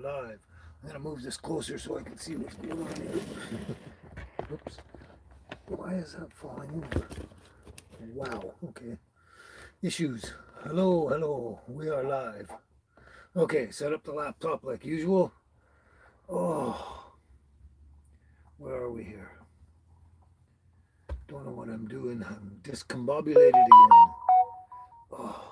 live. I'm gonna move this closer so I can see what's going on here. Oops. Why is that falling over? Wow. Okay. Issues. Hello, hello. We are live. Okay, set up the laptop like usual. Oh, where are we here? Don't know what I'm doing. I'm discombobulated again. Oh.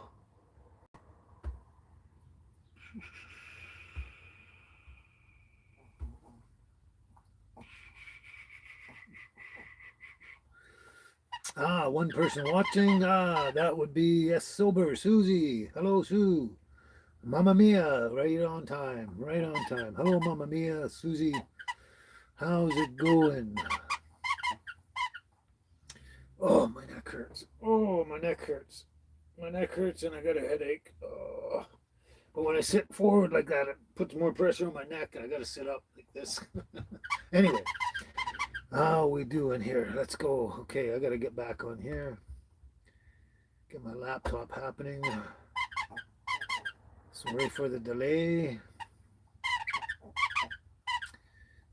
One person watching. That would be yes, sober Susie. Hello, Sue. Mamma Mia, right on time. Right on time. Hello, Mamma Mia, Susie. How's it going? Oh, my neck hurts. Oh, my neck hurts. My neck hurts and I got a headache. Oh. But when I sit forward like that, it puts more pressure on my neck and I got to sit up like this. Anyway, how we doing here? Let's go. Okay, I got to get back on here. Get my laptop happening. Sorry for the delay.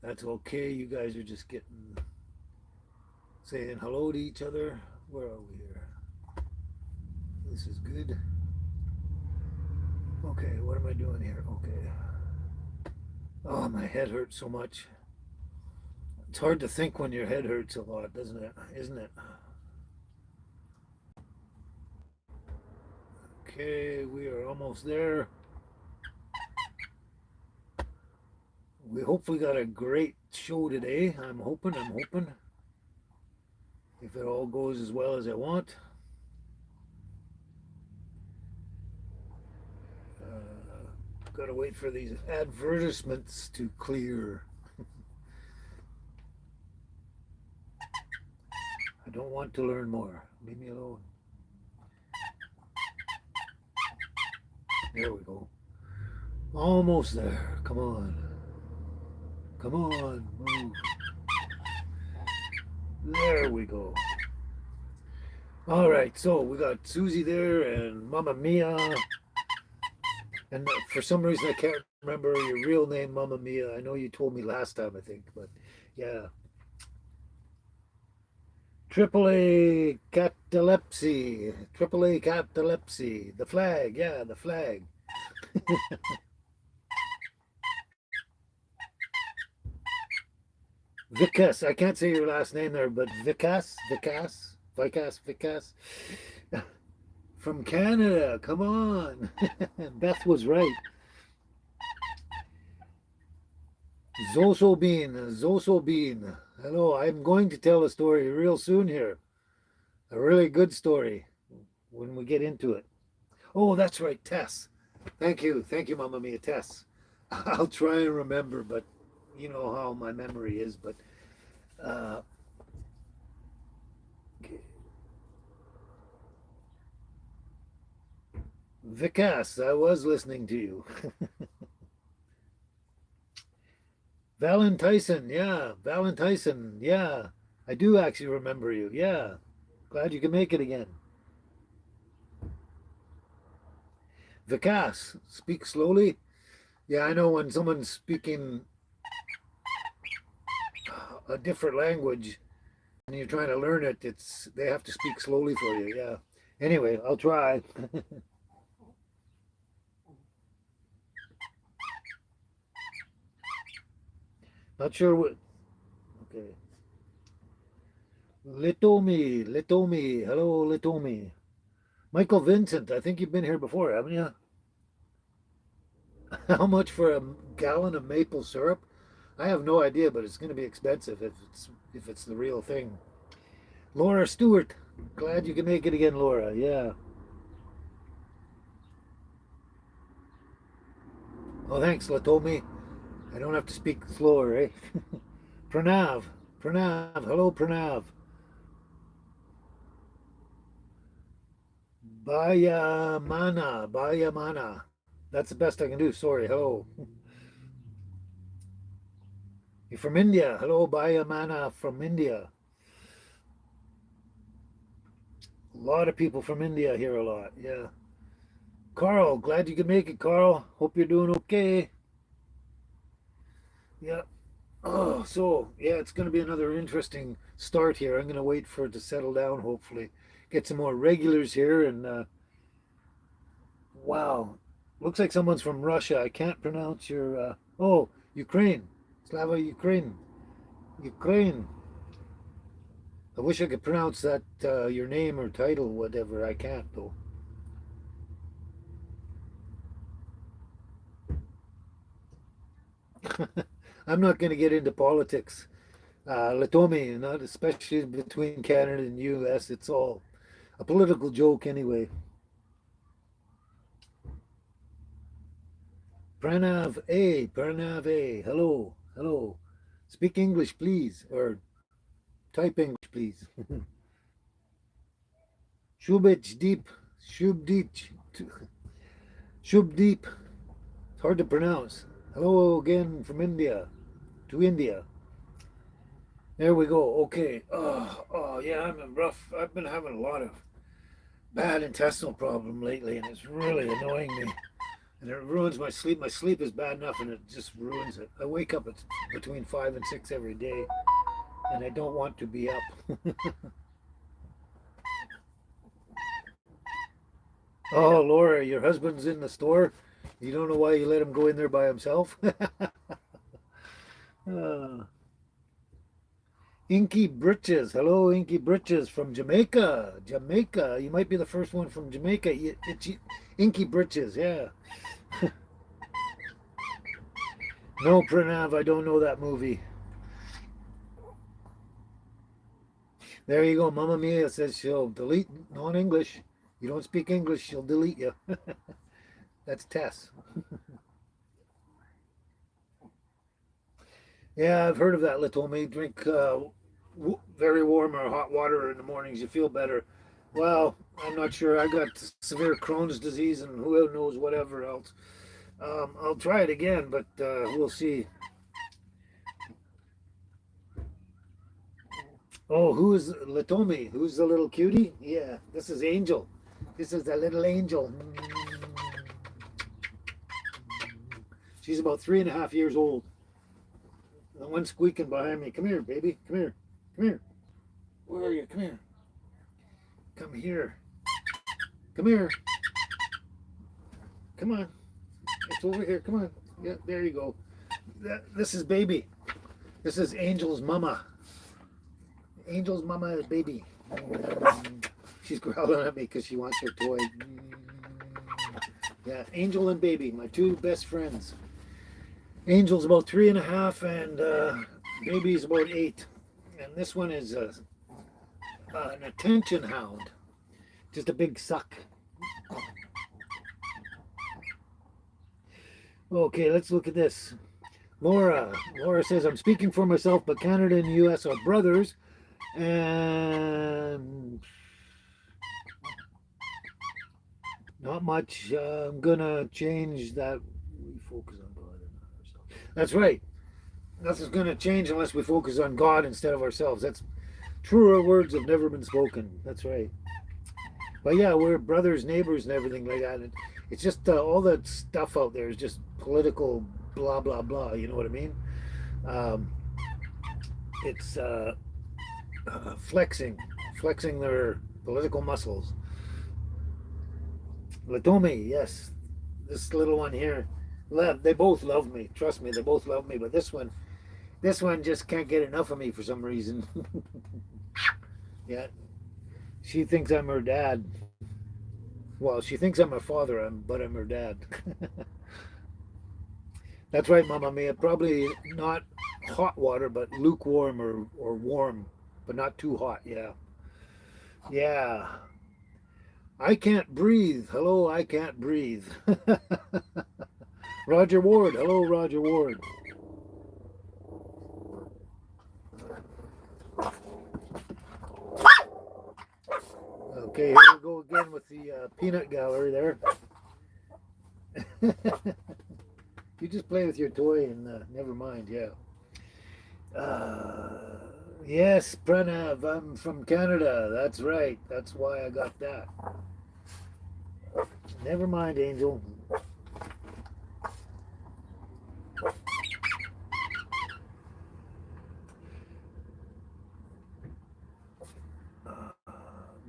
That's okay. You guys are just saying hello to each other. Where are we here? This is good. Okay, what am I doing here? Okay. Oh, my head hurts so much. It's hard to think when your head hurts a lot, doesn't it? Isn't it? Okay, we are almost there. We hopefully got a great show today. I'm hoping. If it all goes as well as I want. Gotta wait for these advertisements to clear. I don't want to learn more. Leave me alone. There we go. Almost there. Come on. Come on. Move. There we go. All right. So we got Susie there and Mamma Mia. And for some reason, I can't remember your real name, Mamma Mia. I know you told me last time, I think. But yeah. Triple A catalepsy. Triple A catalepsy. The flag. Yeah, the flag. Vikas. I can't say your last name there, but Vikas. From Canada. Come on. Beth was right. Zoso Bean. Hello, I'm going to tell a story real soon here. A really good story when we get into it. Oh, that's right, Tess. Thank you. Thank you, Mamma Mia, Tess. I'll try and remember, but you know how my memory is. But uh, Vikas, I was listening to you. Valentison, yeah. Valentison, yeah. I do actually remember you. Yeah. Glad you can make it again. Vikas, speak slowly. Yeah, I know when someone's speaking a different language and you're trying to learn it, they have to speak slowly for you. Yeah. Anyway, I'll try. Not sure what. Okay. Litomi. Hello, Litomi. Michael Vincent, I think you've been here before, haven't you? How much for a gallon of maple syrup? I have no idea, but it's going to be expensive if it's the real thing. Laura Stewart, glad you can make it again, Laura. Yeah. Oh, thanks, Latomi. I don't have to speak slower, eh? Pranav, hello, Pranav. Baya mana. That's the best I can do. Sorry, hello. You're from India. Hello, Baya mana from India. A lot of people from India here a lot. Yeah. Carl, glad you could make it, Carl. Hope you're doing okay. Yeah. Oh, so yeah, it's going to be another interesting start here. I'm going to wait for it to settle down. Hopefully, get some more regulars here. And wow, looks like someone's from Russia. I can't pronounce your. Oh, Ukraine, Slava Ukraine, Ukraine. I wish I could pronounce that your name or title, whatever. I can't though. I'm not going to get into politics. Latomi, not especially between Canada and U.S. It's all a political joke anyway. Pranav A. Hello, hello. Speak English, please, or type English, please. Shubich Deep, Shubdich, Shubdeep. It's hard to pronounce. Hello again from India to India. There we go. Okay. Oh, yeah. I'm in rough. I've been having a lot of bad intestinal problem lately, and it's really annoying me. And it ruins my sleep. My sleep is bad enough, and it just ruins it. I wake up at between 5 and 6 every day, and I don't want to be up. Oh, Laura, your husband's in the store. You don't know why you let him go in there by himself? uh, Inky Britches. Hello, Inky Britches from Jamaica. Jamaica. You might be the first one from Jamaica. It's Inky Britches, yeah. No, Pranav, I don't know that movie. There you go. Mamma Mia says she'll delete non-English. You don't speak English, she'll delete you. That's Tess. Yeah, I've heard of that, Latomi. Drink very warm or hot water in the mornings. You feel better. Well, I'm not sure. I got severe Crohn's disease and who knows whatever else. I'll try it again, but we'll see. Oh, who is Latomi? Who's the little cutie? Yeah, this is Angel. This is the little angel. She's about 3.5 years old. The one squeaking behind me. Come here, baby. Come here. Come here. Where are you? Come here. Come here. Come here. Come on. It's over here. Come on. Yeah, there you go. This is baby. This is Angel's mama. Angel's mama is baby. She's growling at me because she wants her toy. Yeah, Angel and baby, my two best friends. Angel's about 3.5 and baby's about 8. And this one is an attention hound. Just a big suck. Okay, let's look at this. Laura says, I'm speaking for myself, but Canada and the US are brothers. And not much. I'm going to change that. We focus on God and not ourselves. That's right. Nothing's going to change unless we focus on God instead of ourselves. That's truer words have never been spoken. That's right. But yeah, we're brothers, neighbors, and everything like that. And it's just all that stuff out there is just political blah, blah, blah. You know what I mean? Um, it's flexing their political muscles. Latomi, yes. This little one here, they both love me. Trust me, they both love me. But this one just can't get enough of me for some reason. Yeah, she thinks I'm her dad. Well, she thinks I'm her father, but I'm her dad. That's right, Mamma Mia. Probably not hot water, but lukewarm or warm, but not too hot. Yeah. Yeah. I can't breathe. Hello, I can't breathe. Roger Ward. Hello, Roger Ward. Okay, here we go again with the peanut gallery there. You just play with your toy and never mind, yeah. Yes, Pranav, I'm from Canada. That's right. That's why I got that. Never mind, Angel.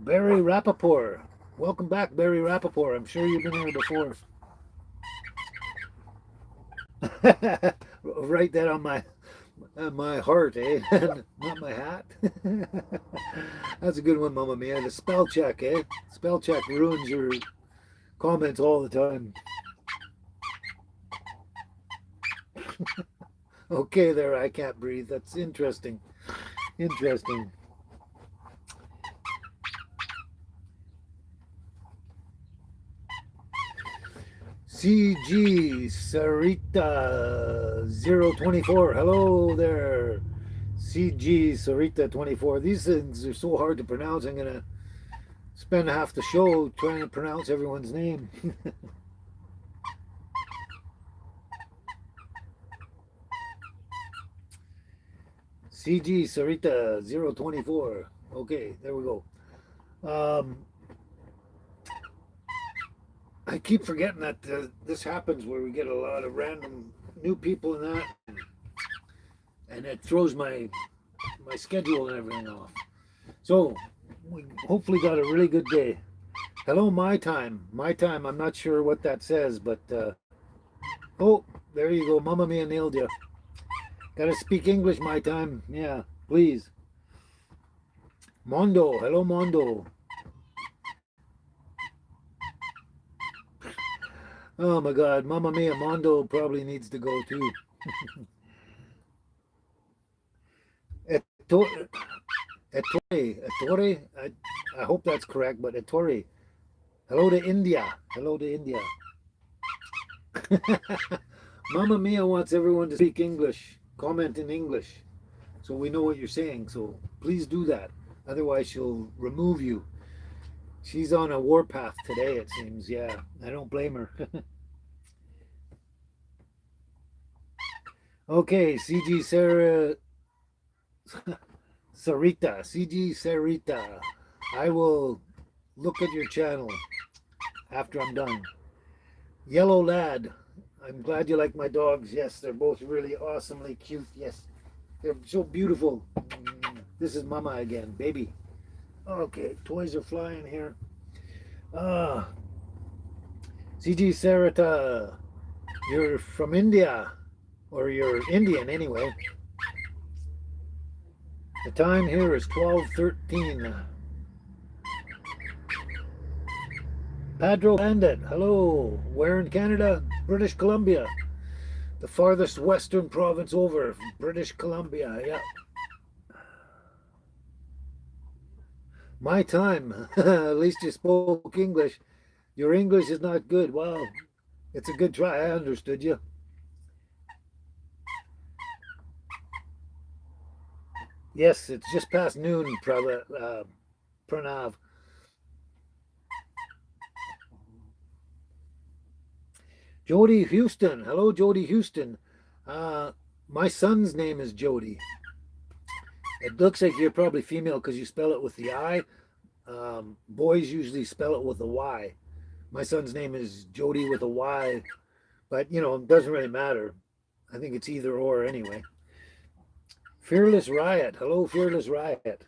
Barry Rappaport. Welcome back, Barry Rappaport. I'm sure you've been here before. Write that on my heart, eh? Not my hat. That's a good one, Mama Mia. The spell check, eh? Spell check ruins your comments all the time. Okay, there. I can't breathe. That's interesting. Interesting. CG Sarita 024. Hello there. CG Sarita 24. These things are so hard to pronounce. I'm going to spend half the show trying to pronounce everyone's name. CG Sarita 024. Okay, there we go. Um, I keep forgetting that this happens where we get a lot of random new people in that, and it throws my schedule and everything off. So we hopefully got a really good day. Hello, my time. My time. I'm not sure what that says, but oh, there you go. Mamma Mia nailed you. Gotta speak English, my time. Yeah, please. Mondo. Hello, Mondo. Oh my God, Mamma Mia, Mondo probably needs to go too. Ettore, Ettore. I hope that's correct, but Ettore. Hello to India. Hello to India. Mamma Mia wants everyone to speak English, comment in English, so we know what you're saying. So please do that. Otherwise, she'll remove you. She's on a warpath today, it seems. Yeah, I don't blame her. Okay, CG Sarah Sarita. CG Sarita. I will look at your channel after I'm done. Yellow Lad. I'm glad you like my dogs. Yes, they're both really awesomely cute. Yes, they're so beautiful. This is Mama again, baby. Okay, toys are flying here. Ah, CG Sarita. You're from India, or you're Indian anyway. The time here is 12:13. Padro Bandit, hello. Where in Canada? British Columbia. The farthest western province over, British Columbia, yeah. My time. At least you spoke English. Your English is not good. Well, it's a good try. I understood you. Yes, it's just past noon, Pranav. Jody Houston. Hello, Jody Houston. Uh, my son's name is Jody. It looks like you're probably female because you spell it with the I. Boys usually spell it with a Y. My son's name is Jody with a Y, but it doesn't really matter. I think it's either or anyway. Fearless Riot. Hello, Fearless Riot.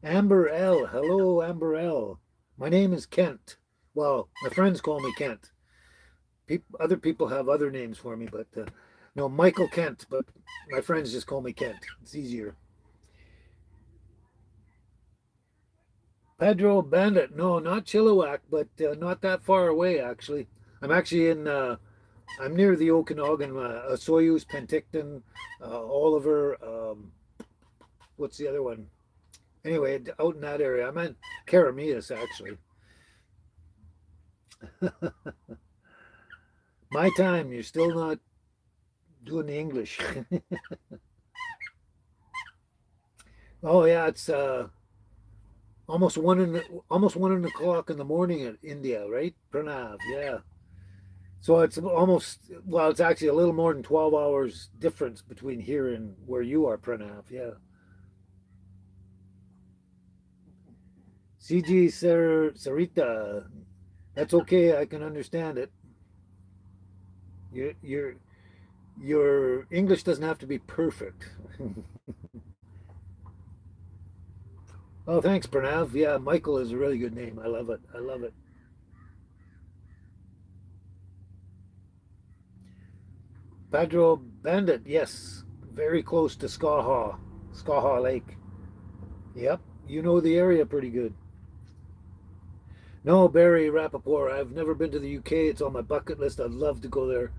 Amber L. Hello, Amber L. My name is Kent. Well, my friends call me Kent. Other people have other names for me, but no, Michael Kent, but my friends just call me Kent. It's easier. Pedro Bandit. No, not Chilliwack, but not that far away, actually. I'm actually I'm near the Okanagan, Soyuz, Penticton, Oliver. What's the other one? Anyway, out in that area. I'm in Karamias, actually. My time. You're still not doing the English. Oh yeah, it's almost 1 o'clock in the morning in India, right? Pranav, yeah. So it's almost, well, it's actually a little more than 12 hours difference between here and where you are, Pranav, yeah. CG Sarita, that's okay. I can understand it. Your your English doesn't have to be perfect. Oh, thanks, Pranav. Yeah, Michael is a really good name. I love it. I love it. Padro Bandit, yes. Very close to Skaha Lake. Yep, you know the area pretty good. No, Barry Rappaport. I've never been to the UK. It's on my bucket list. I'd love to go there.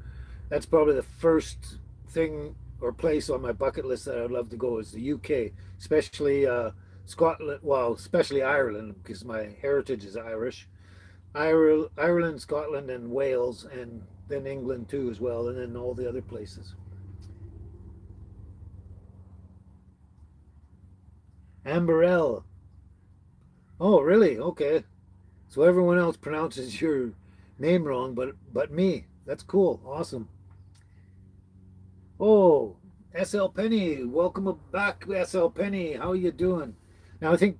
That's probably the first thing or place on my bucket list that I'd love to go is the UK, especially Scotland. Well, especially Ireland because my heritage is Irish. Ireland, Scotland, and Wales, and then England too as well, and then all the other places. Amberell. Oh, really? Okay. So everyone else pronounces your name wrong, but me. That's cool. Awesome. Oh, SL Penny, welcome back, SL Penny. How you doing? Now I think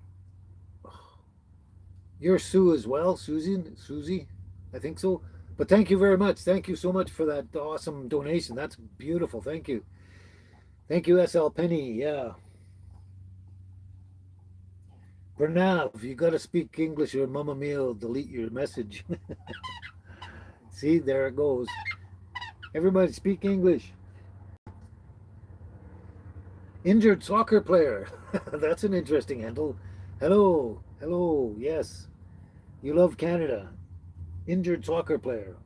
you're Sue as well, Susie. I think so. But thank you very much. Thank you so much for that awesome donation. That's beautiful. Thank you. Thank you, SL Penny. Yeah. Bernav, you got to speak English or Mamma Mia will delete your message. See, there it goes. Everybody speak English. Injured soccer player. That's an interesting handle. Hello, hello, yes. You love Canada. Injured soccer player.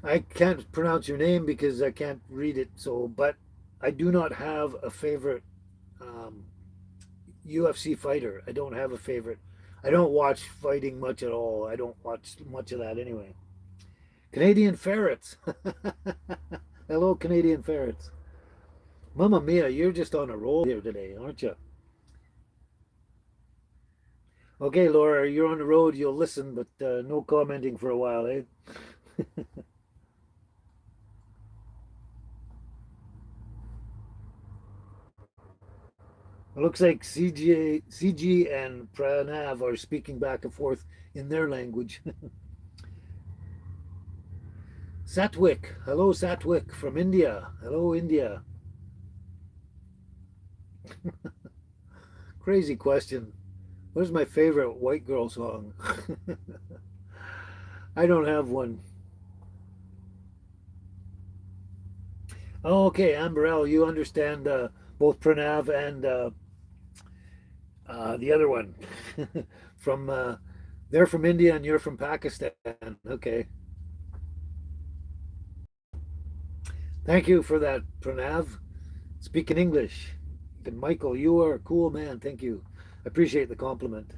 I can't pronounce your name because I can't read it. So, but I do not have a favorite um, UFC fighter. I don't have a favorite. I don't watch fighting much at all. I don't watch much of that anyway. Canadian ferrets. Hello, Canadian ferrets. Mamma mia, you're just on a roll here today, aren't you? Okay, Laura, you're on the road. You'll listen, but no commenting for a while, eh? It looks like CG and Pranav are speaking back and forth in their language. Satwik. Hello, Satwik from India. Hello, India. Crazy question. What is my favorite white girl song? I don't have one. Oh, okay, Amberell, you understand both Pranav and the other one from they're from India and you're from Pakistan. Okay. Thank you for that, Pranav. Speaking English. And Michael, you are a cool man. Thank you. I appreciate the compliment.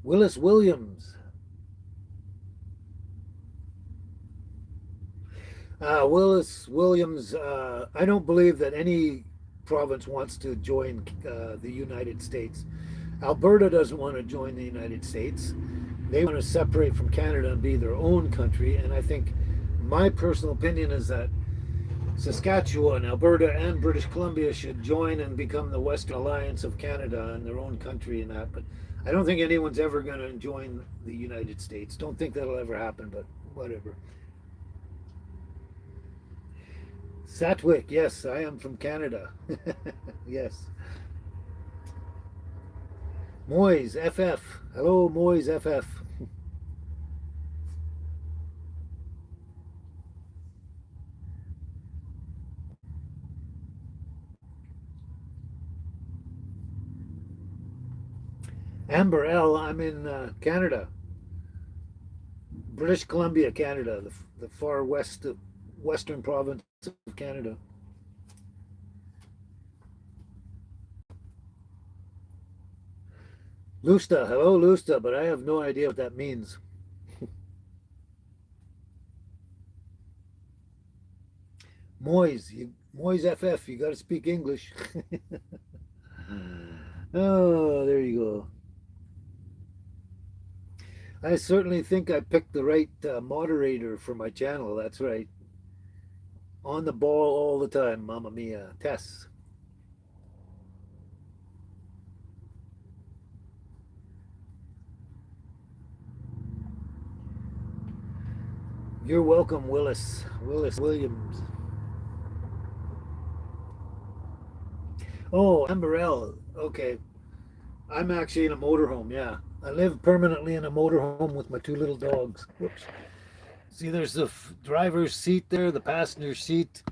Willis Williams. Willis Williams, I don't believe that any province wants to join the United States. Alberta doesn't want to join the United States. They want to separate from Canada and be their own country. And I think my personal opinion is that Saskatchewan, Alberta, and British Columbia should join and become the Western Alliance of Canada and their own country and that. But I don't think anyone's ever going to join the United States. Don't think that'll ever happen, but whatever. Satwick, yes, I am from Canada. Yes. Moyes, FF. Hello, Moyes, FF. Amber L, I'm in Canada. British Columbia, Canada, the far west, western province of Canada. Lusta, hello, Lusta, but I have no idea what that means. Moyes FF, you got to speak English. Oh, there you go. I certainly think I picked the right moderator for my channel. That's right. On the ball all the time, Mamma Mia. Tess, you're welcome, Willis. Willis Williams. Oh, Amberell. Okay. I'm actually in a motorhome, yeah. I live permanently in a motorhome with my two little dogs. Whoops. See, there's the driver's seat there, the passenger seat.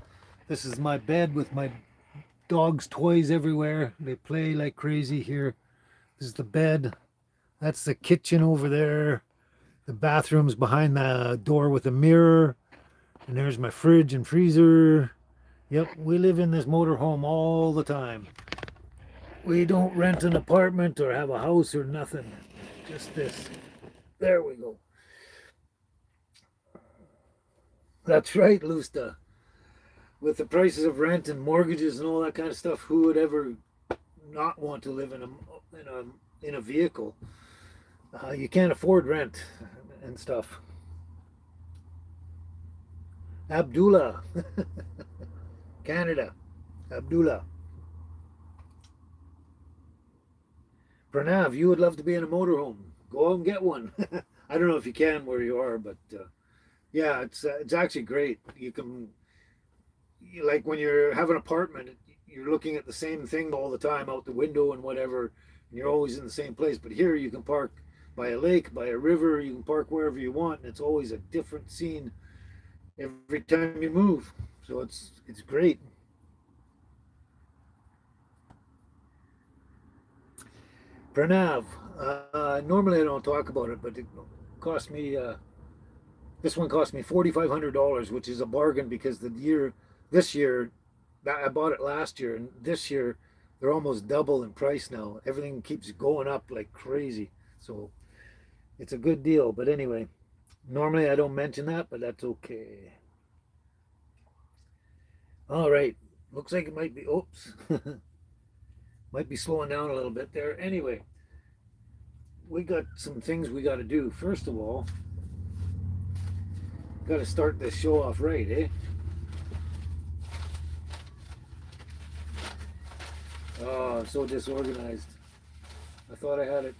This is my bed with my dogs' toys everywhere. They play like crazy here. This is the bed. That's the kitchen over there. The bathroom's behind the door with a mirror. And there's my fridge and freezer. Yep, we live in this motorhome all the time. We don't rent an apartment or have a house or nothing. Just this. There we go. That's right, Lusta. With the prices of rent and mortgages and all that kind of stuff, who would ever not want to live in a vehicle? You can't afford rent and stuff. Abdullah, Canada. Abdullah. Pranav, you would love to be in a motorhome. Go out and get one. I don't know if you can where you are, but yeah, it's actually great. You can like when you have an apartment, you're looking at the same thing all the time out the window and whatever, and you're always in the same place. But here you can park by a lake, by a river. You can park wherever you want, and it's always a different scene every time you move. So it's great. Pranav, normally I don't talk about it, but it cost me. This one cost me $4,500, which is a bargain because this year, I bought it last year, and this year they're almost double in price now. Everything keeps going up like crazy, so it's a good deal. But anyway, normally I don't mention that, but that's okay. All right, looks like it might be. Oops, might be slowing down a little bit there. Anyway, we got some things we got to do. First of all, got to start this show off right, eh? Oh, I'm so disorganized. I thought I had it.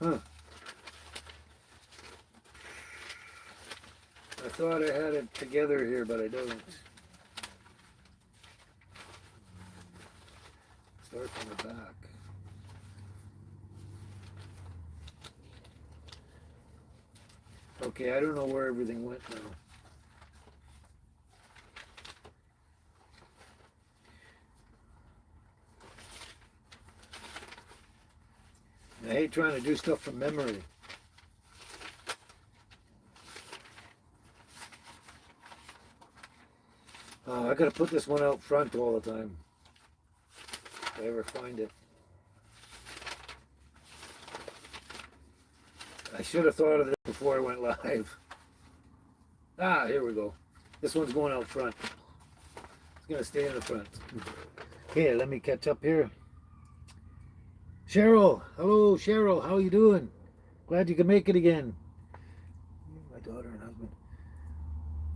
Huh. I thought I had it together here, but I don't. Start from the back. Okay, I don't know where everything went now. I hate trying to do stuff from memory. I gotta put this one out front all the time. If I ever find it. I should have thought of this before I went live. Ah, here we go. This one's going out front. It's gonna stay in the front. Okay, let me catch up here. Cheryl, hello Cheryl, how you doing? Glad you could make it again. My daughter and husband.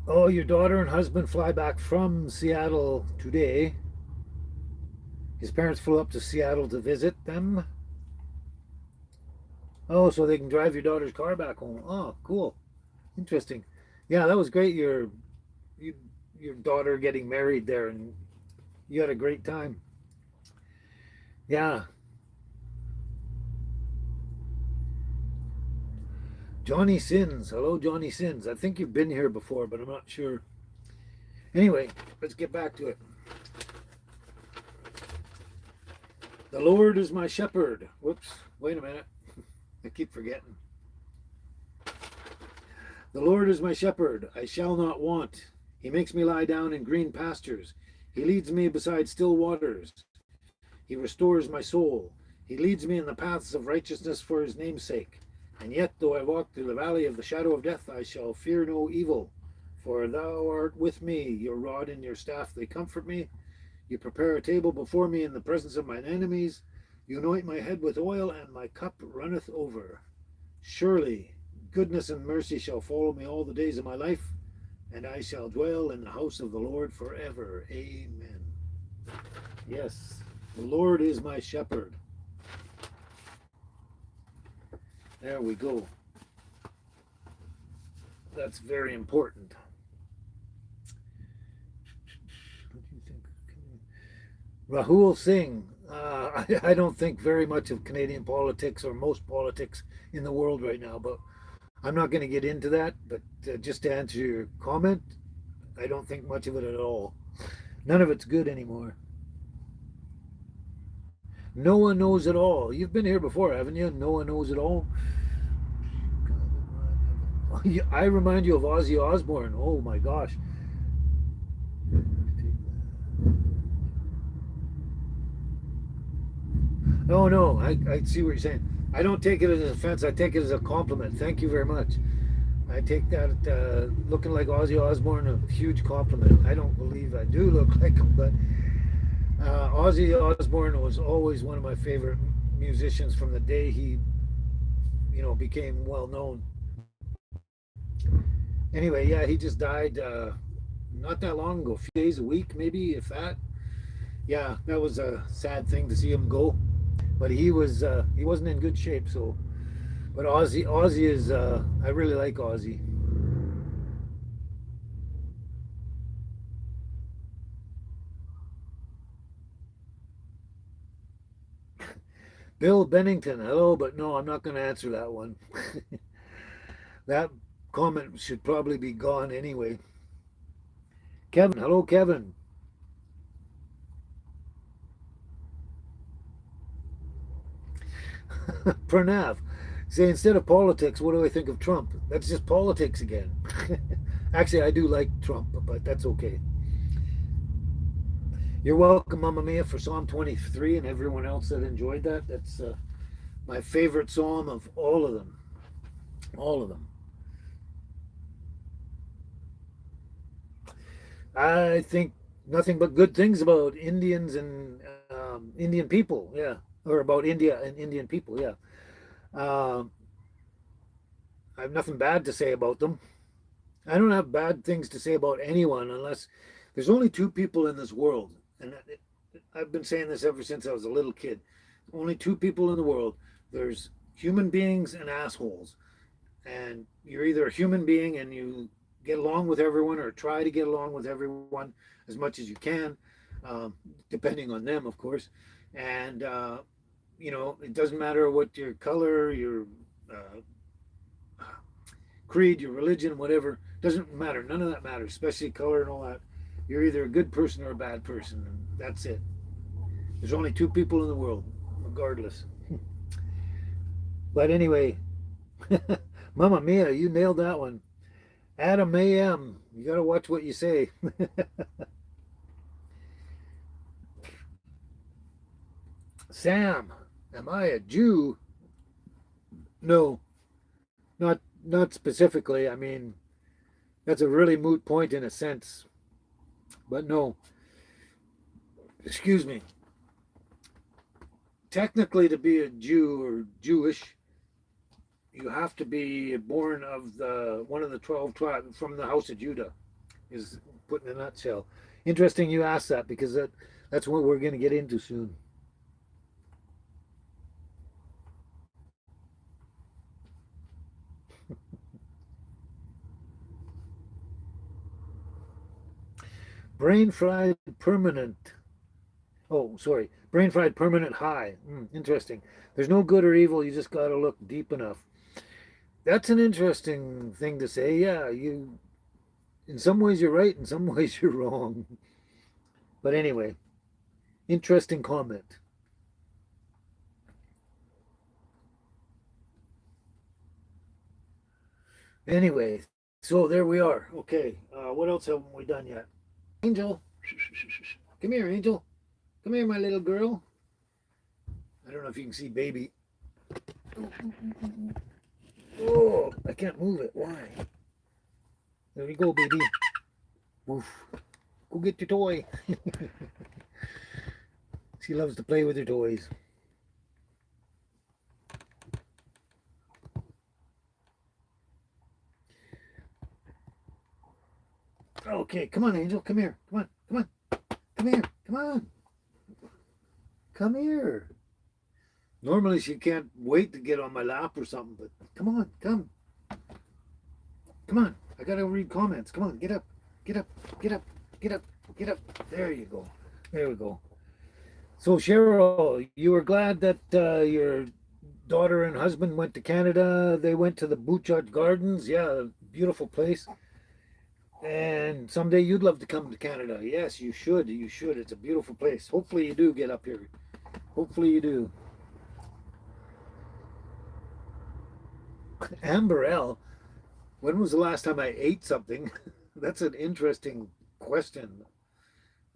Oh, your daughter and husband fly back from Seattle today. His parents flew up to Seattle to visit them. Oh, so they can drive your daughter's car back home. Oh, cool. Interesting. Yeah, that was great. You, your daughter getting married there, and you had a great time. Yeah. Johnny Sins. Hello, Johnny Sins. I think you've been here before, but I'm not sure. Anyway, let's get back to it. The Lord is my shepherd. Whoops. Wait a minute. I keep forgetting. The Lord is my shepherd. I shall not want. He makes me lie down in green pastures. He leads me beside still waters. He restores my soul. He leads me in the paths of righteousness for his name's sake. And yet, though I walk through the valley of the shadow of death, I shall fear no evil. For thou art with me, your rod and your staff, they comfort me. You prepare a table before me in the presence of mine enemies. You anoint my head with oil, and my cup runneth over. Surely goodness and mercy shall follow me all the days of my life, and I shall dwell in the house of the Lord forever. Amen. Yes, the Lord is my shepherd. There we go. That's very important. Rahul Singh. I don't think very much of Canadian politics or most politics in the world right now, but I'm not going to get into that. But just to answer your comment, I don't think much of it at all. None of it's good anymore. No one knows it all. You've been here before, haven't you? No one knows it all. I remind you of Ozzy Osbourne. Oh my gosh. No, no, I see what you're saying. I don't take it as an offense. I take it as a compliment. Thank you very much. I take that looking like Ozzy Osbourne a huge compliment. I don't believe I do look like him, but Ozzy Osbourne was always one of my favorite musicians from the day he, became well known. Anyway, yeah, he just died not that long ago, a few days, a week, maybe, if that. Yeah, that was a sad thing to see him go. But he wasn't in good shape. So, but Ozzy is I really like Ozzy. Bill Bennington, hello, but no, I'm not going to answer that one. That comment should probably be gone anyway. Kevin, hello, Kevin. Pranav, say instead of politics, what do I think of Trump? That's just politics again. Actually, I do like Trump, but that's okay. You're welcome, Mamma Mia, for Psalm 23 and everyone else that enjoyed that. That's my favorite psalm of all of them. All of them. I think nothing but good things about Indians and Indian people. Yeah, or about India and Indian people. Yeah, uh, I have nothing bad to say about them. I don't have bad things to say about anyone unless there's only two people in this world, and I've been saying this ever since I was a little kid. Only two people in the world. There's human beings and assholes, and you're either a human being and you get along with everyone or try to get along with everyone as much as you can, depending on them, of course. And it doesn't matter what your color, your uh, creed, your religion, whatever. Doesn't matter. None of that matters, especially color and all that. You're either a good person or a bad person, and that's it. There's only two people in the world, regardless. But anyway, Mama Mia, you nailed that one. Adam AM, you got to watch what you say. Sam, am I a Jew? No, not specifically. I mean, that's a really moot point in a sense. But no, excuse me. Technically, to be a Jew or Jewish, you have to be born of the one of the 12 tribes from the house of Judah. Is put in a nutshell. Interesting you asked that because that's what we're going to get into soon. Brain fried permanent. Oh, sorry. Brain fried permanent high. Interesting. There's no good or evil. You just got to look deep enough. That's an interesting thing to say. Yeah, you. In some ways you're right. In some ways you're wrong. But anyway, interesting comment. Anyway, so there we are. Okay. What else haven't we done yet? Angel, come here, Angel. Come here, my little girl. I don't know if you can see baby. Oh, I can't move it. Why? There we go, baby. Woof. Go get your toy. She loves to play with her toys. Okay, come on, Angel. Come here. Come on. Come on. Come here. Come on. Come here. Normally she can't wait to get on my lap or something, but come on, come. Come on. I gotta read comments. Come on, get up. Get up. Get up. Get up. Get up. There you go. There we go. So Cheryl, you were glad that your daughter and husband went to Canada. They went to the Butchart Gardens. Yeah, beautiful place. And someday you'd love to come to Canada. Yes, you should. You should. It's a beautiful place. Hopefully you do get up here. Hopefully you do. Amber L, when was the last time I ate something? That's an interesting question.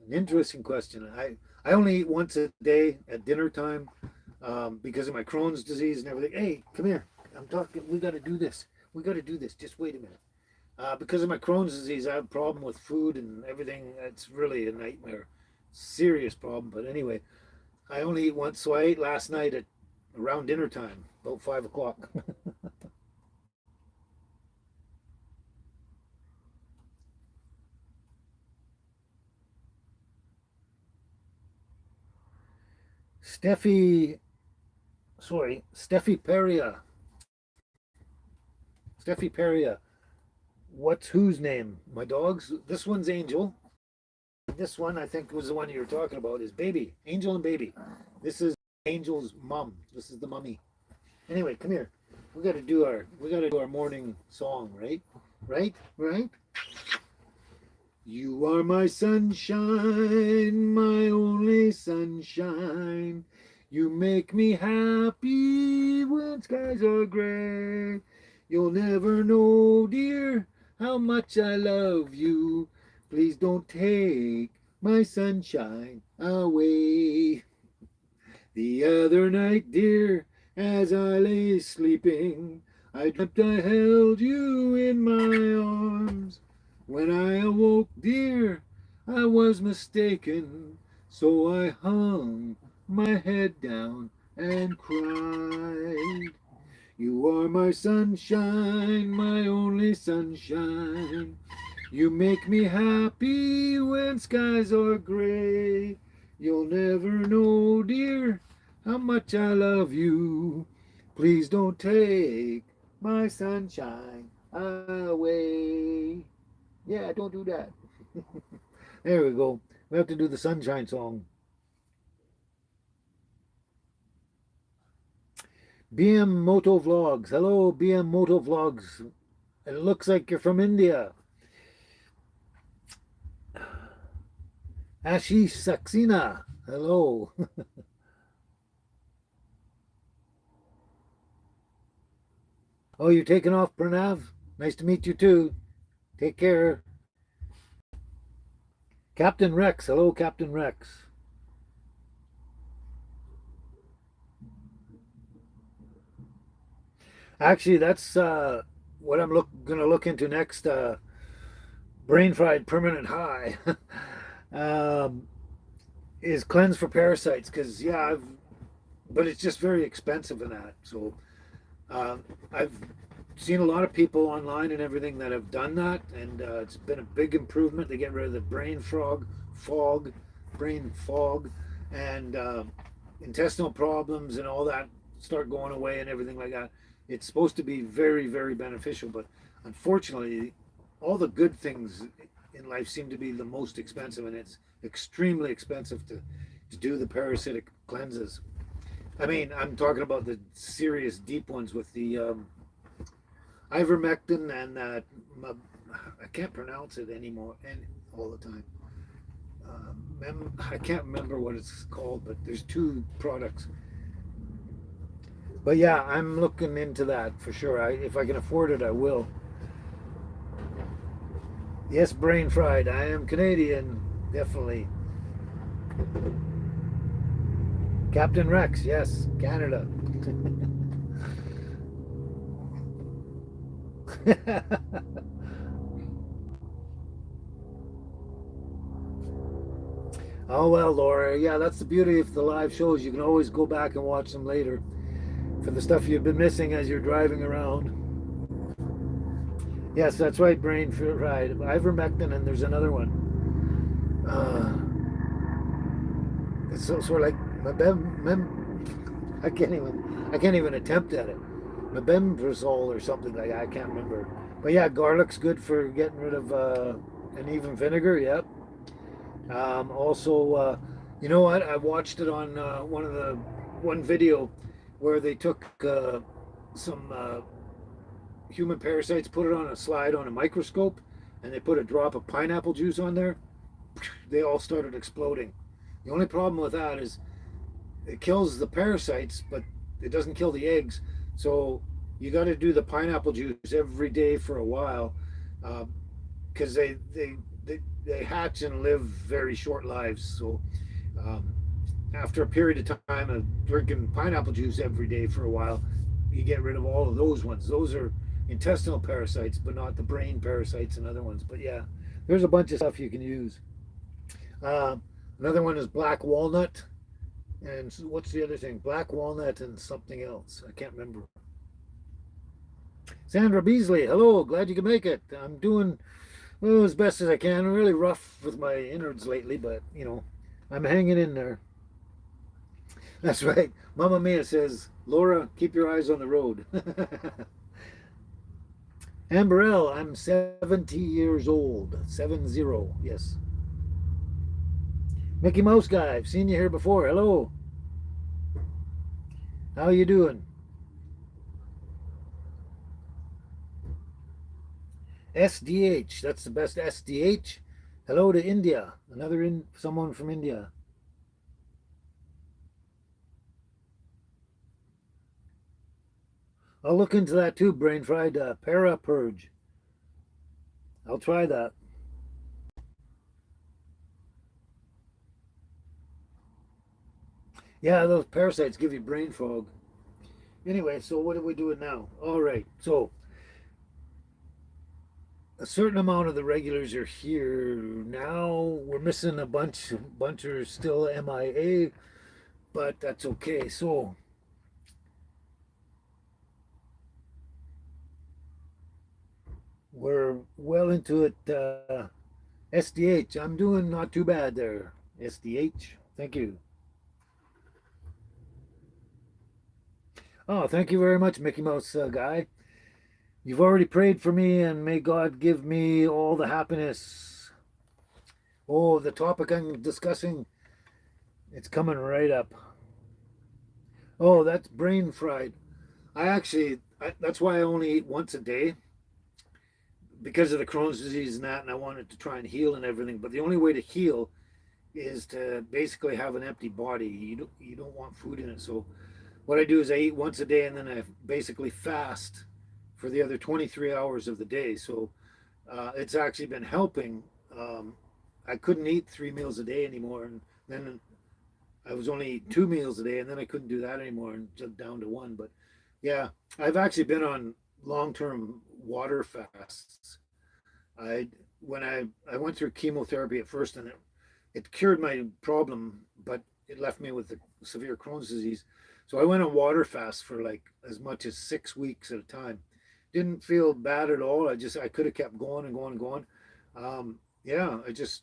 An interesting question. I only eat once a day at dinner time because of my Crohn's disease and everything. Hey, come here. I'm talking. We got to do this. We got to do this. Just wait a minute. Because of my Crohn's disease, I have a problem with food and everything. It's really a nightmare. Serious problem. But anyway, I only eat once. So I ate last night at around dinner time, about 5 o'clock. Steffi, sorry, Steffi Peria. Steffi Peria. What's whose name? My dog's. This one's Angel. This one, I think, was the one you were talking about. Is Baby. Angel and Baby. This is Angel's mom. This is the mummy. Anyway, come here. We got to do our morning song, right? Right? Right? You are my sunshine, my only sunshine. You make me happy when skies are gray. You'll never know, dear, how much I love you. Please don't take my sunshine away. The other night, dear, as I lay sleeping, I dreamt I held you in my arms. When I awoke, dear, I was mistaken, so I hung my head down and cried. You are my sunshine, my only sunshine. You make me happy when skies are gray. You'll never know, dear, how much I love you. Please don't take my sunshine away. Yeah, don't do that. There we go. We have to do the sunshine song. BM Moto Vlogs. Hello, BM Moto Vlogs. It looks like you're from India. Ashish Saxena. Hello. Oh, you're taking off, Pranav? Nice to meet you too. Take care. Captain Rex. Hello, Captain Rex. Actually, that's what I'm going to look into next. Brain fried permanent high um, is cleanse for parasites. Because but it's just very expensive in that. So I've seen a lot of people online and everything that have done that, and it's been a big improvement. They get rid of the brain fog, and intestinal problems and all that start going away and everything like that. It's supposed to be very, very beneficial, but unfortunately, all the good things in life seem to be the most expensive, and it's extremely expensive to do the parasitic cleanses. I mean, I'm talking about the serious deep ones with the ivermectin and I can't pronounce it anymore and all the time. I can't remember what it's called, but there's two products. But yeah, I'm looking into that for sure. If I can afford it, I will. Yes, brain fried. I am Canadian, definitely. Captain Rex, yes, Canada. Oh well, Laura. Yeah, that's the beauty of the live shows. You can always go back and watch them later for the stuff you've been missing as you're driving around. Yes, that's right, brain fried. Ivermectin, and there's another one. It's sort of like I can't even attempt at it. Mebendazole or something like that. I can't remember. But yeah, garlic's good for getting rid of and even vinegar. Yep. Also, You know what? I watched it on one video where they took some human parasites, put it on a slide on a microscope, and they put a drop of pineapple juice on there. They all started exploding. The only problem with that is it kills the parasites, but it doesn't kill the eggs. So you got to do the pineapple juice every day for a while, because they hatch and live very short lives. So um, after a period of time of drinking pineapple juice every day for a while, you get rid of all of those ones. Those are intestinal parasites, but not the brain parasites and other ones. But yeah, there's a bunch of stuff you can use. Uh, Another one is black walnut. And what's the other thing? Black walnut and something else. I can't remember. Sandra Beasley, hello. Glad you can make it. I'm doing as best as I can. I'm really rough with my innards lately, but I'm hanging in there. That's right. Mama Mia says, Laura, keep your eyes on the road. Amberelle, I'm 70 years old. 70, yes. Mickey Mouse guy, I've seen you here before. Hello. How you doing? SDH, that's the best SDH. Hello to India. Someone from India. I'll look into that too, brain fried para purge. I'll try that. Yeah, those parasites give you brain fog. Anyway, so what are we doing now? All right, so a certain amount of the regulars are here now. We're missing a bunch are still MIA, but that's okay. So we're well into it. SDH, I'm doing not too bad there. SDH, thank you. Oh, thank you very much, Mickey Mouse guy. You've already prayed for me, and may God give me all the happiness. Oh, the topic I'm discussing, it's coming right up. Oh, that's brain fried. That's why I only eat once a day because of the Crohn's disease and that, and I wanted to try and heal and everything. But the only way to heal is to basically have an empty body. You don't want food in it. So what I do is I eat once a day, and then I basically fast for the other 23 hours of the day. So it's actually been helping. I couldn't eat 3 meals a day anymore, and then I was only eating 2 meals a day, and then I couldn't do that anymore, and just down to one. But yeah, I've actually been on long-term water fasts. I when I went through chemotherapy at first, and it cured my problem, but it left me with the severe Crohn's disease. So I went on water fast for like as much as 6 weeks at a time. Didn't feel bad at all. I could have kept going and going and going. Yeah, I just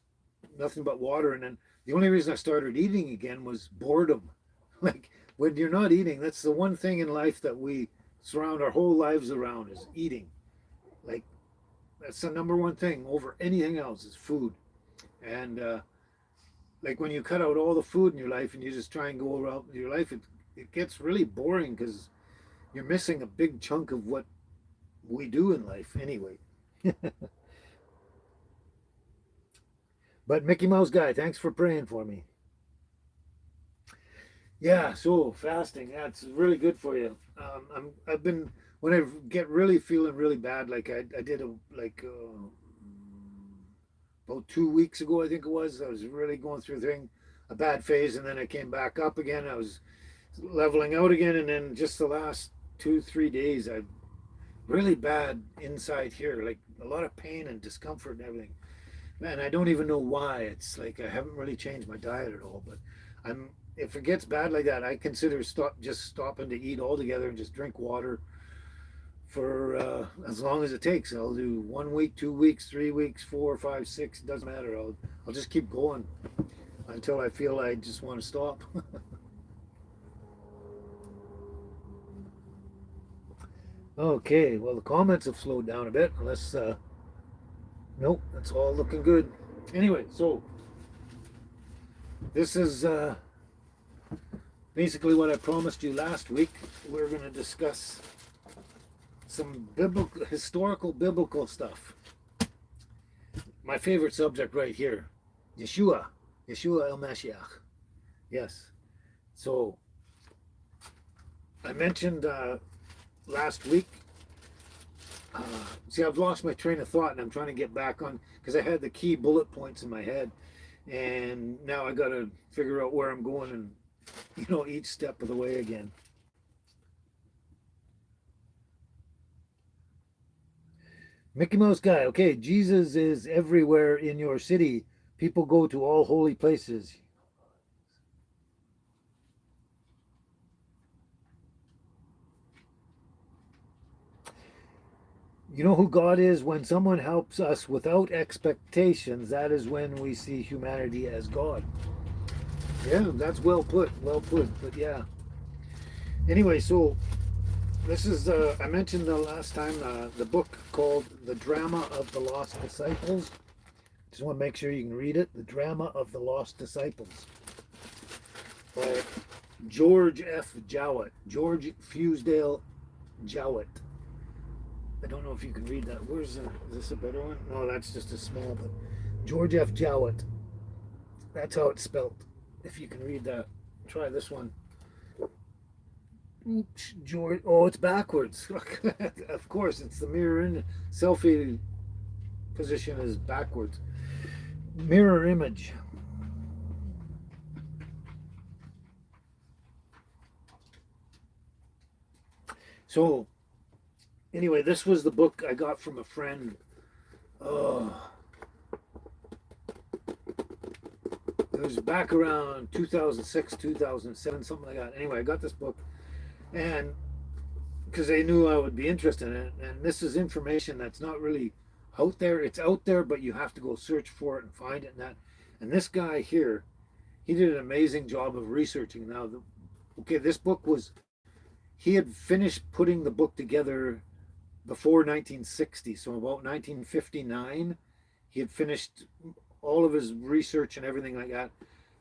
nothing but water. And then the only reason I started eating again was boredom. Like when you're not eating, that's the one thing in life that we surround our whole lives around is eating. Like that's the number one thing over anything else is food. And like when you cut out all the food in your life and you just try and go around your life, it gets really boring because you're missing a big chunk of what we do in life anyway. But Mickey Mouse guy, thanks for praying for me. Yeah, so fasting, that's really good for you. I've been when I get really feeling really bad, like I did about 2 weeks ago, I think it was. I was really going through a bad phase, and then I came back up again. I was leveling out again, and then just the last 2 3 days, I really bad inside here, like a lot of pain and discomfort and everything. Man, I don't even know why. It's like I haven't really changed my diet at all, but I'm if it gets bad like that, I consider stopping to eat altogether and just drink water for as long as it takes. I'll do 1 week, 2 weeks, 3 weeks, 4 5 6, it doesn't matter. I'll just keep going until I feel I just want to stop. Okay, well the comments have slowed down a bit. Unless nope, that's all looking good. Anyway, so This is basically what I promised you last week. We're going to discuss some historical biblical stuff. My favorite subject right here, Yeshua el Mashiach. Yes. So I mentioned last week. See, I've lost my train of thought, and I'm trying to get back on because I had the key bullet points in my head, and now I got to figure out where I'm going, and each step of the way again. Mickey Mouse guy. Okay, Jesus is everywhere in your city. People go to all holy places. You know who God is? When someone helps us without expectations, that is when we see humanity as God. Yeah, that's well put. Well put. But yeah. Anyway, so this is, I mentioned the last time, the book called The Drama of the Lost Disciples. Just want to make sure you can read it. The Drama of the Lost Disciples by George F. Jowett. George Fusedale Jowett. I don't know if you can read that. Is this a better one? No, that's just a small, but George F. Jowett. That's how it's spelled. If you can read that, try this one. Oops, George. Oh, it's backwards. Of course, it's the mirror in selfie position is backwards. Mirror image. So, anyway, this was the book I got from a friend. Oh, it was back around 2006, 2007, something like that. Anyway, I got this book, and because they knew I would be interested in it, and this is information that's not really out there. It's out there, but you have to go search for it and find it. And this guy here, he did an amazing job of researching. Now, okay, this book was, he had finished putting the book together before 1960, so about 1959, he had finished all of his research and everything like that,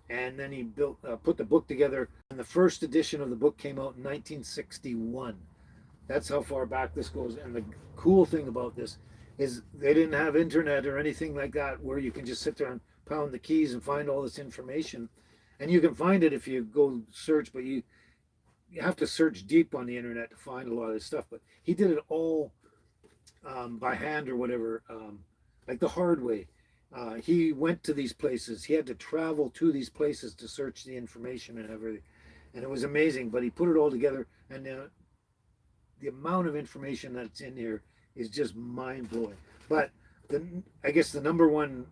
and then he put the book together. And the first edition of the book came out in 1961. That's how far back this goes. And the cool thing about this is they didn't have internet or anything like that where you can just sit there and pound the keys and find all this information. And you can find it if you go search, but you have to search deep on the internet to find a lot of this stuff. But he did it all by hand or whatever, like the hard way. He went to these places. He had to travel to these places to search the information and everything. And it was amazing, but he put it all together. And the amount of information that's in here is just mind-blowing. But I guess the number one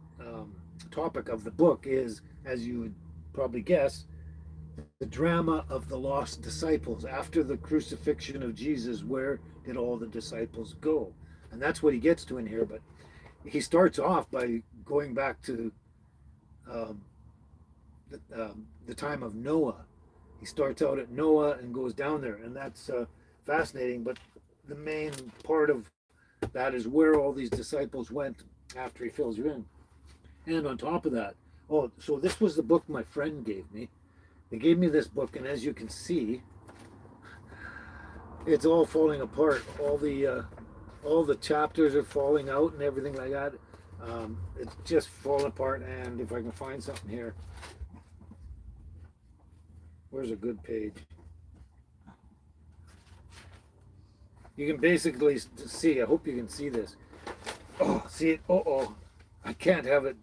topic of the book is, as you would probably guess, the drama of the lost disciples. After the crucifixion of Jesus, where did all the disciples go? And that's what he gets to in here. But he starts off by going back to the time of Noah. He starts out at Noah and goes down there, and that's fascinating. But the main part of that is where all these disciples went after he fills you in. And on top of that, so this was the book my friend gave me. They gave me this book, and as you can see, it's all falling apart. All the chapters are falling out and everything like that. It's just falling apart. And if I can find something here, where's a good page? You can basically see. I hope you can see this. Oh, see it? Oh, I can't have it.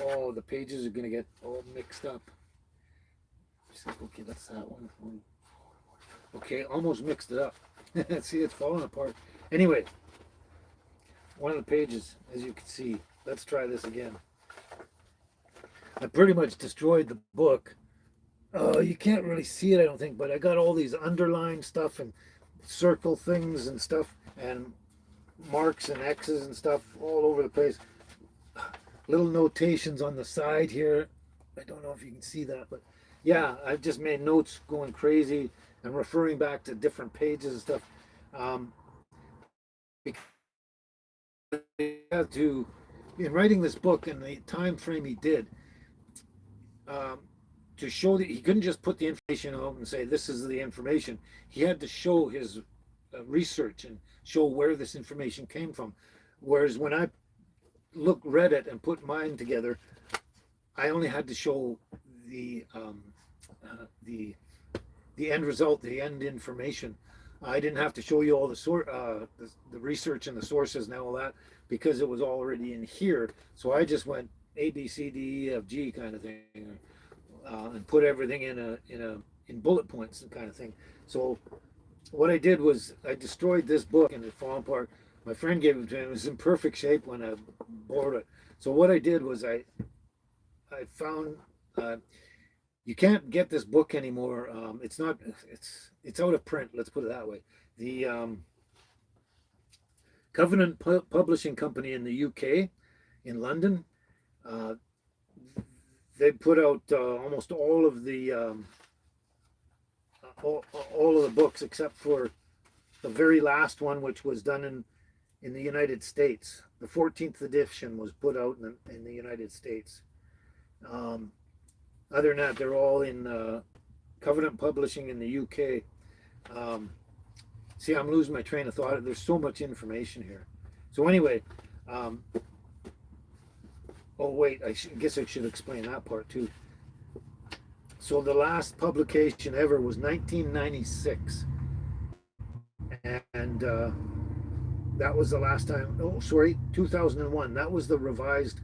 Oh, the pages are gonna get all mixed up. Okay, that's that one. Okay, almost mixed it up. See, it's falling apart. Anyway, one of the pages, as you can see. Let's try this again. I pretty much destroyed the book. You can't really see it, I don't think, but I got all these underlined stuff and circle things and stuff and marks and X's and stuff all over the place. Little notations on the side here. I don't know if you can see that, but yeah, I've just made notes going crazy and referring back to different pages and stuff. Because he had to, in writing this book and the time frame he did, um, to show that he couldn't just put the information out and say this is the information. He had to show his research and show where this information came from. Whereas when I read it and put mine together, I only had to show the um, the end result, the end information. I didn't have to show you all the research and the sources and all that because it was already in here. So I just went A B C D E F G kind of thing, and put everything in bullet points and kind of thing. So what I did was I destroyed this book and it fell apart. My friend gave it to me. It was in perfect shape when I borrowed it. So what I did was I found you can't get this book anymore. It's not. It's out of print. Let's put it that way. The Covenant Publishing Company in the UK, in London, uh, they put out almost all of the all of the books except for the very last one, which was done in the United States. The 14th edition was put out in the United States. Other than that, they're all in Covenant Publishing in the UK. See, I'm losing my train of thought. There's so much information here. So anyway, oh wait, guess I should explain that part too. So the last publication ever was 1996, and that was the last time. Oh, sorry, 2001. That was the revised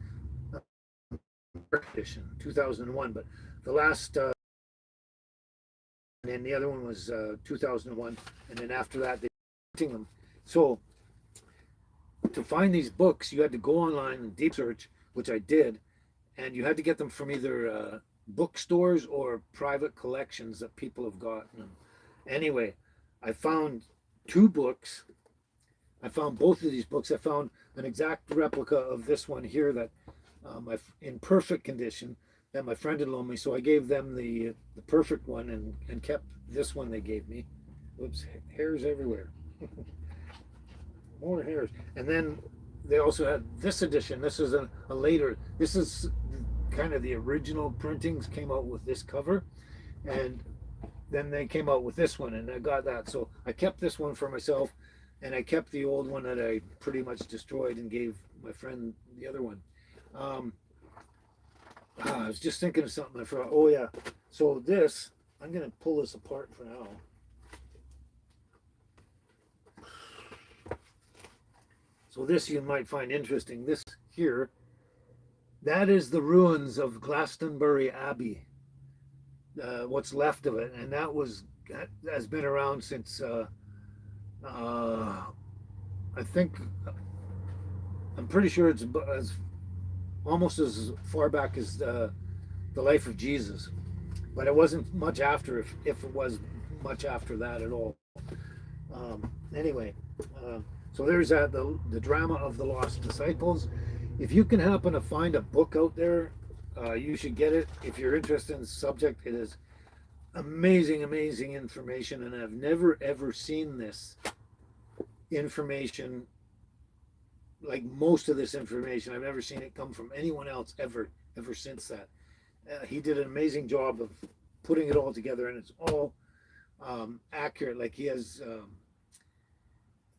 edition, 2001. But the last, and then the other one was 2001, and then after that they printing them. So to find these books, you had to go online and deep search, which I did, and you had to get them from either bookstores or private collections that people have gotten them. Anyway, I found two books. I found both of these books. I found an exact replica of this one here that in perfect condition that my friend had loaned me. So I gave them the perfect one and kept this one they gave me. Whoops, hairs everywhere. More hairs. And then they also had this edition. This is a later, this is kind of the original printings, came out with this cover, and then they came out with this one, and I got that. So I kept this one for myself, and I kept the old one that I pretty much destroyed and gave my friend the other one. I was just thinking of something I forgot. Oh yeah, so this, I'm gonna pull this apart for now. So this you might find interesting. This here, that is the ruins of Glastonbury Abbey. What's left of it, and that has been around since I think, I'm pretty sure it's almost as far back as the life of Jesus, but it wasn't much after, if it was much after that at all. Anyway, so there's the drama of the lost disciples. If you can happen to find a book out there, you should get it. If you're interested in the subject, it is amazing information, and I've never ever seen this information, like most of this information, I've never seen it come from anyone else ever since that. He did an amazing job of putting it all together, and it's all accurate. Like he has,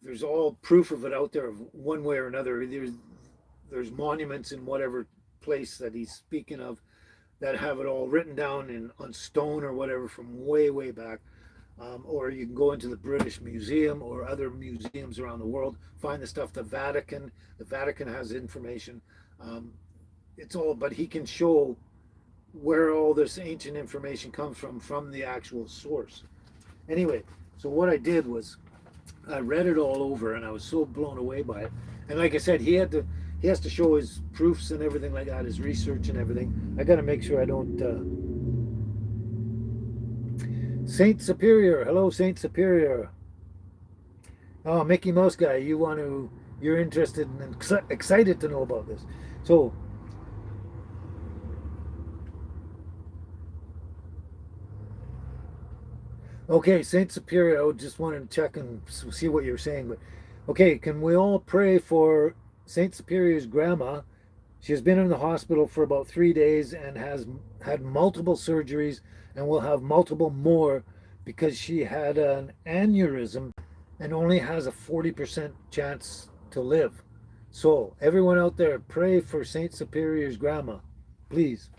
there's all proof of it out there of one way or another. There's monuments in whatever place that he's speaking of that have it all written down on stone or whatever from way back. Or you can go into the British Museum or other museums around the world, find the stuff. The Vatican has information. It's all, but he can show where all this ancient information comes from the actual source. Anyway, so what I did was I read it all over, and I was so blown away by it. And like I said, he has to show his proofs and everything like that, his research and everything. I got to make sure I don't. Saint Superior, hello Saint Superior. Oh, Mickey Mouse guy, you're interested and excited to know about this. So, okay, Saint Superior, I just wanted to check and see what you're saying. But okay, can we all pray for Saint Superior's grandma? She has been in the hospital for about 3 days and has had multiple surgeries and will have multiple more because she had an aneurysm and only has a 40% chance to live. So, everyone out there, pray for Saint Superior's grandma, please.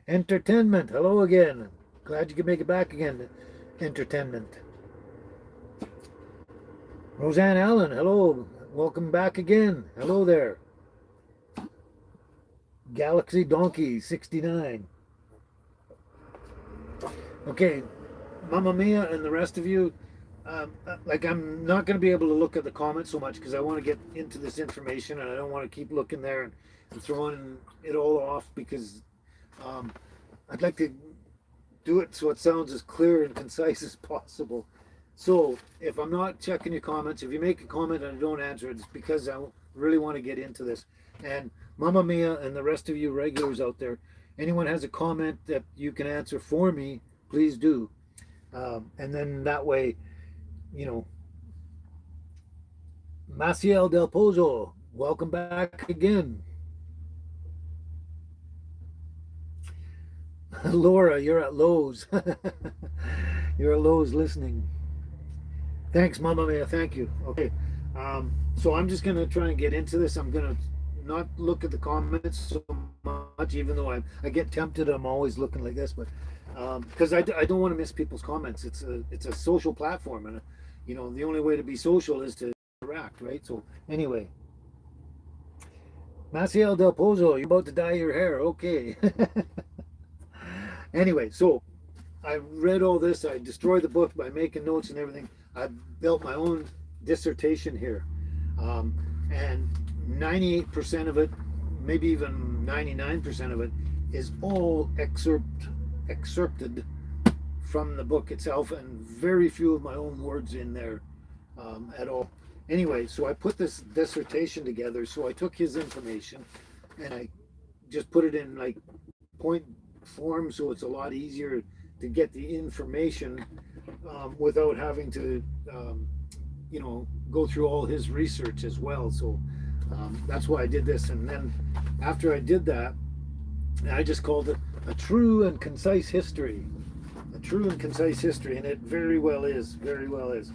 Entertainment, hello again. Glad you could make it back again. Entertainment. Roseanne Allen, hello. Welcome back again. Hello there. Galaxy Donkey 69. Okay, Mamma Mia and the rest of you, like I'm not going to be able to look at the comments so much because I want to get into this information and I don't want to keep looking there and throwing it all off because um, I'd like to do it so it sounds as clear and concise as possible. So if I'm not checking your comments, if you make a comment and I don't answer it, it's because I really want to get into this. And Mamma Mia and the rest of you regulars out there, anyone has a comment that you can answer for me, please do. And then that way, you know, Maciel Del Pozo, welcome back again. Laura, you're at Lowe's. You're at Lowe's listening. Thanks, Mamma Mia. Thank you. Okay. So I'm just going to try and get into this. I'm going to not look at the comments so much, even though I get tempted. I'm always looking like this, but because I don't want to miss people's comments. It's a social platform, and you know the only way to be social is to interact, right? So anyway, Maciel Del Pozo, you're about to dye your hair. Okay. Anyway, so I read all this. I destroyed the book by making notes and everything. I built my own dissertation here, and 98% of it, maybe even 99% of it, is all excerpted from the book itself, and very few of my own words in there at all. Anyway, so I put this dissertation together. So I took his information and I just put it in like point form, so it's a lot easier to get the information without having to, you know, go through all his research as well. So that's why I did this. And then after I did that, I just called it a true and concise history. A true and concise history, and it very well is. Very well is.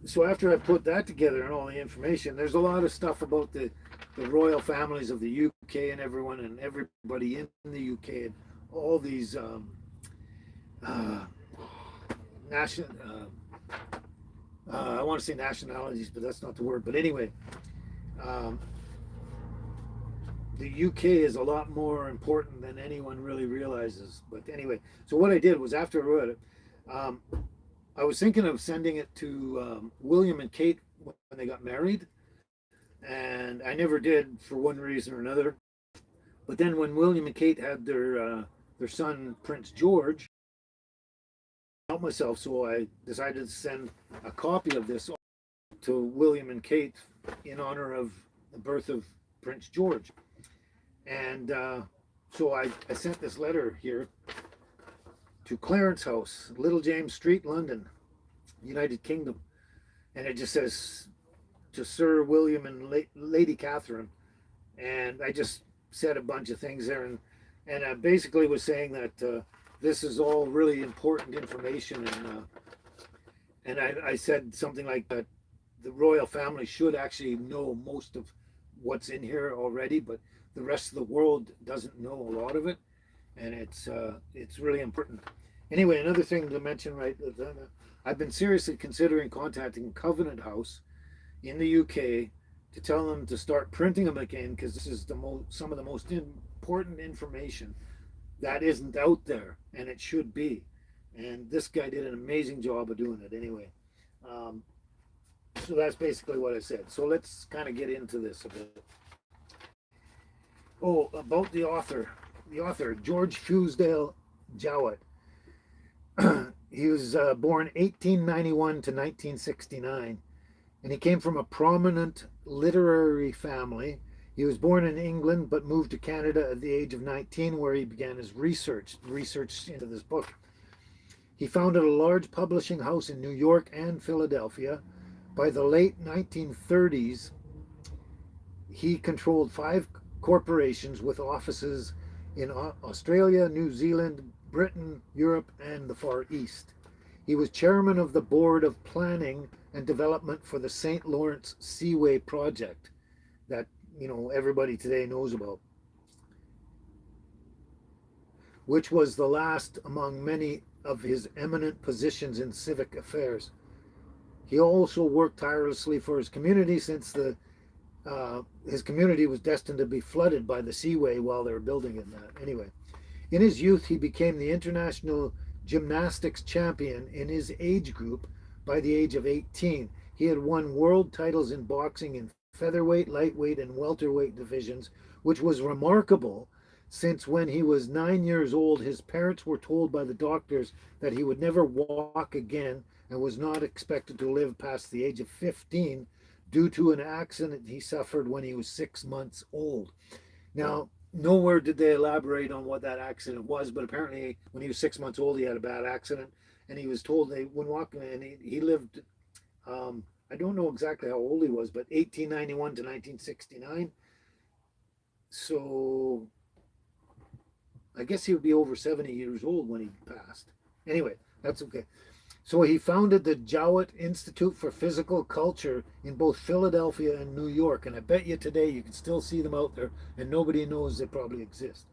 So after I put that together and all the information, there's a lot of stuff about the royal families of the UK and everyone and everybody in the UK and all these national I want to say nationalities, but that's not the word. But anyway, the UK is a lot more important than anyone really realizes. But anyway, so what I did was after I wrote it, I was thinking of sending it to William and Kate when they got married, and I never did for one reason or another. But then when William and Kate had their son Prince George, I helped myself, so I decided to send a copy of this to William and Kate in honor of the birth of Prince George. And so I sent this letter here to Clarence House, Little James Street, London, United Kingdom. And it just says to Sir William and Lady Catherine. And I just said a bunch of things there. And I basically was saying that this is all really important information. And I said something like that the royal family should actually know most of what's in here already, but the rest of the world doesn't know a lot of it. And it's really important. Anyway, another thing to mention, right? I've been seriously considering contacting Covenant House in the UK to tell them to start printing them again, because this is some of the most important information that isn't out there, and it should be. And this guy did an amazing job of doing it. Anyway, so that's basically what I said. So let's kind of get into this a bit. Oh, about the author. The author, George Fusedale Jowett. He was born 1891 to 1969, and he came from a prominent literary family. He was born in England but moved to Canada at the age of 19, where he began his research into this book. He founded a large publishing house in New York and Philadelphia, By the late 1930s, he controlled 5 corporations with offices in Australia, New Zealand, Britain, Europe, and the Far East. He was chairman of the board of planning and development for the St. Lawrence Seaway project that everybody today knows about, which was the last among many of his eminent positions in civic affairs. He also worked tirelessly for his community since his community was destined to be flooded by the seaway while they were building it. Anyway, in his youth, he became the international gymnastics champion in his age group by the age of 18. He had won world titles in boxing in featherweight, lightweight, and welterweight divisions, which was remarkable since when he was 9 years old, his parents were told by the doctors that he would never walk again and was not expected to live past the age of 15 due to an accident he suffered when he was 6 months old. Now, nowhere did they elaborate on what that accident was, but apparently when he was 6 months old, he had a bad accident, and he was told they wouldn't walk, and he lived, I don't know exactly how old he was, but 1891 to 1969. So I guess he would be over 70 years old when he passed. Anyway, that's okay. So he founded the Jowett Institute for Physical Culture in both Philadelphia and New York. And I bet you today you can still see them out there and nobody knows they probably exist.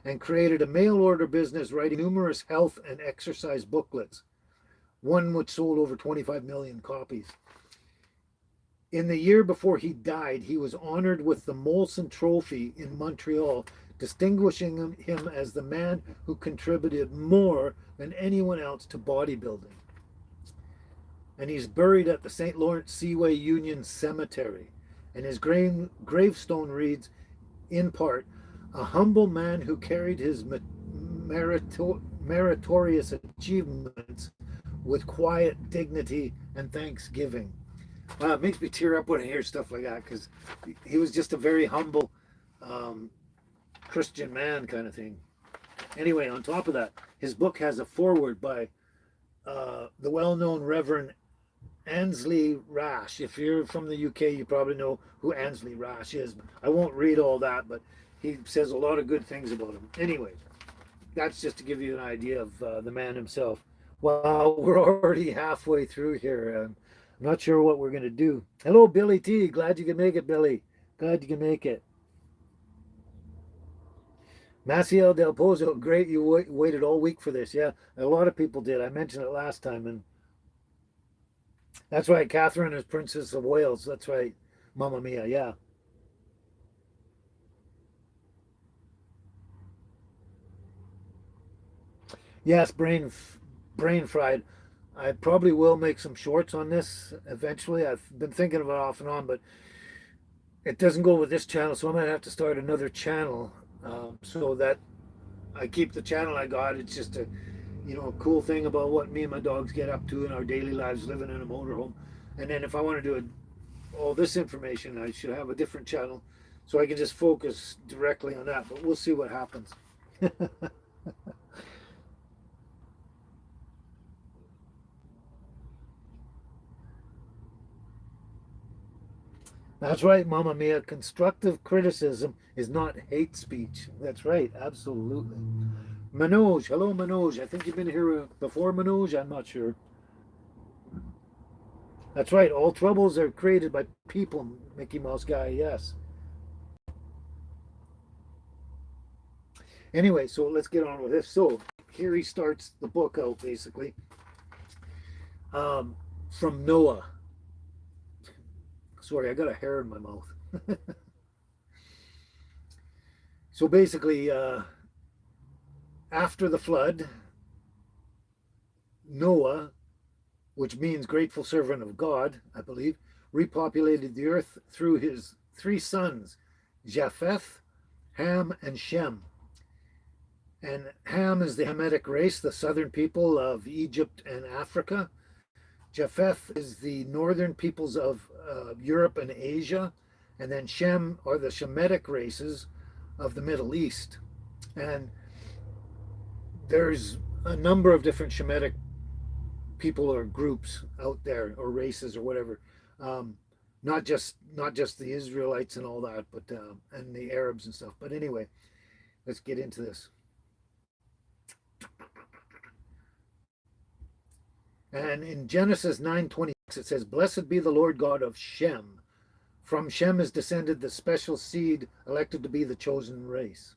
And created a mail order business writing numerous health and exercise booklets, one which sold over 25 million copies. In the year before he died, he was honored with the Molson Trophy in Montreal, distinguishing him as the man who contributed more than anyone else to bodybuilding. And he's buried at the St. Lawrence Seaway Union Cemetery. And his gravestone reads, in part, a humble man who carried his meritorious achievements with quiet dignity and thanksgiving. Wow, it makes me tear up when I hear stuff like that, because he was just a very humble Christian man kind of thing. Anyway, on top of that, his book has a foreword by the well-known Reverend Ansley Rash. If you're from the UK, you probably know who Ansley Rash is. I won't read all that, but he says a lot of good things about him. Anyway, that's just to give you an idea of the man himself. Wow, we're already halfway through here. I'm not sure what we're going to do. Hello, Billy T. Glad you can make it, Billy. Glad you can make it. Maciel Del Pozo, great. You waited all week for this. Yeah, a lot of people did. I mentioned it last time, and that's right. Catherine is Princess of Wales. That's right. Mamma Mia. Yeah. Yes, brain fried. I probably will make some shorts on this eventually. I've been thinking of it off and on, but it doesn't go with this channel, so I might have to start another channel so that I keep the channel I got. It's just a cool thing about what me and my dogs get up to in our daily lives living in a motorhome. And then if I want to do all this information, I should have a different channel so I can just focus directly on that. But we'll see what happens. That's right, Mamma Mia. Constructive criticism is not hate speech. That's right, absolutely. Manoj, hello Manoj. I think you've been here before, Manoj. I'm not sure. That's right. All troubles are created by people, Mickey Mouse guy. Yes. Anyway, so let's get on with this. So here he starts the book out basically from Noah. Sorry, I got a hair in my mouth. So basically, after the flood, Noah, which means grateful servant of God, I believe, repopulated the earth through his 3 sons, Japheth, Ham, and Shem. And Ham is the Hamitic race, the southern people of Egypt and Africa. Japheth is the northern peoples of Europe and Asia. And then Shem are the Shemitic races of the Middle East. And there's a number of different Shemitic people or groups out there, or races or whatever. Um, not just the Israelites and all that, but and the Arabs and stuff. But anyway, let's get into this. And in Genesis 9:26 it says, "Blessed be the Lord God of Shem. From Shem is descended the special seed elected to be the chosen race."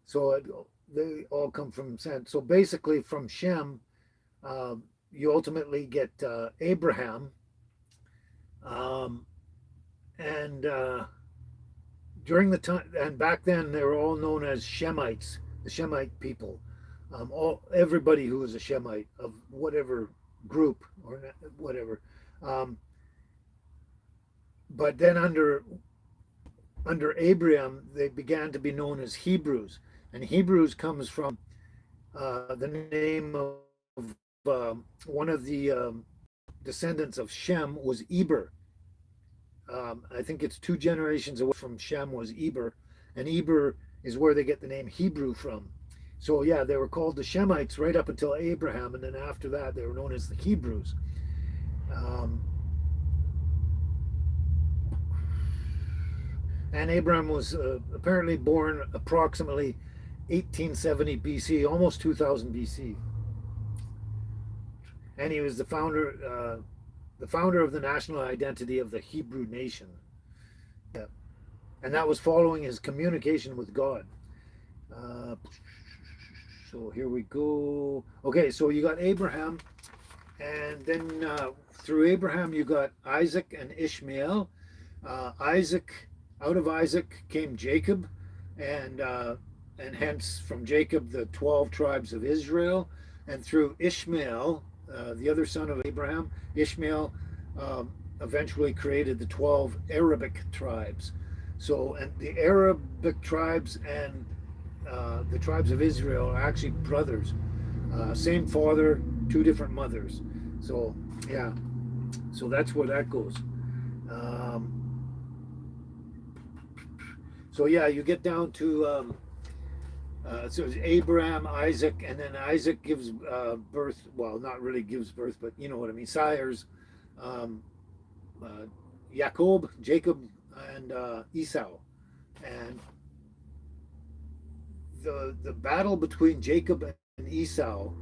So they all come from Shem. So basically, from Shem, you ultimately get Abraham, um, and during the time, and back then they were all known as Shemites, the Shemite people. Everybody who was a Shemite of whatever group or whatever. Um, but then under Abraham, they began to be known as Hebrews, and Hebrews comes from the name of one of the descendants of Shem was Eber. I think it's two generations away from Shem was Eber, and Eber is where they get the name Hebrew from. So yeah, they were called the Shemites right up until Abraham, and then after that they were known as the Hebrews. Um, and Abraham was apparently born approximately 1870 BC, almost 2000 BC, and he was the founder of the national identity of the Hebrew nation. Yeah. And that was following his communication with God. Uh, so here we go. Okay, so you got Abraham, and then through Abraham you got Isaac and Ishmael. Isaac, out of Isaac came Jacob, and hence from Jacob the 12 tribes of Israel, and through Ishmael, the other son of Abraham, Ishmael eventually created the 12 Arabic tribes. So, and the Arabic tribes and the tribes of Israel are actually brothers, same father, two different mothers. So, yeah, so that's where that goes. Um, so yeah, you get down to so it's Abraham, Isaac, and then Isaac gives birth. Well, not really gives birth, but you know what I mean. Sires, um, uh, Jacob, and Esau, and the battle between Jacob and Esau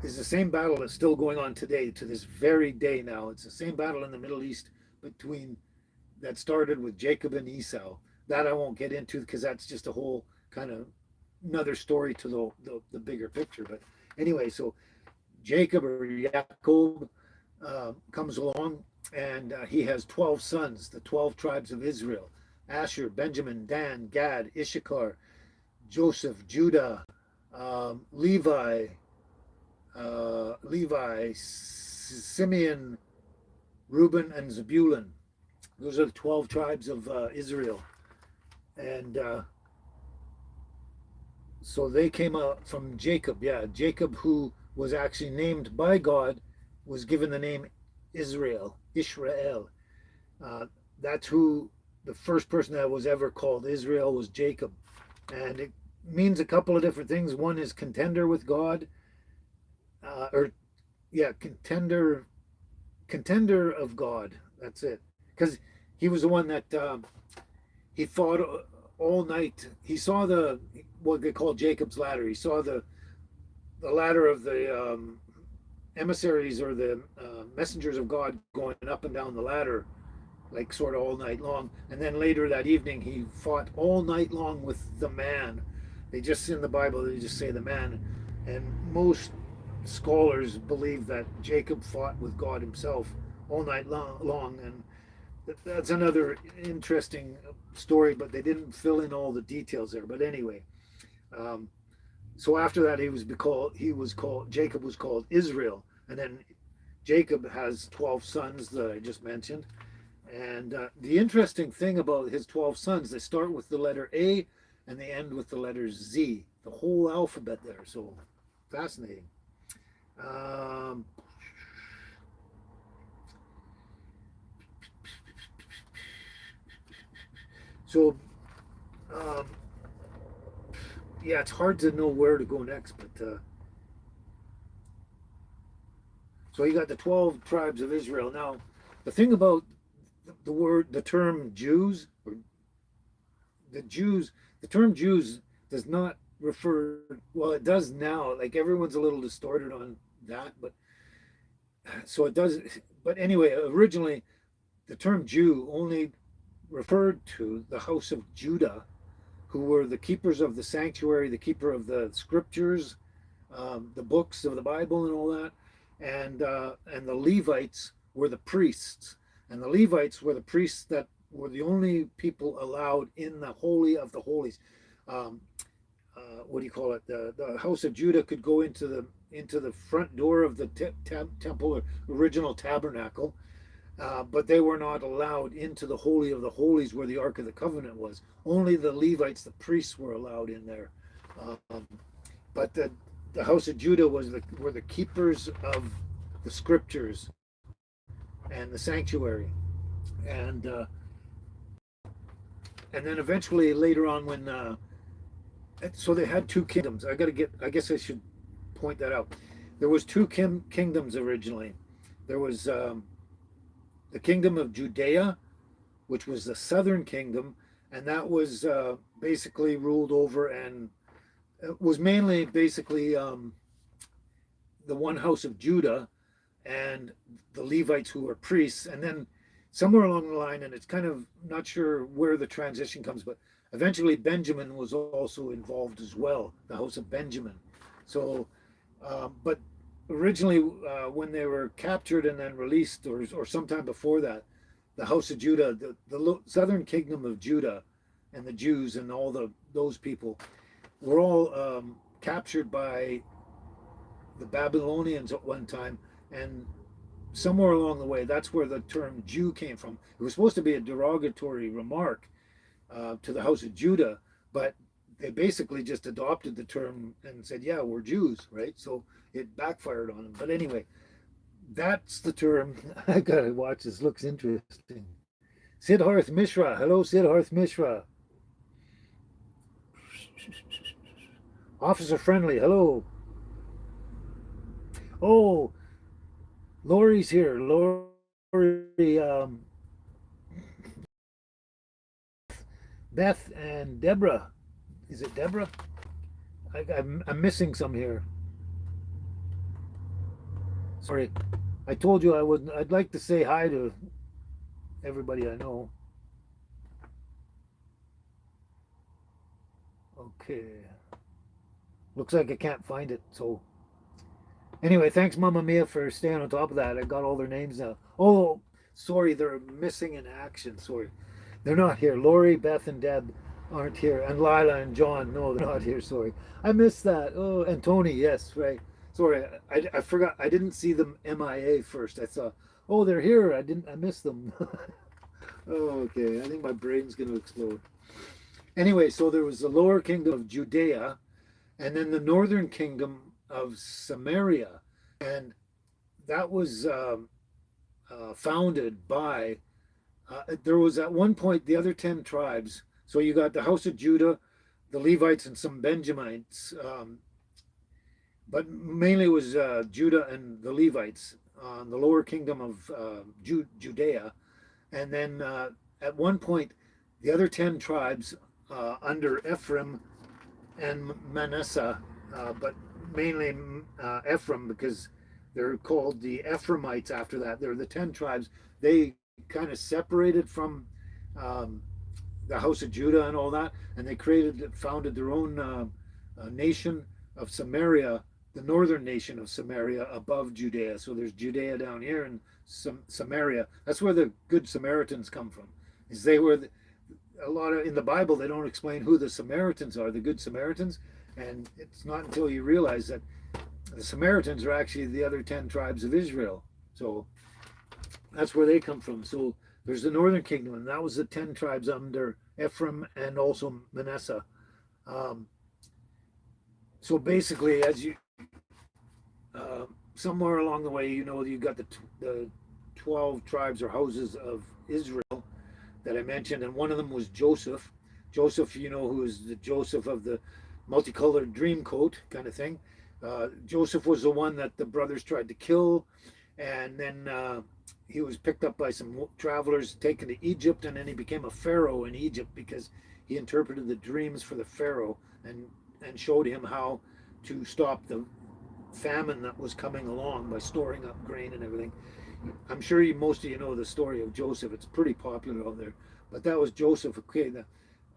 is the same battle that's still going on today, to this very day. Now it's the same battle in the Middle East between that started with Jacob and Esau. That I won't get into because that's just a whole kind of another story to the bigger picture. But anyway, so Jacob or Jacob comes along, and he has 12 sons, the 12 tribes of Israel: Asher, Benjamin, Dan, Gad, Issachar, Joseph, Judah, Levi, Simeon, Reuben, and Zebulun. Those are the 12 tribes of Israel. And so they came out from Jacob. Yeah, Jacob, who was actually named by God, was given the name Israel. Uh, that's who the first person that was ever called Israel was Jacob. And it means a couple of different things. One is contender with God, or yeah, contender of God. That's it. Because he was the one that he fought all night. He saw what they call Jacob's ladder. He saw the ladder of the emissaries or the messengers of God going up and down the ladder, like sort of all night long. And then later that evening, he fought all night long with the man. They just, in the Bible, they just say the man. And most scholars believe that Jacob fought with God himself all night long. And that's another interesting story, but they didn't fill in all the details there. But anyway, so after that, Jacob was called Israel, and then Jacob has 12 sons that I just mentioned. And the interesting thing about his 12 sons, they start with the letter A and they end with the letter Z, the whole alphabet there. So fascinating. Um, so, um, yeah, it's hard to know where to go next, but so you got the 12 tribes of Israel. Now, the thing about the term Jews, or the Jews, the term Jews does not refer, well, it does now, like everyone's a little distorted on that, but so it does, but anyway, originally the term Jew only referred to the house of Judah, who were the keepers of the sanctuary, the keeper of the scriptures, the books of the Bible, and all that, and the Levites were the priests, and the Levites were the priests that were the only people allowed in the holy of the holies. Um, what do you call it? The house of Judah could go into the front door of the temple or original tabernacle, but they were not allowed into the Holy of the Holies where the Ark of the Covenant was. Only the Levites, the priests, were allowed in there. Um, but the house of Judah were the keepers of the scriptures and the sanctuary, and and then eventually later on when so they had two kingdoms. I guess I should point that out. There was two kingdoms originally. There was the kingdom of Judea, which was the southern kingdom, and that was basically ruled over, and it was mainly basically the one house of Judah and the Levites who were priests. And then somewhere along the line, and it's kind of not sure where the transition comes, but eventually Benjamin was also involved as well, the house of Benjamin. So, but originally when they were captured and then released, or sometime before that, the house of Judah, the southern kingdom of Judah, and the Jews and all those people were all captured by the Babylonians at one time, and somewhere along the way, that's where the term Jew came from. It was supposed to be a derogatory remark to the house of Judah, but they basically just adopted the term and said, yeah, we're Jews, right? So it backfired on them. But anyway, that's the term. I gotta watch this, looks interesting. Siddharth Mishra. Hello, Siddharth Mishra. Officer Friendly. Hello. Oh, Lori's here. Lori, Beth, and Deborah. Is it Deborah? I'm missing some here. Sorry. I told you I'd like to say hi to everybody I know. Okay. Looks like I can't find it, so anyway, thanks Mamma Mia for staying on top of that. I got all their names now. Oh, sorry, they're missing in action. Sorry. They're not here. Lori, Beth, and Deb aren't here. And Lila and John, no, they're not here. Sorry. I missed that. Oh, and Tony, yes, right. Sorry, I forgot. I didn't see them MIA first. I saw, oh, they're here. I missed them. Oh, okay. I think my brain's going to explode. Anyway, so there was the lower kingdom of Judea, and then the northern kingdom of Samaria, and that was founded by. There was at one point the other 10 tribes. So you got the house of Judah, the Levites, and some Benjamites, but mainly it was Judah and the Levites, the lower kingdom of Judea, and then at one point the other 10 tribes under Ephraim and Manasseh, but mainly Ephraim, because they're called the Ephraimites after that. They're the 10 tribes. They kind of separated from the house of Judah and all that, and they founded their own nation of Samaria, the northern nation of Samaria above Judea. So there's Judea down here and Samaria. That's where the Good Samaritans come from. Is they were a lot of in the Bible they don't explain who the Samaritans are, the Good Samaritans, and it's not until you realize that the Samaritans are actually the other 10 tribes of Israel. So that's where they come from. So there's the northern kingdom, and that was the 10 tribes under Ephraim and also Manasseh. So basically, as you somewhere along the way, you know, you got the 12 tribes or houses of Israel that I mentioned, and one of them was Joseph. Joseph, you know, who is the Joseph of the multicolored dream coat kind of thing. Joseph was the one that the brothers tried to kill, and then he was picked up by some travelers, taken to Egypt, and then he became a pharaoh in Egypt because he interpreted the dreams for the pharaoh and showed him how to stop the famine that was coming along by storing up grain and everything. I'm sure most of you know the story of Joseph. It's pretty popular out there. But that was Joseph. Okay,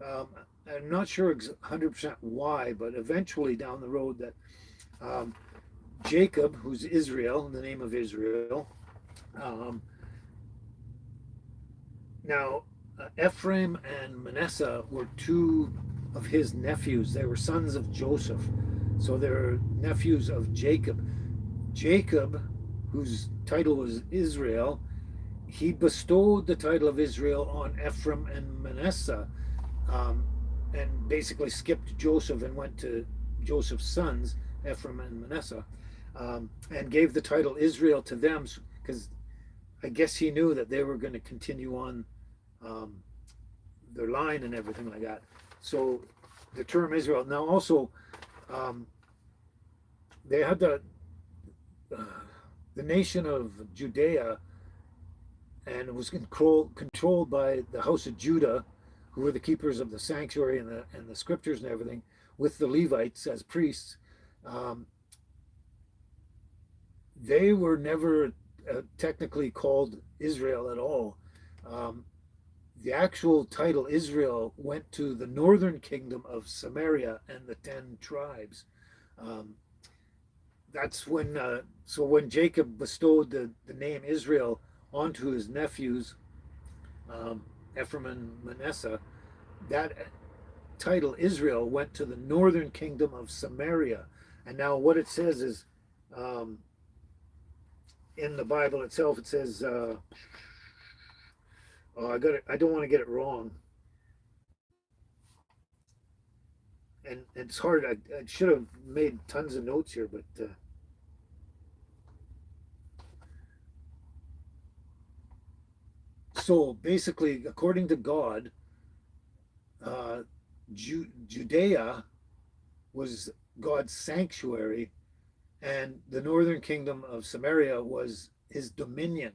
um, I'm not sure 100% why, but eventually down the road that um, Jacob, who's Israel, the name of Israel, um, now Ephraim and Manasseh were two of his nephews. They were sons of Joseph. So they're nephews of Jacob. Jacob, whose title was Israel, he bestowed the title of Israel on Ephraim and Manasseh, um, and basically skipped Joseph and went to Joseph's sons, Ephraim and Manasseh, and gave the title Israel to them because I guess he knew that they were going to continue on um, their line and everything like that. So the term Israel. Now also, um, they had uh, the nation of Judea, and it was controlled by the house of Judah, who were the keepers of the sanctuary and the scriptures and everything, with the Levites as priests. Um, they were never technically called Israel at all. Um, the actual title Israel went to the northern kingdom of Samaria and the 10 tribes. Um, that's when Jacob bestowed the name Israel onto his nephews, um, Ephraim and Manasseh, that title Israel went to the northern kingdom of Samaria. And now what it says is, um, in the Bible itself, it says, oh, I got it. I don't want to get it wrong. And it's hard. I should have made tons of notes here, but so basically, according to God, uh, Judea was God's sanctuary, and the northern kingdom of Samaria was his dominion.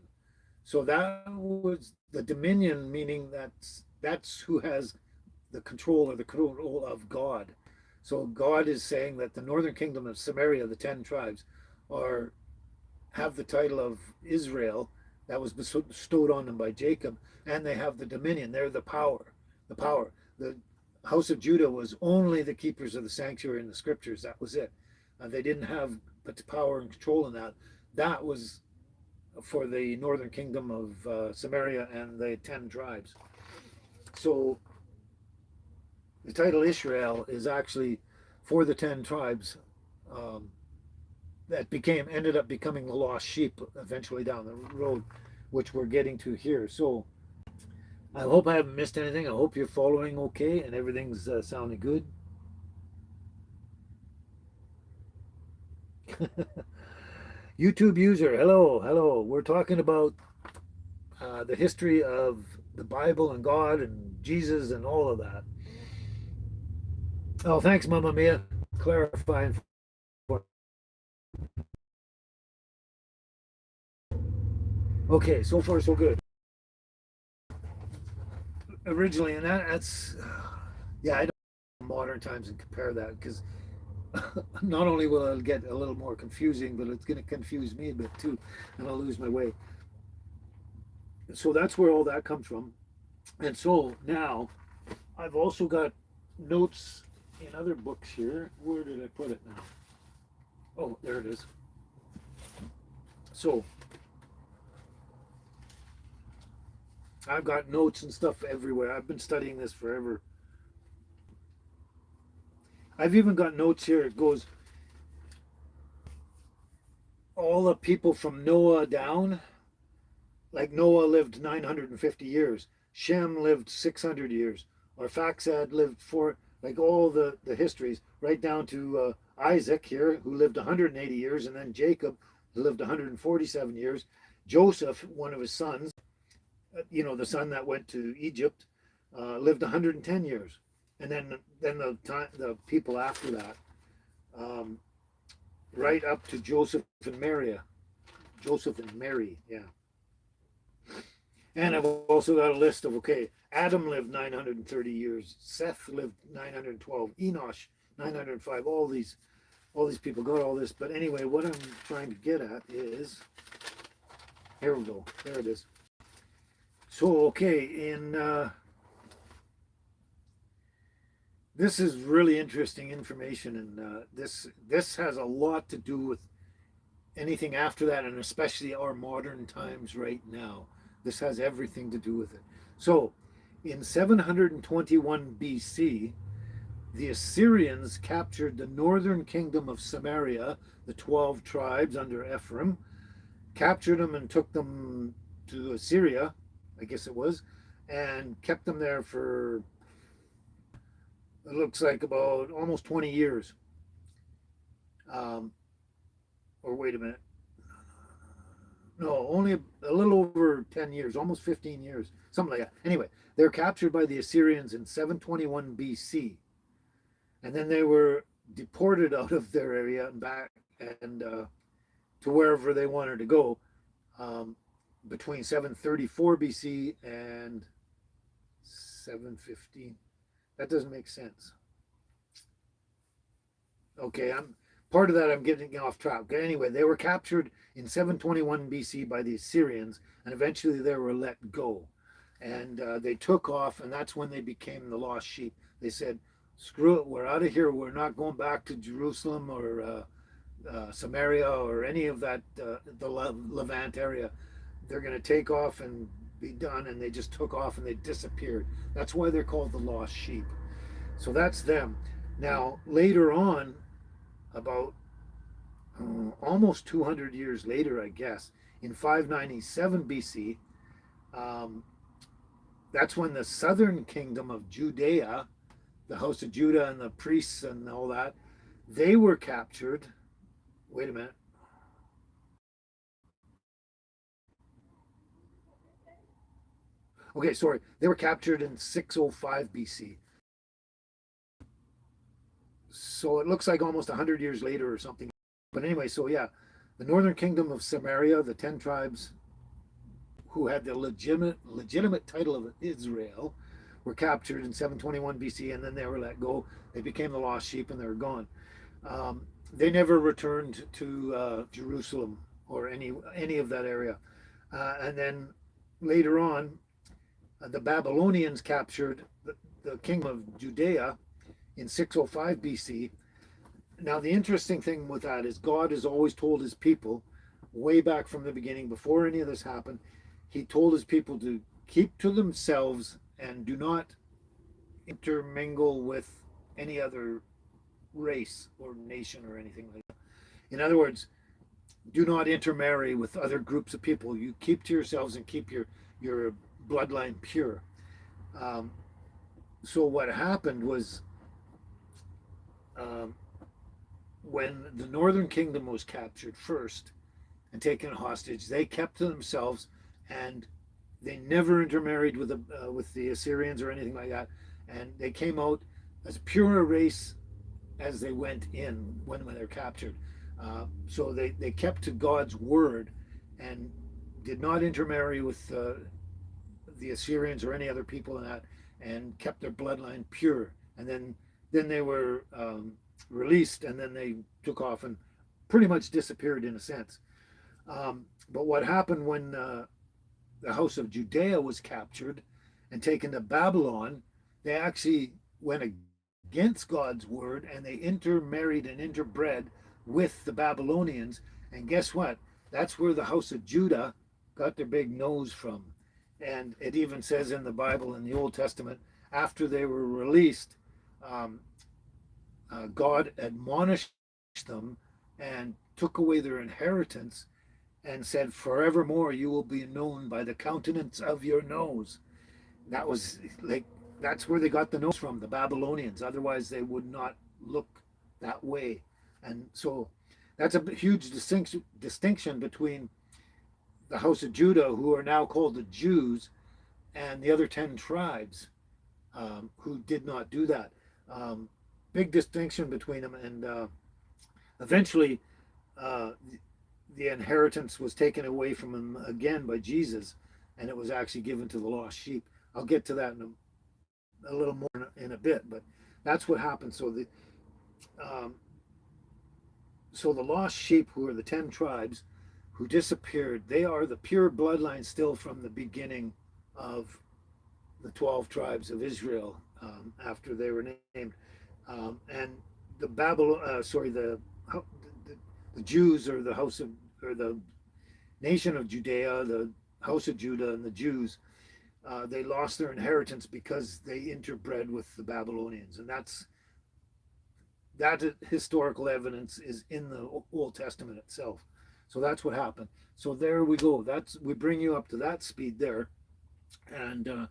So that was the dominion, meaning that's who has the control or the control of God. So God is saying that the northern kingdom of Samaria, the 10 tribes, are have the title of Israel that was bestowed on them by Jacob, and they have the dominion. They're the power. The power. The house of Judah was only the keepers of the sanctuary and the scriptures. That was it. They didn't have but the power and control in that. That was for the northern kingdom of Samaria and the 10 tribes. So the title Israel is actually for the 10 tribes, um, that ended up becoming the lost sheep eventually down the road, which we're getting to here. So I hope I haven't missed anything. I hope you're following okay and everything's sounding good. YouTube user, hello, hello. We're talking about the history of the Bible and God and Jesus and all of that. Oh, thanks, Mama Mia, clarifying. Okay, so far so good. Originally, and that's yeah, I don't modern times and compare that because not only will it get a little more confusing, but it's going to confuse me a bit too, and I'll lose my way. So that's where all that comes from. And so now I've also got notes in other books here. Where did I put it now? Oh, there it is. So I've got notes and stuff everywhere. I've been studying this forever. I've even got notes here. It goes all the people from Noah down. Like Noah lived 950 years. Shem lived 600 years. Arphaxad lived like all the histories, right down to Isaac here, who lived 180 years, and then Jacob, who lived 147 years. Joseph, one of his sons, the son that went to Egypt, lived 110 years. And then the people after that, um, right up to Joseph and Mary, Joseph and Mary, yeah. And I've also got a list of, okay, Adam lived 930 years, Seth lived 912, Enosh 905, all these people got all this. But anyway, what I'm trying to get at is, here we go, there it is. So, okay, this is really interesting information, and this has a lot to do with anything after that, and especially our modern times right now. This has everything to do with it. So, in 721 BC, the Assyrians captured the northern kingdom of Samaria, the 12 tribes under Ephraim, captured them and took them to Assyria, I guess it was, and kept them there for, it looks like, about almost 20 years. Um, or wait a minute. No, only a little over 10 years, almost 15 years, something like that. Anyway, they're captured by the Assyrians in 721 BC. And then they were deported out of their area and back and to wherever they wanted to go between 734 BC and 715. That doesn't make sense. Okay, I'm part of that. I'm getting off track. Okay, anyway, they were captured in 721 BC by the Assyrians, and eventually they were let go, and they took off, and that's when they became the lost sheep. They said, "Screw it, we're out of here. We're not going back to Jerusalem or Samaria or any of that the Levant area. They're going to take off and be done." And they just took off and they disappeared. That's why they're called the lost sheep. So that's them. Now later on, about almost 200 years later, I guess, in 597 BC, that's when the southern kingdom of Judea, the house of Judah and the priests and all that, they were captured. Wait a minute. Okay, sorry. They were captured in 605 BC. So it looks like almost 100 years later or something. But anyway, so yeah, the northern kingdom of Samaria, the 10 tribes who had the legitimate title of Israel, were captured in 721 BC, and then they were let go. They became the lost sheep, and they were gone. They never returned to Jerusalem or any of that area. And then later on, the Babylonians captured the kingdom of Judea in 605 BC. Now, the interesting thing with that is God has always told his people, way back from the beginning, before any of this happened, he told his people to keep to themselves and do not intermingle with any other race or nation or anything like that. In other words, do not intermarry with other groups of people. You keep to yourselves and keep your bloodline pure. Um, so what happened was, um, when the northern kingdom was captured first and taken hostage, they kept to themselves, and they never intermarried with the Assyrians or anything like that. And they came out as pure a race as they went in when they were captured. So they kept to God's word and did not intermarry with the Assyrians or any other people in that, and kept their bloodline pure. And then they were released, and then they took off and pretty much disappeared in a sense. But what happened when the house of Judea was captured and taken to Babylon, they actually went against God's word, and they intermarried and interbred with the Babylonians. And guess what? That's where the house of Judah got their big nose from. And it even says in the Bible, in the Old Testament, after they were released, um, God admonished them and took away their inheritance and said, "Forevermore you will be known by the countenance of your nose." That was like, that's where they got the nose from, the Babylonians. Otherwise they would not look that way. And so that's a huge distinction between the house of Judah, who are now called the Jews, and the other 10 tribes who did not do that. Big distinction between them. And eventually, the inheritance was taken away from him again by Jesus, and it was actually given to the lost sheep. I'll get to that in a little more in a bit, but that's what happened. Um, so the lost sheep, who are the 10 tribes who disappeared, they are the pure bloodline still from the beginning of the 12 tribes of Israel, after they were named. And the the Jews, or the house of, or the nation of Judea, the house of Judah, and the Jews, they lost their inheritance because they interbred with the Babylonians, and that historical evidence is in the Old Testament itself. So that's what happened. So there we go. We bring you up to that speed there, and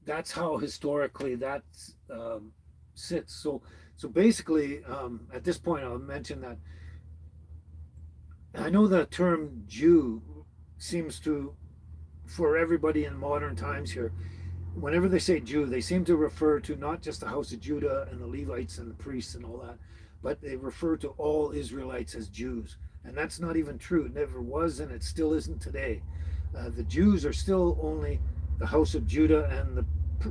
that's how historically that sits. So basically, at this point, I'll mention that I know the term Jew seems to, for everybody in modern times here, whenever they say Jew, they seem to refer to not just the house of Judah and the Levites and the priests and all that, but they refer to all Israelites as Jews. And that's not even true. It never was, and it still isn't today. The Jews are still only the house of Judah and the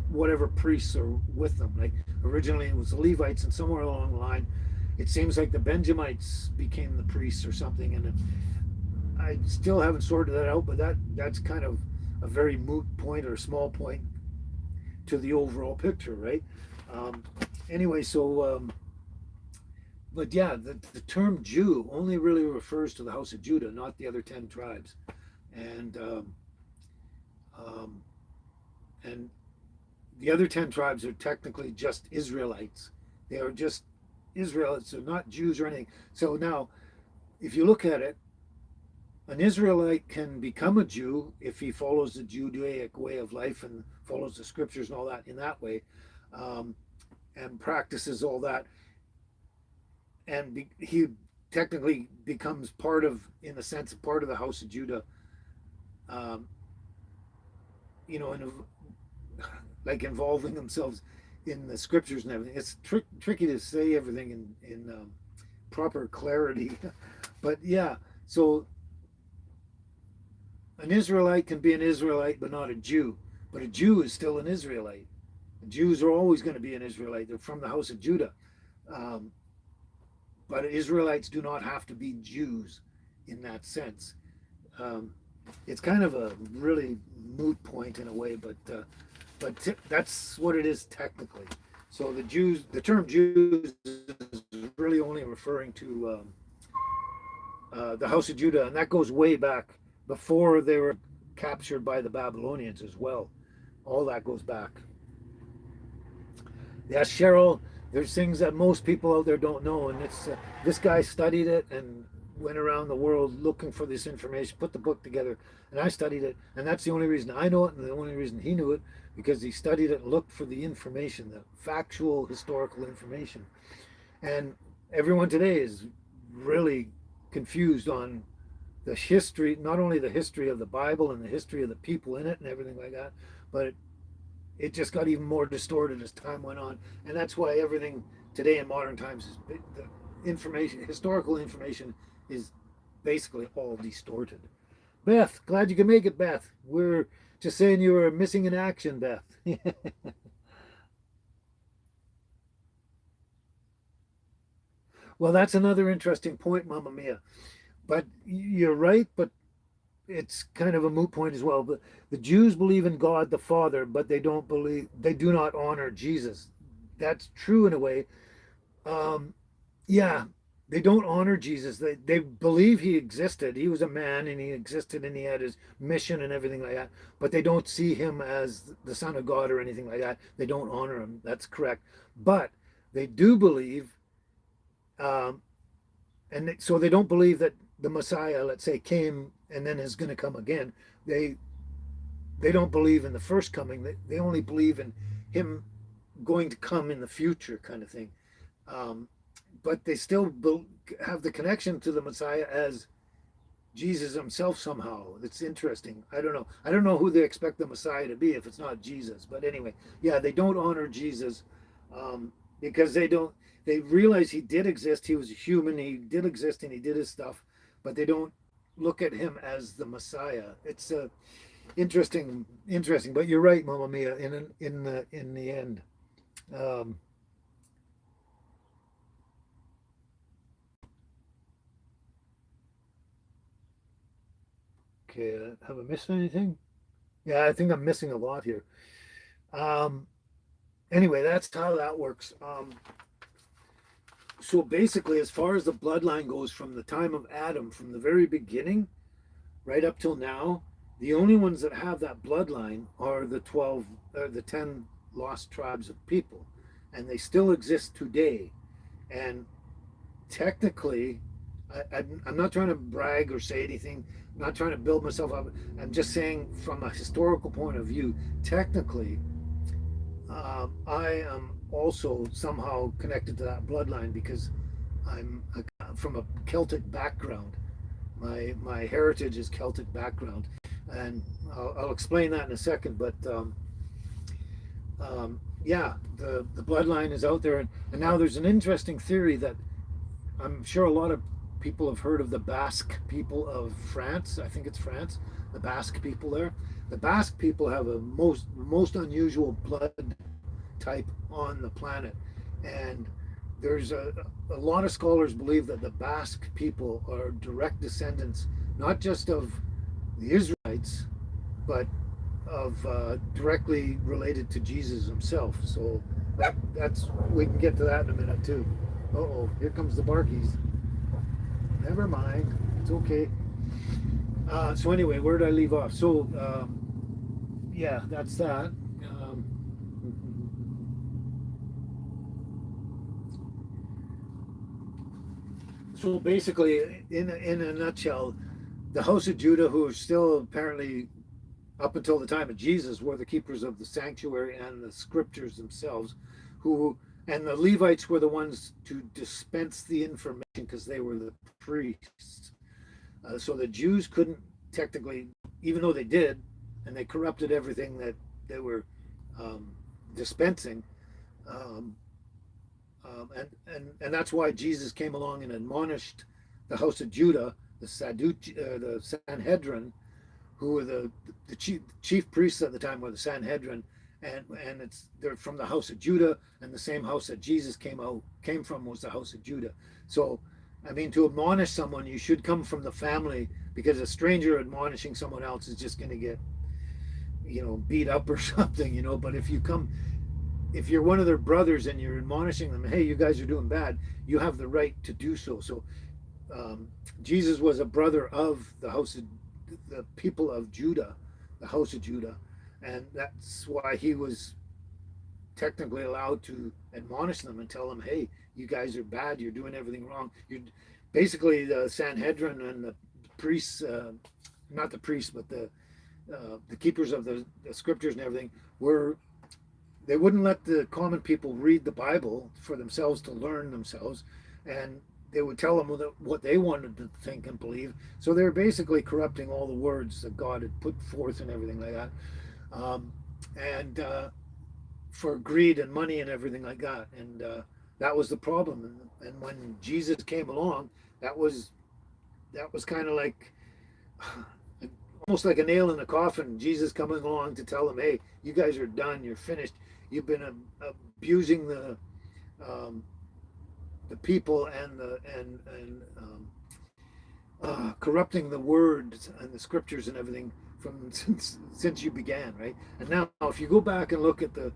whatever priests are with them. Like originally it was the Levites, and somewhere along the line, it seems like the Benjamites became the priests or something. And I still haven't sorted that out, but that's kind of a very moot point or small point to the overall picture, right? Anyway, but yeah, the term Jew only really refers to the house of Judah, not the other 10 tribes. And um, and the other 10 tribes are technically just Israelites. They are just Israelites, they're not Jews or anything. So now, if you look at it, an Israelite can become a Jew if he follows the Judaic way of life and follows the scriptures and all that in that way, um, and practices all that. And he technically becomes part of, in a sense, part of the house of Judah. Um, you know, in like involving themselves in the scriptures and everything. It's tricky to say everything in proper clarity, but yeah. So an Israelite can be an Israelite, but not a Jew. But a Jew is still an Israelite. The Jews are always going to be an Israelite. They're from the house of Judah. Um, but Israelites do not have to be Jews in that sense. Um, it's kind of a really moot point in a way, but that's what it is technically. So the term Jews is really only referring to the house of Judah, and that goes way back before they were captured by the Babylonians as well. All that goes back. Yes, Cheryl, there's things that most people out there don't know, and it's this guy studied it and went around the world looking for this information, put the book together, and I studied it, and that's the only reason I know it, and the only reason he knew it, because he studied it and looked for the information, the factual historical information. And everyone today is really confused on the history, not only the history of the Bible and the history of the people in it and everything like that, but it just got even more distorted as time went on. And that's why everything today in modern times is the information, historical information, is basically all distorted. Beth, glad you could make it, Beth. We're just saying you were missing in action, Beth. Well, that's another interesting point, Mamma Mia. But you're right, but it's kind of a moot point as well. But the Jews believe in God the Father, but they do not honor Jesus. That's true in a way. Um, yeah, they don't honor Jesus. They believe he existed. He was a man and he existed and he had his mission and everything like that. But they don't see him as the Son of God or anything like that. They don't honor him. That's correct. But they do believe, um, so they don't believe that the Messiah, let's say, came and then is going to come again. They they don't believe in the first coming. They only believe in him going to come in the future, kind of thing. Um, but they still have the connection to the Messiah as Jesus himself somehow. It's interesting. I don't know. I don't know who they expect the Messiah to be if it's not Jesus. But anyway, yeah, they don't honor Jesus because they don't. They realize he did exist. He was a human. He did exist and he did his stuff. but they don't look at him as the Messiah. It's interesting. But you're right, Mamma Mia. In the end, um, okay, have I missed anything? Yeah, I think I'm missing a lot here. Um, anyway, that's how that works. So basically, as far as the bloodline goes, from the time of Adam, from the very beginning, right up till now, the only ones that have that bloodline are the 10 lost tribes of people, and they still exist today. And technically, I'm not trying to brag or say anything. I'm not trying to build myself up. I'm just saying, from a historical point of view, technically, I am also somehow connected to that bloodline because from a Celtic background. My heritage is Celtic background, and I'll explain that in a second. But yeah, the bloodline is out there, and now there's an interesting theory that I'm sure a lot of people have heard of the Basque people of France. I think it's France, the Basque people there. The Basque people have a most unusual blood type on the planet, and there's a lot of scholars believe that the Basque people are direct descendants, not just of the Israelites, but of directly related to Jesus himself. So that's we can get to that in a minute too. Oh, here comes the barkies. Never mind, it's okay. So anyway, where did I leave off? So yeah, that's that. Um, so basically, in a nutshell, the house of Judah, who are still apparently up until the time of Jesus, were the keepers of the sanctuary and the scriptures themselves, who and the Levites were the ones to dispense the information because they were the priests. So the Jews couldn't technically, even though they did, and they corrupted everything that they were um, dispensing. Um, and that's why Jesus came along and admonished the house of Judah, the Sanhedrin, who were the chief priests at the time, were the Sanhedrin, and they're from the house of Judah, and the same house that Jesus came from was the house of Judah. So, I mean, to admonish someone, you should come from the family, because a stranger admonishing someone else is just going to get, beat up or something, But if you're one of their brothers and you're admonishing them, hey, you guys are doing bad, you have the right to do so. So um, Jesus was a brother of the people of Judah, the house of Judah, and that's why he was technically allowed to admonish them and tell them, hey, you guys are bad, you're doing everything wrong. You're basically the Sanhedrin and the priests, not the priests, but the keepers of the scriptures and everything were they wouldn't let the common people read the Bible for themselves to learn themselves, and they would tell them what they wanted to think and believe. So they were basically corrupting all the words that God had put forth and everything like that, and for greed and money and everything like that. And that was the problem. And when Jesus came along, that was kind of like almost like a nail in the coffin. Jesus coming along to tell them, "Hey, you guys are done. You're finished. You've been abusing um, the people and corrupting the words and the scriptures and everything from since you began, right? And now, if you go back and look at read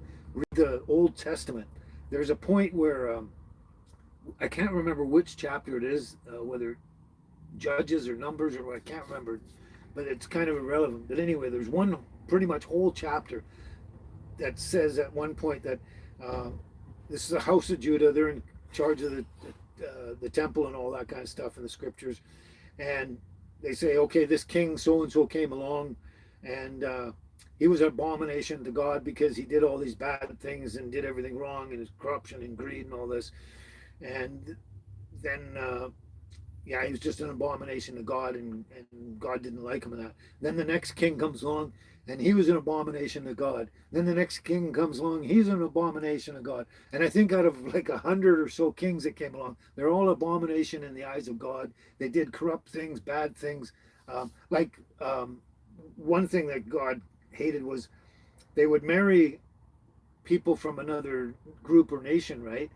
the Old Testament, there's a point where I can't remember which chapter it is, whether Judges or Numbers or I can't remember, but it's kind of irrelevant. But anyway, there's one pretty much whole chapter that says at one point that this is a house of Judah. They're in charge of the temple and all that kind of stuff in the scriptures, and they say, okay, this king so and so came along, and he was an abomination to God because he did all these bad things and did everything wrong, and his corruption and greed and all this, and then yeah, he was just an abomination to God, and God didn't like him and that. Then the next king comes along, and he was an abomination to God. Then the next king comes along, he's an abomination to God. And I think out of like 100 or so kings that came along, they're all abomination in the eyes of God. They did corrupt things, bad things. One thing that God hated was they would marry people from another group or nation, right?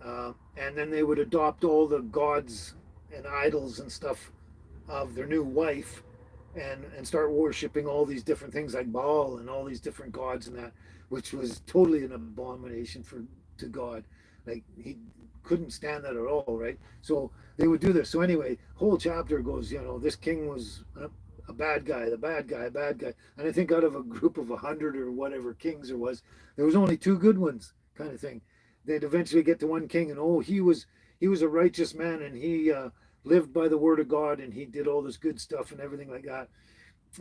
And then they would adopt all the gods and idols and stuff of their new wife, and start worshiping all these different things like Baal and all these different gods and that, which was totally an abomination for to God. Like he couldn't stand that at all, right? So they would do this. So anyway, whole chapter goes, this king was a bad guy, the bad guy, bad guy. And I think out of a group of 100 or whatever kings there was only two good ones, kind of thing. They'd eventually get to one king, and he was a righteous man, and he lived by the word of God, and he did all this good stuff and everything like that.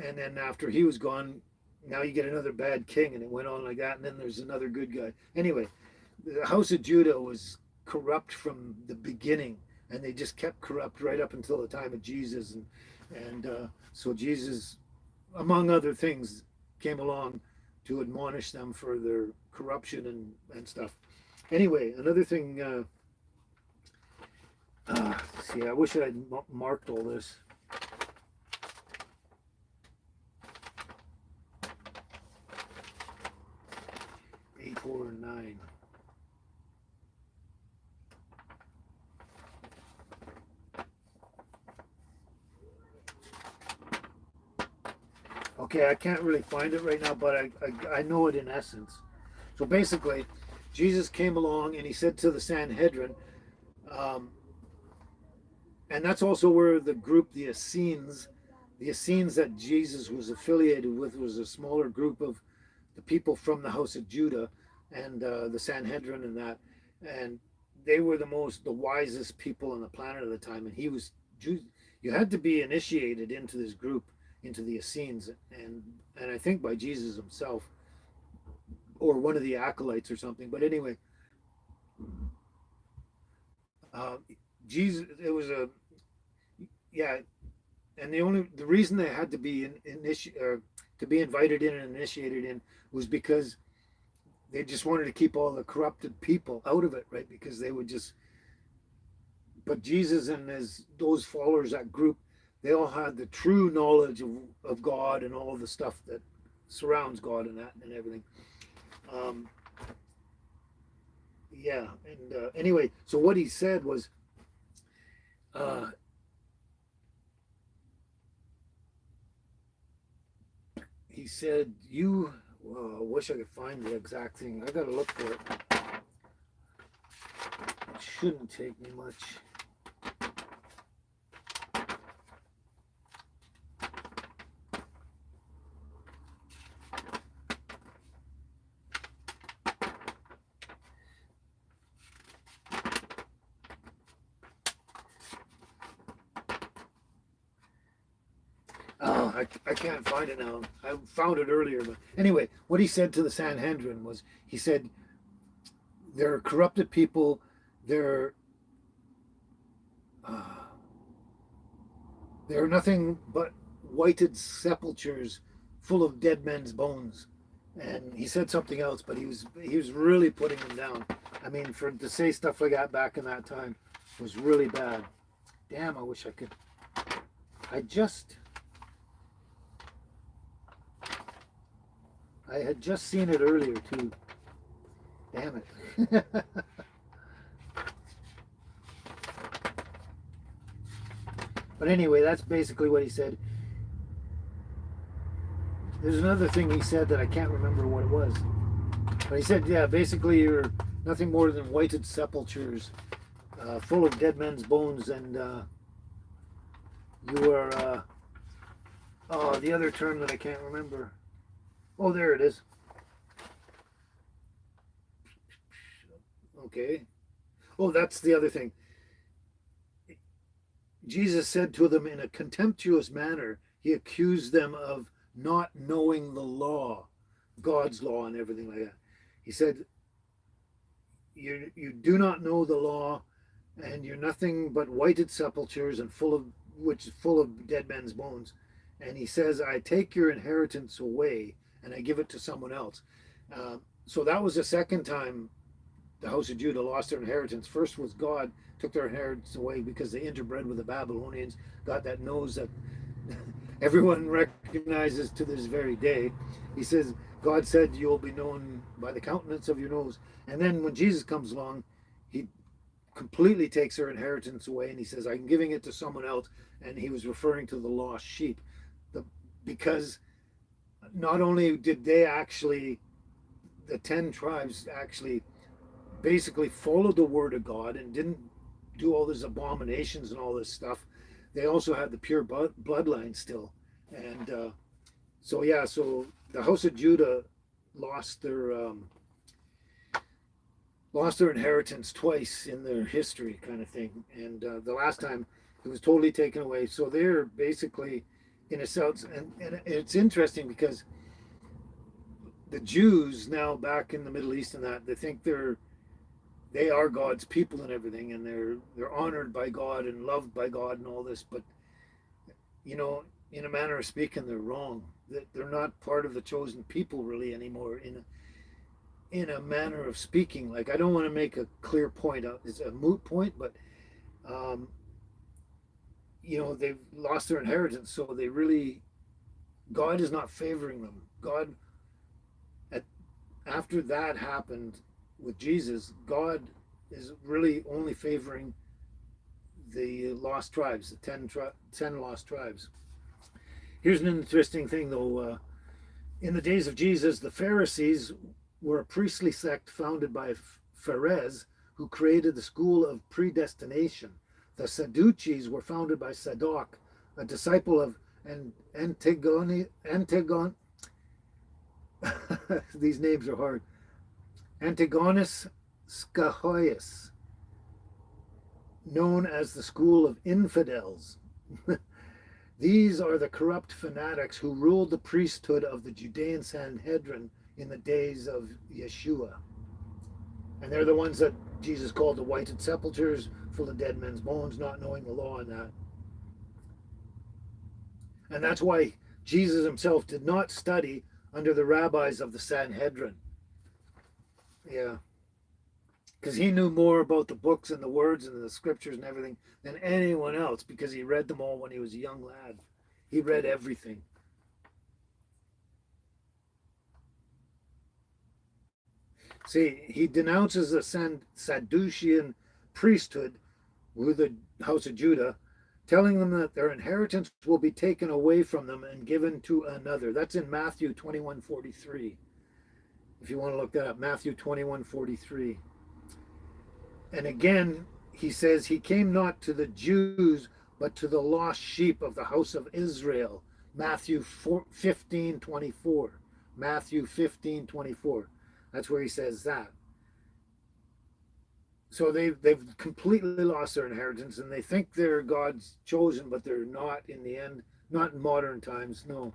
And then after he was gone, now you get another bad king, and it went on like that. And then there's another good guy. Anyway, the house of Judah was corrupt from the beginning, and they just kept corrupt right up until the time of Jesus. And so Jesus, among other things, came along to admonish them for their corruption and stuff. Anyway, another thing. See, I wish I had marked all this. Eight, 4, and 9. Okay, I can't really find it right now, but I know it in essence. So basically, Jesus came along and he said to the Sanhedrin, um, and that's also where the group, the Essenes that Jesus was affiliated with, was a smaller group of the people from the house of Judah, and the Sanhedrin and that, and they were the wisest people on the planet at the time. And you had to be initiated into this group, into the Essenes, and I think by Jesus himself or one of the acolytes or something. But anyway, uh, Jesus, it was a yeah, and the reason they had to be to be invited in and initiated in was because they just wanted to keep all the corrupted people out of it, right? Because they would just. But Jesus and those followers, that group, they all had the true knowledge of God and all the stuff that surrounds God and that and everything. Um, yeah, and anyway, so what he said was, uh, he said, "You." Well, I wish I could find the exact thing. I gotta look for it. It shouldn't take me much. Oh, I can't find it now. I found it earlier, but anyway, what he said to the Sanhedrin was, he said, "They're corrupted people. They're uh, they're nothing but whited sepulchres full of dead men's bones." And he said something else, but he was really putting them down. I mean, for to say stuff like that back in that time was really bad. Damn, I wish I could. I just. I had just seen it earlier too. Damn it. But anyway, that's basically what he said. There's another thing he said that I can't remember what it was. But he said, yeah, basically you're nothing more than whited sepulchres full of dead men's bones, and you are, oh, the other term that I can't remember. Oh, there it is. Okay. Oh, that's the other thing. Jesus said to them in a contemptuous manner, he accused them of not knowing the law, God's law and everything like that. He said, you do not know the law and you're nothing but whited sepulchres and full of which is full of dead men's bones. And he says, I take your inheritance away and I give it to someone else. So that was the second time the house of Judah lost their inheritance. First was God took their inheritance away because they interbred with the Babylonians, got that nose that everyone recognizes to this very day. He says, God said, you'll be known by the countenance of your nose. And then when Jesus comes along, he completely takes their inheritance away and he says, I'm giving it to someone else. And he was referring to the lost sheep. Because not only did they actually, the 10 tribes actually basically followed the word of God and didn't do all these abominations and all this stuff, they also had the pure bloodline still. And so the house of Judah lost their inheritance twice in their history, kind of thing. And the last time it was totally taken away. So they're basically, in a sense, and it's interesting because the Jews now back in the Middle East and that, they think they are God's people and everything, and they're honored by God and loved by God and all this. But in a manner of speaking, they're wrong. They're not part of the chosen people really anymore. In a manner of speaking, like, I don't want to make a clear point. It's a moot point, but they've lost their inheritance, so God is not favoring them. God, after that happened with Jesus, God is really only favoring the lost tribes, the 10 lost tribes. Here's an interesting thing, though. In the days of Jesus, the Pharisees were a priestly sect founded by Phares, who created the school of predestination. The Sadducees were founded by Sadoc, a disciple of Antigon. These names are hard. Antigonus Scahoius, known as the school of infidels. These are the corrupt fanatics who ruled the priesthood of the Judean Sanhedrin in the days of Yeshua. And they're the ones that Jesus called the whited sepulchres, full of dead men's bones, not knowing the law and that. And that's why Jesus himself did not study under the rabbis of the Sanhedrin. Yeah. Because he knew more about the books and the words and the scriptures and everything than anyone else, because he read them all when he was a young lad. He read everything. See, he denounces the Sadducean priesthood with the house of Judah, telling them that their inheritance will be taken away from them and given to another. That's in Matthew 21:43. If you want to look that up, Matthew 21:43. And again, he says, he came not to the Jews, but to the lost sheep of the house of Israel. Matthew 15:24. Matthew 15:24. That's where he says that. So they've completely lost their inheritance, and they think they're God's chosen, but they're not in the end. Not in modern times, no.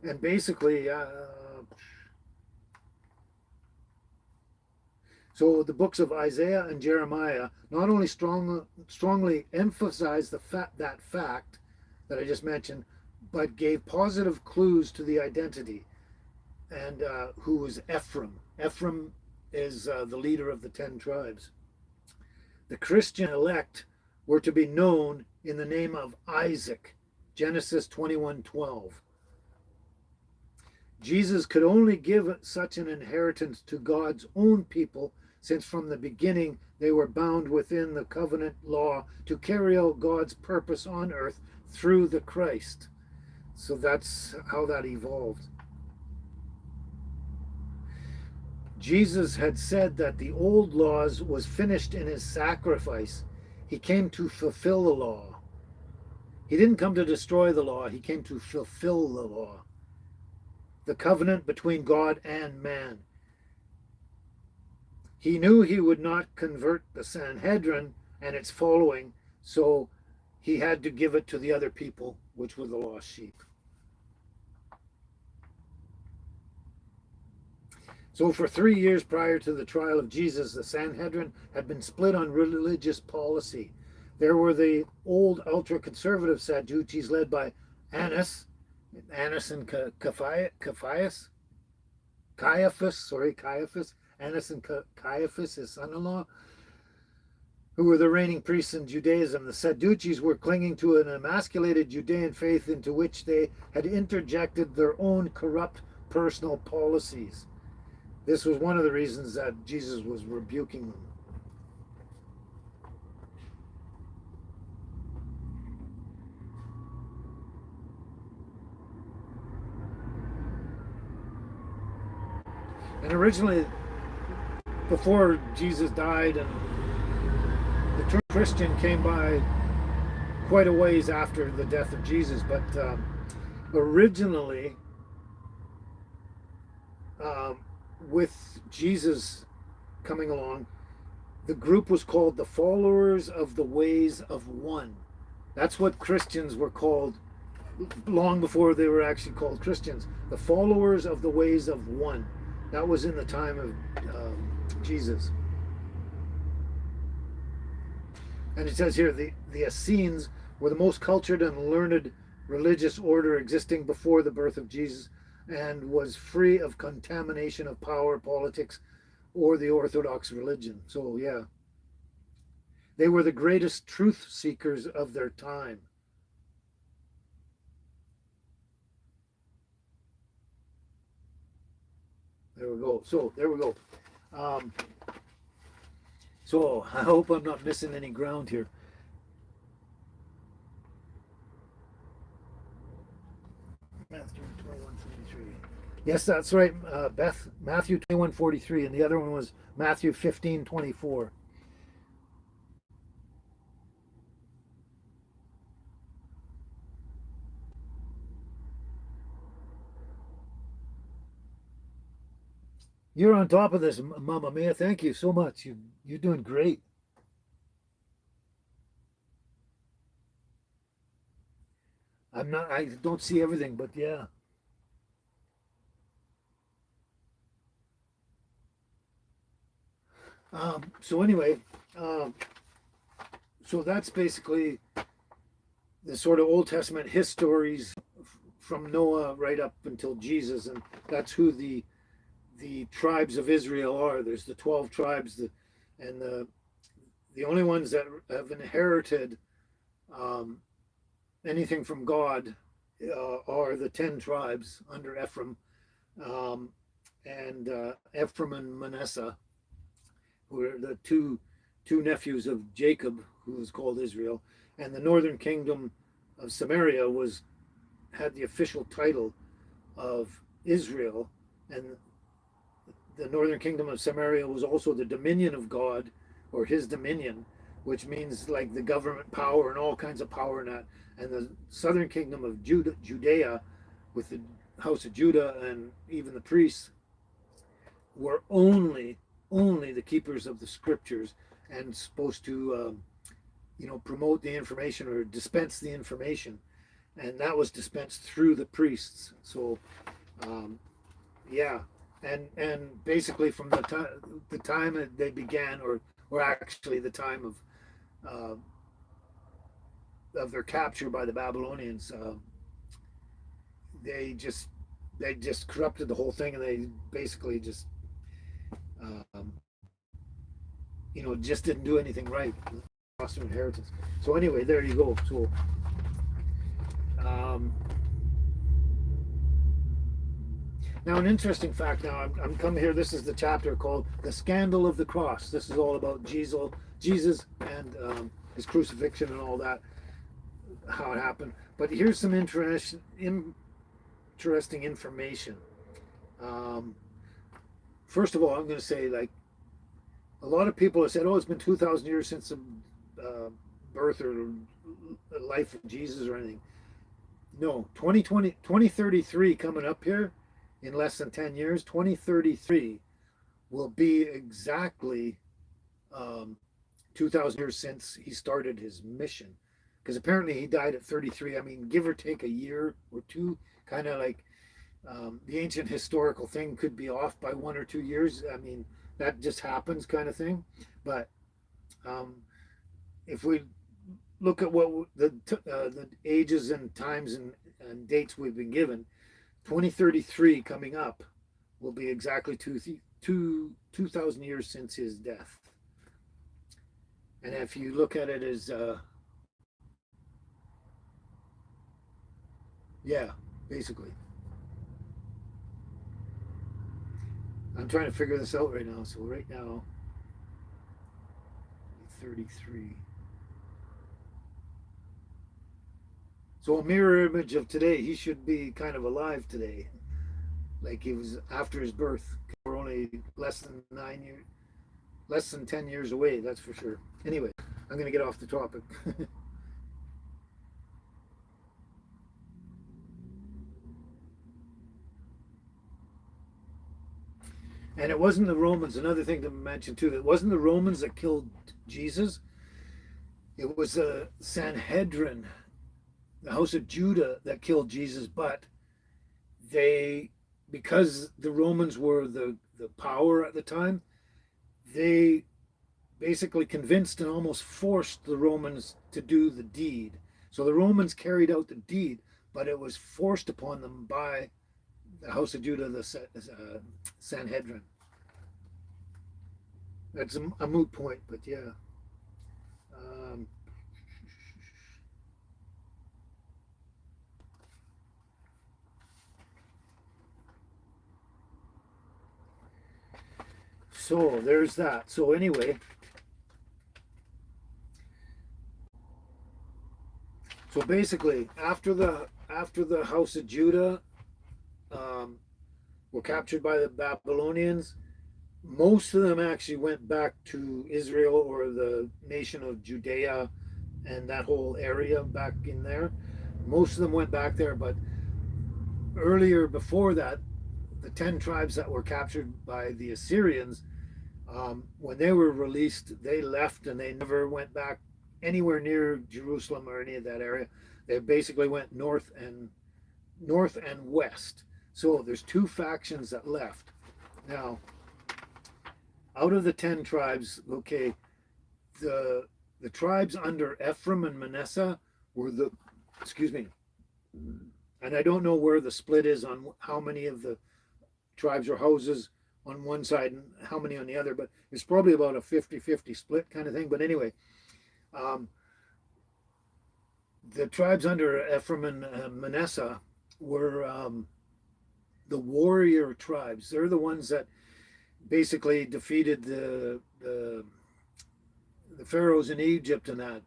And basically, so the books of Isaiah and Jeremiah not only strongly emphasize that fact that I just mentioned, but gave positive clues to the identity. And who was Ephraim? Ephraim is the leader of the 10 tribes. The Christian elect were to be known in the name of Isaac, Genesis 21:12. Jesus could only give such an inheritance to God's own people, since from the beginning they were bound within the covenant law to carry out God's purpose on earth through the Christ. So that's how that evolved. Jesus had said that the old laws was finished in his sacrifice. He came to fulfill the law. He didn't come to destroy the law, he came to fulfill the law. The covenant between God and man. He knew he would not convert the Sanhedrin and its following, so he had to give it to the other people, which were the lost sheep. So for 3 years prior to the trial of Jesus, the Sanhedrin had been split on religious policy. There were the old ultra-conservative Sadducees led by Annas, Annas and Caiaphas, Annas and Caiaphas, his son-in-law, who were the reigning priests in Judaism. The Sadducees were clinging to an emasculated Judean faith into which they had interjected their own corrupt personal policies. This was one of the reasons that Jesus was rebuking them. And originally, before Jesus died, and the term Christian came by quite a ways after the death of Jesus, but originally, with Jesus coming along, the group was called the Followers of the Ways of One. That's what Christians were called long before they were actually called Christians. The Followers of the Ways of One. That was in the time of Jesus. And it says here, the Essenes were the most cultured and learned religious order existing before the birth of Jesus, and was free of contamination of power, politics, or the Orthodox religion. So yeah, they were the greatest truth seekers of their time. There we go. So there we go. So I hope I'm not missing any ground here. Matthew 21:43. Yes, that's right, Beth. Matthew 21:43, and the other one was Matthew 15:24. You're on top of this, Mama Mia. Thank you so much. You're doing great. I'm not. I don't see everything, but yeah. So anyway, um, so that's basically the sort of Old Testament histories from Noah right up until Jesus, and that's who the tribes of Israel are. There's the 12 tribes, and the only ones that have inherited um, anything from God are the 10 tribes under Ephraim, um, and Ephraim and Manasseh, who are the two nephews of Jacob, who was called Israel, and the northern kingdom of Samaria had the official title of Israel, and the northern kingdom of Samaria was also the dominion of God, or his dominion, which means like the government power and all kinds of power in that. And the southern kingdom of Judea, with the house of Judah and even the priests, were only the keepers of the scriptures and supposed to promote the information or dispense the information, and that was dispensed through the priests. So yeah, and basically from the time that they began, or actually the time of their capture by the Babylonians, they just corrupted the whole thing, and they basically just um, just didn't do anything right. Lost their inheritance. So anyway, there you go. So now an interesting fact. Now I'm coming here. This is the chapter called "The Scandal of the Cross." This is all about Jesus and his crucifixion and all that, how it happened. But here's some interesting information. First of all, I'm going to say, like, a lot of people have said, "Oh, it's been 2,000 years since the birth or life of Jesus or anything." No, 2033 coming up here in less than 10 years. 2033 will be exactly 2,000 years since he started his mission. Because apparently he died at 33. I mean, give or take a year or two, kind of like The ancient historical thing could be off by 1 or 2 years. I mean, that just happens, kind of thing. But um, if we look at what the ages and times and dates we've been given, 2033 coming up will be exactly 2,000 years since his death. And if you look at it as, yeah, basically. I'm trying to figure this out right now. So right now, 33. So a mirror image of today, he should be kind of alive today. Like he was after his birth. We're only less than 9 years, less than 10 years away, that's for sure. Anyway, I'm going to get off the topic. And it wasn't the Romans, another thing to mention too, it wasn't the Romans that killed Jesus. It was the Sanhedrin, the house of Judah, that killed Jesus. But they, because the Romans were the power at the time, they basically convinced and almost forced the Romans to do the deed. So the Romans carried out the deed, but it was forced upon them by the house of Judah, the Sanhedrin. That's a moot point, but yeah. Um, so there's that. So anyway, so basically, after the house of Judah um, were captured by the Babylonians, most of them actually went back to Israel or the nation of Judea and that whole area back in there. Most of them went back there, but earlier before that, the 10 tribes that were captured by the Assyrians, when they were released, they left and they never went back anywhere near Jerusalem or any of that area. They basically went north and west. So there's two factions that left. Now, out of the 10 tribes, okay, the tribes under Ephraim and Manasseh were the, excuse me, and I don't know where the split is on how many of the tribes or houses on one side and how many on the other, but it's probably about a 50-50 split kind of thing. But anyway, the tribes under Ephraim and Manasseh were the warrior tribes. They're the ones that basically defeated the pharaohs in Egypt and that.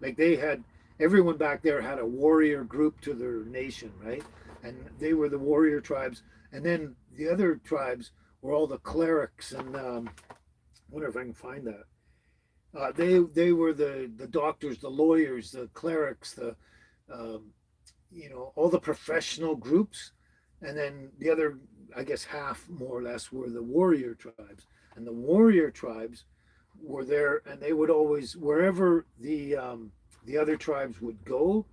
Like they had, everyone back there had a warrior group to their nation, right? And they were the warrior tribes. And then the other tribes were all the clerics, and I wonder if I can find that. They were the doctors, the lawyers, the clerics, the all the professional groups, and then the other, I guess, half more or less were the warrior tribes. And the warrior tribes were there, and they would always, wherever the other tribes would go,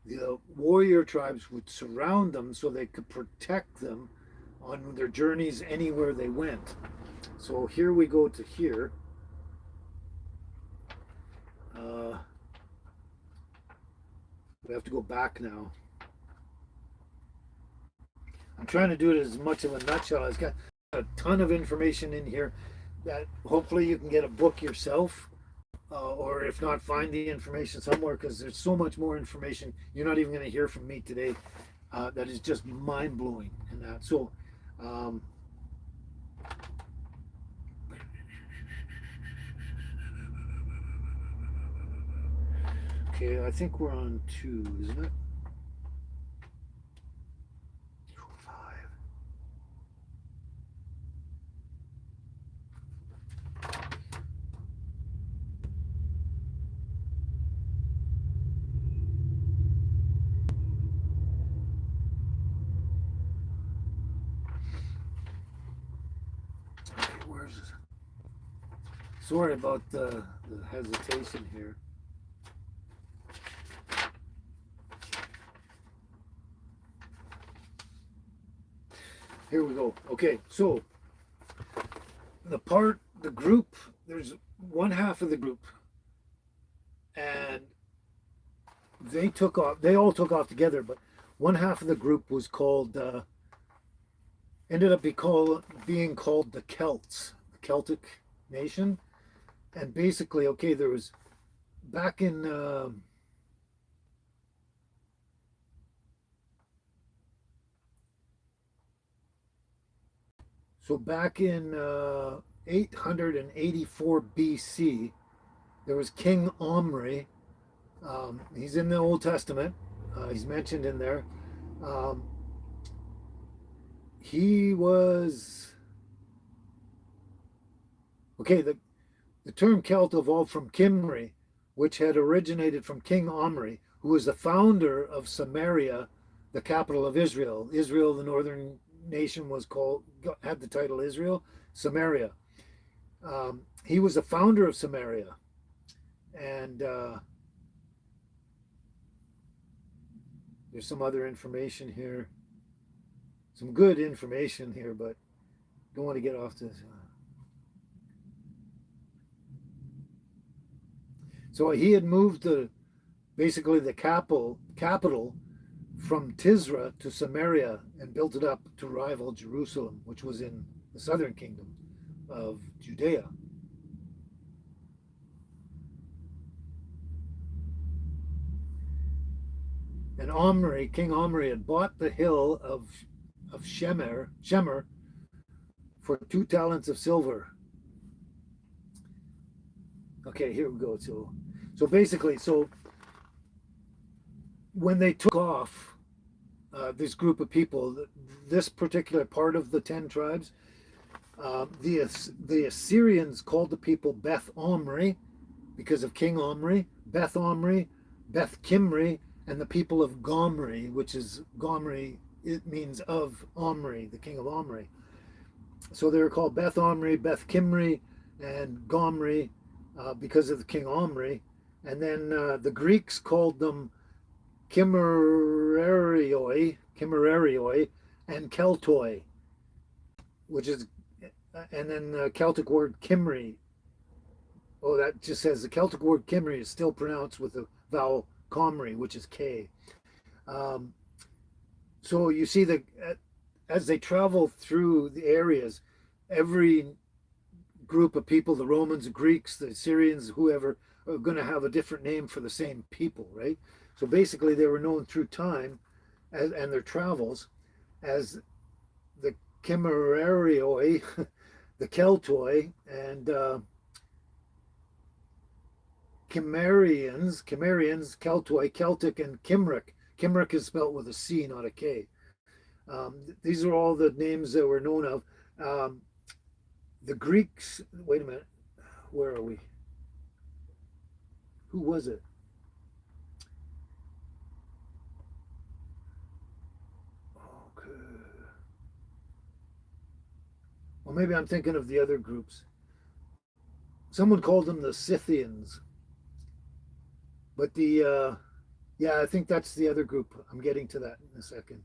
the warrior tribes would surround them so they could protect them on their journeys anywhere they went. So here we go to here. We have to go back now. I'm trying to do it as much of a nutshell. It's got a ton of information in here that hopefully you can get a book yourself, or if not, find the information somewhere, because there's so much more information you're not even going to hear from me today that is just mind-blowing. And that, so okay, I think we're on 2, isn't it? 5. Okay, where's this? Sorry about the hesitation here. here we go. Okay, so the group, there's one half of the group, and they all took off together, but one half of the group was called, ended up being called the Celts, the Celtic nation. And basically, okay, there was back in, back in 884 BC, there was King Omri. He's in the Old Testament. He's mentioned in there. Um, he was okay. The term Celt evolved from Kimri, which had originated from King Omri, who was the founder of Samaria, the capital of Israel. Israel, the northern nation, had the title Israel. Samaria. He was the founder of Samaria, and there's some other information here, some good information here, but don't want to get off this. So he had moved basically the capital from Tisra to Samaria and built it up to rival Jerusalem, which was in the southern kingdom of Judea. And King Omri, had bought the hill of Shemer for 2 talents of silver. Okay, here we go. So basically, when they took off, this group of people, this particular part of the 10 tribes, the Assyrians called the people Beth Omri because of King Omri, Beth Omri, Beth Kimri, and the people of Gomri, which is Gomri, it means of Omri, the king of Omri. So they were called Beth Omri, Beth Kimri, and Gomri because of the king Omri. And then the Greeks called them Kimerarioi, and Keltoi, which is, and then the Celtic word Kimri. Oh, that just says the Celtic word Kimri is still pronounced with the vowel Comri, which is K. So you see that as they travel through the areas, every group of people, the Romans, the Greeks, the Syrians, whoever, are going to have a different name for the same people, right? So basically they were known through time and their travels as the Kimerarioi, the Keltoi, and Cimmerians, Keltoi, Celtic, and Kimric. Kimric is spelled with a C, not a K. These are all the names that were known of. The Greeks, wait a minute, where are we? Who was it? Okay. Well, maybe I'm thinking of the other groups. Someone called them the Scythians. But yeah, I think that's the other group. I'm getting to that in a second.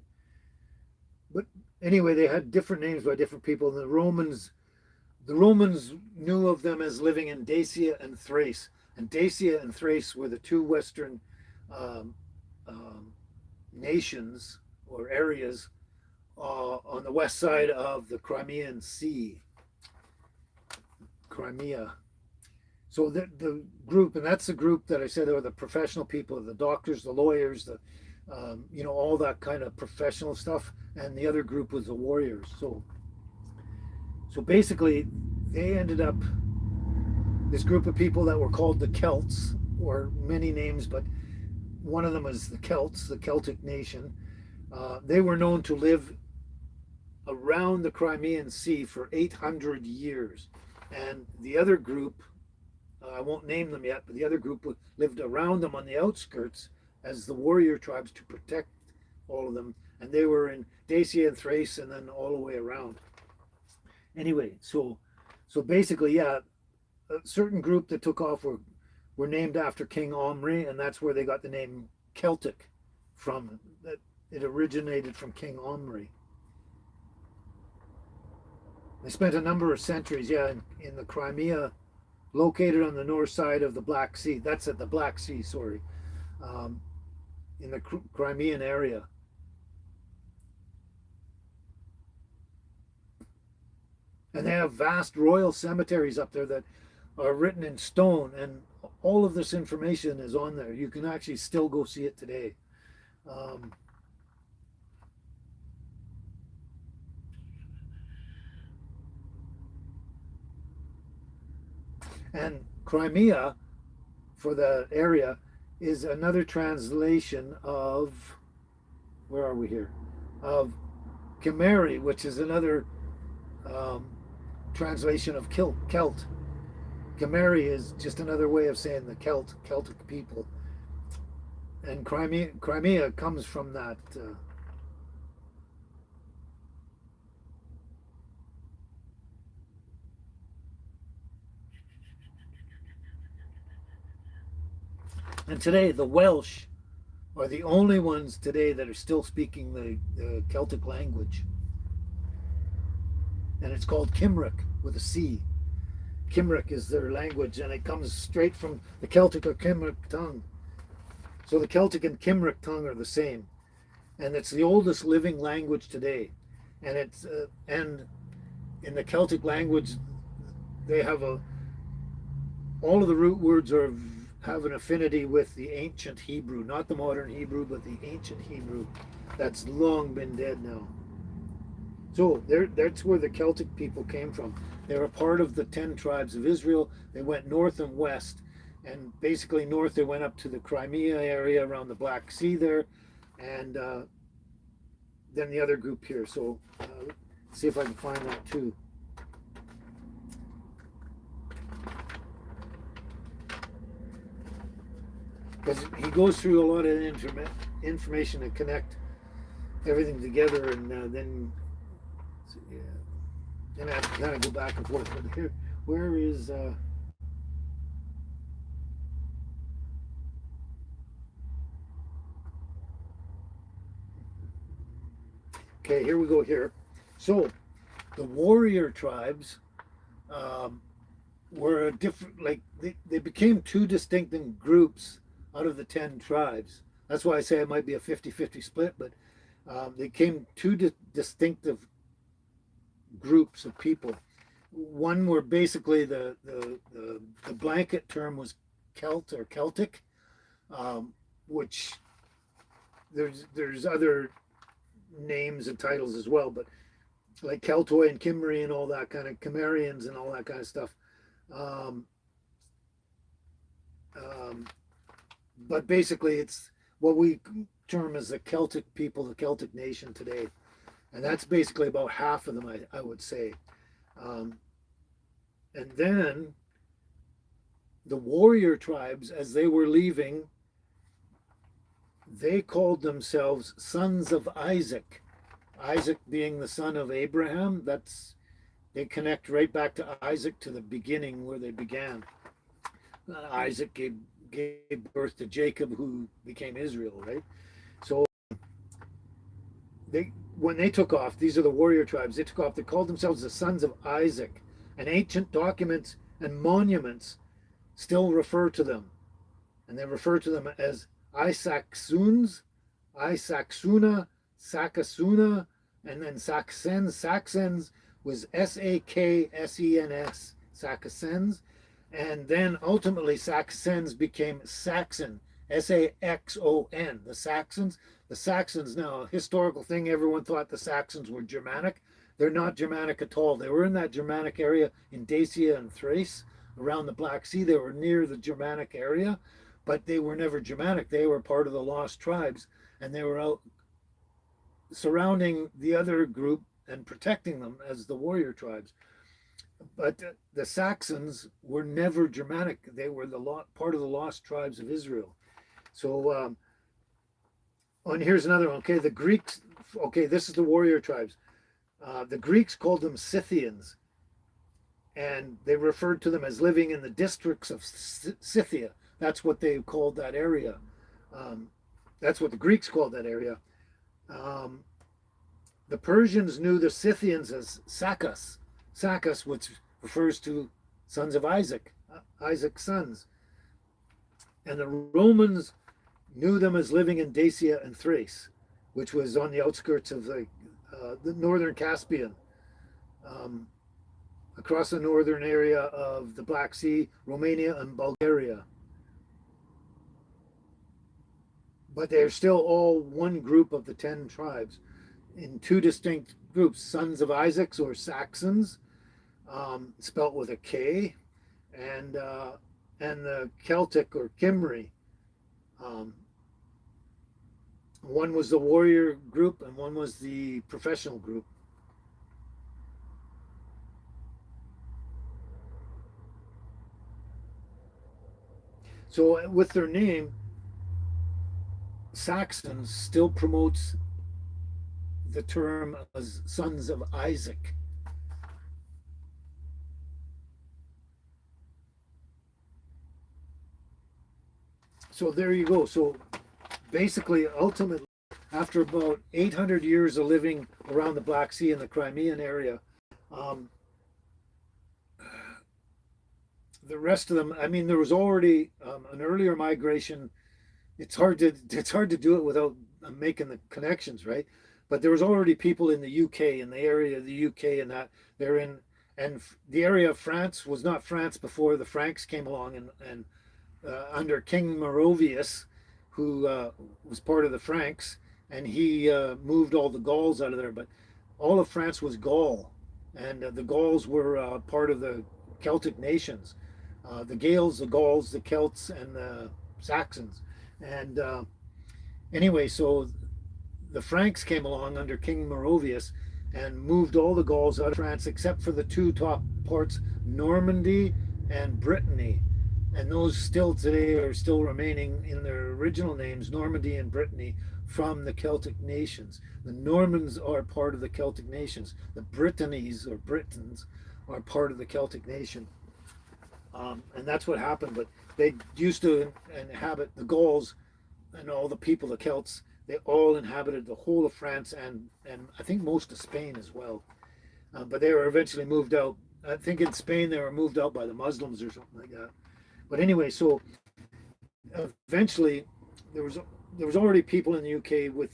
But anyway, they had different names by different people. And the Romans knew of them as living in Dacia and Thrace. And Dacia and Thrace were the two western um, nations or areas on the west side of the Crimean Sea. Crimea. So the group, and that's the group that I said are the professional people, the doctors, the lawyers, the all that kind of professional stuff, and the other group was the warriors. So basically, they ended up this group of people that were called the Celts, or many names, but one of them is the Celts, the Celtic nation. They were known to live around the Crimean Sea for 800 years, and the other group, I won't name them yet, but the other group lived around them on the outskirts as the warrior tribes to protect all of them. And they were in Dacia and Thrace and then all the way around. Anyway, so basically, yeah, a certain group that took off were named after King Omri, and that's where they got the name Celtic from. That it originated from King Omri. They spent a number of centuries, yeah, in the Crimea, located on the north side of the Black Sea. That's at the Black Sea, sorry, um, in the Crimean area. And they have vast royal cemeteries up there that are written in stone, and all of this information is on there. You can actually still go see it today. Um, and Crimea, for the area, is another translation of, where are we here? Of Kimeri, which is another um, translation of Celt. Kimeri is just another way of saying the Celtic people. And Crimea comes from that. And today, the Welsh are the only ones today that are still speaking the Celtic language. And it's called Cymric with a C. Cymric is their language, and it comes straight from the Celtic or Cymric tongue. So the Celtic and Cymric tongue are the same, and it's the oldest living language today. And in the Celtic language, they have all of the root words have an affinity with the ancient Hebrew, not the modern Hebrew, but the ancient Hebrew that's long been dead now. So that's where the Celtic people came from. They were part of the 10 tribes of Israel. They went north and west. And basically north, they went up to the Crimea area around the Black Sea there. And then the other group here. So let's see if I can find that too. Because he goes through a lot of information to connect everything together, and then yeah, then I have to kind of go back and forth. But here, where is? Okay, here we go. Here, so the warrior tribes were a different. Like they became two distinct groups out of the 10 tribes. That's why I say it might be a 50-50 split, but they came two distinctive groups of people. One were basically the blanket term was Celt or Celtic, which there's other names and titles as well, but like Keltoi and Kimmery and all that kind of Cimmerians and all that kind of stuff. Um, um, but basically, it's what we term as the Celtic people, the Celtic nation today, and that's basically about half of them, I would say. Um, and then the warrior tribes, as they were leaving, they called themselves sons of Isaac. Isaac being the son of Abraham. They connect right back to Isaac, to the beginning where they began. Isaac gave birth to Jacob, who became Israel, right? So when they took off, these are the warrior tribes. They took off. They called themselves the sons of Isaac, and ancient documents and monuments still refer to them, and they refer to them as Isaksuns, Isaksuna, Sakasuna, and then Saxens. Saxens was Saksens, Saxens, and then ultimately Saxens became Saxon, Saxon. The Saxons. The Saxons, now a historical thing, everyone thought the Saxons were Germanic. They're not Germanic at all. They were in that Germanic area in Dacia and Thrace, around the Black Sea. They were near the Germanic area, but they were never Germanic. They were part of the lost tribes, and they were out surrounding the other group and protecting them as the warrior tribes. But the Saxons were never Germanic. They were part of the lost tribes of Israel. So, and here's another one. Okay, the Greeks. Okay, this is the warrior tribes. The Greeks called them Scythians, and they referred to them as living in the districts of Scythia. That's what they called that area. That's what the Greeks called that area. The Persians knew the Scythians as Sakas, Sacus, which refers to sons of Isaac, Isaac's sons. And the Romans knew them as living in Dacia and Thrace, which was on the outskirts of the northern Caspian, um, across the northern area of the Black Sea, Romania and Bulgaria. But they're still all one group of the 10 tribes in two distinct groups: sons of Isaacs or Saxons, spelt with a K, and the Celtic or Kimri. Um, one was the warrior group and one was the professional group. So with their name, Saxons still promotes the term as sons of Isaac. So there you go. So basically, ultimately, after about 800 years of living around the Black Sea and the Crimean area, um, the rest of them, I mean, there was already an earlier migration. It's hard to do it without making the connections, right? But there was already people in the UK, in the area of the UK, and that they're in, and the area of France was not France before the Franks came along, and under King Merovius, who was part of the Franks, and he moved all the Gauls out of there. But all of France was Gaul, and the Gauls were part of the Celtic nations, the Gaels, the Gauls, the Celts, and the Saxons. And anyway, so the Franks came along under King Merovius and moved all the Gauls out of France except for the two top parts, Normandy and Brittany. And those still today are still remaining in their original names, Normandy and Brittany, from the Celtic nations. The Normans are part of the Celtic nations. The Brittanies or Britons are part of the Celtic nation. And that's what happened. But they used to inhabit the Gauls and all the people, the Celts. They all inhabited the whole of France and I think most of Spain as well. But they were eventually moved out. I think in Spain they were moved out by the Muslims or something like that. But anyway, so eventually there was already people in the UK with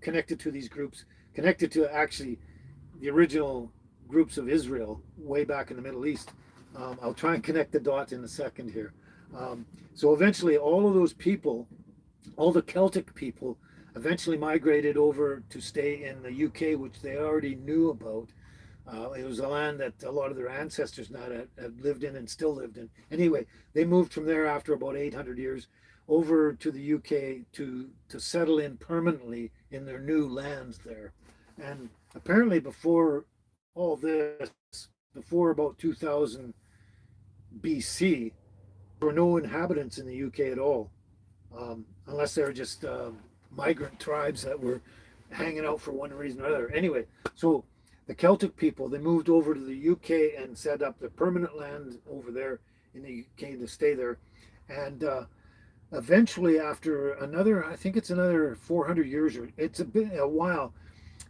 connected to these groups, connected to actually the original groups of Israel way back in the Middle East. I'll try and connect the dots in a second here. So eventually all of those people, all the Celtic people, eventually migrated over to stay in the UK, which they already knew about. It was a land that a lot of their ancestors now had lived in and still lived in. Anyway, they moved from there after about 800 years over to the UK to settle in permanently in their new lands there. And apparently before all this, before about 2000 BC, there were no inhabitants in the UK at all, unless they were just migrant tribes that were hanging out for one reason or another. Anyway, so the Celtic people, they moved over to the UK and set up their permanent land over there in the UK to stay there. And eventually, after another, I think it's another 400 years, or it's a while,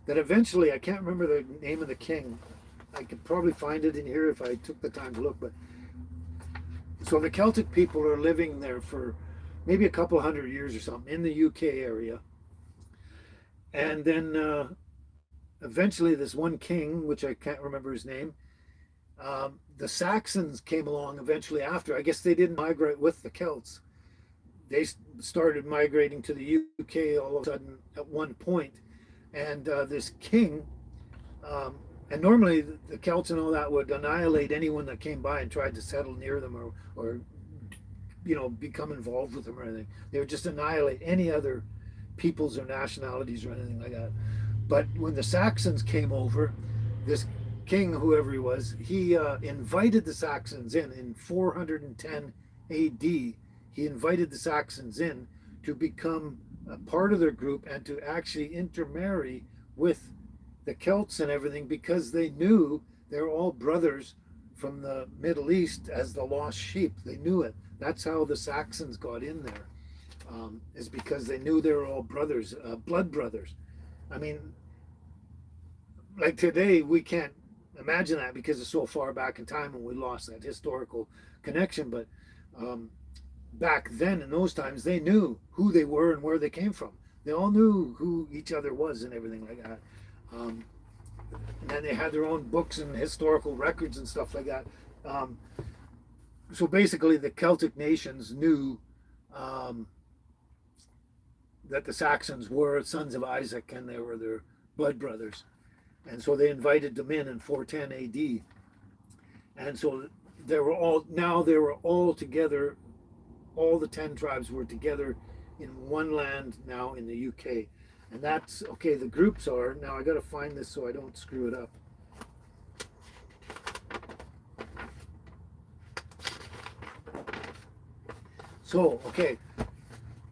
that eventually, I can't remember the name of the king. I could probably find it in here if I took the time to look. But so the Celtic people are living there for maybe a couple hundred years or something in the UK area. And then eventually this one king, which I can't remember his name, the Saxons came along eventually after. I guess they didn't migrate with the Celts. They started migrating to the UK all of a sudden at one point. And this king, and normally the Celts and all that would annihilate anyone that came by and tried to settle near them or become involved with them or anything. They would just annihilate any other peoples or nationalities or anything like that. But when the Saxons came over, this king, whoever he was, he invited the Saxons in 410 AD. He invited the Saxons in to become a part of their group and to actually intermarry with the Celts and everything, because they knew they're all brothers from the Middle East as the lost sheep. They knew it. That's how the Saxons got in there, is because they knew they were all brothers, blood brothers. I mean, like today, we can't imagine that because it's so far back in time and we lost that historical connection. But um, back then in those times, they knew who they were and where they came from. They all knew who each other was and everything like that. Um, and then they had their own books and historical records and stuff like that. Um, so basically, the Celtic nations knew um, that the Saxons were sons of Isaac and they were their blood brothers. And so they invited them in 410 AD. And so they were all together, all the 10 tribes were together in one land now in the UK. And that's, okay, the groups are, now I got to find this so I don't screw it up. So, okay,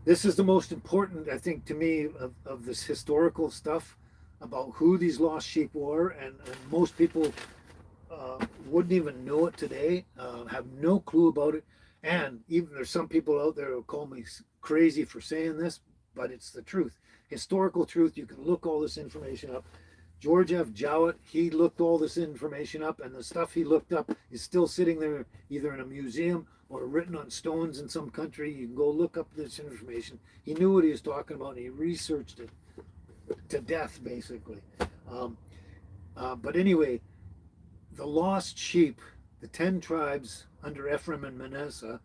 this is the most important, I think, to me of this historical stuff about who these lost sheep were. And most people wouldn't even know it today, have no clue about it. And even there's some people out there who call me crazy for saying this, but it's the truth. Historical truth. You can look all this information up. George F. Jowett, he looked all this information up, and the stuff he looked up is still sitting there either in a museum or written on stones in some country. You can go look up this information. He knew what he was talking about, and he researched it to death, basically. But anyway, the lost sheep, the 10 tribes under Ephraim and Manasseh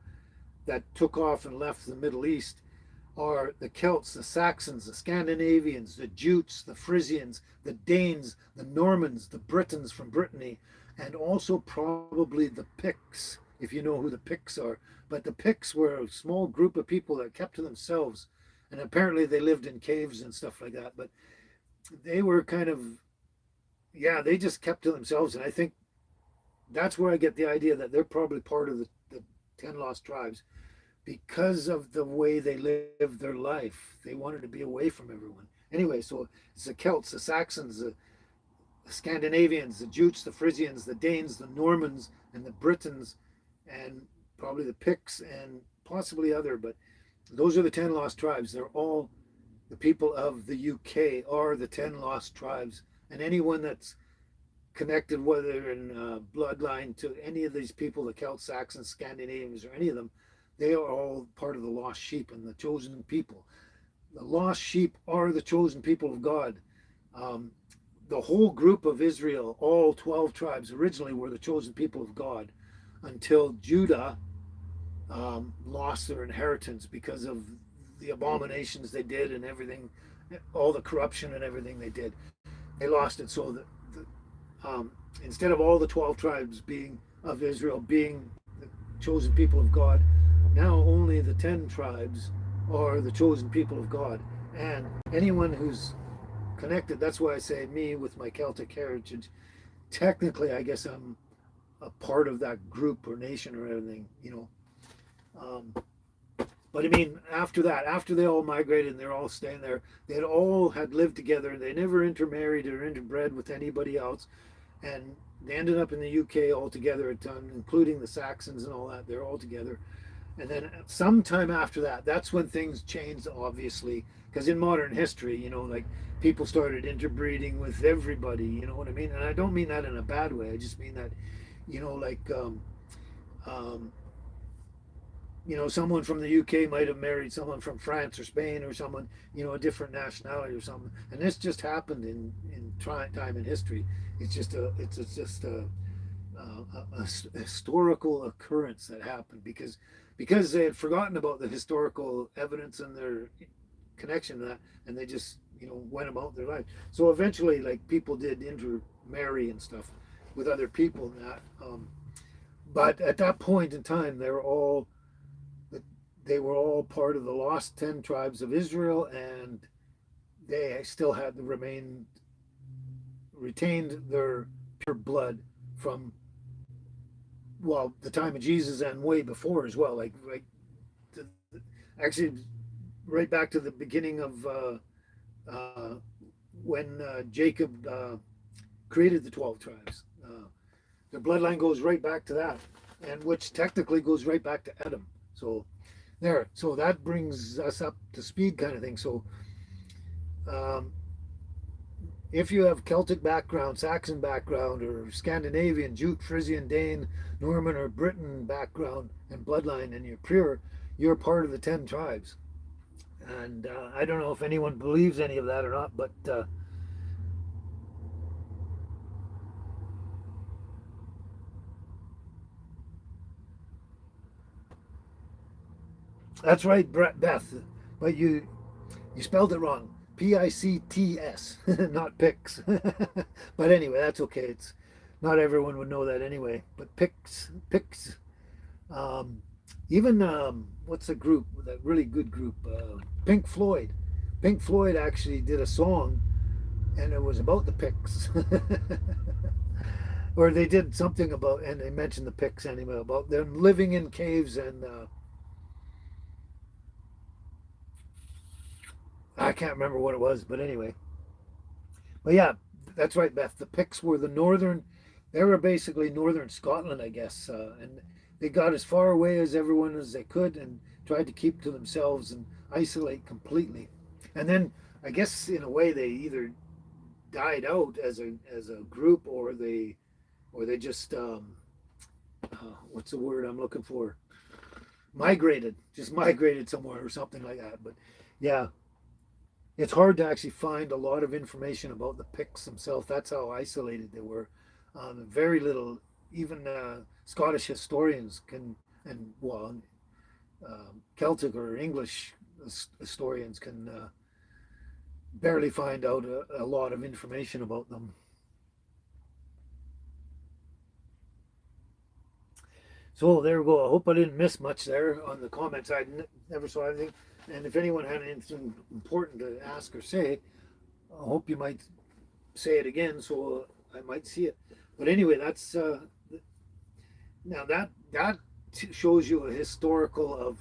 that took off and left the Middle East are the Celts, the Saxons, the Scandinavians, the Jutes, the Frisians, the Danes, the Normans, the Britons from Brittany, and also probably the Picts, if you know who the Picts are. But the Picts were a small group of people that kept to themselves, and apparently they lived in caves and stuff like that. But they were kind of, yeah, they just kept to themselves, and I think that's where I get the idea that they're probably part of the 10 lost tribes because of the way they lived their life. They wanted to be away from everyone. Anyway, so it's the Celts, the Saxons, the Scandinavians, the Jutes, the Frisians, the Danes, the Normans, and the Britons, and probably the Picts and possibly other, but those are the 10 lost tribes. They're all the people of the UK are the 10 lost tribes. And anyone that's connected, whether in bloodline to any of these people, the Celts, Saxons, Scandinavians, or any of them, they are all part of the lost sheep and the chosen people. The lost sheep are the chosen people of God. Um, the whole group of Israel, all 12 tribes, originally were the chosen people of God until Judah lost their inheritance because of the abominations they did and everything, all the corruption and everything they did. They lost it. So instead of all the 12 tribes being of Israel being the chosen people of God, now only the 10 tribes are the chosen people of God. And anyone who's connected, that's why I say me with my Celtic heritage, technically I guess I'm a part of that group or nation or anything, you know. But I mean, after that, after they all migrated and they're all staying there, they all had lived together. They never intermarried or interbred with anybody else. And they ended up in the UK all together at time, including the Saxons and all that. They're all together. And then sometime after that, that's when things changed, obviously. Because in modern history, you know, like people started interbreeding with everybody, you know what I mean? And I don't mean that in a bad way. I just mean that, you know, like, um, you know, someone from the UK might have married someone from France or Spain or someone, you know, a different nationality or something. And this just happened in time in history. It's just a historical occurrence that happened because they had forgotten about the historical evidence and their connection to that, and they just, you know, went about their life. So eventually, like, people did intermarry and stuff with other people and that. But at that point in time, they were all part of the lost 10 tribes of Israel, and they still had retained their pure blood from, well, the time of Jesus and way before as well. Like, right, to, actually, right back to the beginning of uh, when Jacob created the 12 tribes. Their bloodline goes right back to that, and which technically goes right back to Adam. So there, so that brings us up to speed, kind of thing. So um, if you have Celtic background, Saxon background, or Scandinavian, Jute, Frisian, Dane, Norman, or Briton background and bloodline, and you're pure, you're part of the 10 tribes. And I don't know if anyone believes any of that or not, but that's right, Beth. But you spelled it wrong. Picts, not Pix. But anyway, that's okay. It's not everyone would know that anyway. But Pix. Um, even what's the group? That really good group, Pink Floyd. Pink Floyd actually did a song, and it was about the Picts. Or they did something about, and they mentioned the Picts anyway, about them living in caves, and I can't remember what it was, but anyway. But yeah, that's right, Beth. The Picts were the northern, they were basically northern Scotland, I guess, and they got as far away as everyone as they could and tried to keep to themselves and isolate completely. And then I guess in a way they either died out as a group, or they just what's the word I'm looking for? Migrated, just migrated somewhere or something like that. But yeah, it's hard to actually find a lot of information about the Picts themselves. That's how isolated they were. Very little, even Scottish historians can, and well, Celtic or English historians can barely find out a lot of information about them. So there we go. I hope I didn't miss much there on the comments. Never saw anything. And if anyone had anything important to ask or say, I hope you might say it again so I might see it. But anyway, that's now that shows you a historical of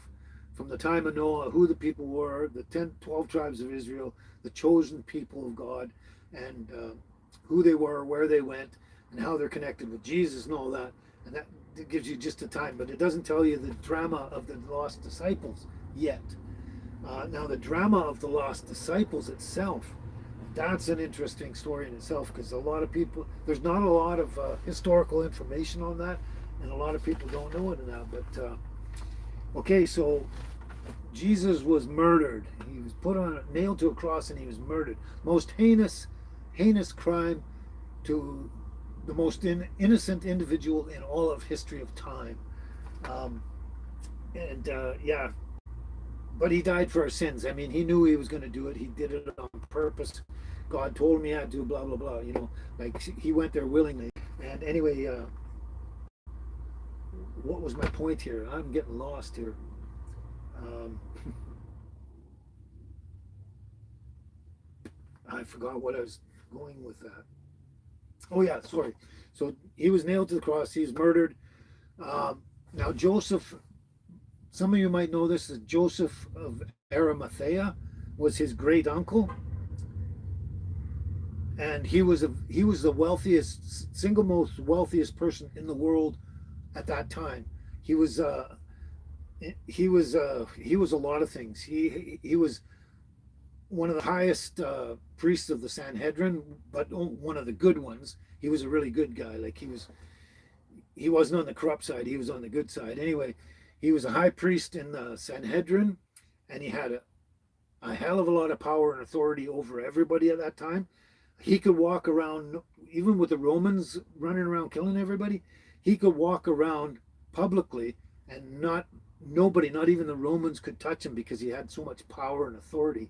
from the time of Noah, who the people were, the 12 tribes of Israel, the chosen people of God, and who they were, where they went, and how they're connected with Jesus and all that. And that gives you just a time, but it doesn't tell you the drama of the lost disciples yet. Now, the drama of the lost disciples itself, that's an interesting story in itself, because a lot of people, there's not a lot of historical information on that, and a lot of people don't know it now. But okay, so Jesus was murdered. He was put on nailed to a cross, and he was murdered. Most heinous crime to the most innocent individual in all of history of time. Um, and yeah, but he died for our sins. I mean, he knew he was going to do it. He did it on purpose. God told him he had to, blah, blah, blah. You know, like he went there willingly. And anyway, what was my point here? I'm getting lost here. Um, I forgot what I was going with that. Oh, yeah, sorry. So he was nailed to the cross. He was murdered. Now, Joseph, some of you might know this, is Joseph of Arimathea was his great uncle, and he was the wealthiest, single most wealthiest person in the world at that time. He was he was a lot of things. He was one of the highest priests of the Sanhedrin, but one of the good ones. He was a really good guy. Like he wasn't on the corrupt side. He was on the good side. Anyway, he was a high priest in the Sanhedrin, and he had a hell of a lot of power and authority over everybody at that time. He could walk around, even with the Romans running around killing everybody. He could walk around publicly, and nobody, not even the Romans, could touch him because he had so much power and authority.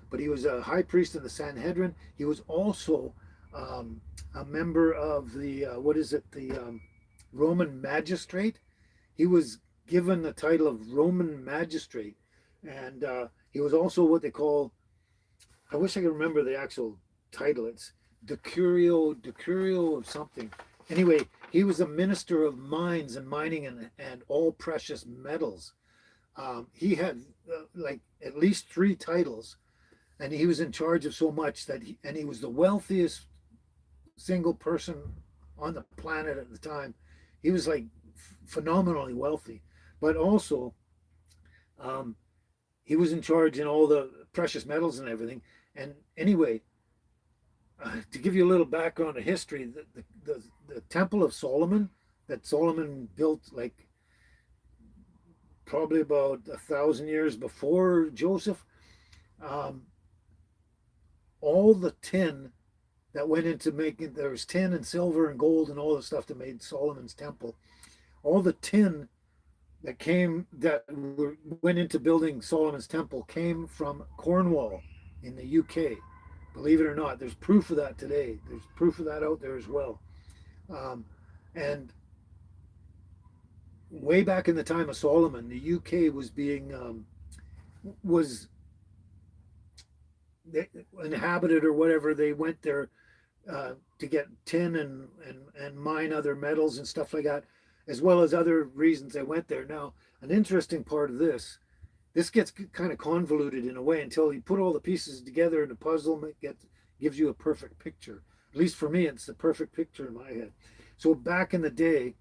But he was a high priest in the Sanhedrin. He was also a member of the what is it, the Roman magistrate. He was given the title of Roman magistrate, and he was also what they call, I wish I could remember the actual title. It's decurio of something. Anyway, he was a minister of mines and mining and all precious metals. He had like at least three titles, and he was in charge of so much that and he was the wealthiest single person on the planet at the time. He was like phenomenally wealthy, but also um, he was in charge in all the precious metals and everything. And anyway, to give you a little background of history, the Temple of Solomon that Solomon built, like probably about 1,000 years before Joseph, um, all the tin that went into making, there was tin and silver and gold and all the stuff that made Solomon's temple. All the tin went into building Solomon's temple came from Cornwall in the UK. Believe it or not, there's proof of that today. There's proof of that out there as well. Um, and way back in the time of Solomon, the UK was inhabited or whatever. They went there to get tin and mine other metals and stuff like that, as well as other reasons they went there. Now, an interesting part of this gets kind of convoluted in a way until you put all the pieces together in a puzzle and gives you a perfect picture. At least for me, it's the perfect picture in my head. So back in the day,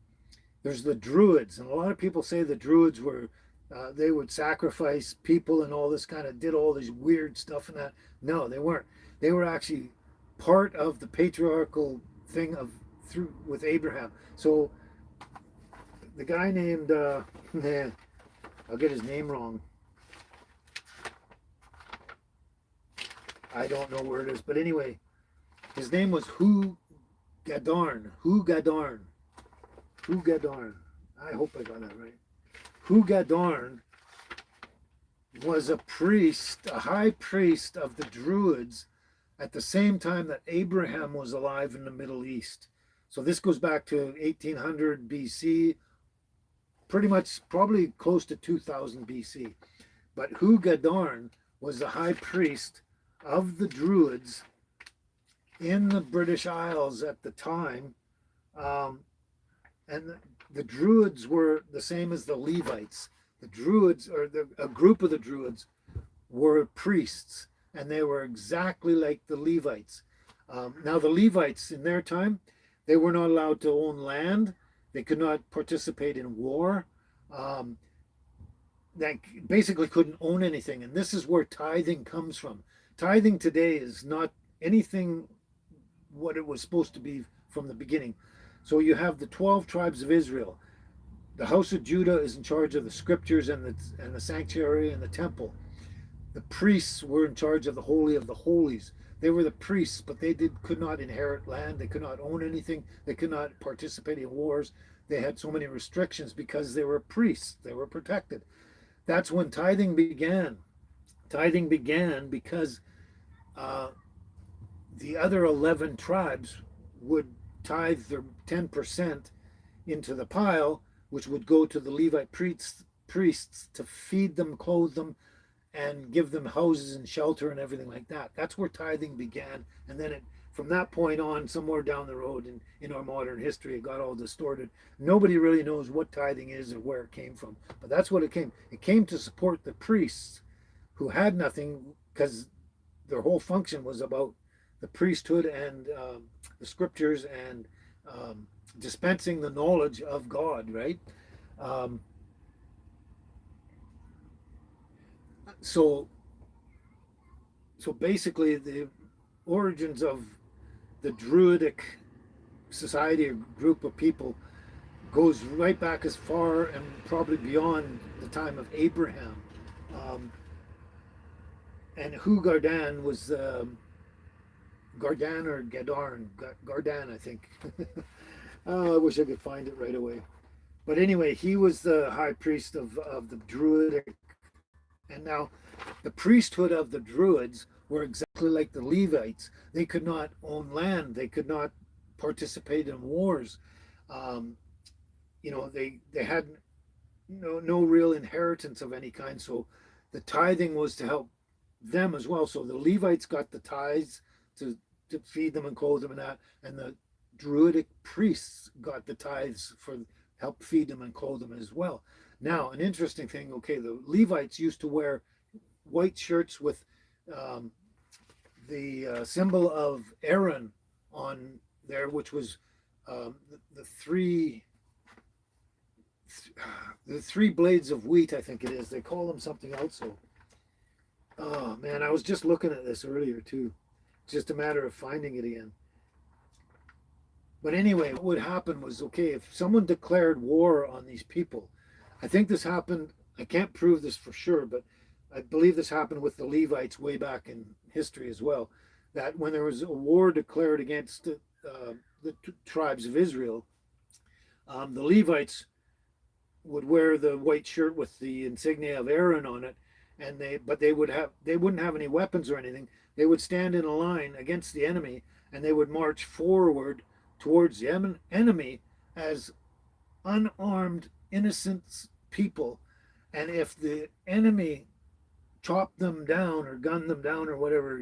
there's the Druids, and a lot of people say the Druids were they would sacrifice people and all this kind of did all this weird stuff and that. No, they weren't. They were actually part of the patriarchal thing of through with Abraham. So the guy named I'll get his name wrong. I don't know where it is, but anyway, his name was Hu Gadarn. Hu Gadarn. Hu Gadarn. I hope I got that right. Hu Gadarn was a priest, a high priest of the Druids at the same time that Abraham was alive in the Middle East. So this goes back to 1800 BC, pretty much probably close to 2000 BC. But Hu Gadarn was the high priest of the Druids in the British Isles at the time. And the Druids were the same as the Levites. The Druids, or a group of the Druids, were priests, and they were exactly like the Levites. Now, the Levites in their time, they were not allowed to own land. They could not participate in war. They basically couldn't own anything. And this is where tithing comes from. Tithing today is not anything what it was supposed to be from the beginning. So you have the 12 tribes of Israel. The house of Judah is in charge of the scriptures and the sanctuary and the temple. The priests were in charge of the Holy of the Holies. They were the priests, but they could not inherit land. They could not own anything. They could not participate in wars. They had so many restrictions because they were priests. They were protected. That's when tithing began. Tithing began because the other 11 tribes would tithe their 10% into the pile, which would go to the Levite priests to feed them, clothe them, and give them houses and shelter and everything like that. That's where tithing began. And then from that point on, somewhere down the road in our modern history, it got all distorted. Nobody really knows what tithing is or where it came from. But that's what it came. It came to support the priests who had nothing, because their whole function was about the priesthood and the scriptures and dispensing the knowledge of God, right? So basically, the origins of the Druidic society or group of people goes right back as far and probably beyond the time of Abraham. And Hu Gardan was Gardan or Gadarn, Gardan, I think. I wish I could find it right away. But anyway, he was the high priest of the Druidic. And now the priesthood of the Druids were exactly like the Levites. They could not own land. They could not participate in wars. They had no real inheritance of any kind. So the tithing was to help them as well. So the Levites got the tithes to feed them and clothe them and that, and the Druidic priests got the tithes for help feed them and clothe them as well. Now, an interesting thing, okay, the Levites used to wear white shirts with the symbol of Aaron on there, which was the three blades of wheat, I think it is. They call them something else. So, oh man, I was just looking at this earlier too. just a matter of finding it again. But anyway, what would happen was, okay, if someone declared war on these people, I think this happened, I can't prove this for sure, but I believe this happened with the Levites way back in history as well, that when there was a war declared against the tribes of Israel, the Levites would wear the white shirt with the insignia of Aaron on it, and they wouldn't have any weapons or anything. They would stand in a line against the enemy, and they would march forward towards the enemy as unarmed, innocent people. And if the enemy chopped them down or gunned them down or whatever,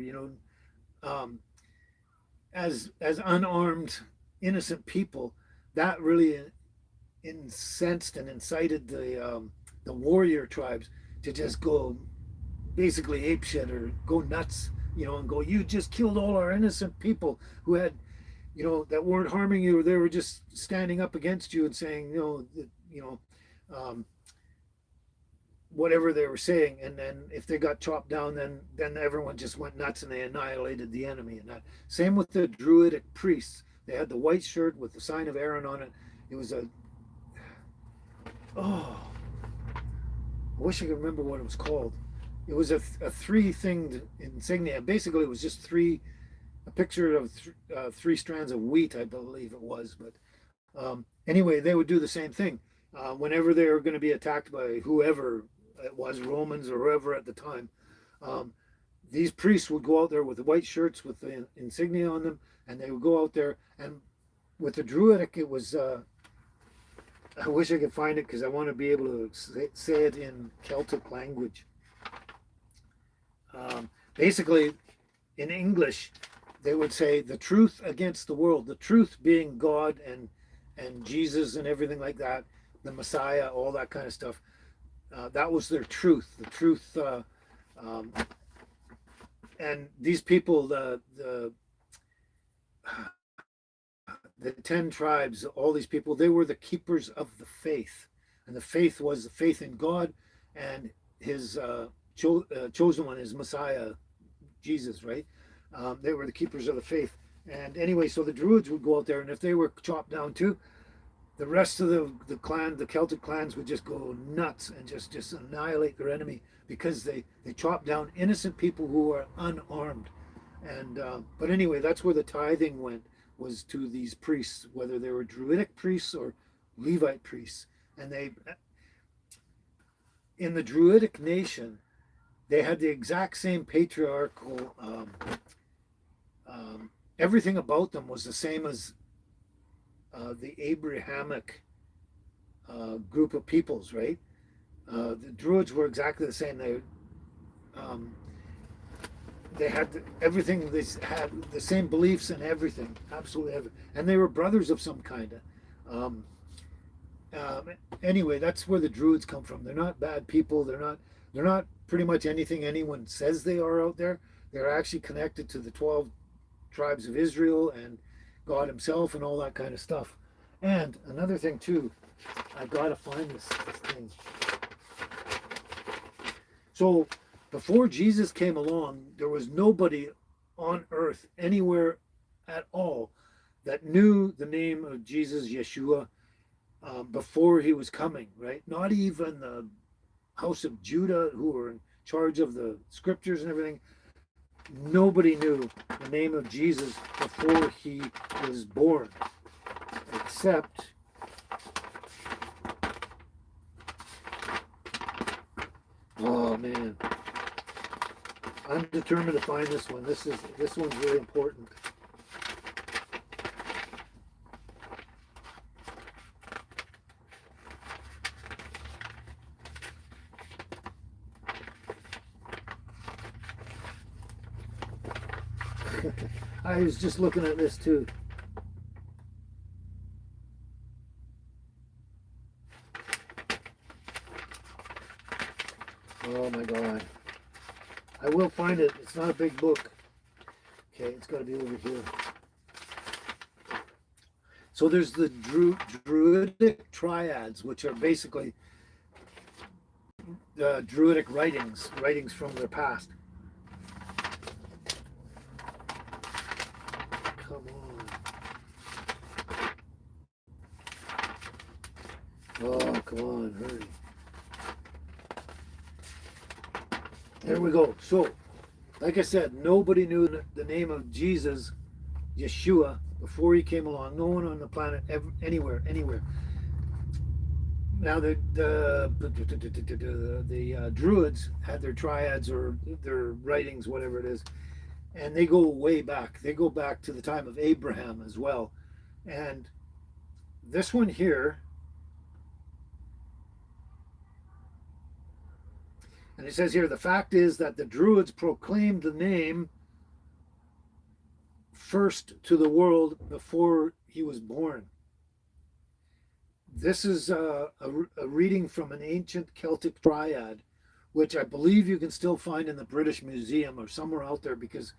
as unarmed, innocent people, that really incensed and incited the warrior tribes to just go basically apeshit or go nuts, and go, you just killed all our innocent people who had, that weren't harming you, or they were just standing up against you and saying, whatever they were saying. And then if they got chopped down, then everyone just went nuts and they annihilated the enemy. And that same with the Druidic priests. They had the white shirt with the sign of Aaron on it. It was I wish I could remember what it was called. It was a three-thinged insignia. Basically, it was just a picture of three strands of wheat, I believe it was. But anyway, they would do the same thing. Whenever they were going to be attacked by whoever it was, Romans or whoever at the time, these priests would go out there with the white shirts with the insignia on them, and they would go out there. And with the Druidic, it was, I wish I could find it because I want to be able to say it in Celtic language. Basically, in English, they would say the truth against the world, the truth being God and Jesus and everything like that, the Messiah, all that kind of stuff. That was their truth. The truth, and these people, the 10 tribes, all these people, they were the keepers of the faith, and the faith was the faith in God and His chosen one, His Messiah, Jesus, right? They were the keepers of the faith. And anyway, so the Druids would go out there, and if they were chopped down too, the rest of the Celtic clans would just go nuts and just annihilate their enemy, because they chopped down innocent people who were unarmed. And but anyway, that's where the tithing went, was to these priests, whether they were Druidic priests or Levite priests. And in the Druidic nation, they had the exact same patriarchal, everything about them was the same as the Abrahamic group of peoples, right? The Druids were exactly the same. They had everything. They had the same beliefs and everything, absolutely everything. And they were brothers of some kind of. Anyway, that's where the Druids come from. They're not bad people. They're not pretty much anything anyone says they are out there. They're actually connected to the 12 tribes of Israel and God Himself and all that kind of stuff. And another thing too, I gotta find this thing. So before Jesus came along, there was nobody on earth anywhere at all that knew the name of Jesus, Yeshua, before He was coming, right? Not even the house of Judah, who were in charge of the scriptures and everything. Nobody knew the name of Jesus before He was born, except oh man, I'm determined to find this one. This one's really important. I was just looking at this too. Oh my God. I will find it. It's not a big book. Okay, it's got to be over here. So there's the Druidic triads, which are basically the Druidic writings from their past. Here we go. So, like I said, nobody knew the name of Jesus, Yeshua, before he came along. No one on the planet, ever, anywhere. Now the Druids had their triads or their writings, whatever it is, and they go way back. They go back to the time of Abraham as well. And this one here, and it says here, the fact is that the Druids proclaimed the name first to the world before he was born. This is a reading from an ancient Celtic triad, which I believe you can still find in the British Museum or somewhere out there, because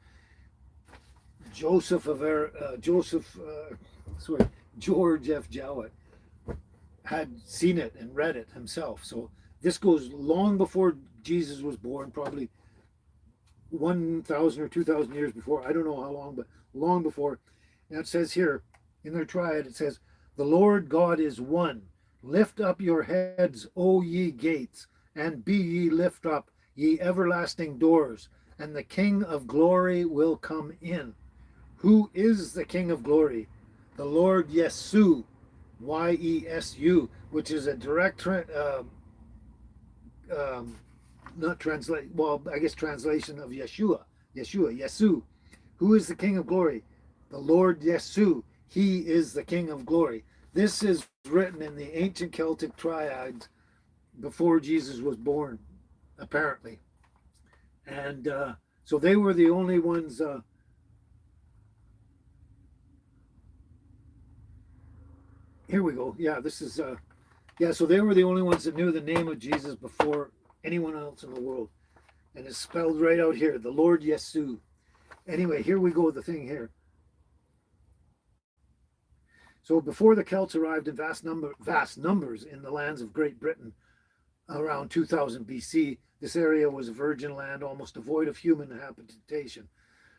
George F. Jowett had seen it and read it himself. So this goes long before Jesus was born, probably 1,000 or 2,000 years before. I don't know how long, but long before. And it says here in their triad, it says, "The Lord God is one. Lift up your heads, O ye gates, and be ye lift up, ye everlasting doors, and the King of glory will come in." Who is the King of glory? The Lord Yesu, Yesu, which is a direct not translate, well, I guess translation of Yeshua, Yesu. Who is the King of glory? The Lord Yesu. He is the King of glory. This is written in the ancient Celtic triads before Jesus was born, apparently. And so they were the only ones. Here we go. Yeah, this is. Yeah, so they were the only ones that knew the name of Jesus before anyone else in the world. And it's spelled right out here, the Lord Yesu. Anyway, here we go, the thing here. So before the Celts arrived in vast numbers in the lands of Great Britain around 2000 BC, this area was a virgin land, almost devoid of human habitation.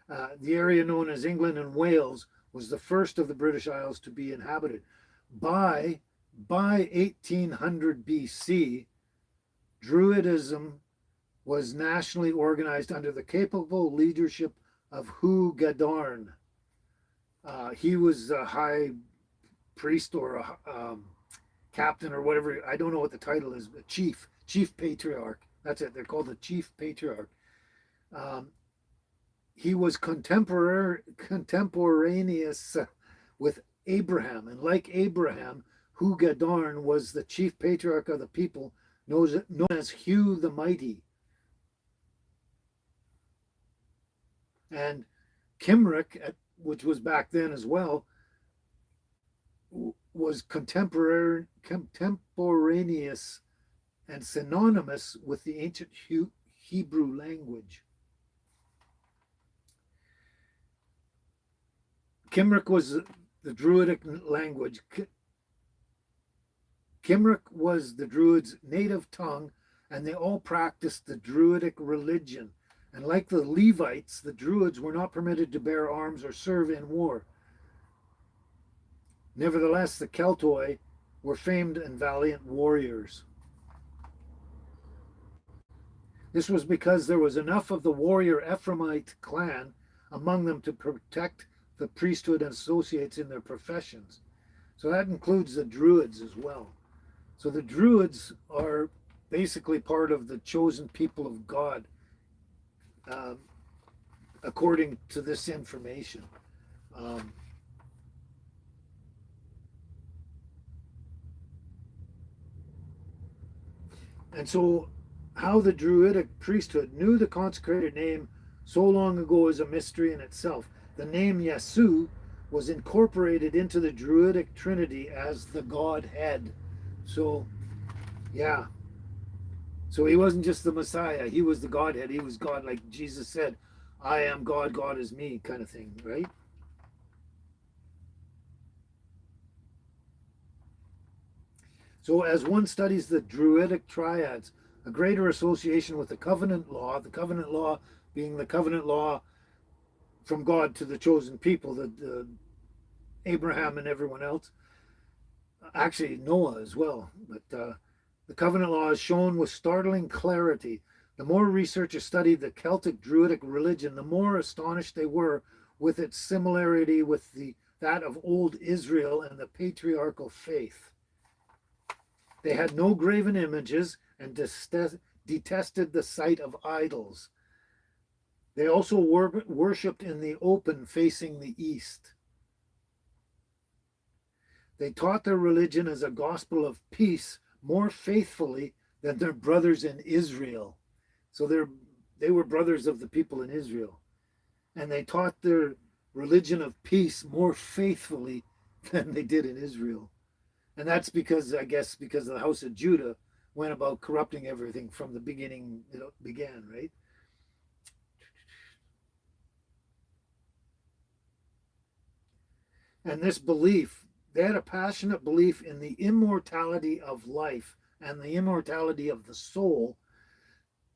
The area known as England and Wales was the first of the British Isles to be inhabited. By 1800 BC, Druidism was nationally organized under the capable leadership of Hu Gadarn. He was a high priest or a captain or whatever. I don't know what the title is, but chief patriarch. That's it. They're called the chief patriarch. He was contemporaneous with Abraham, and like Abraham, Hu Gadarn was the chief patriarch of the people, known as Hugh the Mighty. And Cymric, which was back then as well, was contemporaneous and synonymous with the ancient Hebrew language. Cymric was the Druidic language. Cymric was the Druids' native tongue, and they all practiced the Druidic religion. And like the Levites, the Druids were not permitted to bear arms or serve in war. Nevertheless, the Celtoi were famed and valiant warriors. This was because there was enough of the warrior Ephraimite clan among them to protect the priesthood and associates in their professions. So that includes the Druids as well. So the Druids are basically part of the chosen people of God, according to this information. And so how the Druidic priesthood knew the consecrated name so long ago is a mystery in itself. The name Yesu was incorporated into the Druidic Trinity as the Godhead. So, yeah. So he wasn't just the Messiah, he was the Godhead. He was God, like Jesus said, "I am God, God is me," kind of thing, right? So as one studies the Druidic triads, a greater association with the covenant law being the covenant law from God to the chosen people, the Abraham and everyone else, actually Noah as well, but the covenant law is shown with startling clarity. The more researchers studied the Celtic Druidic religion, the more astonished they were with its similarity with that of old Israel and the patriarchal faith. They had no graven images and detested the sight of idols. They also worshipped in the open facing the east. They taught their religion as a gospel of peace more faithfully than their brothers in Israel. So they were brothers of the people in Israel. And they taught their religion of peace more faithfully than they did in Israel. And that's because, I guess, because the house of Judah went about corrupting everything from the beginning it began, right? And this belief, they had a passionate belief in the immortality of life and the immortality of the soul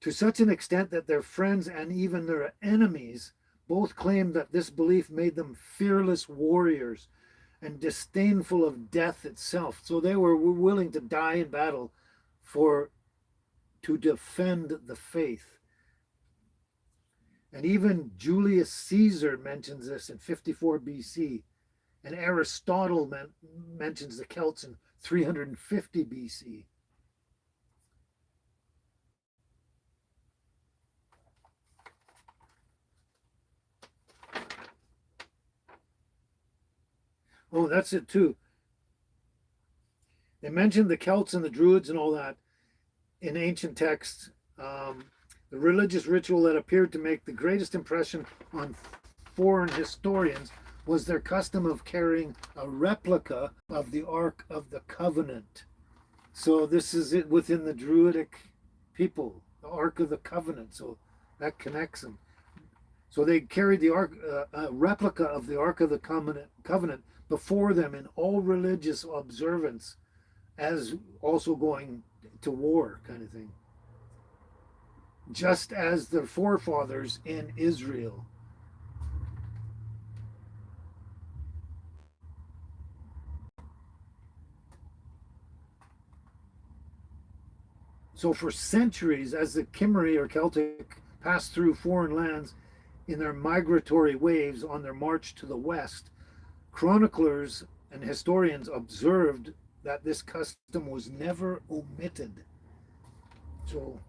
to such an extent that their friends and even their enemies both claimed that this belief made them fearless warriors and disdainful of death itself. So they were willing to die in battle to defend the faith. And even Julius Caesar mentions this in 54 BC, and Aristotle mentions the Celts in 350 BC. Oh, that's it too. They mentioned the Celts and the Druids and all that in ancient texts. The religious ritual that appeared to make the greatest impression on foreign historians was their custom of carrying a replica of the Ark of the Covenant. So this is it within the Druidic people, the Ark of the Covenant. So that connects them. So they carried the Ark, a replica of the Ark of the Covenant before them in all religious observance, as also going to war, kind of thing. Just as their forefathers in Israel. So for centuries, as the Cymry or Celtic passed through foreign lands in their migratory waves on their march to the west, chroniclers and historians observed that this custom was never omitted. So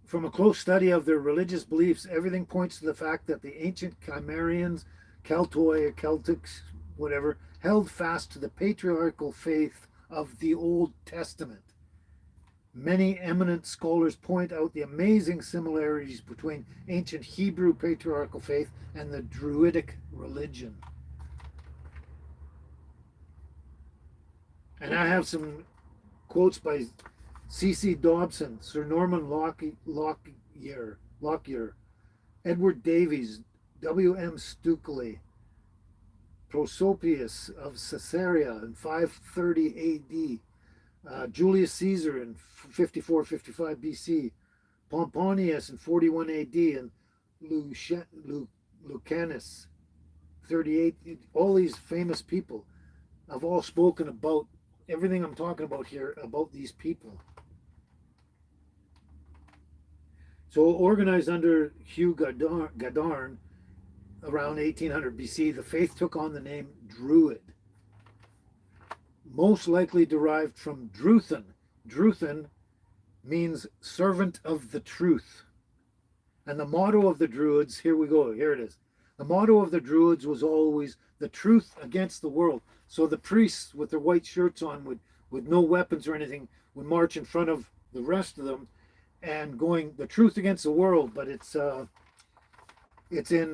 from a close study of their religious beliefs, everything points to the fact that the ancient Cimmerians, Keltoi, Celtics, whatever, held fast to the patriarchal faith of the Old Testament. Many eminent scholars point out the amazing similarities between ancient Hebrew patriarchal faith and the Druidic religion. And I have some quotes by C.C. Dobson, Sir Norman Lockyer, Edward Davies, W.M. Stukely, Prosopius of Caesarea in 530 A.D., Julius Caesar in 54-55 BC, Pomponius in 41 AD, and Lucanus 38. All these famous people have all spoken about everything I'm talking about here about these people. So organized under Hugh Gadarn around 1800 BC, the faith took on the name Druid, most likely derived from Druthan. Druthan means servant of the truth. And the motto of the Druids, here we go, here it is. The motto of the Druids was always the truth against the world. So the priests with their white shirts on with no weapons or anything would march in front of the rest of them and going the truth against the world, but it's in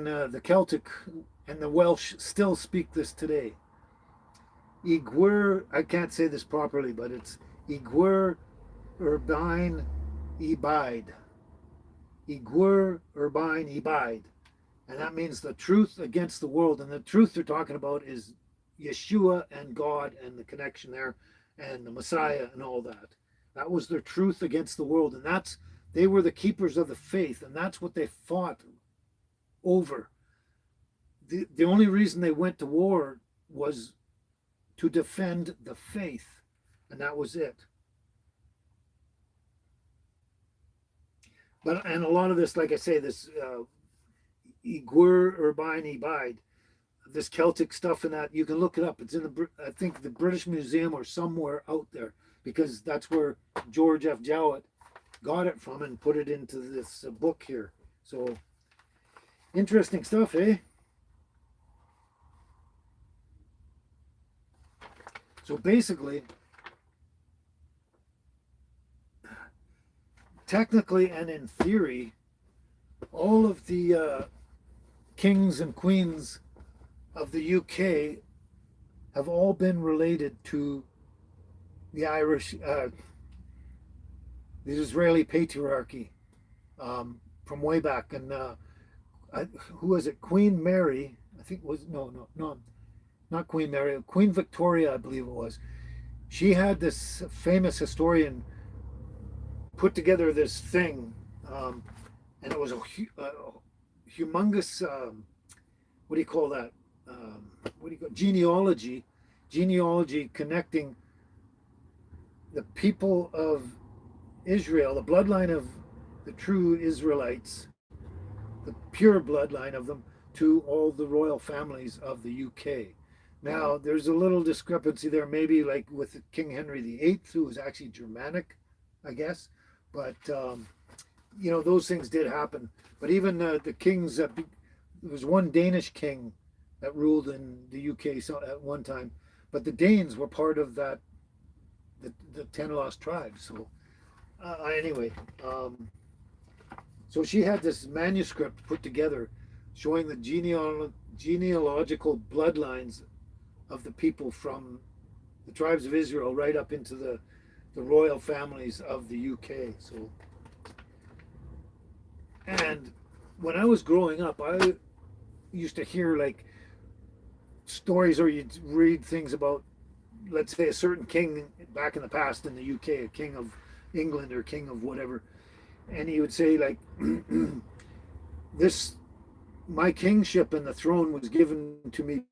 the Celtic, and the Welsh still speak this today. Igwyr, I can't say this properly, but it's Igwyr Urbain Ibide. Igwyr Urbain Ibide. And that means the truth against the world. And the truth they're talking about is Yeshua and God and the connection there and the Messiah and all that. That was their truth against the world. And they were the keepers of the faith. And that's what they fought over. The only reason they went to war was to defend the faith, and that was it. But and a lot of this, like I say, this Igwur Urbine Ibide, this Celtic stuff and that, you can look it up. It's in the, I think, the British Museum or somewhere out there, because that's where George F. Jowett got it from and put it into this book here. So interesting stuff, eh? So basically, technically and in theory, all of the kings and queens of the UK have all been related to the Irish, the Israeli patriarchy from way back. And who was it? Queen Mary, I think was, no, not Queen Mary, Queen Victoria, I believe it was. She had this famous historian put together this thing, and it was a humongous, what do you call that? Genealogy connecting the people of Israel, the bloodline of the true Israelites, the pure bloodline of them, to all the royal families of the UK. Now, there's a little discrepancy there, maybe like with King Henry VIII, who was actually Germanic, I guess. But, you know, those things did happen. But even the kings, there was one Danish king that ruled in the UK at one time. But the Danes were part of that, the 10 lost tribes. So anyway, so she had this manuscript put together showing the genealogical bloodlines of the people from the tribes of Israel right up into the royal families of the UK. So, and when I was growing up, I used to hear like stories, or you'd read things about, let's say, a certain king back in the past in the UK, a king of England or king of whatever, and he would say like, this, my kingship and the throne was given to me,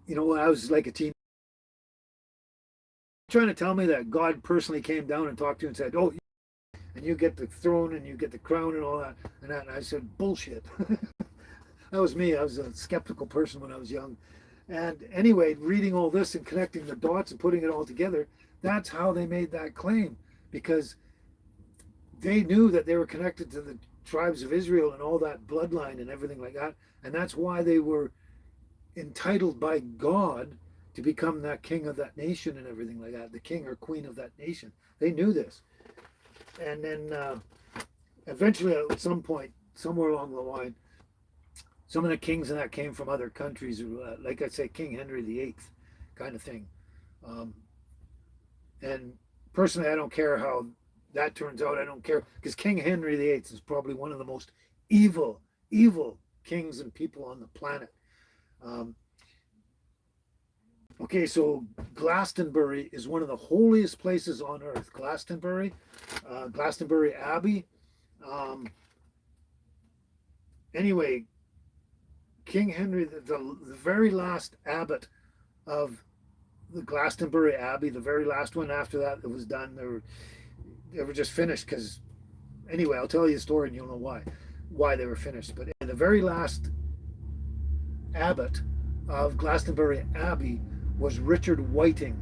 you know, when I was like a teen, trying to tell me that God personally came down and talked to you and said, oh, and you get the throne and you get the crown and all that and that. And I said, bullshit. That was me. I was a skeptical person when I was young. And anyway, reading all this and connecting the dots and putting it all together, that's how they made that claim, because they knew that they were connected to the tribes of Israel and all that bloodline and everything like that. And that's why they were entitled by God to become that king of that nation and everything like that, the king or queen of that nation. They knew this. And then eventually at some point, somewhere along the line, some of the kings and that came from other countries, like I say, King Henry VIII kind of thing. And personally, I don't care how that turns out. I don't care, because King Henry VIII is probably one of the most evil kings and people on the planet. Okay, so Glastonbury is one of the holiest places on earth. Glastonbury Abbey. Anyway, King Henry, the very last abbot of the Glastonbury Abbey, the very last one. After that, it was done. They were just finished because, anyway, I'll tell you the story and you'll know why they were finished. But the very last abbot of Glastonbury Abbey was Richard Whiting,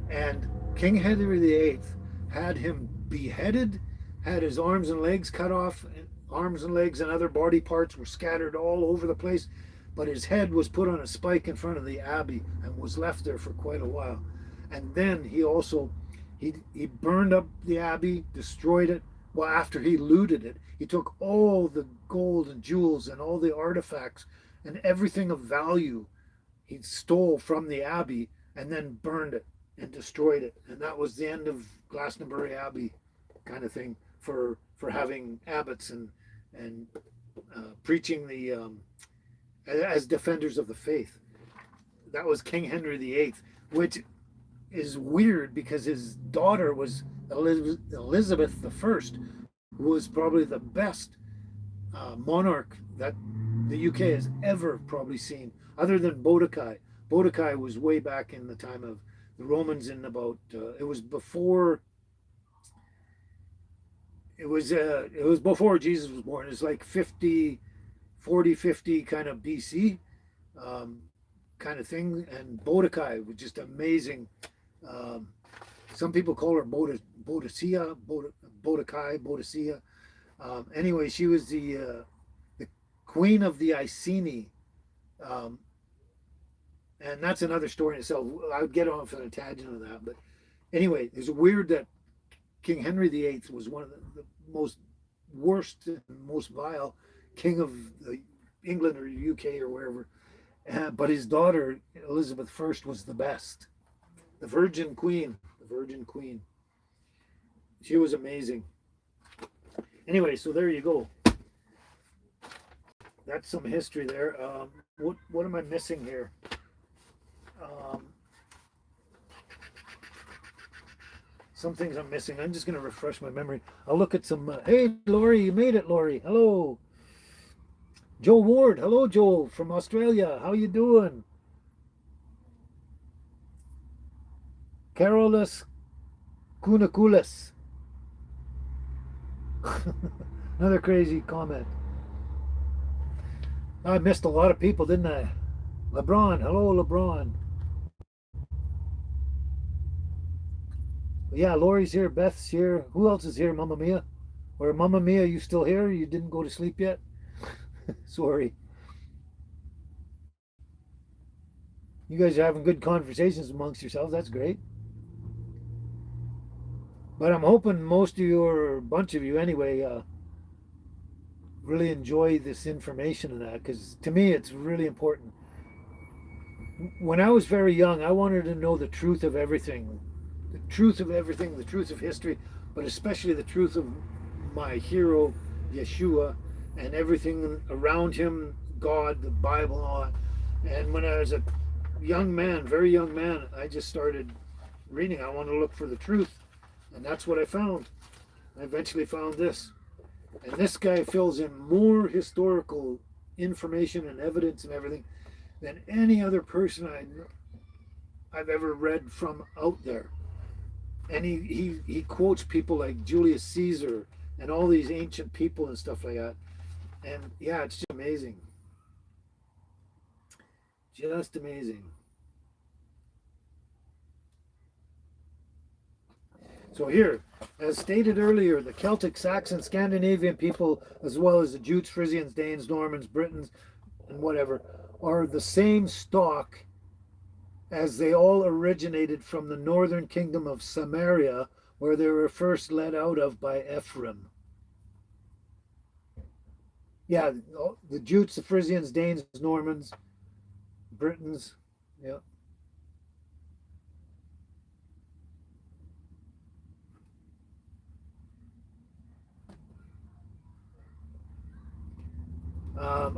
and King Henry VIII had him beheaded, had his arms and legs cut off, arms and legs and other body parts were scattered all over the place, but his head was put on a spike in front of the abbey and was left there for quite a while. And then he also he burned up the abbey, destroyed it. Well, after he looted it, he took all the gold and jewels and all the artifacts and everything of value he stole from the abbey and then burned it and destroyed it. And that was the end of Glastonbury Abbey, kind of thing, for having abbots and preaching the as defenders of the faith. That was King Henry VIII, which is weird because his daughter was Elizabeth I, who was probably the best monarch that the UK has ever probably seen, other than Boudicca. Boudicca was way back in the time of the Romans in about, it was before, it was before Jesus was born. It's like 50, 40, 50 kind of BC um, kind of thing. And Boudicca was just amazing. Um, some people call her Boudicca, Boudicca. Anyway, she was the queen of the Iceni. Um, and that's another story in itself. I would get off on a tangent on that. But anyway, it's weird that King Henry VIII was one of the most worst and most vile king of England or UK or wherever. But his daughter, Elizabeth I, was the best. The Virgin Queen. The Virgin Queen. She was amazing. Anyway, so there you go. That's some history there. What am I missing here? Some things I'm missing. I'm just going to refresh my memory. I'll look at some. Hey, Laurie, you made it, Laurie. Hello. Joe Ward. Hello, Joe, from Australia. How you doing? Carolus Kunakulis. Another crazy comment. I missed a lot of people, didn't I? LeBron. Hello, LeBron. Yeah, Lori's here. Beth's here. Who else is here? Mamma Mia. Or Mamma Mia, you still here? You didn't go to sleep yet? Sorry. You guys are having good conversations amongst yourselves. That's great. But I'm hoping most of you, or a bunch of you anyway, really enjoy this information and that, because to me it's really important. When I was very young, I wanted to know the truth of everything. The truth of everything, the truth of history, but especially the truth of my hero, Yeshua, and everything around him, God, the Bible, and all that. And when I was a young man, very young man, I just started reading. I wanted to look for the truth. And that's what I found. I eventually found this. And this guy fills in more historical information and evidence and everything than any other person I've ever read from out there. And he quotes people like Julius Caesar and all these ancient people and stuff like that. And yeah, it's just amazing. Just amazing. So here, as stated earlier, the Celtic, Saxon, Scandinavian people, as well as the Jutes, Frisians, Danes, Normans, Britons, and whatever, are the same stock, as they all originated from the northern kingdom of Samaria, where they were first led out of by Ephraim. Yeah, the Jutes, the Frisians, Danes, Normans, Britons, yeah.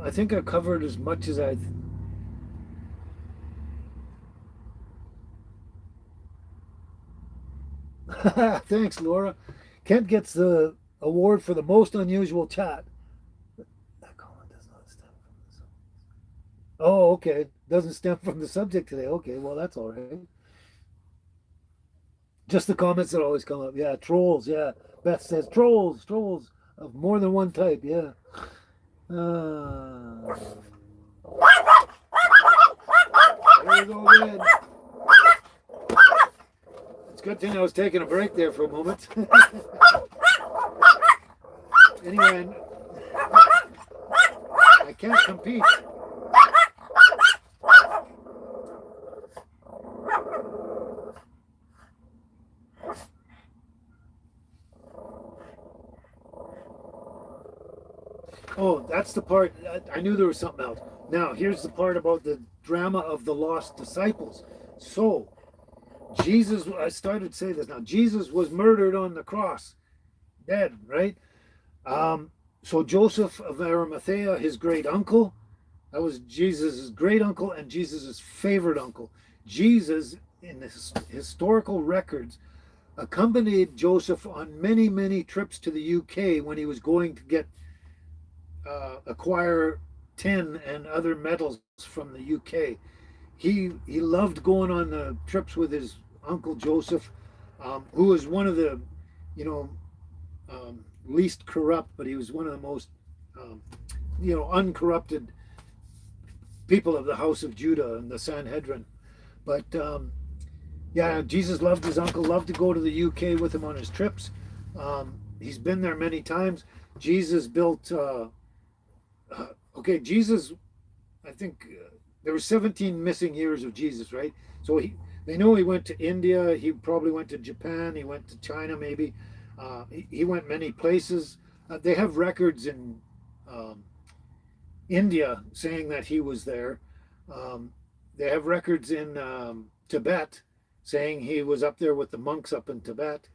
I think I covered as much as I. Thanks, Laura. Kent gets the award for the most unusual chat. That comment does not stem from the subject. Oh, okay. Doesn't stem from the subject today. Okay, well, that's all right. Just the comments that always come up. Yeah, trolls. Yeah. Beth says trolls of more than one type. Yeah. There you go again. It's a good thing I was taking a break there for a moment. Anyway, I can't compete. Oh, that's the part. I knew there was something else. Now, here's the part about the drama of the lost disciples. So, Jesus, I started to say this now. Jesus was murdered on the cross, dead, right? So Joseph of Arimathea, his great uncle, that was Jesus' great uncle and Jesus' favorite uncle. Jesus, in the historical records, accompanied Joseph on many, many trips to the UK when he was going to acquire tin and other metals from the UK. He loved going on the trips with his uncle Joseph, who was one of the, you know, least corrupt, but he was one of the most, um, uncorrupted people of the house of Judah and the Sanhedrin. But yeah, Jesus loved his uncle, loved to go to the UK with him on his trips. He's been there many times. Jesus built, Jesus, I think there were 17 missing years of Jesus, right? So they know he went to India, he probably went to Japan, he went to China maybe. He went many places. They have records in um, India saying that he was there. Um, they have records in Tibet saying he was up there with the monks up in Tibet.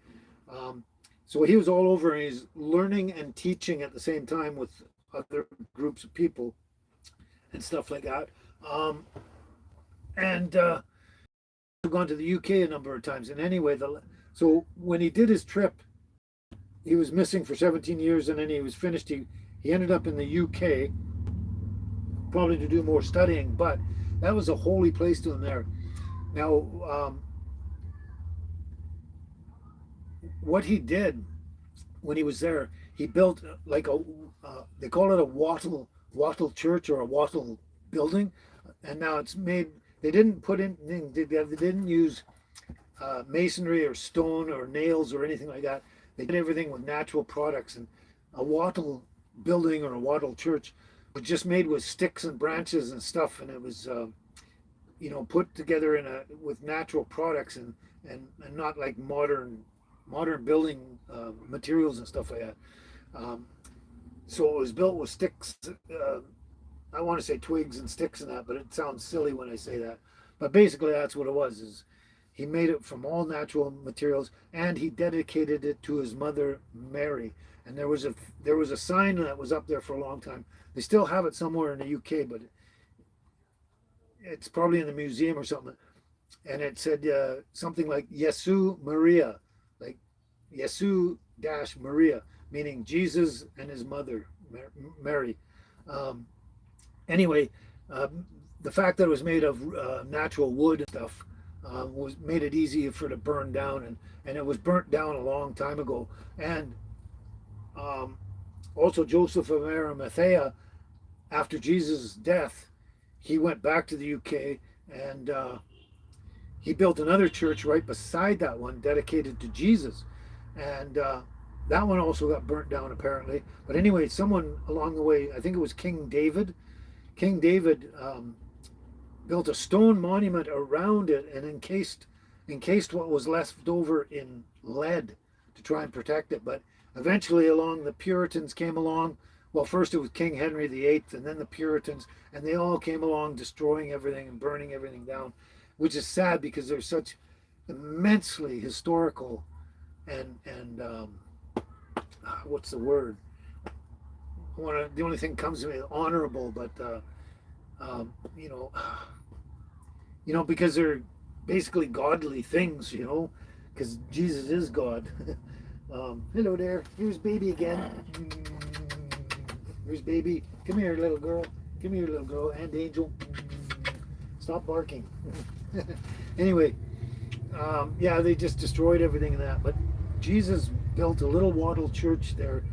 Um, so he was all over, and he's learning and teaching at the same time with other groups of people and stuff like that. Um, and I've gone to the UK a number of times. And anyway, so when he did his trip, he was missing for 17 years, and then he was finished. He ended up in the UK, probably to do more studying, but that was a holy place to him there. Now, what he did when he was there, he built like they call it a wattle church or a wattle building, and now it's made. They didn't put in, they didn't use masonry or stone or nails or anything like that. They did everything with natural products, and a wattle building or a wattle church was just made with sticks and branches and stuff, and it was put together with natural products and not like modern building materials and stuff like that. So it was built with sticks. I want to say twigs and sticks and that, but it sounds silly when I say that. But basically, that's what it was. Is he made it from all natural materials, and he dedicated it to his mother Mary. And there was a sign that was up there for a long time. They still have it somewhere in the UK, but it's probably in the museum or something. And it said something like Yesu Maria, like Yesu dash Maria, meaning Jesus and his mother Mary. Anyway, the fact that it was made of natural wood and stuff was made it easy for it to burn down, and it was burnt down a long time ago. And also Joseph of Arimathea, after Jesus' death, he went back to the UK, and he built another church right beside that one dedicated to Jesus, and that one also got burnt down apparently. But anyway, someone along the way, I think it was King David, built a stone monument around it and encased what was left over in lead to try and protect it. But eventually the Puritans came along. Well, first it was King Henry VIII, and then the Puritans, and they all came along destroying everything and burning everything down, which is sad because they're such immensely historical and what's the word? The only thing comes to me is honorable, but because they're basically godly things, because Jesus is God. Hello there. Here's baby again. Here's baby. Come here, little girl. Come here, little girl. And Angel. Stop barking. Anyway, yeah, they just destroyed everything in that. But Jesus built a little wattle church there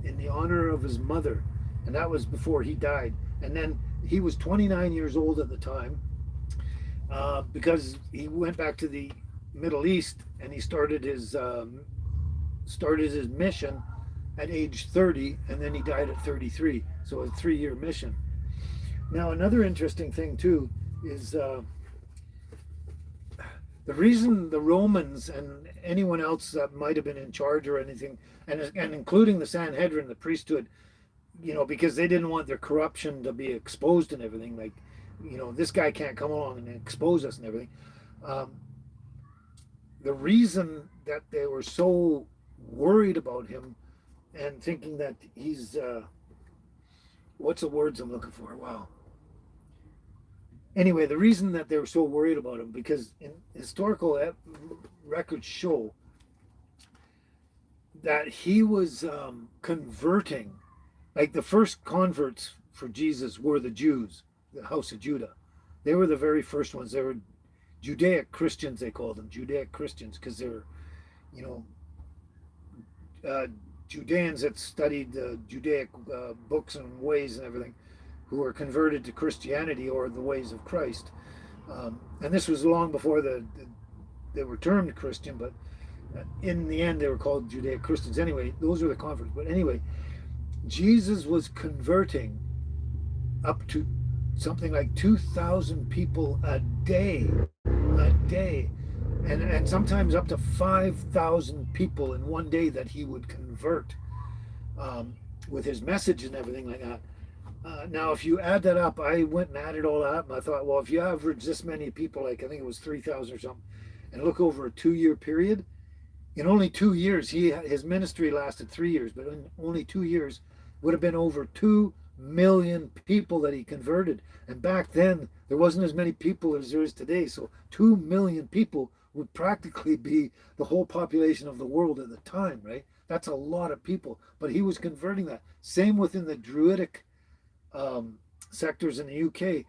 in the honor of his mother, and that was before he died. And then he was 29 years old at the time, because he went back to the Middle East and he started his mission at age 30, and then he died at 33. So a 3-year mission. Now, another interesting thing too is the reason the Romans and anyone else that might have been in charge or anything, and including the Sanhedrin, the priesthood, because they didn't want their corruption to be exposed and everything, like, this guy can't come along and expose us and everything. The reason that they were so worried about him and thinking that he's, what's the words I'm looking for? Wow. Anyway, the reason that they were so worried about him, because in historical records show that he was converting, like the first converts for Jesus were the Jews, the house of Judah. They were the very first ones. They were Judaic Christians, they called them Judaic Christians, because they were, you know, Judeans that studied Judaic books and ways and everything, who were converted to Christianity or the ways of Christ. And this was long before they were termed Christian, but in the end they were called Judaic Christians. Anyway, those were the converts. But anyway, Jesus was converting up to something like 2,000 people a day, and sometimes up to 5,000 people in one day that he would convert with his message and everything like that. Now, if you add that up, I went and added all that up, and I thought, well, if you average this many people, like I think it was 3,000 or something, and look over a 2-year period, in only 2 years, his ministry lasted 3 years, but in only 2 years would have been over 2 million people that he converted. And back then, there wasn't as many people as there is today. So 2 million people would practically be the whole population of the world at the time, right? That's a lot of people. But he was converting that. Same within the Druidic sectors in the UK.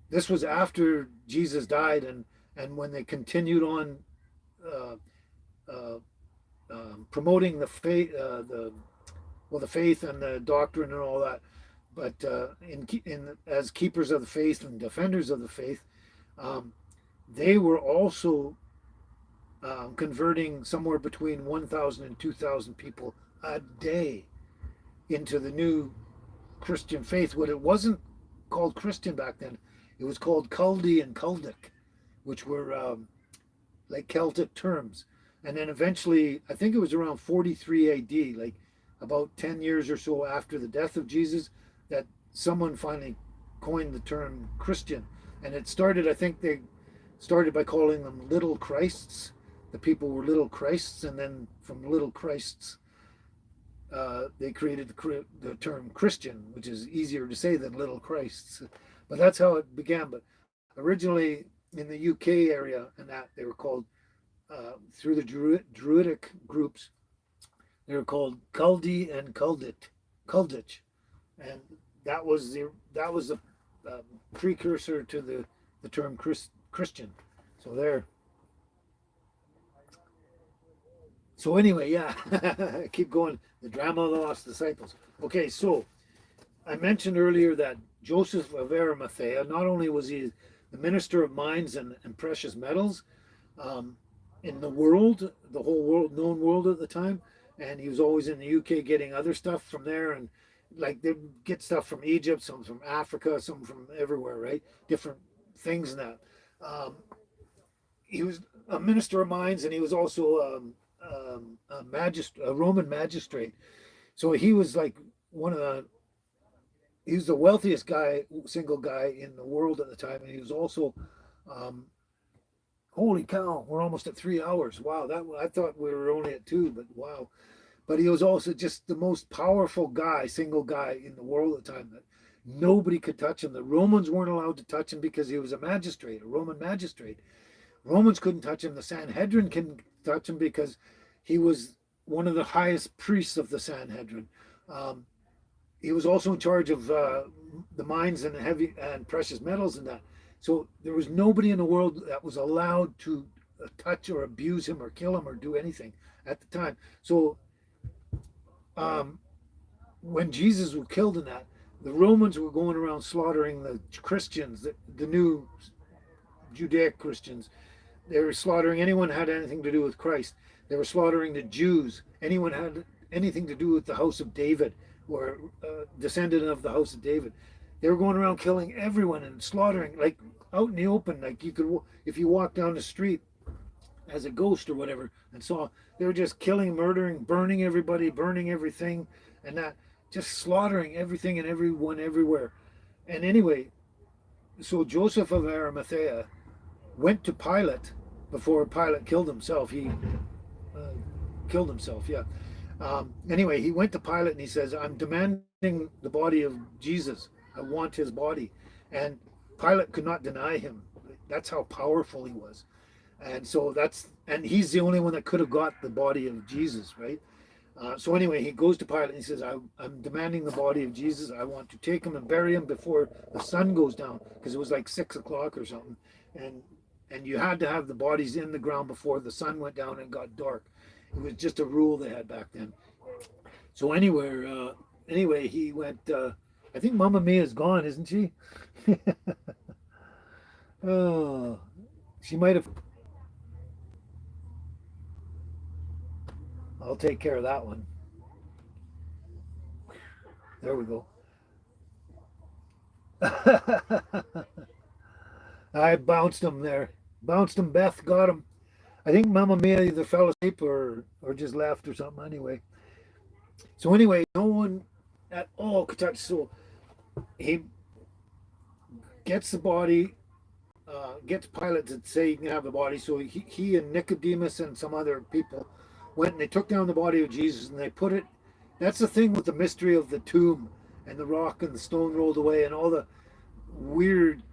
This was after Jesus died, and when they continued on promoting the faith, the faith and the doctrine and all that. But as keepers of the faith and defenders of the faith, they were also converting somewhere between 1,000 and 2,000 people a day into the new Christian faith. What it wasn't called Christian back then, it was called Chaldee and Chaldic, which were like Celtic terms. And then eventually, I think it was around 43 AD, like about 10 years or so after the death of Jesus, that someone finally coined the term Christian. And it started, I think they started by calling them little Christs. The people were little Christs, and then from little Christs, they created the term Christian, which is easier to say than little Christs. But that's how it began. But originally in the UK area and that, they were called, through the Druidic groups, they were called Chaldee and Chaldich, and that was a precursor to the term Christian. So there. So anyway, yeah, keep going. The drama of the lost disciples. Okay, so I mentioned earlier that Joseph of Arimathea, not only was he the minister of mines and precious metals in the world, the whole world, known world at the time, and he was always in the UK getting other stuff from there, and like they get stuff from Egypt, some from Africa, some from everywhere, right? Different things and that. He was a minister of mines, and he was also a Roman magistrate. So he was like he was the wealthiest single guy in the world at the time, and he was also, holy cow, we're almost at 3 hours. Wow, I thought we were only at 2, but wow. But he was also just the most powerful single guy in the world at the time, that nobody could touch him. The Romans weren't allowed to touch him because he was a Roman magistrate. Romans couldn't touch him. The Sanhedrin couldn't touch him because he was one of the highest priests of the Sanhedrin. He was also in charge of the mines and heavy and precious metals and that. So there was nobody in the world that was allowed to touch or abuse him or kill him or do anything at the time. So when Jesus was killed in that, the Romans were going around slaughtering the Christians, the new Judaic Christians. They were slaughtering anyone who had anything to do with Christ. They were slaughtering the Jews, anyone who had anything to do with the house of David, or descendant of the house of David. They were going around killing everyone and slaughtering, like out in the open. Like you could, if you walk down the street as a ghost or whatever, and saw, they were just killing, murdering, burning everybody, burning everything, and that, just slaughtering everything and everyone everywhere. And anyway, so Joseph of Arimathea went to Pilate before Pilate killed himself. He killed himself, yeah. Anyway, he went to Pilate and he says, I'm demanding the body of Jesus. I want his body. And Pilate could not deny him. That's how powerful he was. And so and he's the only one that could have got the body of Jesus, right? So anyway, he goes to Pilate and he says, I'm demanding the body of Jesus. I want to take him and bury him before the sun goes down, because it was like 6 o'clock or something. And you had to have the bodies in the ground before the sun went down and got dark. It was just a rule they had back then. So anyway, he went, I think Mamma Mia's gone, isn't she? Oh, she might have. I'll take care of that one. There we go. I bounced him there. Bounced him. Beth got him. I think Mamma Mia either fell asleep or just left or something. So anyway, no one at all could touch. So he gets the body, gets Pilate to say he can have the body. So he and Nicodemus and some other people went and they took down the body of Jesus and they put it. That's the thing with the mystery of the tomb and the rock and the stone rolled away and all the weird,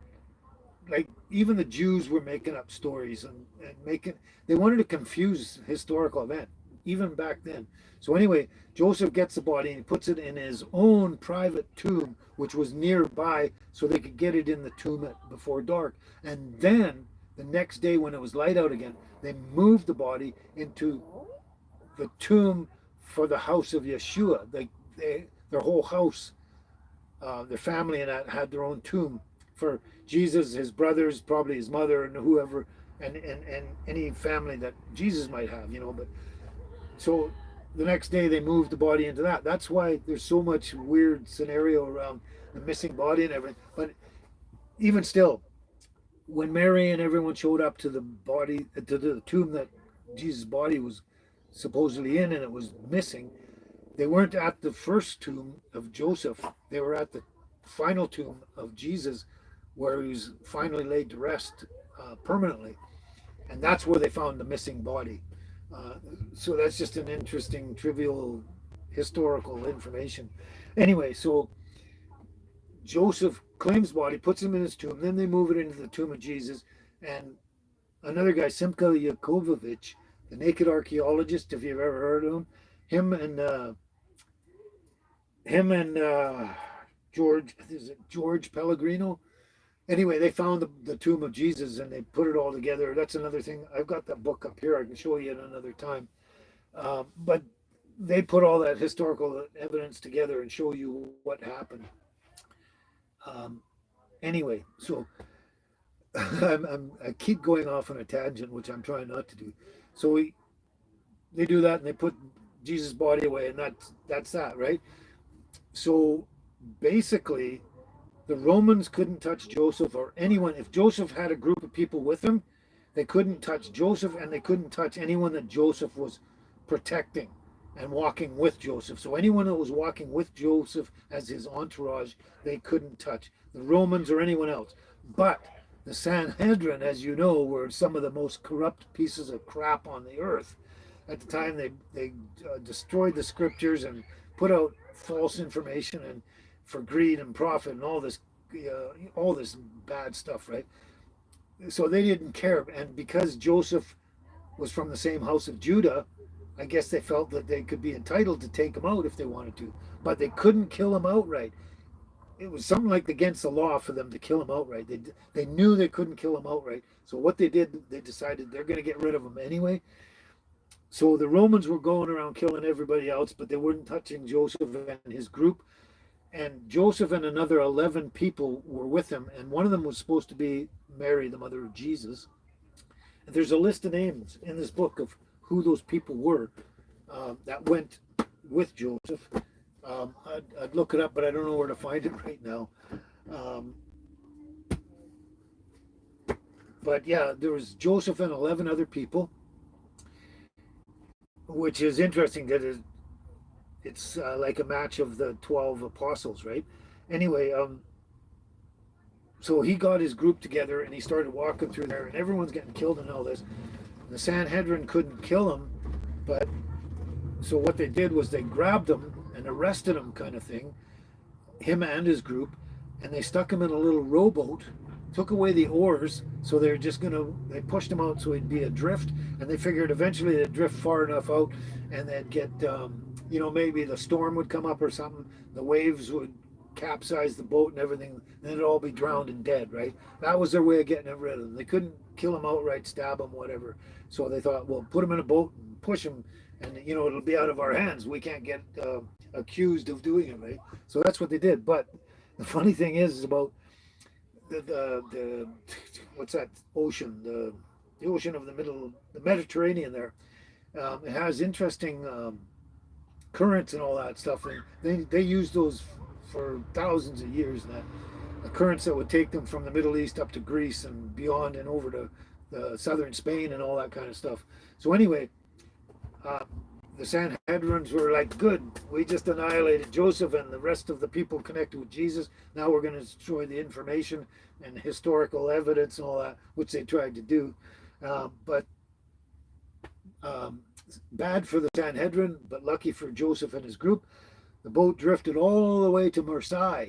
like even the Jews were making up stories and they wanted to confuse historical event even back then. So anyway, Joseph gets the body and he puts it in his own private tomb, which was nearby, so they could get it in the tomb before dark. And then the next day, when it was light out again, they moved the body into the tomb for the house of Yeshua. Their whole house, their family and that had their own tomb for Jesus, his brothers, probably his mother, and whoever, and any family that Jesus might have, But so the next day they moved the body into that. That's why there's so much weird scenario around the missing body and everything. But even still, when Mary and everyone showed up to the body, to the tomb that Jesus' body was supposedly in and it was missing, they weren't at the first tomb of Joseph. They were at the final tomb of Jesus, where he was finally laid to rest permanently. And that's where they found the missing body. So that's just an interesting, trivial, historical information. Anyway, so Joseph claims body, puts him in his tomb, then they move it into the tomb of Jesus. And another guy, Simka Yakovovich, the naked archaeologist, if you've ever heard of him and George Pellegrino. Anyway, they found the tomb of Jesus and they put it all together. That's another thing. I've got that book up here. I can show you at another time. But they put all that historical evidence together and show you what happened. Anyway, so I keep going off on a tangent, which I'm trying not to do. So they do that and they put Jesus' body away, and that's that, right? So basically, the Romans couldn't touch Joseph or anyone. If Joseph had a group of people with him, they couldn't touch Joseph, and they couldn't touch anyone that Joseph was protecting and walking with Joseph. So anyone that was walking with Joseph as his entourage, they couldn't touch the Romans or anyone else. But the Sanhedrin, as you know, were some of the most corrupt pieces of crap on the earth. At the time, they destroyed the scriptures and put out false information and for greed and profit and all this bad stuff, right? So they didn't care. And because Joseph was from the same house of Judah, I guess they felt that they could be entitled to take him out if they wanted to, but they couldn't kill him outright. It was something like against the law for them to kill him outright. They knew they couldn't kill him outright. So what they did, they decided they're going to get rid of him anyway. So the Romans were going around killing everybody else, but they weren't touching Joseph and his group. And Joseph and another 11 people were with him, and one of them was supposed to be Mary, the mother of Jesus. And there's a list of names in this book of who those people were that went with Joseph. I'd look it up, but I don't know where to find it right now. But yeah, there was Joseph and 11 other people, which is interesting that it's like a match of the 12 apostles, right? Anyway, so he got his group together and he started walking through there, and everyone's getting killed and all this. The Sanhedrin couldn't kill him, but so what they did was they grabbed him and arrested him, kind of thing, him and his group, and they stuck him in a little rowboat, took away the oars, so they pushed him out so he'd be adrift, and they figured eventually they'd drift far enough out and they'd get you know, maybe the storm would come up or something, the waves would capsize the boat and everything, and it'd all be drowned and dead, right? That was their way of getting rid of them. They couldn't kill them outright, stab them, whatever. So they thought, well, put them in a boat and push them, and you know, it'll be out of our hands. We can't get accused of doing it, right? So that's what they did. But the funny thing is about the what's that ocean? The ocean of the middle, the Mediterranean. There, it has interesting currents and all that stuff, and they use those for thousands of years. And that the currents that would take them from the Middle East up to Greece and beyond, and over to southern Spain and all that kind of stuff. So anyway, uh, the Sanhedrins were like, good, we just annihilated Joseph and the rest of the people connected with Jesus. Now we're going to destroy the information and historical evidence and all that, which they tried to do. But bad for the Sanhedrin, but lucky for Joseph and his group. The boat drifted all the way to Marseille.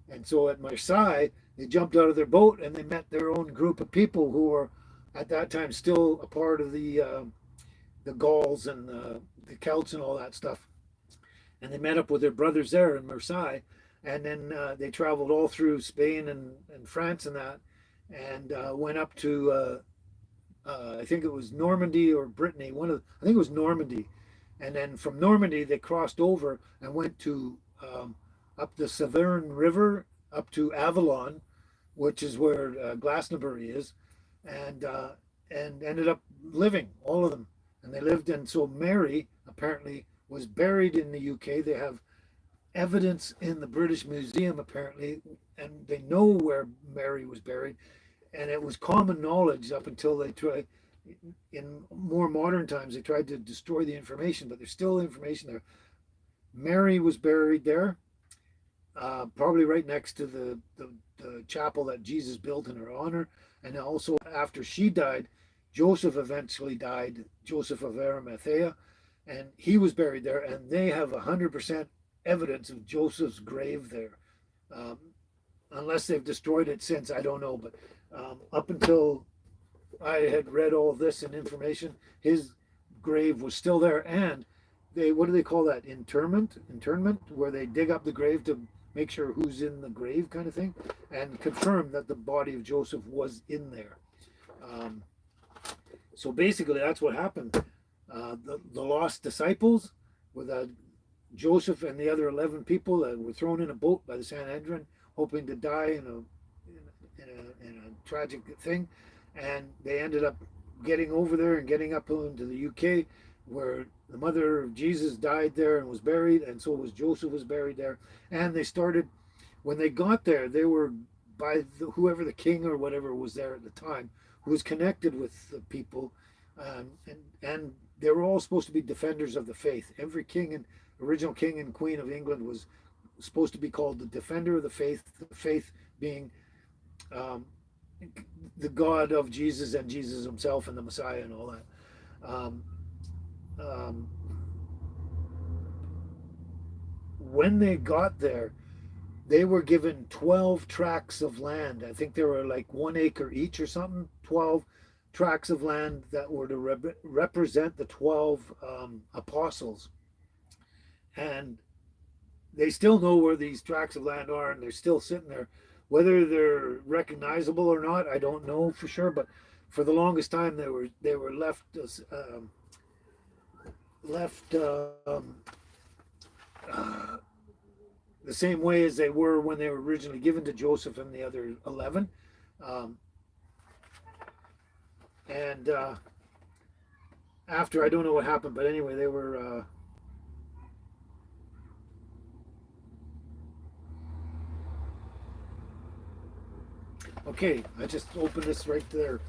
And so at Marseille, they jumped out of their boat and they met their own group of people who were at that time still a part of the Gauls and the Celts and all that stuff. And they met up with their brothers there in Marseille. And then they traveled all through Spain and France and that, and went up to, I think it was Normandy or Brittany. I think it was Normandy. And then from Normandy, they crossed over and went to up the Severn River, up to Avalon, which is where Glastonbury is, and ended up living, all of them. And they lived, and so Mary apparently was buried in the UK. They have evidence in the British Museum apparently, and they know where Mary was buried. And it was common knowledge up until they tried, in more modern times, they tried to destroy the information, but there's still information there. Mary was buried there, probably right next to the chapel that Jesus built in her honor. And also after she died, Joseph eventually died, Joseph of Arimathea, and he was buried there. And they have 100% evidence of Joseph's grave there. Unless they've destroyed it since, I don't know. But up until I had read all this and information, his grave was still there. And they, what do they call that? Internment, where they dig up the grave to make sure who's in the grave, kind of thing, and confirm that the body of Joseph was in there. So basically, that's what happened. The lost disciples, with Joseph and the other 11 people that were thrown in a boat by the Sanhedrin, hoping to die in a tragic thing, and they ended up getting over there and getting up into the UK, where the mother of Jesus died there and was buried, and so was Joseph was buried there. And they started, when they got there, they were by whoever the king or whatever was there at the time, who was connected with the people, and they were all supposed to be defenders of the faith. Every king and original king and queen of England was supposed to be called the defender of the faith being the God of Jesus and Jesus himself and the Messiah and all that. When they got there, they were given 12 tracts of land. I think they were like 1 acre each or something. 12 tracts of land that were to represent the 12 apostles. And they still know where these tracts of land are, and they're still sitting there. Whether they're recognizable or not, I don't know for sure. But for the longest time, they were left the same way as they were when they were originally given to Joseph and the other 11. And after, I don't know what happened, but anyway, they were okay, I just opened this right there.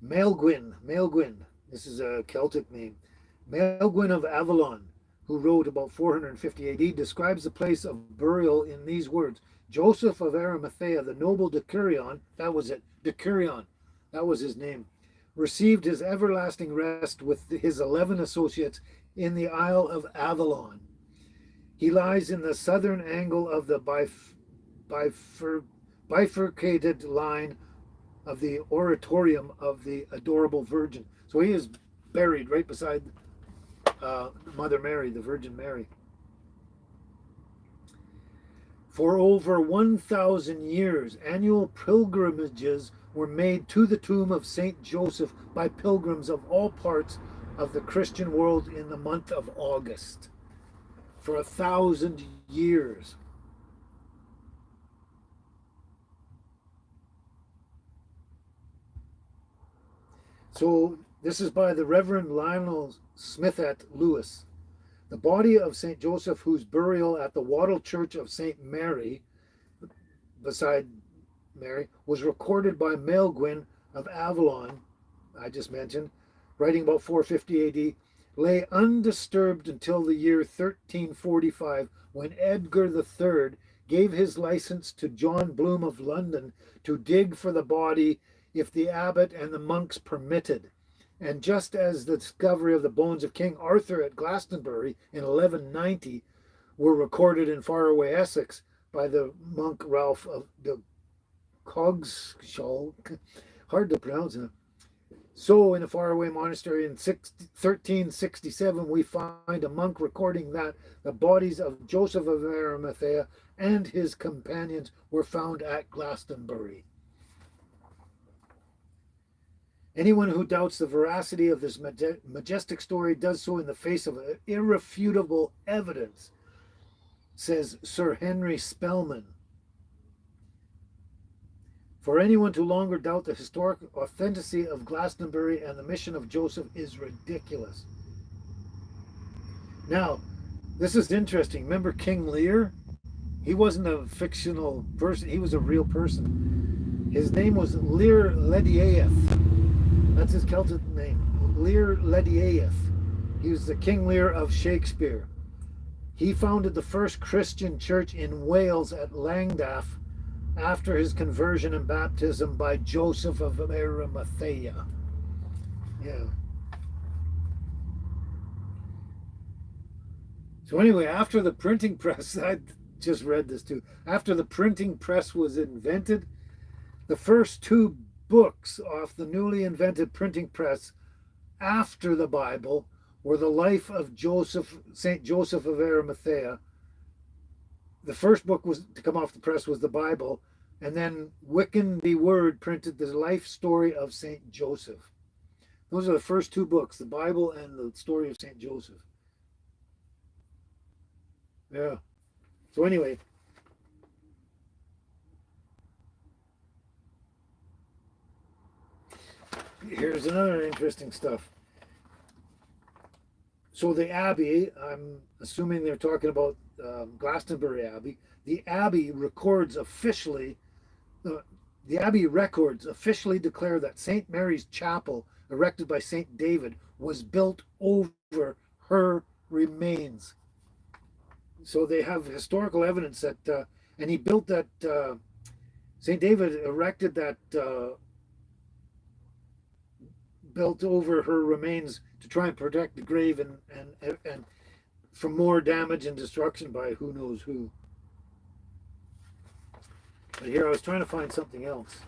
Maelgwyn, this is a Celtic name. Maelgwyn of Avalon, who wrote about 450 AD, describes the place of burial in these words: Joseph of Arimathea, the noble decurion, that was it, decurion, that was his name, received his everlasting rest with his 11 associates in the Isle of Avalon. He lies in the southern angle of the bifurcated line of the oratorium of the Adorable Virgin. So he is buried right beside Mother Mary, the Virgin Mary. For over 1,000 years, annual pilgrimages were made to the tomb of Saint Joseph by pilgrims of all parts of the Christian world in the month of August. For 1,000 years. So this is by the Reverend Lionel Smith at Lewis. The body of St. Joseph, whose burial at the Wattle Church of St. Mary, beside Mary, was recorded by Maelgwyn of Avalon, I just mentioned, writing about 450 AD, lay undisturbed until the year 1345, when Edgar III gave his license to John Bloom of London to dig for the body if the abbot and the monks permitted. And just as the discovery of the bones of King Arthur at Glastonbury in 1190 were recorded in faraway Essex by the monk Ralph of the Coggeshall, hard to pronounce it. So in a faraway monastery in 1367 we find a monk recording that the bodies of Joseph of Arimathea and his companions were found at Glastonbury. Anyone who doubts the veracity of this majestic story does so in the face of irrefutable evidence, says Sir Henry Spellman. For anyone to longer doubt the historic authenticity of Glastonbury and the mission of Joseph is ridiculous. Now, this is interesting. Remember King Lear? He wasn't a fictional person. He was a real person. His name was Lear Ledieith. That's his Celtic name, Lear Ledieith. He was the King Lear of Shakespeare. He founded the first Christian church in Wales at Langdaff after his conversion and baptism by Joseph of Arimathea. Yeah. So anyway, after the printing press, I just read this too. After the printing press was invented, the first two books off the newly invented printing press after the Bible were the life of St. Joseph of Arimathea. The first book was to come off the press was the Bible, and then Wiccan the Word printed the life story of St. Joseph. Those are the first two books, the Bible and the story of St. Joseph. Yeah. So anyway, here's another interesting stuff. So the Abbey, I'm assuming they're talking about Glastonbury Abbey. The Abbey records officially declare that St. Mary's Chapel, erected by St. David, was built over her remains. So they have historical evidence that, and he built that, St. David erected that, built over her remains to try and protect the grave and from more damage and destruction by who knows who. But here I was trying to find something else.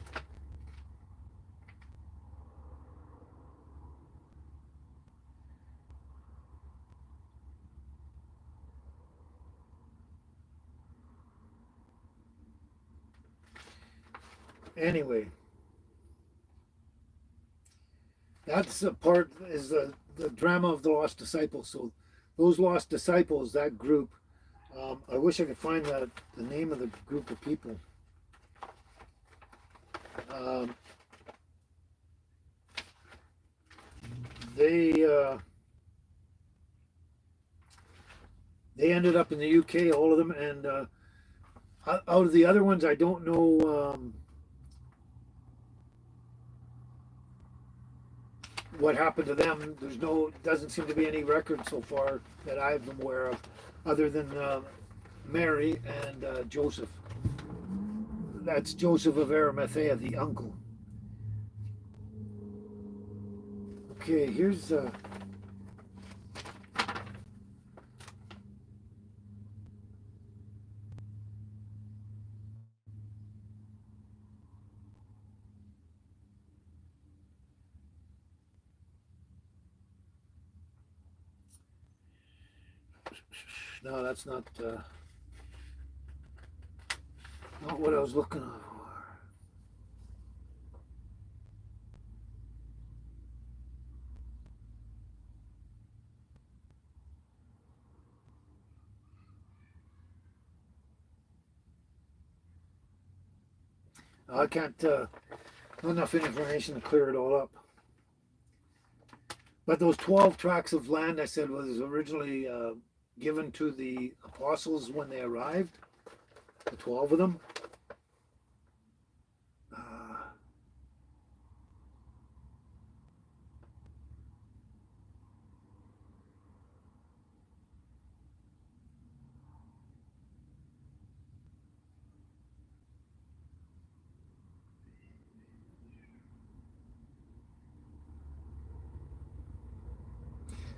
Anyway, that's the part is the drama of the lost disciples. So those lost disciples, that group, I wish I could find the name of the group of people. They ended up in the UK, all of them, and out of the other ones, I don't know what happened to them. Doesn't seem to be any record so far that I'm aware of, other than Mary and Joseph. That's Joseph of Arimathea, the uncle. Okay, here's No, that's not what I was looking for. I can't, not enough information to clear it all up. But those 12 tracts of land I said was originally given to the apostles when they arrived, the 12 of them.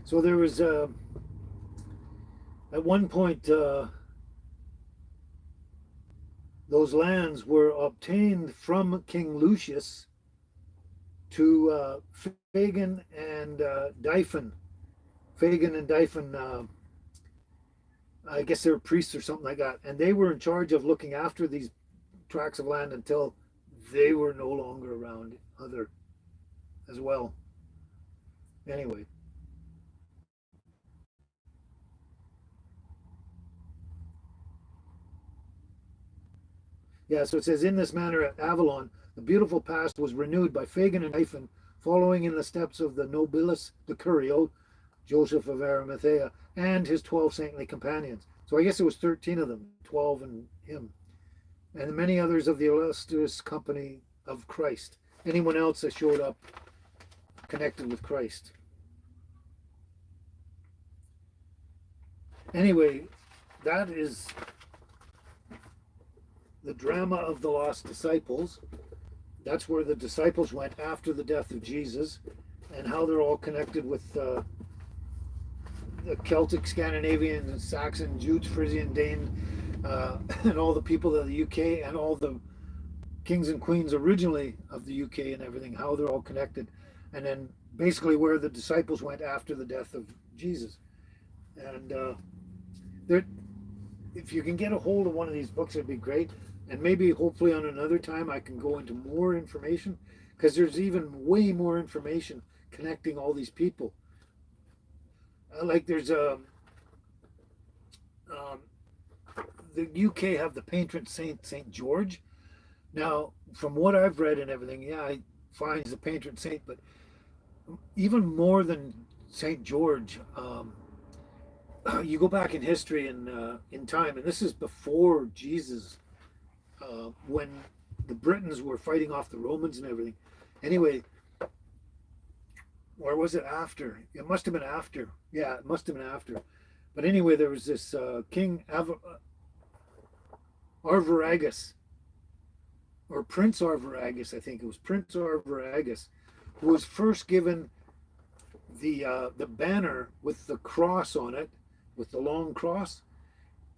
So there was, at one point, those lands were obtained from King Lucius to Fagin and Dyphon. Fagin and Dyphon, I guess they were priests or something like that, and they were in charge of looking after these tracts of land until they were no longer around other as well. Anyway. Yeah, so it says, in this manner at Avalon, the beautiful past was renewed by Fagin and Dyphon, following in the steps of the nobilis decurio, Joseph of Arimathea, and his 12 saintly companions. So I guess it was 13 of them, 12 and him, and many others of the illustrious company of Christ. Anyone else that showed up connected with Christ. Anyway, that is the drama of the lost disciples. That's where the disciples went after the death of Jesus, and how they're all connected with the Celtic, Scandinavian, and Saxon, Jutes, Frisian, Dane, and all the people of the UK, and all the kings and queens originally of the UK and everything, how they're all connected. And then basically where the disciples went after the death of Jesus. And if you can get a hold of one of these books, it'd be great. And maybe hopefully on another time I can go into more information, because there's even way more information connecting all these people. Like there's the UK have the patron saint, St. George. Now, from what I've read and everything, yeah, I find he's a patron saint, but even more than St. George, you go back in history and in time, and this is before Jesus, when the Britons were fighting off the Romans and everything. Anyway, or was it after? It must have been after. Yeah, it must have been after. But anyway, there was this King Arviragus, or Prince Arviragus, I think it was Prince Arviragus, who was first given the banner with the cross on it, with the long cross.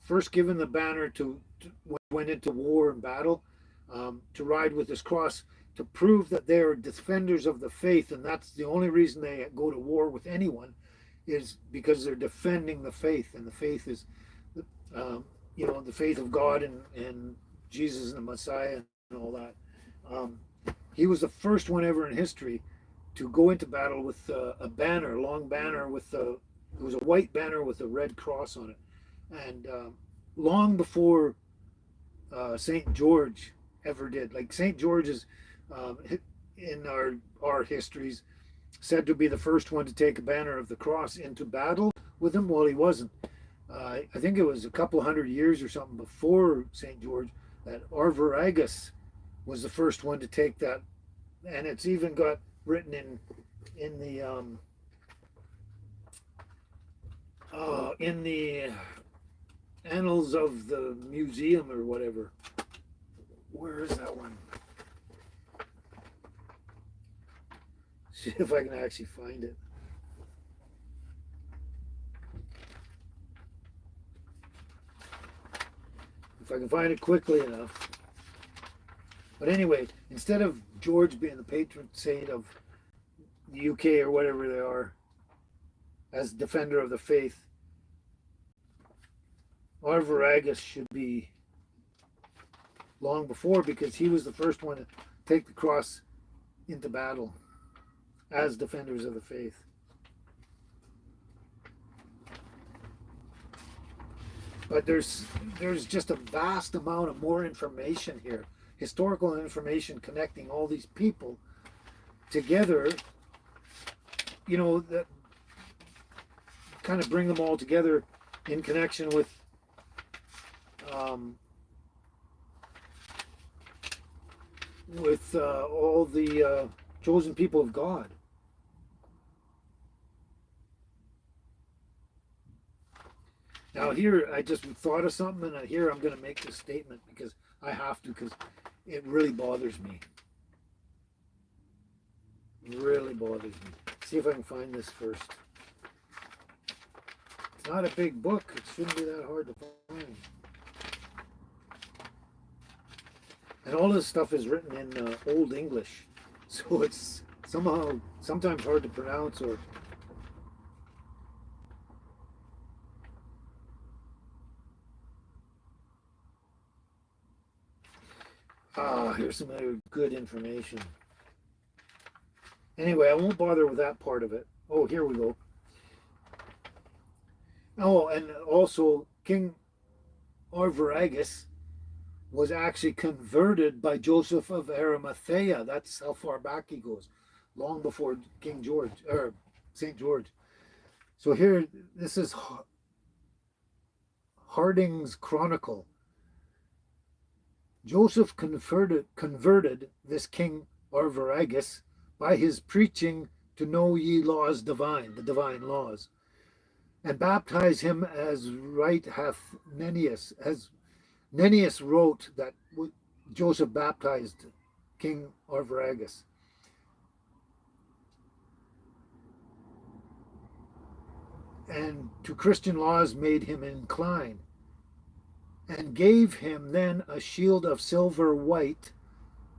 First given the banner to went into war and battle, to ride with this cross, to prove that they are defenders of the faith, and that's the only reason they go to war with anyone, is because they're defending the faith, and the faith is, the faith of God and Jesus and the Messiah and all that. He was the first one ever in history to go into battle with a banner, a long banner with it was a white banner with a red cross on it, and long before St. George ever did. Like St. George is in our histories said to be the first one to take a banner of the cross into battle with him. Well, he wasn't. I think it was a couple hundred years or something before St. George that Arviragus was the first one to take that, and it's even got written in the annals of the museum or whatever. Where is that one? See if I can actually find it. If I can find it quickly enough. But anyway, instead of George being the patron saint of the UK or whatever they are, as defender of the faith, Arviragus should be long before, because he was the first one to take the cross into battle as defenders of the faith. But there's just a vast amount of more information here, historical information connecting all these people together, that kind of bring them all together in connection with all the chosen people of God. Now here, I just thought of something, and here I'm going to make this statement because I have to, because it really bothers me. It really bothers me. See if I can find this first. It's not a big book. It shouldn't be that hard to find. And all this stuff is written in Old English, so it's sometimes hard to pronounce or. Here's some other good information. Anyway, I won't bother with that part of it. Oh, here we go. Oh, and also King Arviragus was actually converted by Joseph of Arimathea. That's how far back he goes, long before King George or St. George. So here, this is Harding's Chronicle. Joseph converted this King Arviragus by his preaching to know ye laws divine, the divine laws, and baptize him as right hath Nennius, as Nennius wrote that Joseph baptized King Arviragus. And to Christian laws made him incline, and gave him then a shield of silver white,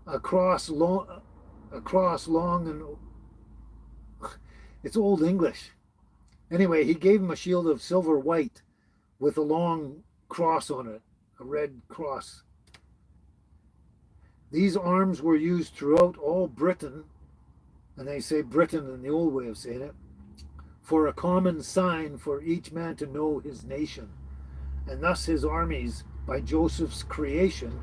a cross long and it's Old English. Anyway, he gave him a shield of silver white with a long cross on it, a red cross. These arms were used throughout all Britain, and they say Britain in the old way of saying it, for a common sign for each man to know his nation. And thus his armies, by Joseph's creation,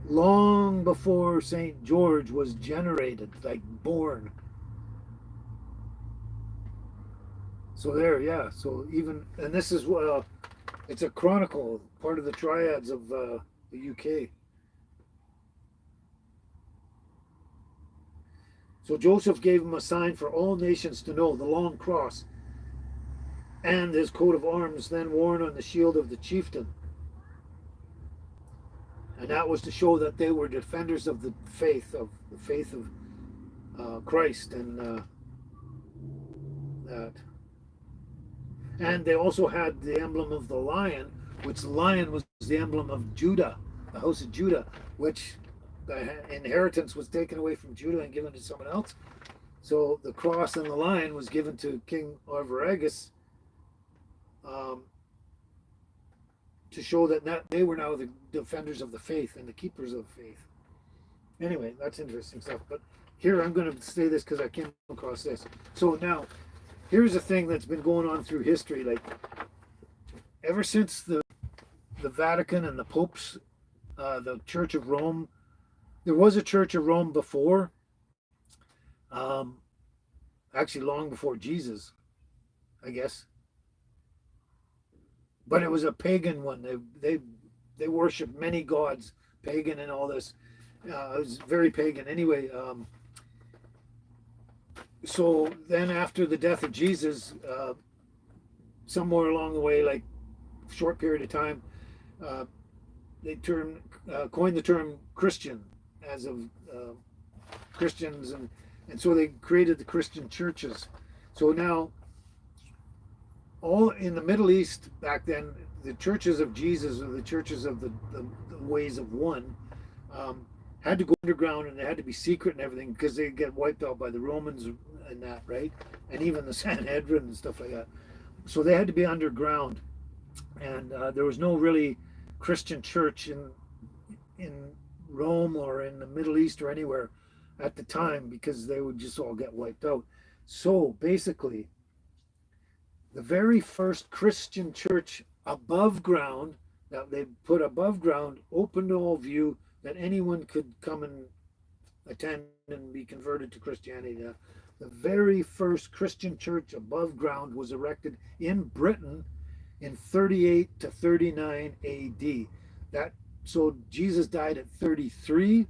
long before St. George was generated, like born. So there, yeah. So even, and this is, it's a chronicle, part of the triads of the UK. So Joseph gave him a sign for all nations to know, the long cross, and his coat of arms then worn on the shield of the chieftain. And that was to show that they were defenders of the faith of Christ, and that. And they also had the emblem of the lion, which the lion was the emblem of Judah, the house of Judah, which the inheritance was taken away from Judah and given to someone else. So the cross and the lion was given to King Arviragus, to show that they were now the defenders of the faith and the keepers of the faith. Anyway, that's interesting stuff. But here I'm going to say this because I came across this. So now, here's a thing that's been going on through history. Like, ever since the Vatican and the popes, the Church of Rome, there was a Church of Rome before, actually long before Jesus, I guess. But it was a pagan one. They worshiped many gods, pagan and all this. It was very pagan. Anyway, so then after the death of Jesus, somewhere along the way, like a short period of time, they coined the term Christian as of Christians, and so they created the Christian churches. So now, all in the Middle East back then, the churches of Jesus, or the churches of the ways of one, had to go underground, and they had to be secret and everything, because they'd get wiped out by the Romans and that, right? And even the Sanhedrin and stuff like that. So they had to be underground, and there was no really Christian church in Rome or in the Middle East or anywhere at the time, because they would just all get wiped out. So basically, the very first Christian church above ground, that they put above ground, open to all view, that anyone could come and attend and be converted to Christianity. The very first Christian church above ground was erected in Britain in 38 to 39 AD. That so Jesus died at 33.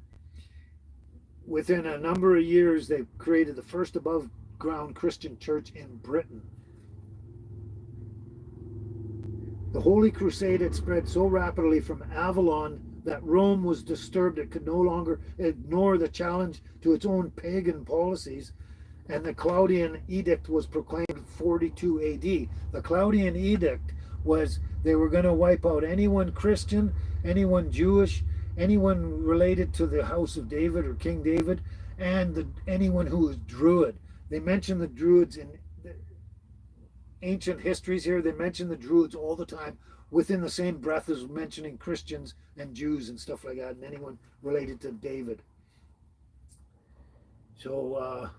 Within a number of years, they created the first above ground Christian church in Britain. The Holy Crusade had spread so rapidly from Avalon that Rome was disturbed. It could no longer ignore the challenge to its own pagan policies, and the Claudian Edict was proclaimed 42 AD. The Claudian Edict was they were going to wipe out anyone Christian, anyone Jewish, anyone related to the house of David or King David, and anyone who was Druid. They mention the Druids in ancient histories here. They mention the Druids all the time within the same breath as mentioning Christians and Jews and stuff like that, and anyone related to David. So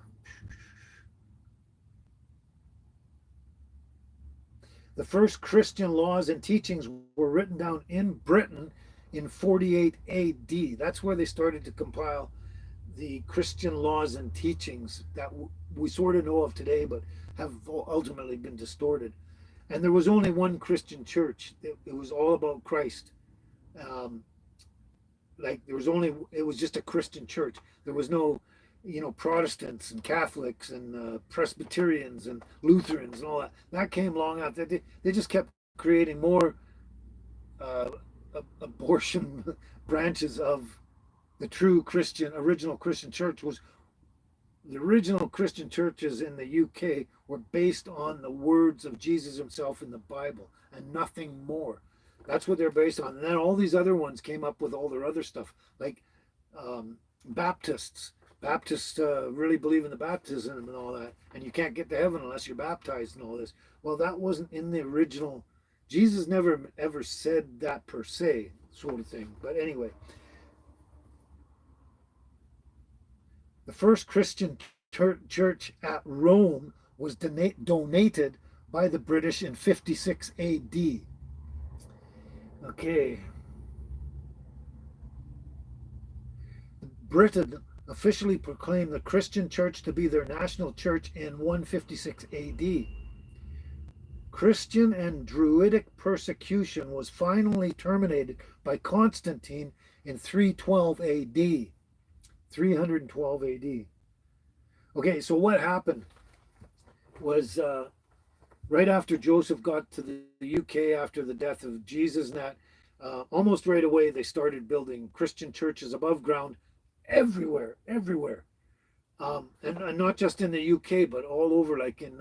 the first Christian laws and teachings were written down in Britain in 48 AD. That's where they started to compile the Christian laws and teachings that we sort of know of today, but have ultimately been distorted. And there was only one Christian church. It was all about Christ. It was just a Christian church. There was no, Protestants and Catholics and Presbyterians and Lutherans and all that. That came long after. They just kept creating more abortion branches of the true original Christian church. The original Christian churches in the UK were based on the words of Jesus himself in the Bible and nothing more. That's what they're based on. And then all these other ones came up with all their other stuff, like Baptists. Baptists really believe in the baptism and all that, and you can't get to heaven unless you're baptized and all this. Well, that wasn't in the original. Jesus never ever said that per se, sort of thing. But anyway, the first Christian church at Rome was donated by the British in 56 AD. Okay. Britain officially proclaimed the Christian church to be their national church in 156 AD. Christian and Druidic persecution was finally terminated by Constantine in 312 AD. 312 AD. Okay, so what happened was right after Joseph got to the UK after the death of Jesus, and that almost right away they started building Christian churches above ground everywhere, and not just in the UK, but all over, like in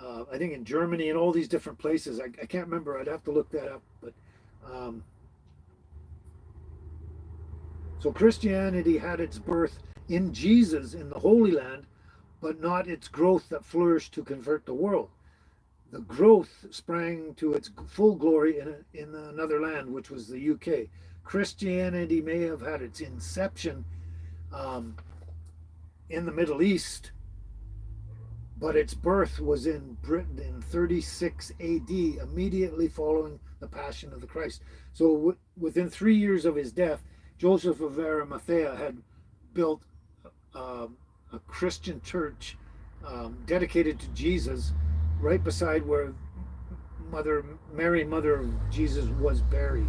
I think in Germany and all these different places. I can't remember. I'd have to look that up, but. So Christianity had its birth in Jesus in the Holy Land, but not its growth that flourished to convert the world. The growth sprang to its full glory in another land, which was the UK. Christianity may have had its inception in the Middle East, but its birth was in Britain in 36 AD, immediately following the Passion of the Christ. So within 3 years of his death, Joseph of Arimathea had built a Christian church dedicated to Jesus right beside where Mary, mother of Jesus, was buried.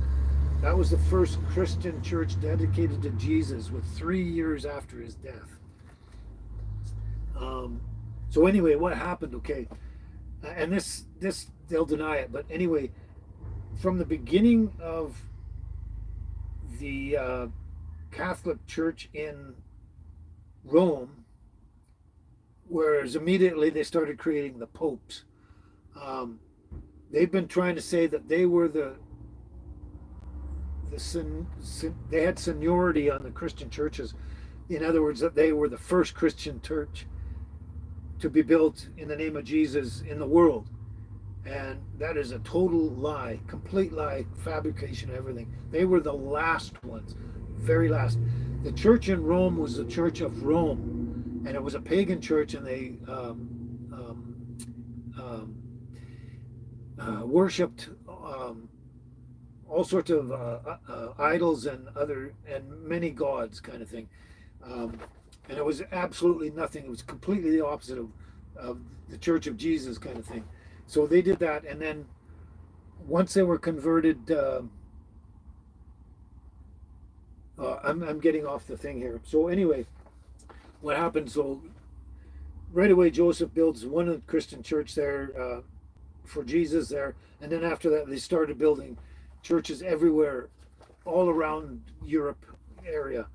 That was the first Christian church dedicated to Jesus, with 3 years after his death. So anyway, what happened? Okay, and this they'll deny it, but anyway, from the beginning of the Catholic Church in Rome, whereas immediately they started creating the popes. They've been trying to say that they were they had seniority on the Christian churches. In other words, that they were the first Christian church to be built in the name of Jesus in the world. And that is a total lie, complete lie, fabrication, everything. They were the last ones, very last. The church in Rome was the Church of Rome, and it was a pagan church, and they um, worshipped all sorts of idols and many gods, kind of thing. Um, and it was absolutely nothing. It was completely the opposite of the Church of Jesus, kind of thing. So they did that, and then once they were converted, I'm getting off the thing here. So anyway, what happened? So right away, Joseph builds one Christian church there for Jesus there, and then after that, they started building churches everywhere, all around Europe area,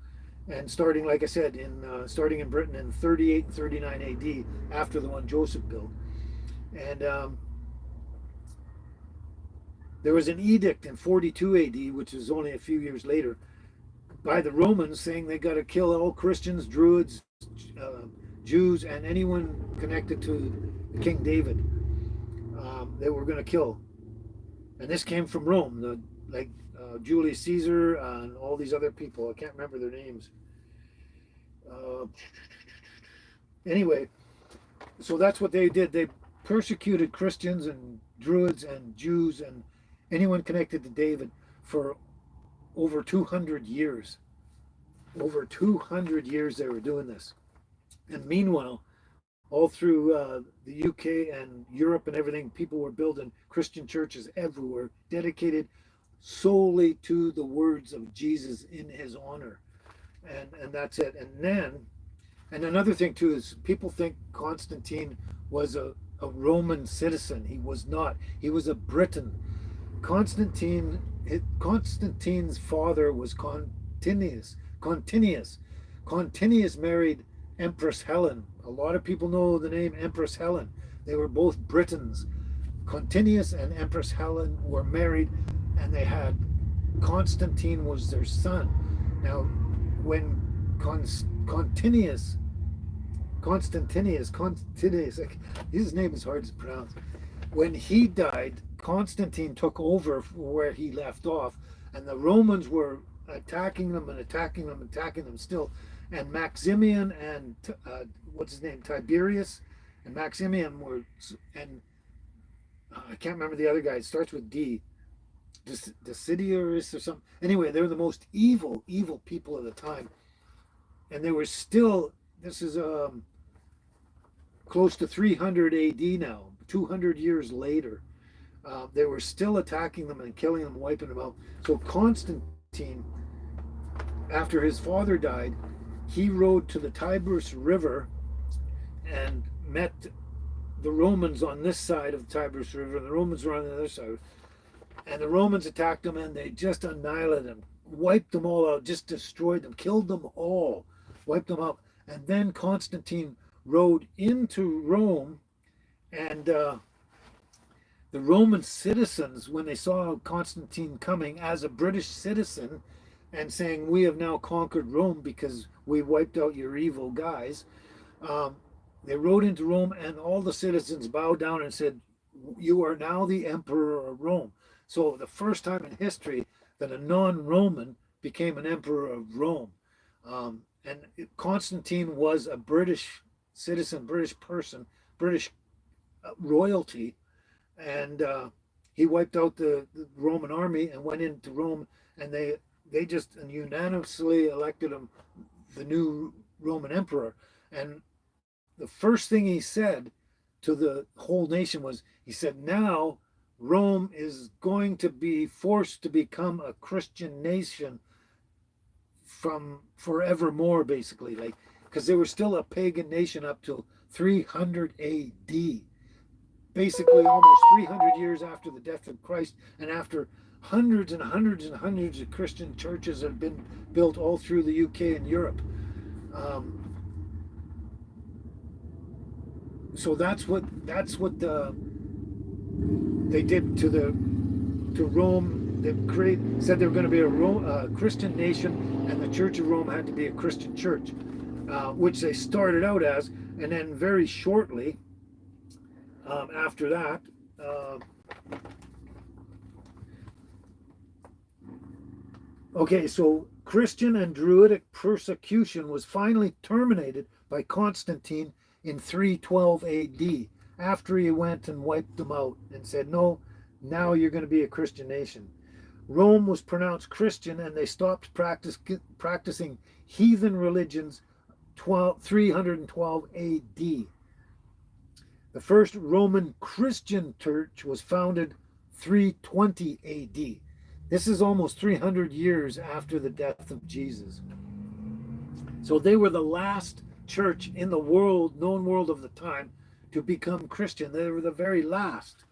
and starting, like I said, starting in Britain in 38 and 39 A.D. after the one Joseph built, and there was an edict in 42 A.D., which is only a few years later, by the Romans saying they got to kill all Christians, Druids, Jews, and anyone connected to King David. They were going to kill, and this came from Rome. Julius Caesar and all these other people. I can't remember their names. Anyway, so that's what they did. They persecuted Christians and Druids and Jews and anyone connected to David for over 200 years. Over 200 years they were doing this. And meanwhile, all through the UK and Europe and everything, people were building Christian churches everywhere, dedicated solely to the words of Jesus in his honor. And that's it. And another thing too is people think Constantine was a Roman citizen. He was not. He was a Briton. Constantine's father was Continius. Continius married Empress Helen. A lot of people know the name Empress Helen. They were both Britons. Continius and Empress Helen were married, and they had Constantine was their son. Now, when Constantinius, his name is hard to pronounce. When he died, Constantine took over where he left off, and the Romans were attacking them and attacking them, attacking them still. And Maximian and what's his name, Tiberius, and Maximian were, and I can't remember the other guy. It starts with D. Decidius or something. Anyway, they were the most evil people of the time, and they were still. This is close to 300 A.D. now, 200 years later. They were still attacking them and killing them, wiping them out. So Constantine, after his father died, he rode to the Tiber River and met the Romans on this side of the Tiber River, and the Romans were on the other side. And the Romans attacked them, and they just annihilated them, wiped them all out, just destroyed them, killed them all, wiped them out. And then Constantine rode into Rome, and the Roman citizens, when they saw Constantine coming as a British citizen and saying, "We have now conquered Rome because we wiped out your evil guys," they rode into Rome, and all the citizens bowed down and said, "You are now the emperor of Rome." So the first time in history that a non-Roman became an emperor of Rome. And Constantine was a British citizen, British person, British royalty, and he wiped out the Roman army and went into Rome, and they just unanimously elected him the new Roman emperor. And the first thing he said to the whole nation was, he said, "Now Rome is going to be forced to become a Christian nation from forevermore," basically, like, because they were still a pagan nation up till 300 AD, basically almost 300 years after the death of Christ, and after hundreds and hundreds and hundreds of Christian churches have been built all through the UK and Europe. So that's what they did to Rome. They said they were going to be a Christian nation, and the Church of Rome had to be a Christian church, which they started out as, and then very shortly after that, Um, okay, so Christian and Druidic persecution was finally terminated by Constantine in 312 AD after he went and wiped them out and said, no, now you're going to be a Christian nation. Rome was pronounced Christian and they stopped practicing heathen religions 312 AD. The first Roman Christian church was founded 320 AD. This is almost 300 years after the death of Jesus. So they were the last church in the world, known world of the time, to become Christian. They were the very last.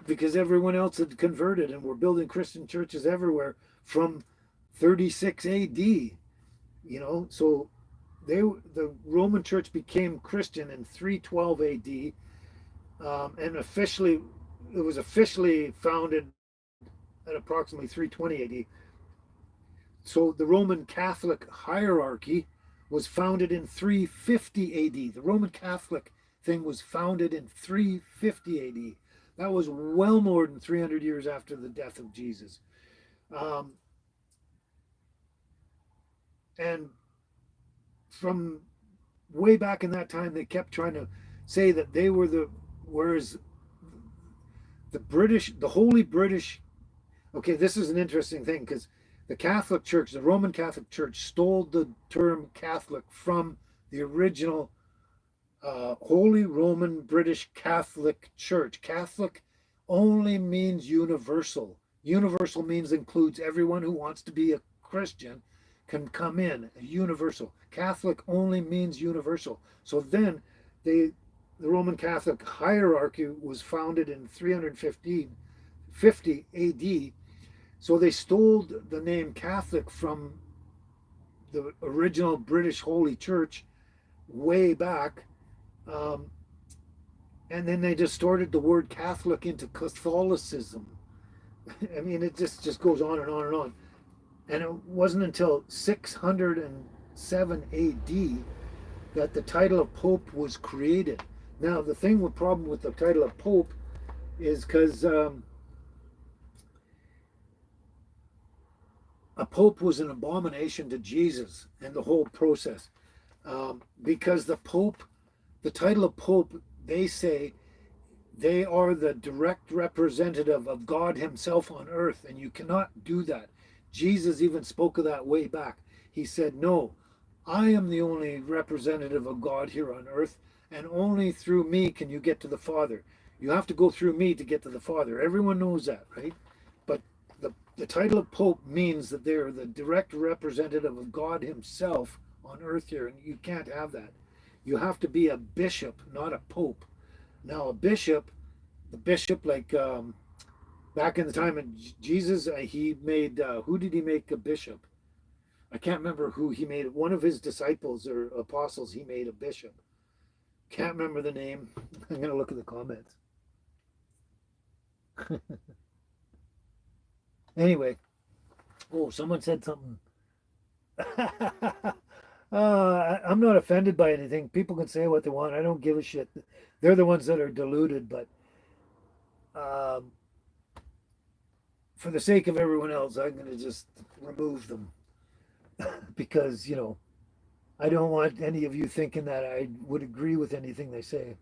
Because everyone else had converted and were building Christian churches everywhere from 36 AD. So the Roman Church became Christian in 312 AD, and it was officially founded at approximately 320 AD. So the Roman Catholic hierarchy was founded in 350 AD. The Roman Catholic thing was founded in 350 AD. That was well more than 300 years after the death of Jesus. And from way back in that time, they kept trying to say that they were whereas the Holy British, okay, this is an interesting thing because the Catholic Church, the Roman Catholic Church, stole the term Catholic from the original Holy Roman British Catholic Church. Catholic only means universal. Universal means includes everyone who wants to be a Christian can come in. Universal. Catholic only means universal. So then the Roman Catholic hierarchy was founded in 350 AD. So they stole the name Catholic from the original British Holy Church way back. And then they distorted the word Catholic into Catholicism. I mean, it just goes on and on and on. And it wasn't until 607 AD that the title of Pope was created. Now, the problem with the title of Pope is because a Pope was an abomination to Jesus and the whole process. Because the title of Pope, they say they are the direct representative of God himself on earth, and you cannot do that. Jesus even spoke of that way back. He said, no, I am the only representative of God here on earth, and only through me can you get to the Father. You have to go through me to get to the Father. Everyone knows that, right? But the title of Pope means that they're the direct representative of God himself on earth here, and you can't have that. You have to be a bishop, not a pope. Now, the bishop, like back in the time of Jesus, he made, who did he make a bishop? I can't remember who he made. One of his disciples or apostles, he made a bishop. Can't remember the name. I'm going to look at the comments. Anyway. Oh, someone said something. I'm not offended by anything. People can say what they want. I don't give a shit. They're the ones that are deluded, but for the sake of everyone else, I'm going to just remove them because, I don't want any of you thinking that I would agree with anything they say.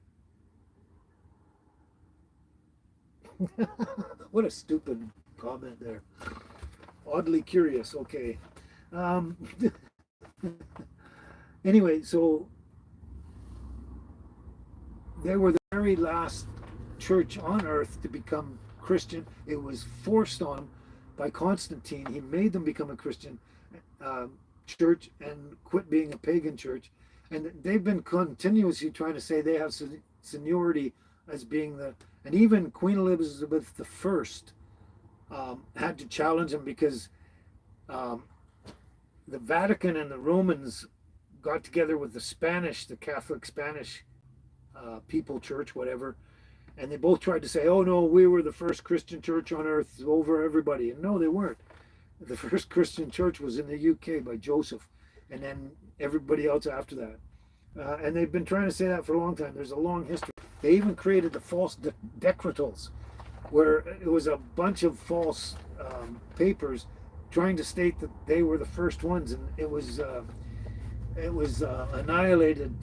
What a stupid comment there. Oddly curious. Okay. Anyway, so they were the very last church on earth to become Christian. It was forced on them by Constantine. He made them become a Christian church and quit being a pagan church. And they've been continuously trying to say they have seniority as being and even Queen Elizabeth I had to challenge them because the Vatican and the Romans got together with the Catholic Spanish people church, whatever, and they both tried to say, oh no, we were the first Christian church on earth over everybody. And no, they weren't. The first Christian church was in the UK by Joseph, and then everybody else after that. And they've been trying to say that for a long time. There's a long history. They even created the false decretals, where it was a bunch of false papers trying to state that they were the first ones, and it was annihilated.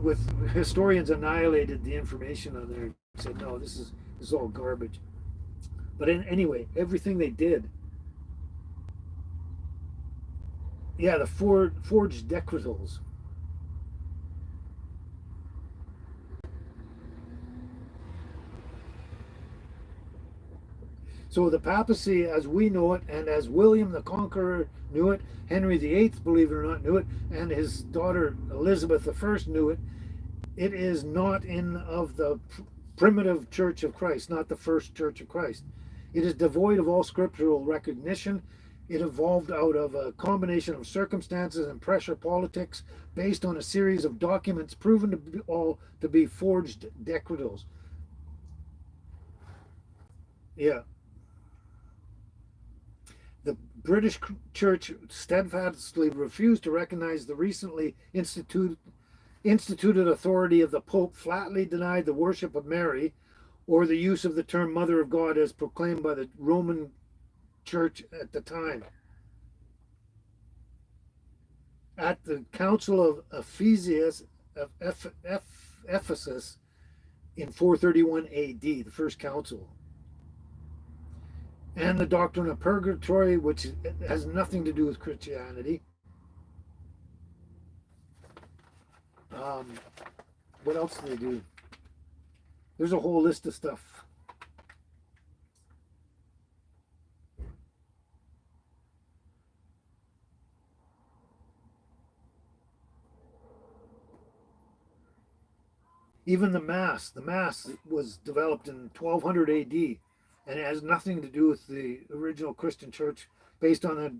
With historians annihilated the information on there and said, no, this is all garbage. But anyway, everything they did, yeah, the forged decretals. So the papacy, as we know it, and as William the Conqueror knew it, Henry VIII, believe it or not, knew it, and his daughter Elizabeth I knew it, it is not in of the primitive Church of Christ, not the first Church of Christ. It is devoid of all scriptural recognition. It evolved out of a combination of circumstances and pressure politics based on a series of documents proven to be forged decretals. Yeah. The British Church steadfastly refused to recognize the recently instituted authority of the Pope, flatly denied the worship of Mary or the use of the term Mother of God as proclaimed by the Roman Church at the time. At the Council of Ephesus in 431 AD, the first council, and the doctrine of purgatory, which has nothing to do with Christianity. What else do they do? There's a whole list of stuff. Even the Mass was developed in 1200 AD, and it has nothing to do with the original Christian church based on the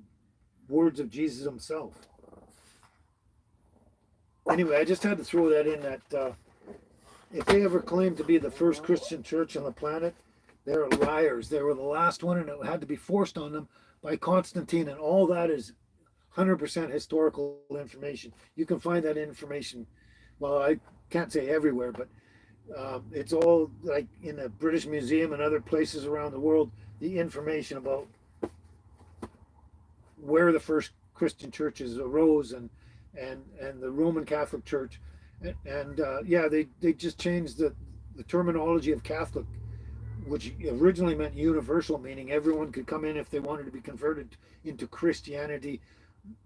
words of Jesus himself. Anyway, I just had to throw that in, that if they ever claimed to be the first Christian church on the planet, they're liars. They were the last one, and it had to be forced on them by Constantine, and all that is 100% historical information. You can find that information, well, I can't say everywhere, but it's all like in the British Museum and other places around the world, the information about where the first Christian churches arose, and the Roman Catholic Church, and yeah, they just changed the terminology of Catholic, which originally meant universal, meaning everyone could come in if they wanted to be converted into Christianity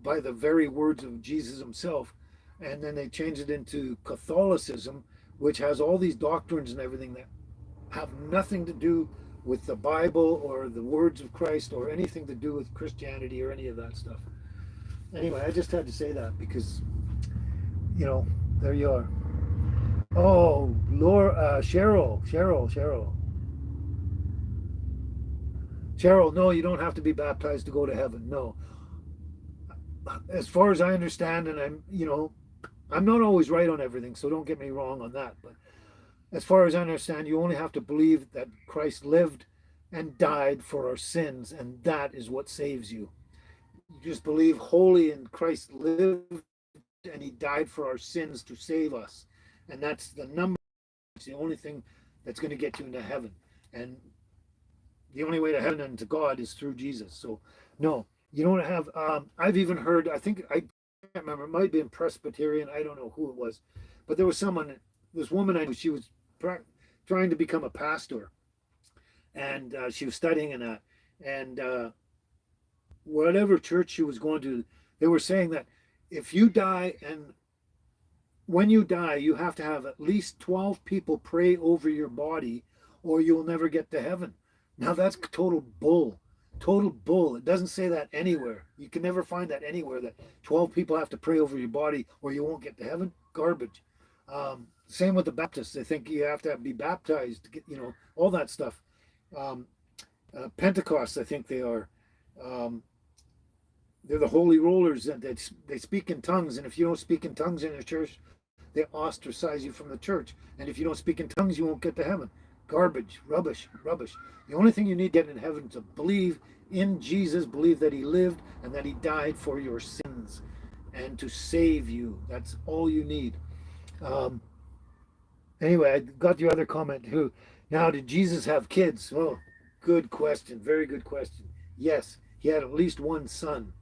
by the very words of Jesus himself, and then they changed it into Catholicism, which has all these doctrines and everything that have nothing to do with the Bible or the words of Christ or anything to do with Christianity or any of that stuff. Anyway, I just had to say that because, there you are. Oh, Laura, Cheryl. Cheryl, no, you don't have to be baptized to go to heaven. No. As far as I understand, and I'm not always right on everything, so don't get me wrong on that. But as far as I understand, you only have to believe that Christ lived and died for our sins, and that is what saves you. You just believe wholly in Christ lived and he died for our sins to save us. And that's the number. It's the only thing that's going to get you into heaven. And the only way to heaven and to God is through Jesus. So, no, you don't have, I've even heard, I can't remember, it might be in Presbyterian, I don't know who it was, but there was this woman I knew, she was trying to become a pastor, and she was studying in that, and whatever church she was going to, they were saying that if you die, and when you die, you have to have at least 12 people pray over your body, or you'll never get to heaven. Now that's total bull. Total bull. It doesn't say that anywhere. You can never find that anywhere, that 12 people have to pray over your body or you won't get to heaven. Garbage. Same with the Baptists. They think you have to be baptized to get, all that stuff. Pentecost, I think they are. They're the holy rollers, and they speak in tongues. And if you don't speak in tongues in the church, they ostracize you from the church. And if you don't speak in tongues, you won't get to heaven. Garbage, rubbish. The only thing you need to get in heaven is to believe in Jesus, believe that he lived and that he died for your sins and to save you. That's all you need. Anyway, I got your other comment too. Now, did Jesus have kids? Well, good question. Very good question. Yes, he had at least one son.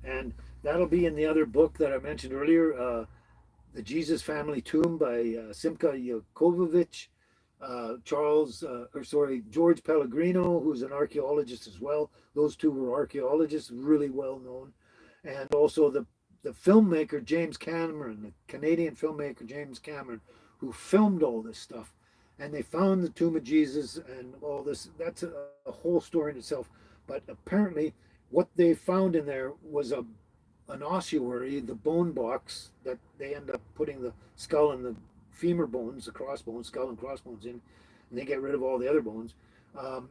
And that'll be in the other book that I mentioned earlier, The Jesus Family Tomb by Simka Yakovovich. George Pellegrino, who's an archaeologist as well. Those two were archaeologists, really well known. And also the filmmaker James Cameron, the Canadian filmmaker James Cameron, who filmed all this stuff. And they found the tomb of Jesus and all this. That's a whole story in itself. But apparently, what they found in there was an ossuary, the bone box that they end up putting the skull and the femur bones, the crossbones, skull and crossbones in, and they get rid of all the other bones. Um,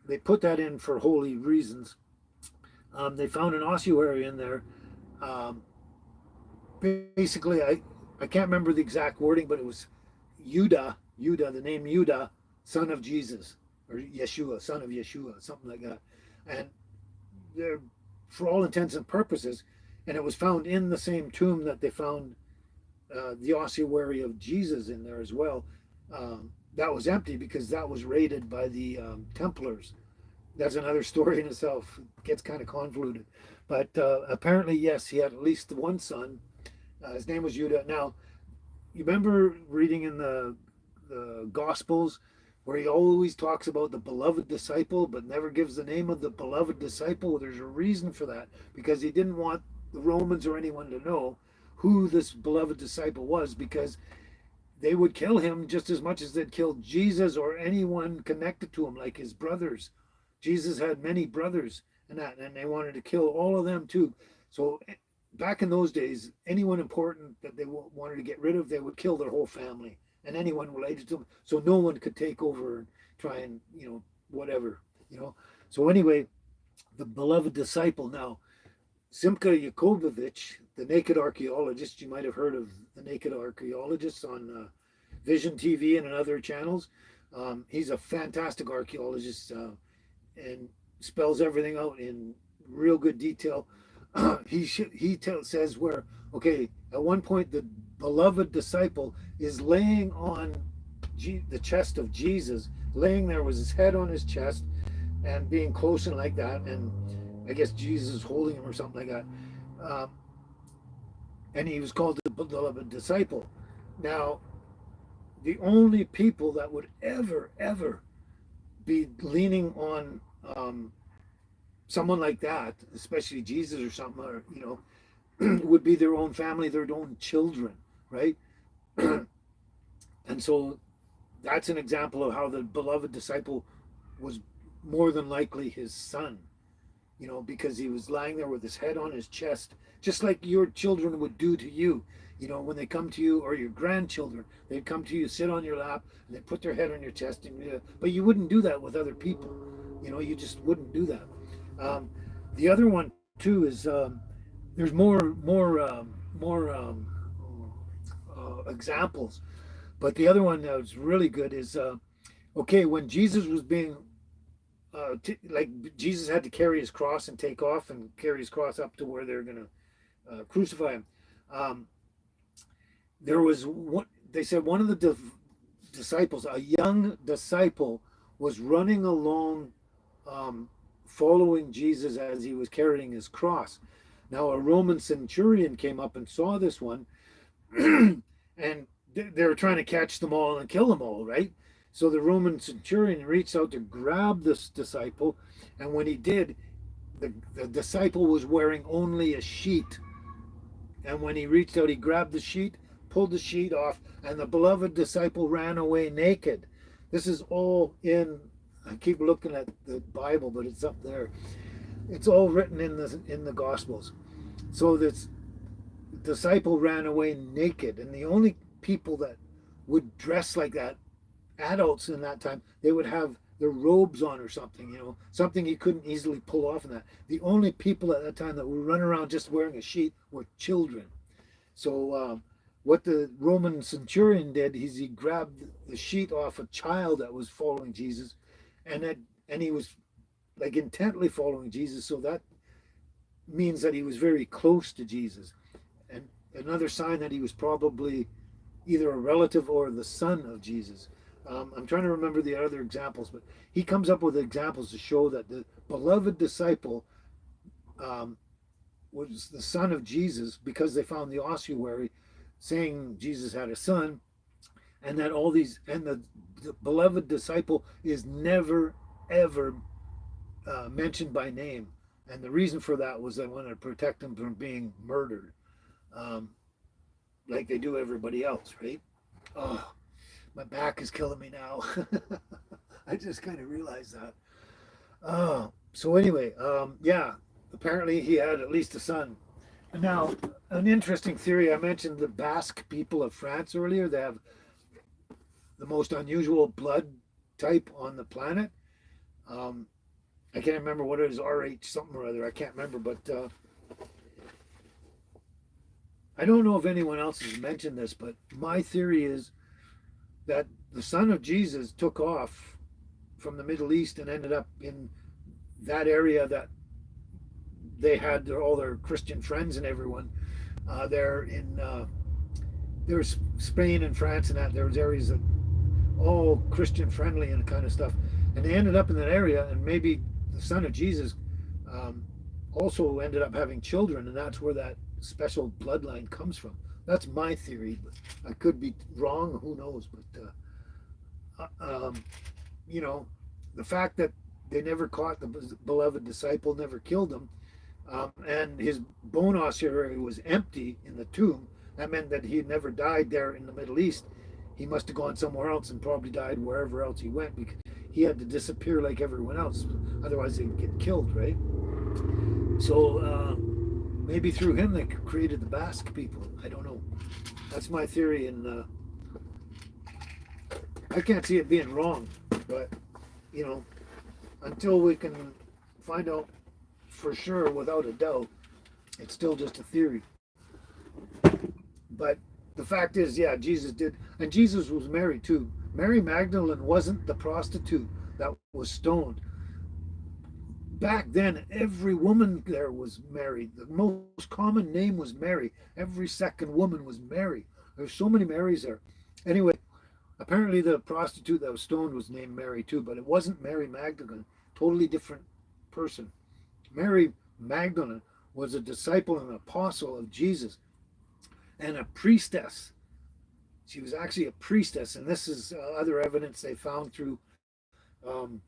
they put that in for holy reasons. They found an ossuary in there. Um, Basically, I can't remember the exact wording, but it was Yuda, the name Yuda, son of Jesus, or Yeshua, son of Yeshua, something like that. And they're, for all intents and purposes, and it was found in the same tomb that they found the ossuary of Jesus in there as well. That was empty because that was raided by the Templars. That's another story in itself. It gets kind of convoluted. But apparently, yes, he had at least one son. His name was Judah. Now, you remember reading in the Gospels where he always talks about the beloved disciple, but never gives the name of the beloved disciple? There's a reason for that, because he didn't want the Romans or anyone to know who this beloved disciple was, because they would kill him just as much as they'd kill Jesus or anyone connected to him, like his brothers. Jesus had many brothers and they wanted to kill all of them too. So back in those days, anyone important that they wanted to get rid of, they would kill their whole family and anyone related to them, so no one could take over and try and whatever. So anyway, the beloved disciple. Now, Simka Yakovovich, the naked archaeologist, you might have heard of the naked archaeologist on Vision TV and other channels. He's a fantastic archaeologist and spells everything out in real good detail. Says where, okay, at one point the beloved disciple is laying on the chest of Jesus, laying there with his head on his chest and being close and like that, and I guess Jesus is holding him or something like that. And he was called the beloved disciple. Now, the only people that would ever be leaning on someone like that, especially Jesus or something, or would be their own family, their own children, right? And so that's an example of how the beloved disciple was more than likely his son, because he was lying there with his head on his chest, just like your children would do to you. When they come to you, or your grandchildren, they'd come to you, sit on your lap, and they put their head on your chest. But you wouldn't do that with other people. You just wouldn't do that. The other one too is there's more examples, but the other one that was really good is okay, when Jesus was being like Jesus had to carry his cross and take off and carry his cross up to where they're going to crucify him. There was one. They said one of the disciples, a young disciple, was running along, following Jesus as he was carrying his cross. Now, a Roman centurion came up and saw this one, and they were trying to catch them all and kill them all, right? So the Roman centurion reached out to grab this disciple, and when he did, the disciple was wearing only a sheet. And when he reached out, he grabbed the sheet, pulled the sheet off, and the beloved disciple ran away naked. This is all in, I keep looking at the Bible, but it's up there. It's all written in the Gospels. So this disciple ran away naked, and the only people that would dress like that, adults in that time, they would have their robes on or something, something you couldn't easily pull off in that. The only people at that time that would run around just wearing a sheet were children. So what the Roman centurion did is he grabbed the sheet off a child that was following Jesus, and he was like intently following Jesus. So that means that he was very close to Jesus. And another sign that he was probably either a relative or the son of Jesus. I'm trying to remember the other examples, but he comes up with examples to show that the beloved disciple um, was the son of Jesus because they found the ossuary saying Jesus had a son, and that all these and the beloved disciple is never ever mentioned by name, and the reason for that was they wanted to protect him from being murdered, um, like they do everybody else, right? Oh, my back is killing me now. I just kind of realized that. Oh, so anyway, yeah, apparently he had at least a son. Now, an interesting theory, I mentioned the Basque people of France earlier. They have the most unusual blood type on the planet. Um, I can't remember what it is, RH something or other. I can't remember, but I don't know if anyone else has mentioned this, but my theory is that the son of Jesus took off from the Middle East and ended up in that area that they had all their Christian friends and everyone there in there's Spain and France and that there was areas that all Christian friendly and kind of stuff, and they ended up in that area, and maybe the son of Jesus um, also ended up having children, and that's where that special bloodline comes from. That's my theory, but I could be wrong. Who knows? But you know, the fact that they never caught the beloved disciple, never killed him, and his bone ossuary was empty in the tomb. That meant that he had never died there in the Middle East. He must have gone somewhere else and probably died wherever else he went because he had to disappear like everyone else. Otherwise, they'd get killed, right? So maybe through him they created the Basque people. I don't know. That's my theory, and I can't see it being wrong. But you know, until we can find out for sure without a doubt, it's still just a theory. But the fact is, yeah, Jesus did, and Jesus was married too. Mary Magdalene wasn't the prostitute that was stoned. Back then, every woman there was married. The most common name was Mary. Every second woman was Mary. There's so many Marys there. Anyway, apparently the prostitute that was stoned was named Mary too, but it wasn't Mary Magdalene. Totally different person. Mary Magdalene was a disciple and apostle of Jesus and a priestess. She was actually a priestess, and this is other evidence they found through, um,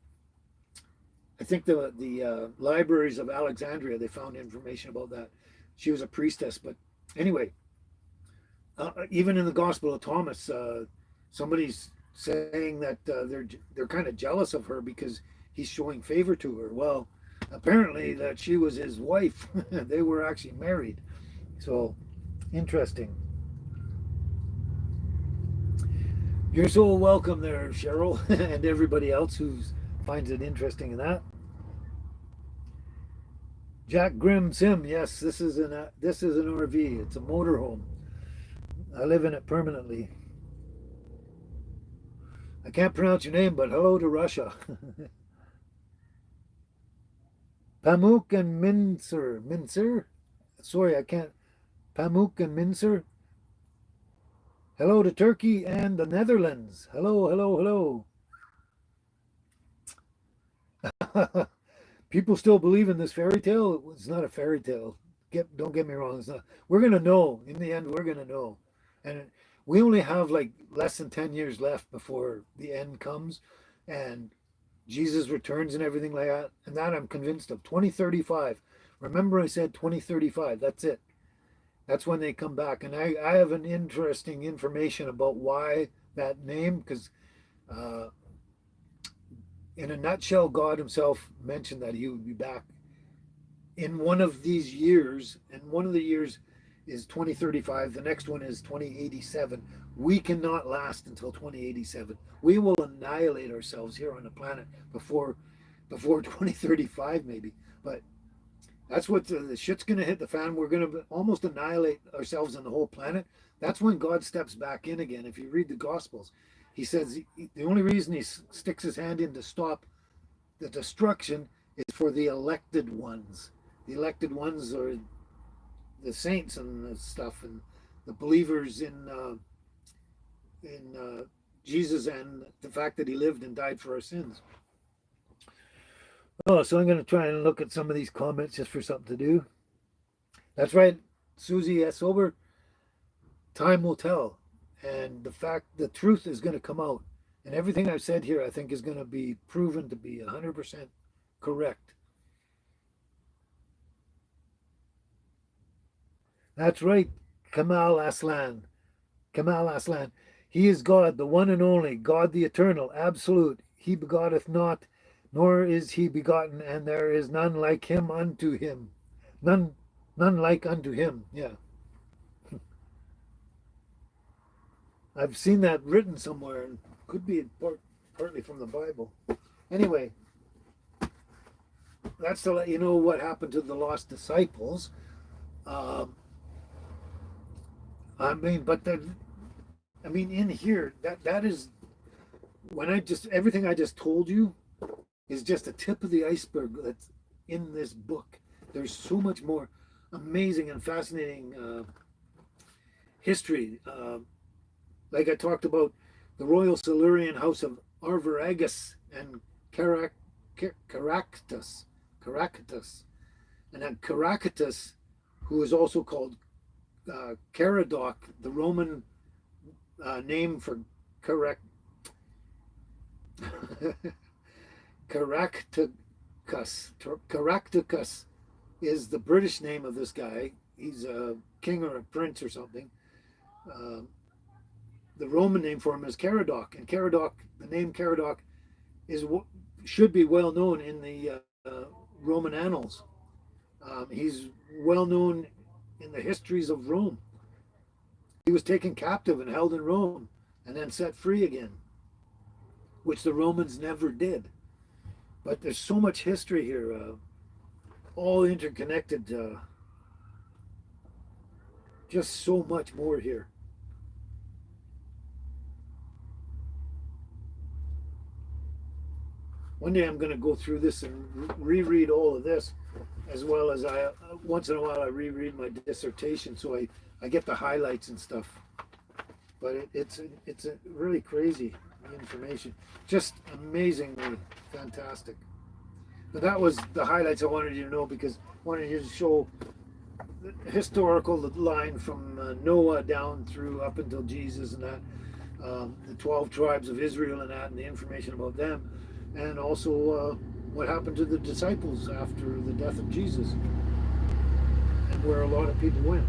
I think the libraries of Alexandria. They found information about that. She was a priestess, but anyway, even in the Gospel of Thomas, somebody's saying that they're kind of jealous of her because he's showing favor to her. Well, apparently that she was his wife. They were actually married. So interesting. You're so welcome there, Cheryl, and everybody else who finds it interesting in that. Jack Grimm Sim, yes, this is an RV. It's a motorhome. I live in it permanently. I can't pronounce your name, but hello to Russia. Pamuk and Mincer. Sorry, I can't. Pamuk and Mincer. Hello to Turkey and the Netherlands. Hello, hello, hello. People still believe in this fairy tale. It's not a fairy tale. Don't get me wrong. It's not. We're gonna know in the end. We're gonna know, and we only have like less than 10 years left before the end comes, and Jesus returns and everything like that. And that I'm convinced of. 2035. Remember, I said 2035. That's it. That's when they come back. And I have an interesting information about why that name, because uh, in a nutshell, God Himself mentioned that He would be back in one of these years, and one of the years is 2035. The next one is 2087. We cannot last until 2087. We will annihilate ourselves here on the planet before 2035 maybe. But that's what the shit's going to hit the fan. We're going to almost annihilate ourselves and the whole planet. That's when God steps back in again. If you read the Gospels, He says the only reason He sticks His hand in to stop the destruction is for the elected ones. The elected ones are the saints and the stuff, and the believers in Jesus and the fact that he lived and died for our sins. Oh, so I'm going to try and look at some of these comments just for something to do. That's right, Susie S. Sober. Time will tell, and the truth is going to come out, and everything I've said here, I think, is going to be proven to be 100% correct. That's right, Kamal Aslan. Kamal Aslan. He is God, the one and only, God the eternal, absolute. He begotteth not, nor is he begotten, and there is none like him unto him. None, none like unto him. Yeah, I've seen that written somewhere, and could be partly from the Bible. Anyway, that's to let you know what happened to the lost disciples. Um, in here, that is when I just everything I just told you is just a tip of the iceberg that's in this book. There's so much more amazing and fascinating history. Like I talked about the Royal Silurian House of Arviragus and Caractacus, Caractacus, and then Caractacus, who is also called Caradoc, the Roman name for Carac Caractacus. Caractacus is the British name of this guy. He's a king or a prince or something. Uh, the Roman name for him is Caradoc, and Caradoc, the name Caradoc, is should be well known in the Roman annals. He's well known in the histories of Rome. He was taken captive and held in Rome, and then set free again, which the Romans never did. But there's so much history here, all interconnected. Just so much more here. One day I'm going to go through this and reread all of this, as well as once in a while I reread my dissertation, so I get the highlights and stuff. But it's really crazy, the information, just amazingly fantastic. But that was the highlights I wanted you to know, because I wanted you to show the historical line from Noah down through up until Jesus, and that the 12 tribes of Israel, and that, and the information about them, and also what happened to the disciples after the death of Jesus, and where a lot of people went.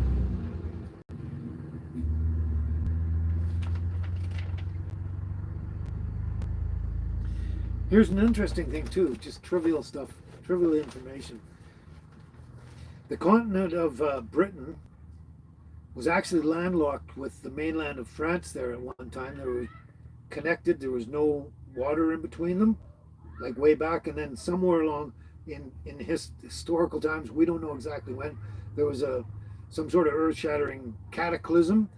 Here's an interesting thing too, just trivial stuff, trivial information. The continent of Britain was actually landlocked with the mainland of France there at one time. They were connected, there was no water in between them, like way back, and then somewhere along in historical times, we don't know exactly when, there was some sort of earth-shattering cataclysm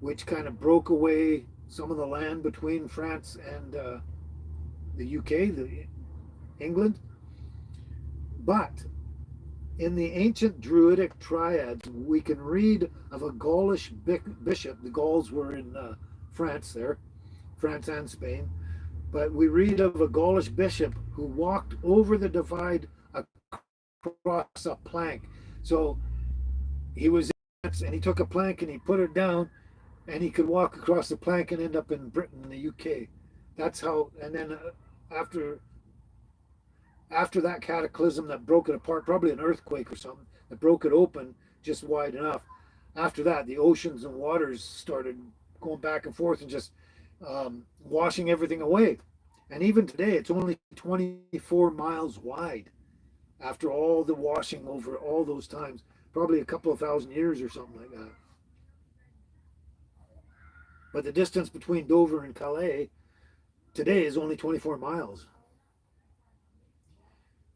which kind of broke away some of the land between France and the UK, England. But in the ancient Druidic triads, we can read of a Gaulish bishop. The Gauls were in France there, France and Spain. But we read of a Gaulish bishop who walked over the divide across a plank. So he was in France, and he took a plank and he put it down, and he could walk across the plank and end up in Britain, the UK. That's how. And then after that cataclysm that broke it apart, probably an earthquake or something that broke it open just wide enough. After that, the oceans and waters started going back and forth and just washing everything away. And even today, it's only 24 miles wide after all the washing over all those times, probably a couple of thousand years or something like that. But the distance between Dover and Calais today is only 24 miles.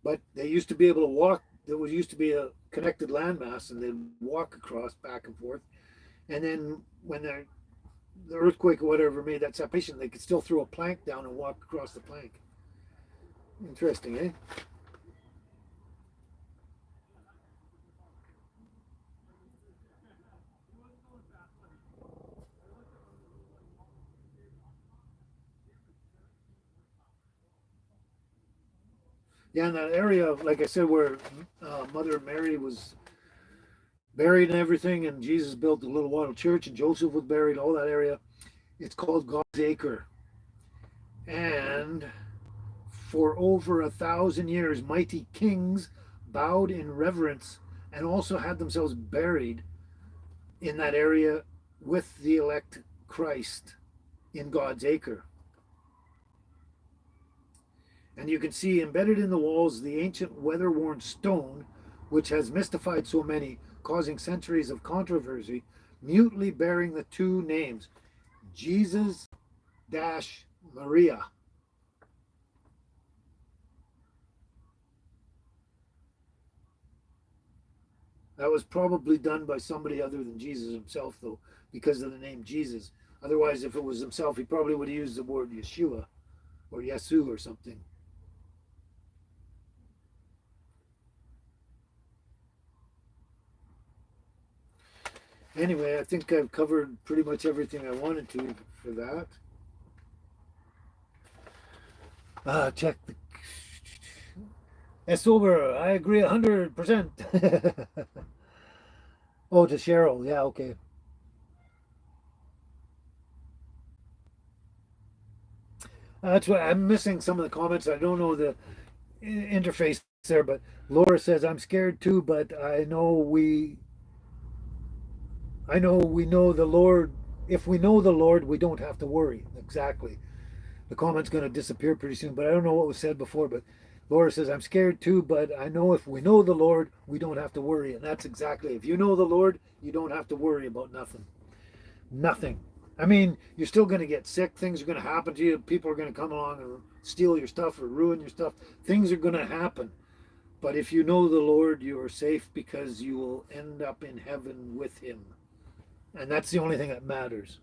But they used to be able to walk. There used to be a connected landmass, and they'd walk across back and forth. And then when the earthquake or whatever made that separation, they could still throw a plank down and walk across the plank. Interesting, eh? Yeah, in that area, like I said, where Mother Mary was buried and everything, and Jesus built a little wattle church, and Joseph was buried, all that area. It's called God's Acre. And for over 1,000 years, mighty kings bowed in reverence and also had themselves buried in that area with the elect Christ in God's acre. And you can see embedded in the walls the ancient weather worn stone, which has mystified so many, causing centuries of controversy, mutely bearing the two names Jesus Maria. That was probably done by somebody other than Jesus himself, though, because of the name Jesus. Otherwise, if it was himself, he probably would have used the word Yeshua or Yesu or something. Anyway, I think I've covered pretty much everything I wanted to for that. Check the. It's over. I agree 100%. Oh, to Cheryl. Yeah, okay. That's why I'm missing some of the comments. I don't know the interface there, but Laura says I'm scared too, but I know we know the Lord. If we know the Lord, we don't have to worry. Exactly. The comment's going to disappear pretty soon, but I don't know what was said before. But Laura says, I'm scared too, but I know if we know the Lord, we don't have to worry. And that's exactly, if you know the Lord, you don't have to worry about nothing. Nothing. I mean, you're still going to get sick. Things are going to happen to you. People are going to come along and steal your stuff or ruin your stuff. Things are going to happen. But if you know the Lord, you are safe because you will end up in heaven with Him. And that's the only thing that matters.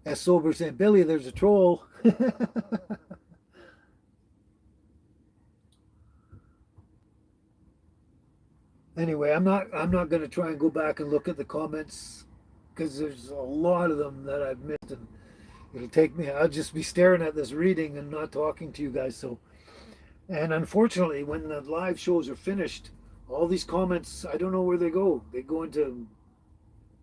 As Sober said, Billy, there's a troll. Anyway, I'm not going to try and go back and look at the comments because there's a lot of them that I've missed, and it'll take me. I'll just be staring at this reading and not talking to you guys. So, and unfortunately, when the live shows are finished, all these comments, I don't know where they go. They go into,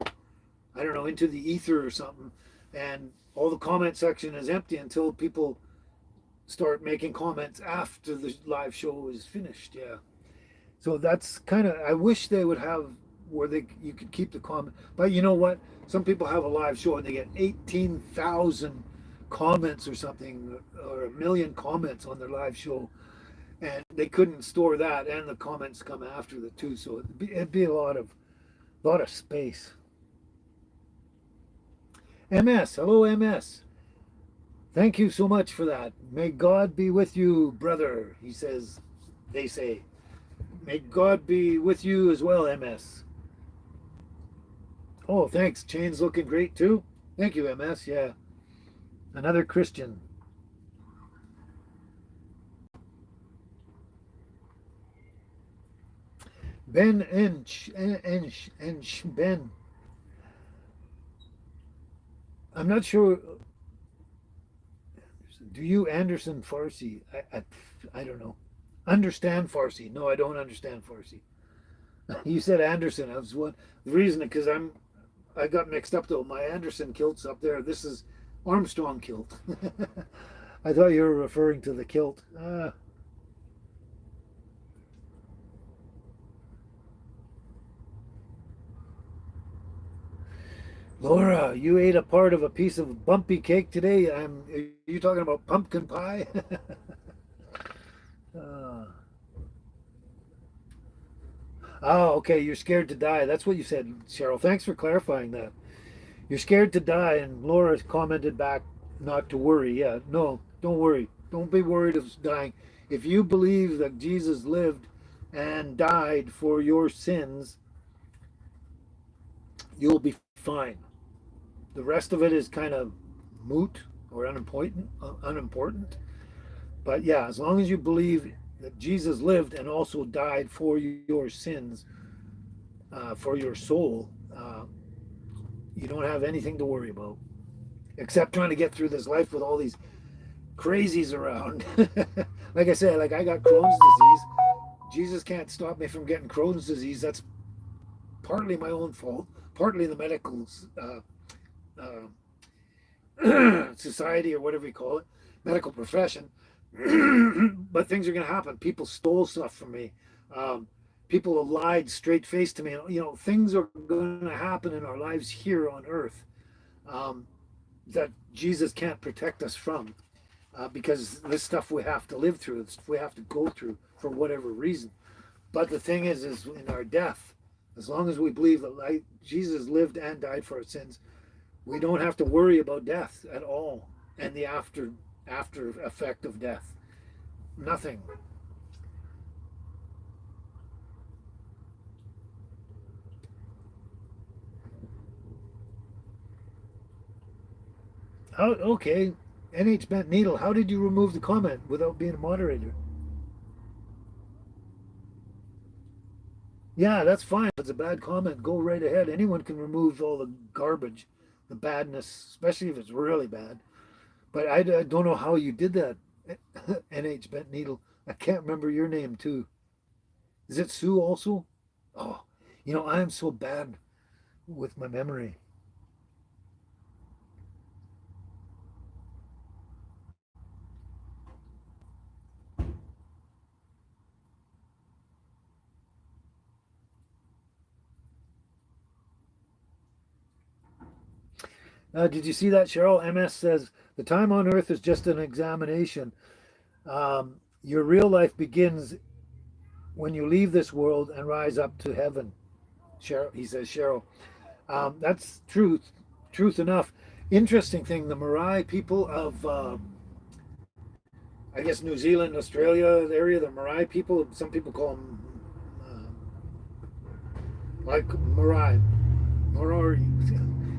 I don't know, into the ether or something, and all the comment section is empty until people start making comments after the live show is finished. Yeah. So that's kind of, I wish they would have where you could keep the comment. But you know what? Some people have a live show and they get 18,000 comments or something, or a million comments on their live show, and they couldn't store that, and the comments come after the two. So it'd be a lot of space. MS, hello MS. Thank you so much for that. May God be with you, brother. He says, they say. May God be with you as well, MS. Oh, thanks. Chain's looking great too. Thank you, MS. Yeah. Another Christian. Ben Ench, Ben. I'm not sure. Do you Anderson Farsi? I don't know. Understand Farsi? No, I don't understand Farsi. You said Anderson. I was one. The reason because I got mixed up though. My Anderson kilt's up there. This is Armstrong kilt. I thought you were referring to the kilt. Laura, you ate a part of a piece of bumpy cake today. Are you talking about pumpkin pie? uh, oh, okay. You're scared to die. That's what you said, Cheryl. Thanks for clarifying that. You're scared to die, and Laura commented back not to worry. Yeah, no, don't worry. Don't be worried of dying. If you believe that Jesus lived and died for your sins, you'll be fine. The rest of it is kind of moot or unimportant. But yeah, as long as you believe that Jesus lived and also died for your sins, for your soul, you don't have anything to worry about except trying to get through this life with all these crazies around. Like I said, like I got Crohn's disease. Jesus can't stop me from getting Crohn's disease. That's partly my own fault, partly the medical society or whatever you call it, medical profession. But things are going to happen. People stole stuff from me. Um, People have lied straight faced to me. You know, things are going to happen in our lives here on earth um, that Jesus can't protect us from because this stuff we have to live through, we have to go through for whatever reason. But the thing is in our death, as long as we believe that Jesus lived and died for our sins, we don't have to worry about death at all and the after effect of death. Nothing. How okay. NH Bent Needle, how did you remove the comment without being a moderator? Yeah, that's fine. If it's a bad comment, go right ahead. Anyone can remove all the garbage, the badness, especially if it's really bad. But I don't know how you did that, NH Bent Needle. I can't remember your name too. Is it Sue also? Oh, I am so bad with my memory. Did you see that, Cheryl? MS says the time on earth is just an examination. Your real life begins when you leave this world and rise up to heaven. Cheryl, he says, Cheryl. That's truth enough. Interesting thing, the Marai people of, I guess, New Zealand, Australia area, the Marai people, some people call them like Maori,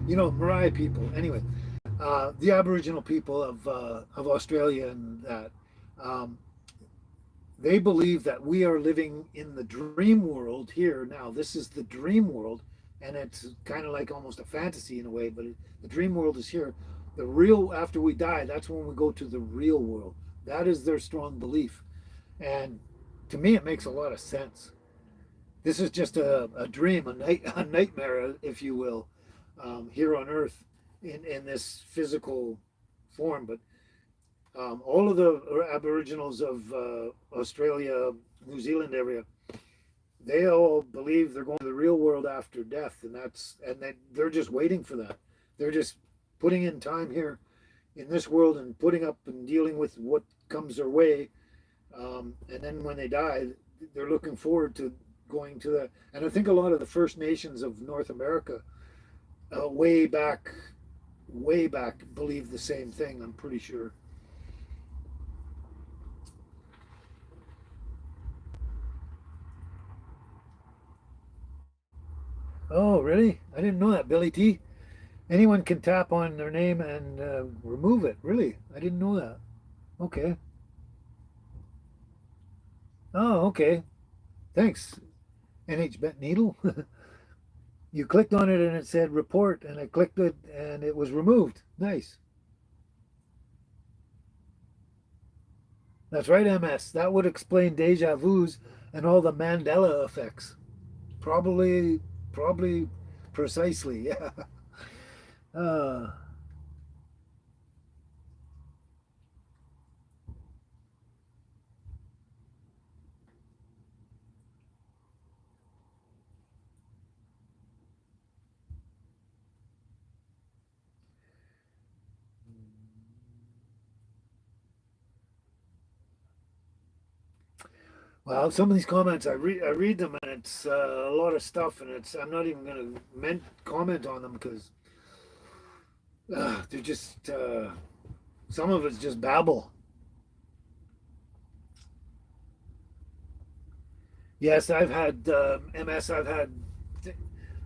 Marai people. Anyway, the Aboriginal people of Australia and that. Um, they believe that we are living in the dream world here now. This is the dream world, and it's kind of like almost a fantasy in a way, but the dream world is here. The real, after we die, that's when we go to the real world. That is their strong belief. And to me, it makes a lot of sense. This is just a dream, a nightmare, if you will, here on Earth in this physical form. But all of the Aboriginals of Australia, New Zealand area, they all believe they're going to the real world after death, they're just waiting for that. They're just putting in time here in this world and putting up and dealing with what comes their way, and then when they die, they're looking forward to going to that. And I think a lot of the First Nations of North America, way back, believe the same thing. I'm pretty sure. Oh, really? I didn't know that, Billy T. Anyone can tap on their name and remove it. Really? I didn't know that. Okay. Oh, okay. Thanks, NH Bent Needle. You clicked on it and it said report, and I clicked it and it was removed. Nice. That's right, MS. That would explain deja vus and all the Mandela effects. Probably, precisely. Yeah. Uh, well, some of these comments I read them and it's a lot of stuff, and I'm not even going to comment on them because they're just some of it's just babble. Yes, I've had MS. I've had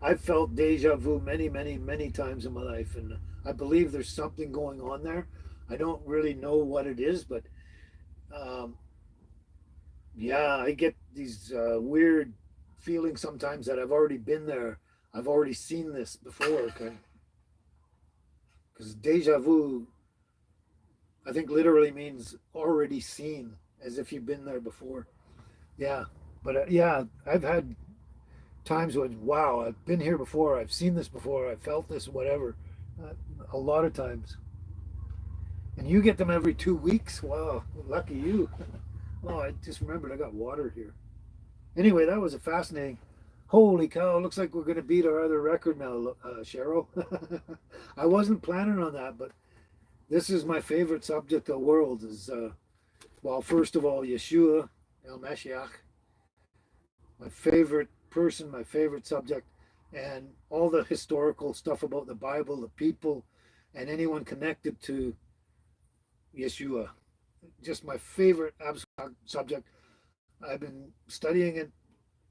I've felt deja vu many, many, many times in my life, and I believe there's something going on there. I don't really know what it is, but um, yeah, I get these weird feelings sometimes that I've already been there. I've already seen this before, because deja vu, I think, literally means already seen, as if you've been there before. Yeah, but yeah, I've had times when, wow, I've been here before, I've seen this before, I've felt this, whatever. Uh, a lot of times. And you get them every 2 weeks? Wow, lucky you. Oh, I just remembered I got water here. Anyway, that was a fascinating. Holy cow, looks like we're going to beat our other record now, Cheryl. I wasn't planning on that, but this is my favorite subject of the world is, well, first of all, Yeshua, El Mashiach, my favorite person, my favorite subject, and all the historical stuff about the Bible, the people, and anyone connected to Yeshua. Just my favorite absolute subject. I've been studying it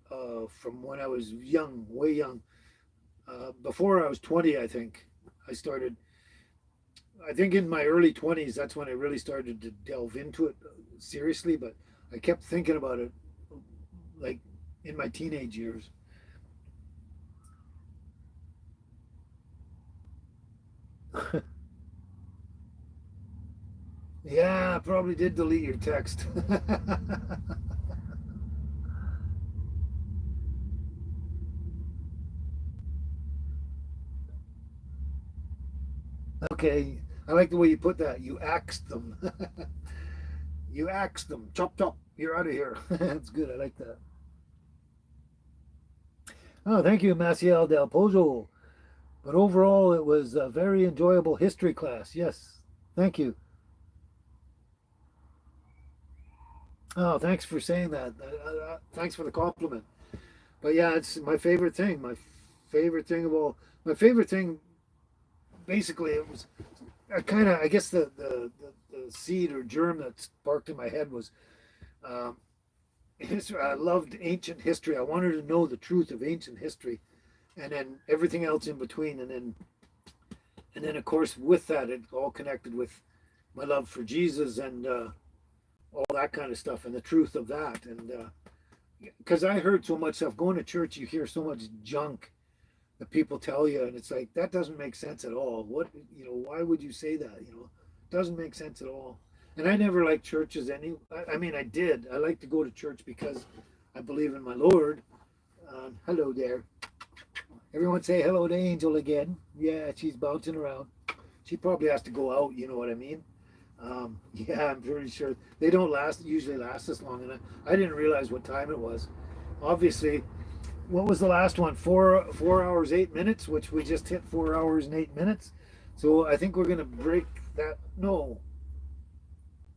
from when I was young, way young. Before I was 20, I think I started. I think in my early 20s, that's when I really started to delve into it seriously. But I kept thinking about it like in my teenage years. Yeah, I probably did delete your text. Okay, I like the way you put that. You axed them. You axed them. Chop chop. You're out of here. That's good. I like that. Oh, thank you, Maciel del Pozo. But overall, it was a very enjoyable history class. Yes, thank you. Oh, thanks for saying that. Thanks for the compliment. But yeah, it's my favorite thing. My favorite thing of all. My favorite thing, basically, it was I kind of. I guess the seed or germ that sparked in my head was um, history. I loved ancient history. I wanted to know the truth of ancient history, and then everything else in between, and then of course with that, it all connected with my love for Jesus and all that kind of stuff and the truth of that. And because I heard so much stuff going to church, you hear so much junk that people tell you, and it's like that doesn't make sense at all. What why would you say that? It doesn't make sense at all. And I never liked churches any. I mean, I did. I like to go to church because I believe in my Lord. Hello there. Everyone say hello to Angel again. Yeah, she's bouncing around. She probably has to go out. You know what I mean? Yeah, I'm pretty sure they don't usually last this long. And I didn't realize what time it was. Obviously, what was the last one? 4 hours 8 minutes, which we just hit 4 hours and 8 minutes. So I think we're gonna break that. No,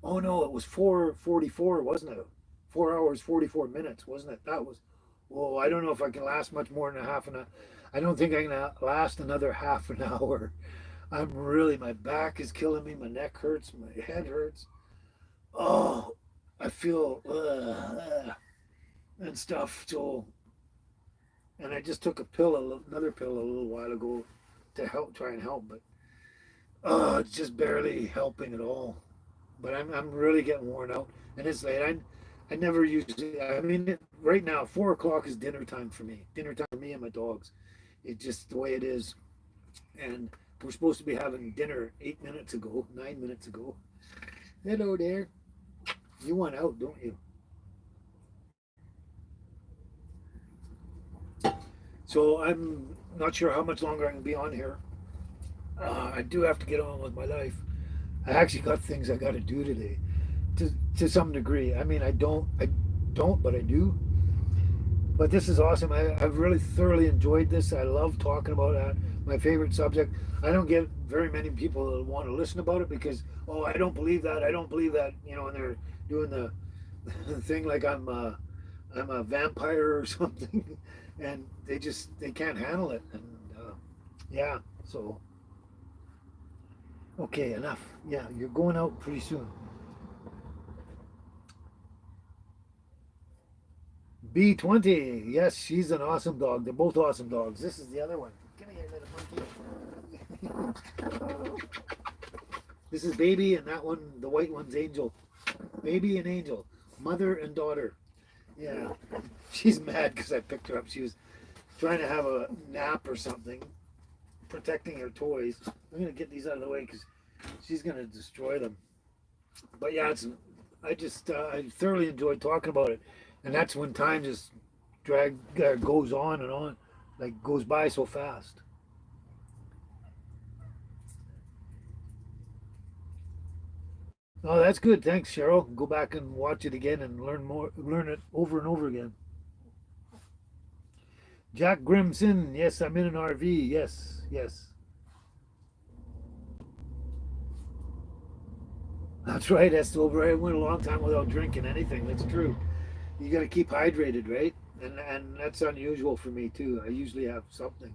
oh no, it was 4:44, wasn't it? 4 hours 44 minutes, wasn't it? That was. Whoa, I don't know if I can last much more than a half an hour. I don't think I can last another half an hour. I'm really, my back is killing me. My neck hurts. My head hurts. Oh, I feel and stuff. So, and I just took another pill a little while ago to help, try and help, but it's just barely helping at all. But I'm really getting worn out, and it's late. I never usually. I mean, right now 4 o'clock is dinner time for me. Dinner time for me and my dogs. It's just the way it is, and we're supposed to be having dinner 8 minutes ago, 9 minutes ago. Hello there. You want out, don't you? So I'm not sure how much longer I can be on here. I do have to get on with my life. I actually got things I got to do today, to some degree. I mean, I don't, but I do. But this is awesome. I've really thoroughly enjoyed this. I love talking about that. My favorite subject. I don't get very many people that want to listen about it because, oh, I don't believe that. I don't believe that. And they're doing the, the thing like I'm a vampire or something, and they can't handle it. And yeah, so okay, enough. Yeah, you're going out pretty soon. B20. Yes, she's an awesome dog. They're both awesome dogs. This is the other one. Come here, little monkey. This is Baby, and that one, the white one's Angel. Baby and Angel, mother and daughter. Yeah, she's mad because I picked her up. She was trying to have a nap or something, protecting her toys. I'm gonna get these out of the way because she's gonna destroy them. But yeah, I thoroughly enjoyed talking about it, and that's when time just goes on and on, like goes by so fast. Oh, that's good. Thanks, Cheryl. Go back and watch it again and learn it over and over again. Jack Grimson. Yes, I'm in an RV. Yes, yes. That's right, Estover. I went a long time without drinking anything. That's true. You got to keep hydrated, right? And that's unusual for me too. I usually have something.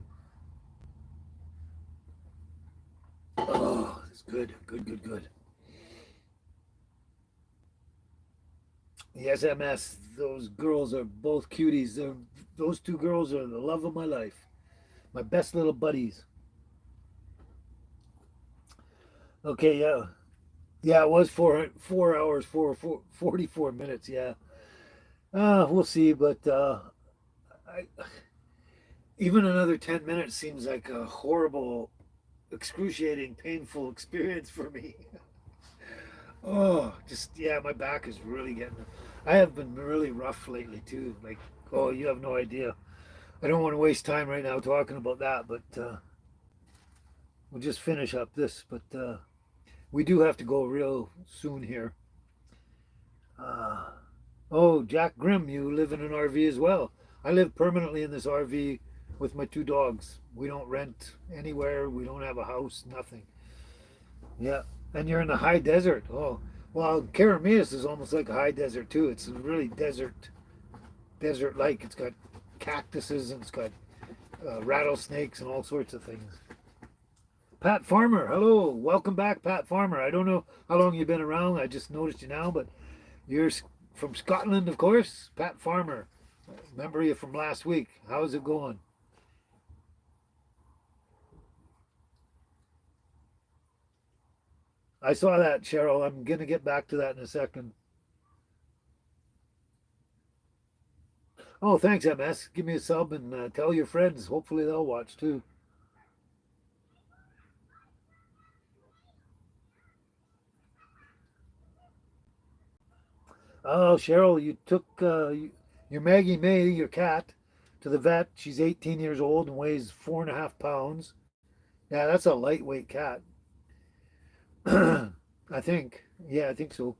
Oh, it's good, good, good, good. Yes, MS. Those girls are both cuties. Those two girls are the love of my life. My best little buddies. Okay, yeah, yeah. It was 4 hours, 44 minutes. Yeah. We'll see, but I, even another 10 minutes seems like a horrible, excruciating, painful experience for me. Oh, just yeah, my back is really getting. I have been really rough lately too. Like, oh, you have no idea. I don't want to waste time right now talking about that, but we'll just finish up this. But we do have to go real soon here. Uh, oh, Jack Grimm, you live in an RV as well. I live permanently in this RV with my two dogs. We don't rent anywhere. We don't have a house. Nothing. Yeah, and you're in the high desert. Oh, well, Carameus is almost like a high desert too. It's really desert like. It's got cactuses and it's got rattlesnakes and all sorts of things. Pat Farmer, hello, welcome back, Pat Farmer. I don't know how long you've been around. I just noticed you now, but you're from Scotland, of course. Pat Farmer, remember you from last week. How's it going? I saw that, Cheryl. I'm gonna get back to that in a second. Oh, thanks, MS. Give me a sub and tell your friends. Hopefully they'll watch too. Oh, Cheryl, you took your Maggie May, your cat, to the vet. She's 18 years old and weighs 4.5 pounds. Yeah, that's a lightweight cat. I think. Yeah, I think so.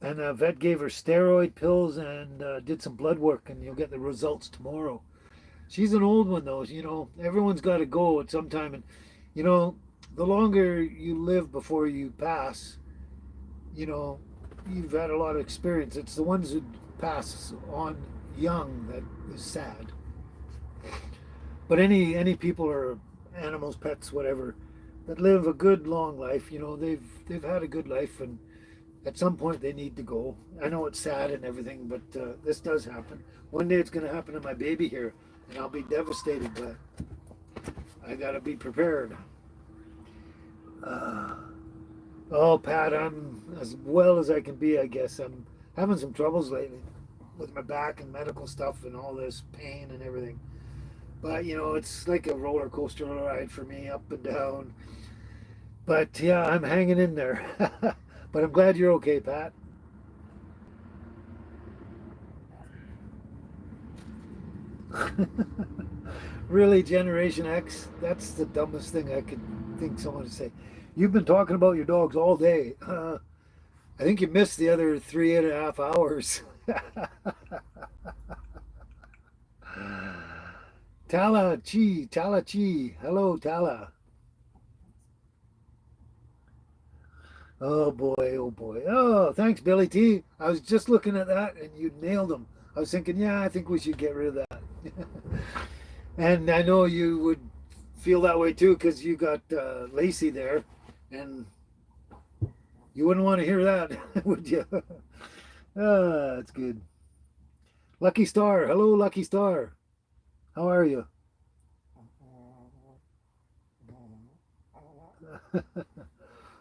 And the vet gave her steroid pills and did some blood work, and you'll get the results tomorrow. She's an old one, though. Everyone's got to go at some time. And, you know, the longer you live before you pass, you know, you've had a lot of experience. It's the ones who pass on young that is sad. But any people or animals, pets, whatever, that live a good long life, they've had a good life, and at some point they need to go. I know it's sad and everything, but this does happen. One day it's going to happen to my baby here, and I'll be devastated. But I got to be prepared. Uh, oh, Pat, I'm as well as I can be. I guess I'm having some troubles lately with my back and medical stuff and all this pain and everything. But it's like a roller coaster ride for me, up and down. But yeah, I'm hanging in there. But I'm glad you're okay, Pat. Really, Generation X? That's the dumbest thing I could think someone would say. You've been talking about your dogs all day. I think you missed the other 3.5 hours. Tala Chi. Hello, Tala. Oh boy, oh boy. Oh, thanks, Billy T. I was just looking at that and you nailed them. I was thinking, yeah, I think we should get rid of that. And I know you would feel that way too because you got Lacey there, and you wouldn't want to hear that, would you? Ah, that's good. Lucky Star. Hello, Lucky Star. How are you?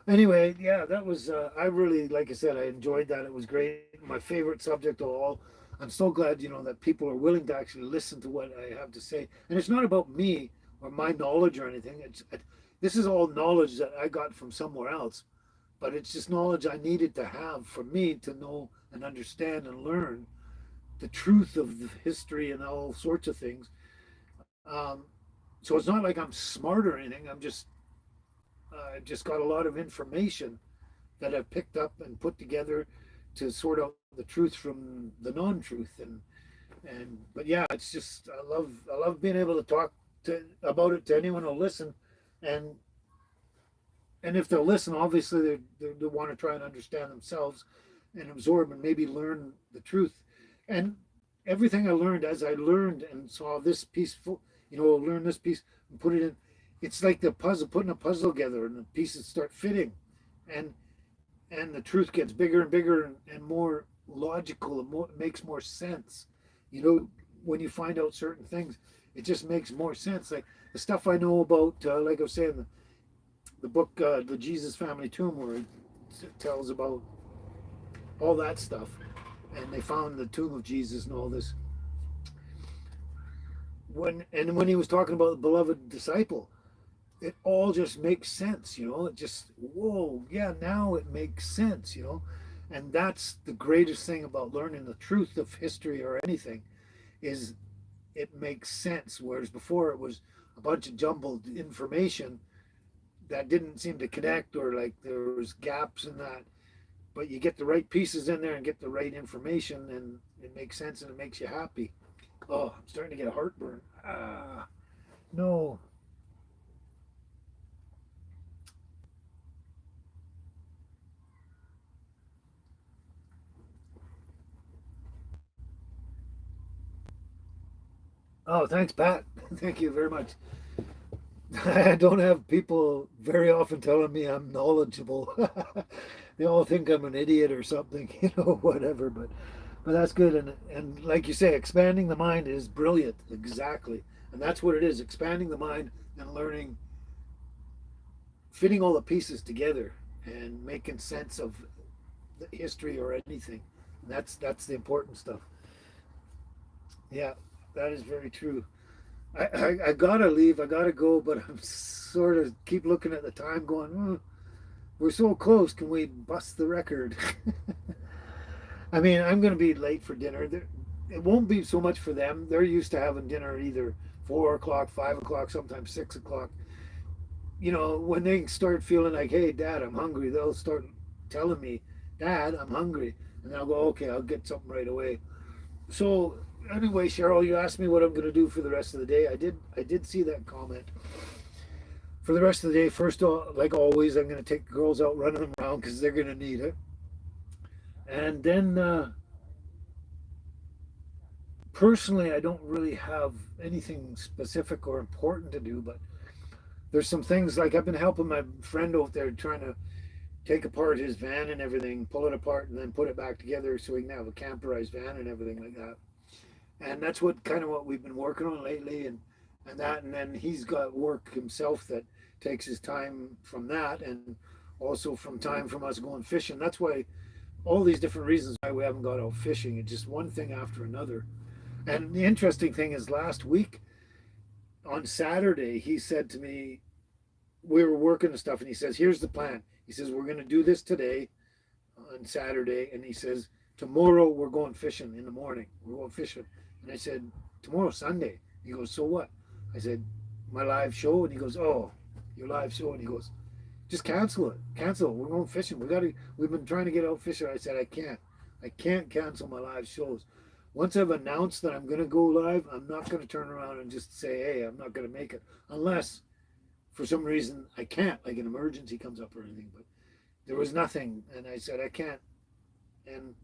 Anyway, yeah, that was, I really, like I said, I enjoyed that. It was great. My favorite subject of all. I'm so glad, that people are willing to actually listen to what I have to say. And it's not about me or my knowledge or anything. This is all knowledge that I got from somewhere else, but it's just knowledge I needed to have for me to know and understand and learn the truth of the history and all sorts of things. Um, so it's not like I'm smart or anything. I've just got a lot of information that I've picked up and put together to sort out the truth from the non-truth. And but yeah, it's just I love being able to talk about it to anyone who'll listen, and and if they'll listen, obviously they want to try and understand themselves and absorb and maybe learn the truth. And everything I learned as I learned and saw this peaceful, learn this piece and put it in. It's like the puzzle, putting a puzzle together, and the pieces start fitting, and and the truth gets bigger and bigger and more logical and more, makes more sense. When you find out certain things, it just makes more sense. Like the stuff I know about, like I was saying, the book, The Jesus Family Tomb, where it tells about all that stuff, and they found the tomb of Jesus and all this. When he was talking about the beloved disciple, it all just makes sense. It just, whoa, yeah, now it makes sense. And that's the greatest thing about learning the truth of history or anything, is it makes sense. Whereas before it was a bunch of jumbled information that didn't seem to connect, or like there was gaps in that. But you get the right pieces in there and get the right information, and it makes sense and it makes you happy. Oh, I'm starting to get a heartburn. No. Oh, thanks, Pat. Thank you very much. I don't have people very often telling me I'm knowledgeable. They all think I'm an idiot or something, whatever. But that's good. And like you say, expanding the mind is brilliant. Exactly. And that's what it is: expanding the mind and learning, fitting all the pieces together and making sense of the history or anything. And that's the important stuff. Yeah, that is very true. I gotta leave. I gotta go, but I'm sort of keep looking at the time, going, we're so close. Can we bust the record? I mean, I'm gonna be late for dinner. It won't be so much for them. They're used to having dinner either 4 o'clock, 5 o'clock, sometimes 6 o'clock. When they start feeling like, "Hey, Dad, I'm hungry," they'll start telling me, "Dad, I'm hungry," and I'll go, "Okay, I'll get something right away." So anyway, Cheryl, you asked me what I'm going to do for the rest of the day. I did see that comment. For the rest of the day, first of all, like always, I'm going to take the girls out running them around because they're going to need it. And then, personally, I don't really have anything specific or important to do, but there's some things like I've been helping my friend over there trying to take apart his van and everything, pull it apart, and then put it back together so he can have a camperized van and everything like that. And that's what we've been working on lately, and then he's got work himself that takes his time from that, and also from time from us going fishing. That's why all these different reasons why we haven't got out fishing. It's just one thing after another. And the interesting thing is, last week on Saturday, he said to me, we were working and stuff, and he says, "Here's the plan." He says, "We're going to do this today on Saturday," and he says, "Tomorrow we're going fishing in the morning. We're going fishing." And I said, "Tomorrow's Sunday." He goes, "So what?" I said, "My live show." And he goes, "Oh, your live show." And he goes, "Just cancel it. Cancel it. We're going fishing. We've been trying to get out fishing." I said, "I can't. I can't cancel my live shows. Once I've announced that I'm going to go live, I'm not going to turn around and just say, 'Hey, I'm not going to make it,' unless for some reason I can't, like an emergency comes up or anything." But there was nothing, and I said, "I can't." And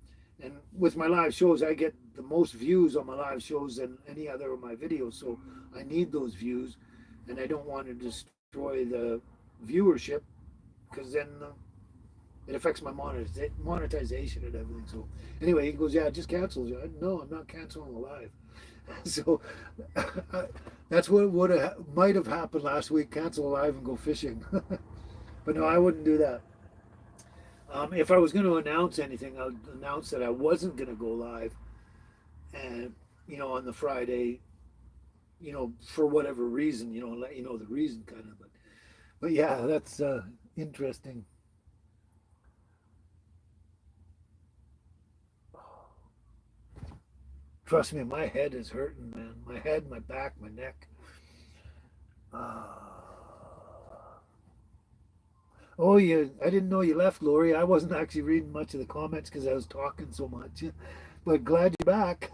with my live shows, I get the most views on my live shows than any other of my videos, so I need those views, and I don't want to destroy the viewership, because then It affects my monetization and everything. So anyway, he goes, yeah, just cancel. No, I'm not canceling the live. So that's what might have happened last week. Cancel a live and go fishing. But no, I wouldn't do that. If I was going to announce anything, I would announce that I wasn't going to go live, and on the Friday, for whatever reason, let you know the reason, kind of. But yeah, that's interesting. Trust me, my head is hurting, man. My head, my back, my neck. Oh, I didn't know you left, Lori. I wasn't actually reading much of the comments because I was talking so much. But glad you're back.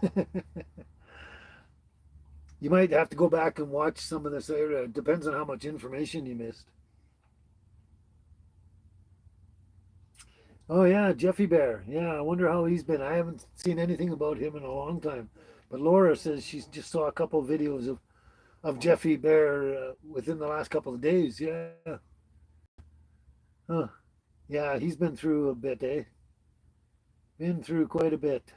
You might have to go back and watch some of this. It depends on how much information you missed. Oh yeah, Jeffy Bear. Yeah, I wonder how he's been. I haven't seen anything about him in a long time. But Laura says she just saw a couple of videos of Jeffy Bear within the last couple of days. Yeah. Huh. Yeah, he's been through a bit, eh? Been through quite a bit.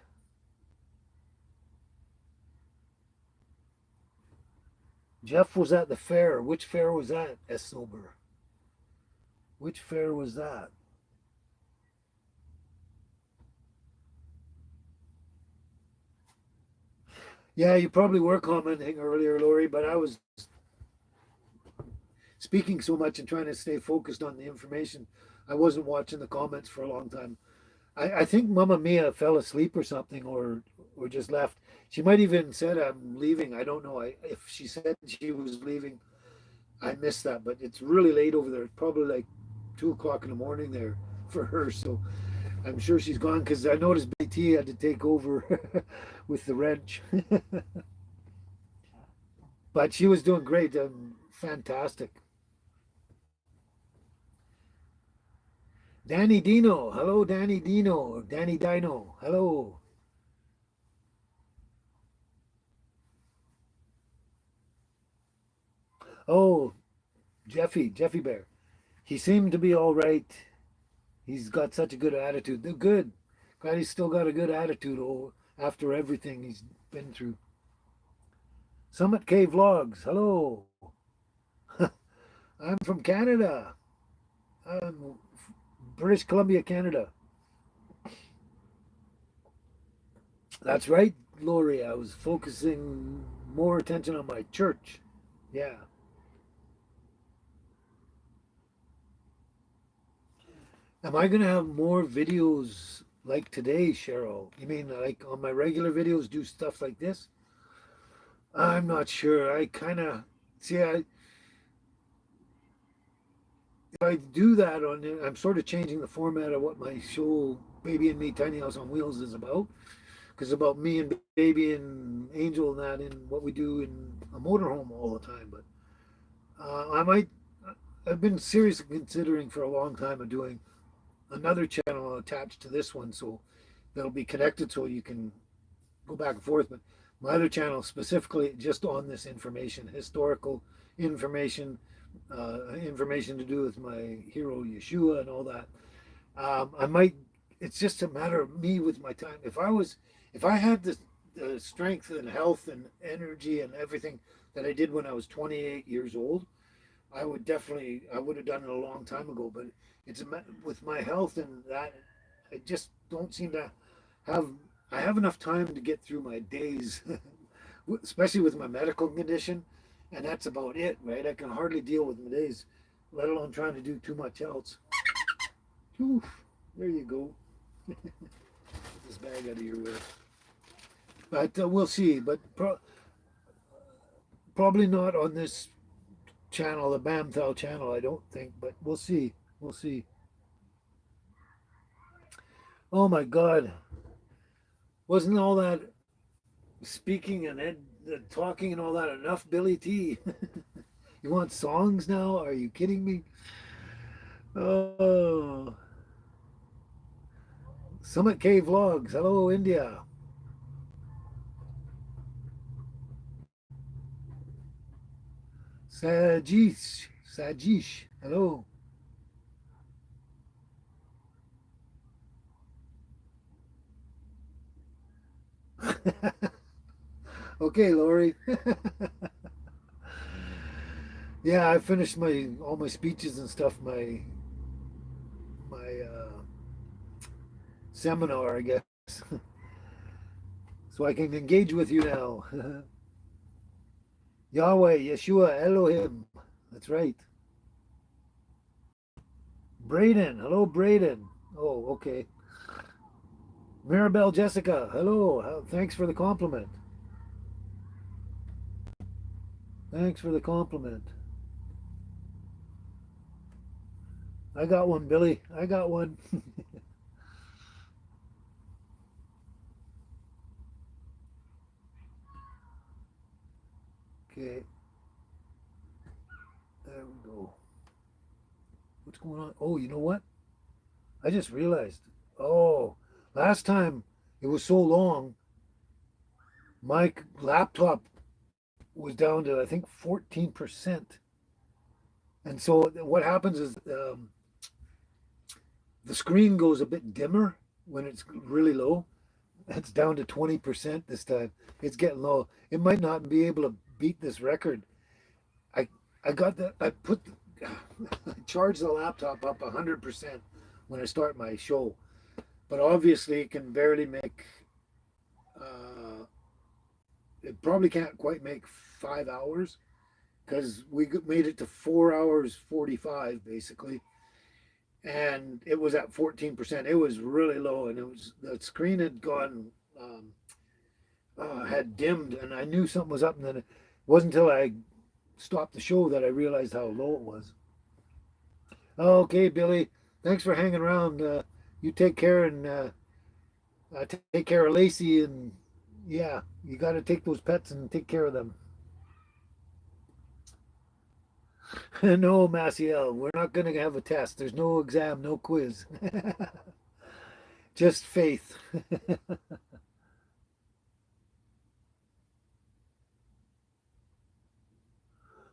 Jeff was at the fair. Which fair was that, S. Sober? Which fair was that? Yeah, you probably were commenting earlier, Lori, but I was speaking so much and trying to stay focused on the information. I wasn't watching the comments for a long time. I think Mama Mia fell asleep or something, or just left. She might even said I'm leaving. I don't know. If she said she was leaving, I missed that. But it's really late over there. It's probably like 2 o'clock in the morning there for her. So I'm sure she's gone because I noticed BT had to take over with the wrench. But she was doing great. Fantastic. Danny Dino. Hello, Danny Dino. Danny Dino. Hello. Oh, Jeffy Bear. He seemed to be all right. He's got such a good attitude. They're good. Glad he's still got a good attitude after everything he's been through. Summit K Vlogs. Hello. I'm from Canada. I'm British Columbia, Canada. That's right, Lori. I was focusing more attention on my church. Yeah. Am I going to have more videos like today, Cheryl? You mean like on my regular videos, do stuff like this? I'm not sure. I kind of see. If I do that on it, I'm sort of changing the format of what my show, Baby and Me, Tiny House on Wheels, is about. Because it's about me and Baby and Angel and that, and what we do in a motorhome all the time. But I might. I've been seriously considering for a long time of doing another channel attached to this one, so that'll be connected, so you can go back and forth. But my other channel specifically just on this information, historical information, information to do with my hero Yeshua and all that. I might. It's just a matter of me with my time. If I had the strength and health and energy and everything that I did when I was 28 years old, I would have done it a long time ago. But with my health and that, I just don't seem to have. I have enough time to get through my days, especially with my medical condition, and that's about it, right? I can hardly deal with my days, let alone trying to do too much else. Oof, there you go. Get this bag out of your way. But we'll see. But probably not on this channel, the Bamthal channel, I don't think. But we'll see. We'll see. Oh my God. Wasn't all that speaking and talking and all that enough, Billy T? You want songs now? Are you kidding me? Oh, Summit K Vlogs. Hello, India. Sajish. Hello. Okay, Lori. Yeah, I finished my all my speeches and stuff. My seminar, I guess, so I can engage with you now. Yahweh, Yeshua, Elohim. That's right. Braden. Hello, Braden. Oh, okay. Maribel Jessica. Hello. Thanks for the compliment. Thanks for the compliment. I got one, Billy. I got one. Okay. There we go. What's going on? Oh, you know what? I just realized. Oh, last time it was so long, my laptop was down to I think 14%. And so what happens is the screen goes a bit dimmer when it's really low. It's down to 20% this time. It's getting low. It might not be able to beat this record. I I got the I put I charge the laptop up 100% when I start my show, but obviously it can barely make. Uh, it probably can't quite make 5 hours because we made it to 4 hours 45 basically, and it was at 14%. It was really low, and it was the screen had gone. Had dimmed, and I knew something was up. And then it wasn't until I stopped the show that I realized how low it was. Okay, Billy, thanks for hanging around. You take care and take care of Lacey, and yeah, you got to take those pets and take care of them. No, Maciel, we're not going to have a test. There's no exam, no quiz, just faith.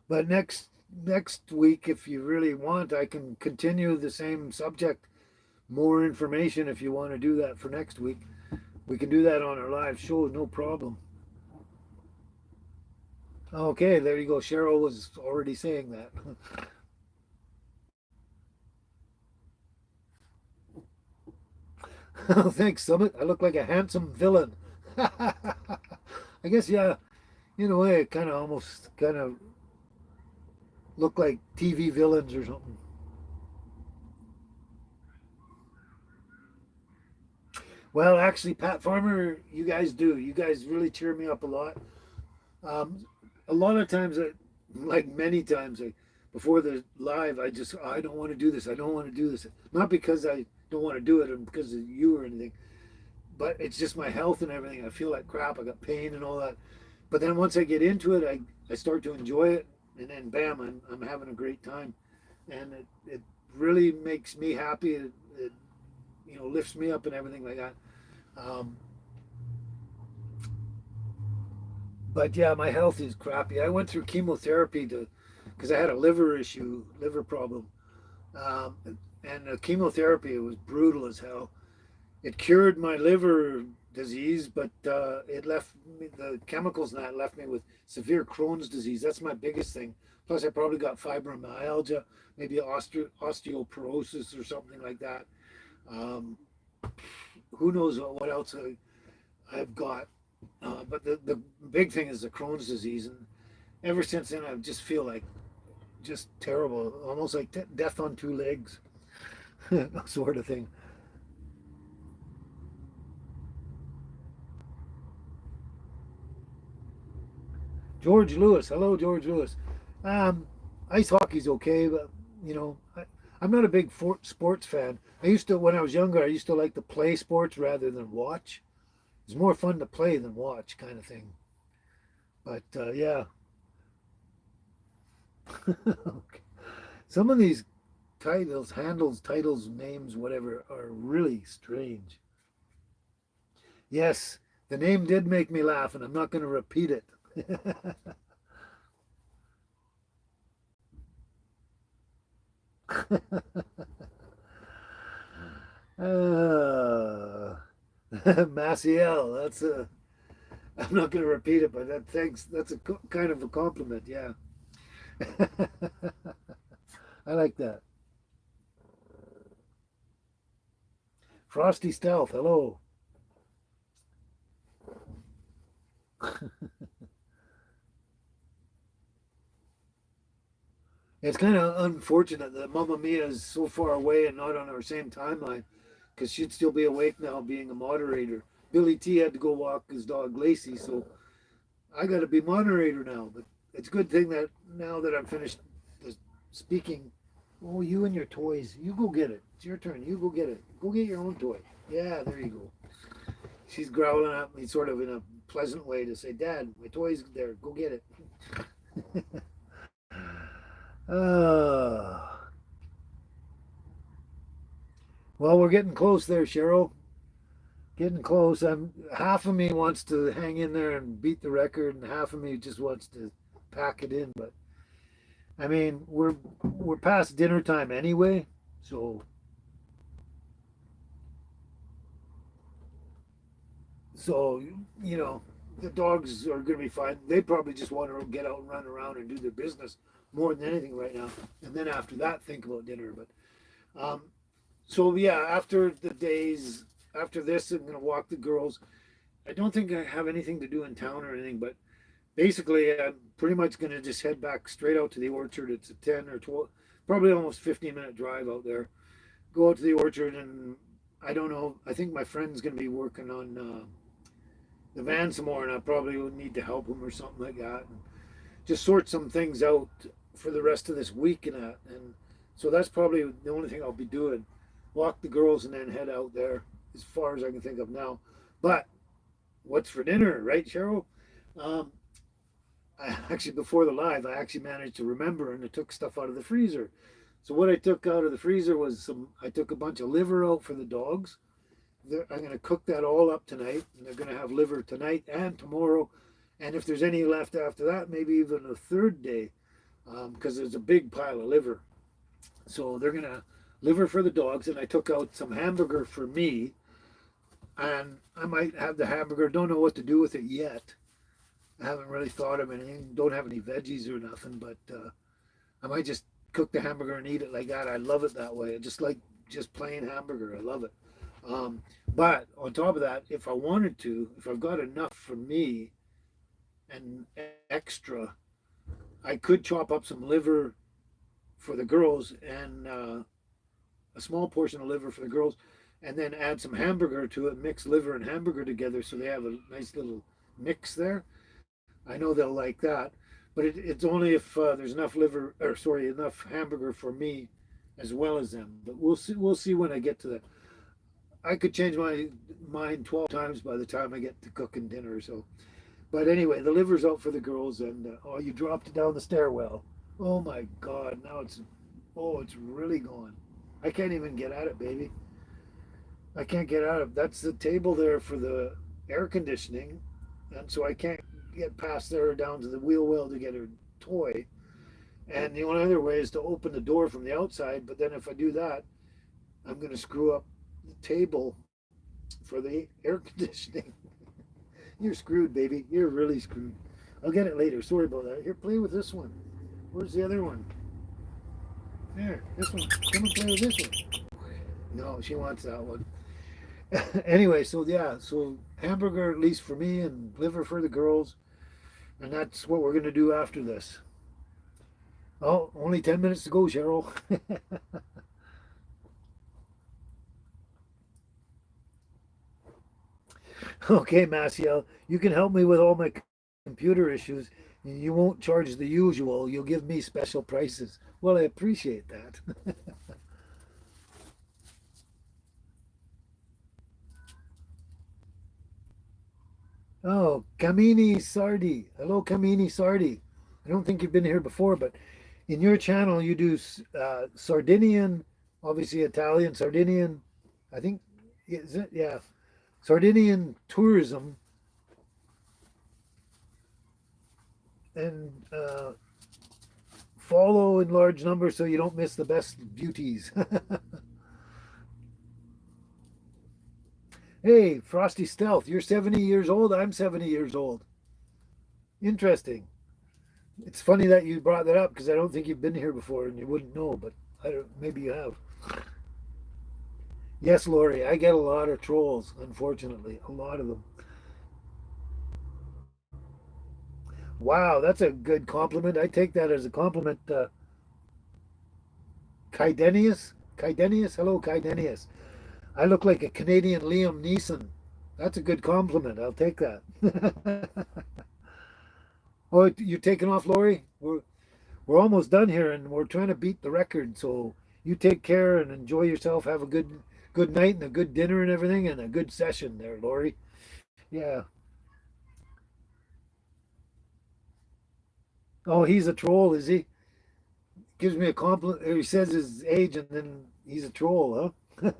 But next week, if you really want, I can continue the same subject. More information if you want to do that for next week. We can do that on our live show, no problem. Okay, there you go. Cheryl was already saying that. Thanks, Summit. I look like a handsome villain. I guess, yeah, in a way, it kind of almost kind of look like TV villains or something. Well, actually, Pat Farmer, you guys do. You guys really cheer me up a lot. Um, a lot of times, like many times, before the live, I don't want to do this. I don't want to do this. Not because I don't want to do it, and because of you or anything, but it's just my health and everything. I feel like crap. I got pain and all that. But then once I get into it, I start to enjoy it, and then bam, I'm having a great time, and it really makes me happy. It lifts me up and everything like that. Um, but yeah, my health is crappy. I went through chemotherapy to because I had a liver problem, um, and the chemotherapy was brutal as hell. It cured my liver disease, but it left me the chemicals and that left me with severe Crohn's disease. That's my biggest thing. Plus, I probably got fibromyalgia, maybe osteoporosis or something like that. Um, who knows what else I've got? But the big thing is the Crohn's disease, and ever since then, I just feel like just terrible, almost like death on two legs, sort of thing. George Lewis, hello, George Lewis. Um, Ice hockey's okay, but I'm not a big sports fan. I used to, when I was younger, I used to like to play sports rather than watch. It's more fun to play than watch, kind of thing. But yeah, okay. Some of these titles, names, whatever, are really strange. Yes, the name did make me laugh, and I'm not going to repeat it. uh, Maciel, that's a. I'm not going to repeat it, but thanks. That's a kind of a compliment. Yeah. I like that. Frosty Stealth, hello. It's kind of unfortunate that Mamma Mia is so far away and not on our same timeline because she'd still be awake now being a moderator. Billy T had to go walk his dog Lacey, so I got to be moderator now. But it's a good thing that now that I'm finished the speaking, oh, you and your toys, you go get it. It's your turn. You go get it. Go get your own toy. Yeah, there you go. She's growling at me sort of in a pleasant way to say, Dad, my toy's there. Go get it. uh, well, we're getting close there, Cheryl. Getting close. I'm half of me wants to hang in there and beat the record, and half of me just wants to pack it in. But I mean, we're past dinner time anyway, so so you know the dogs are going to be fine. They probably just want to get out and run around and do their business more than anything right now, and then after that, think about dinner. But so yeah, after the days after this, I'm going to walk the girls. I don't think I have anything to do in town or anything, but basically, I'm pretty much going to just head back straight out to the orchard. It's a 10 or 12, probably almost 15-minute drive out there. Go out to the orchard, and I don't know. I think my friend's going to be working on the van some more, and I probably will need to help him or something like that. And just sort some things out for the rest of this week and that. And so that's probably the only thing I'll be doing. Walk the girls and then head out there as far as I can think of now. But what's for dinner, right, Cheryl? Um, I actually before the live, I actually managed to remember and I took stuff out of the freezer. So what I took out of the freezer was some. I took a bunch of liver out for the dogs. I'm going to cook that all up tonight, and they're going to have liver tonight and tomorrow. And if there's any left after that, maybe even a third day, because there's a big pile of liver. So they're going to liver for the dogs, and I took out some hamburger for me, and I might have the hamburger. Don't know what to do with it yet. I haven't really thought of anything. Don't have any veggies or nothing, but I might just cook the hamburger and eat it like that. I love it that way. I just like just plain hamburger. I love it. But on top of that, if I wanted to, if I've got enough for me and extra, I could chop up some liver for the girls and a small portion of liver for the girls, and then add some hamburger to it, mix liver and hamburger together so they have a nice little mix there. I know they'll like that, but it's only if there's enough liver, or sorry, enough hamburger for me as well as them. But we'll see. We'll see when I get to that. I could change my mind 12 times by the time I get to cooking dinner. So, but anyway, the liver's out for the girls, and oh, you dropped it down the stairwell. Oh my God! Now it's really gone. I can't even get at it, baby. I can't get out of. That's the table there for the air conditioning, and so I can't get past there down to the wheel well to get her toy. And the only other way is to open the door from the outside. But then if I do that, I'm going to screw up the table for the air conditioning. You're screwed, baby. You're really screwed. I'll get it later. Sorry about that. Here, play with this one. Where's the other one? There, this one. Come and play with this one. No, she wants that one. Anyway, so yeah, so hamburger at least for me and liver for the girls. And that's what we're going to do after this. Oh, only 10 minutes to go, Cheryl. Okay, Maciel, you can help me with all my computer issues. You won't charge the usual. You'll give me special prices. Well, I appreciate that. Oh, Kamini Sardi. Hello, Kamini Sardi. I don't think you've been here before, but in your channel you do Sardinian, obviously Italian, Sardinian, I think, is it? Yeah, Sardinian tourism and follow in large numbers so you don't miss the best beauties. Hey, Frosty Stealth, you're 70 years old. I'm 70 years old. Interesting. It's funny that you brought that up because I don't think you've been here before and you wouldn't know, but I don't, maybe you have. Yes, Lori, I get a lot of trolls, unfortunately, a lot of them. Wow, that's a good compliment. I take that as a compliment. Kydenius? Hello, Kydenius. I look like a Canadian Liam Neeson. That's a good compliment. I'll take that. Oh, you're taking off, Lori? We're almost done here, and we're trying to beat the record. So you take care and enjoy yourself. Have a good night and a good dinner and everything, and a good session there, Lori. Yeah. Oh, he's a troll, is he? Gives me a compliment. He says his age, and then he's a troll, huh?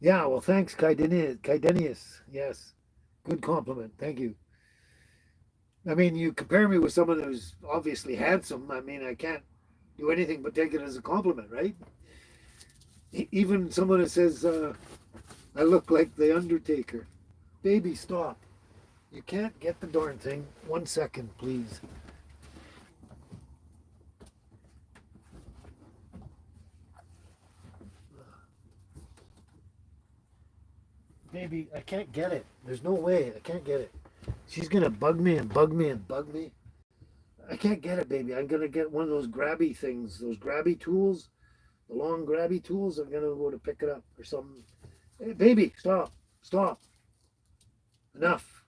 Yeah. Well, thanks, Kydenius. Kydenius. Yes. Good compliment. Thank you. I mean, you compare me with someone who's obviously handsome. I mean, I can't do anything but take it as a compliment, right? Even someone that says I look like the Undertaker. Baby, stop. You can't get the darn thing. 1 second, please. Baby, I can't get it. There's no way. I can't get it. She's gonna bug me and bug me and bug me. I can't get it, baby. I'm gonna get one of those grabby things, those grabby tools, the long grabby tools. I'm gonna go to pick it up or something. Hey, baby, stop, stop, enough.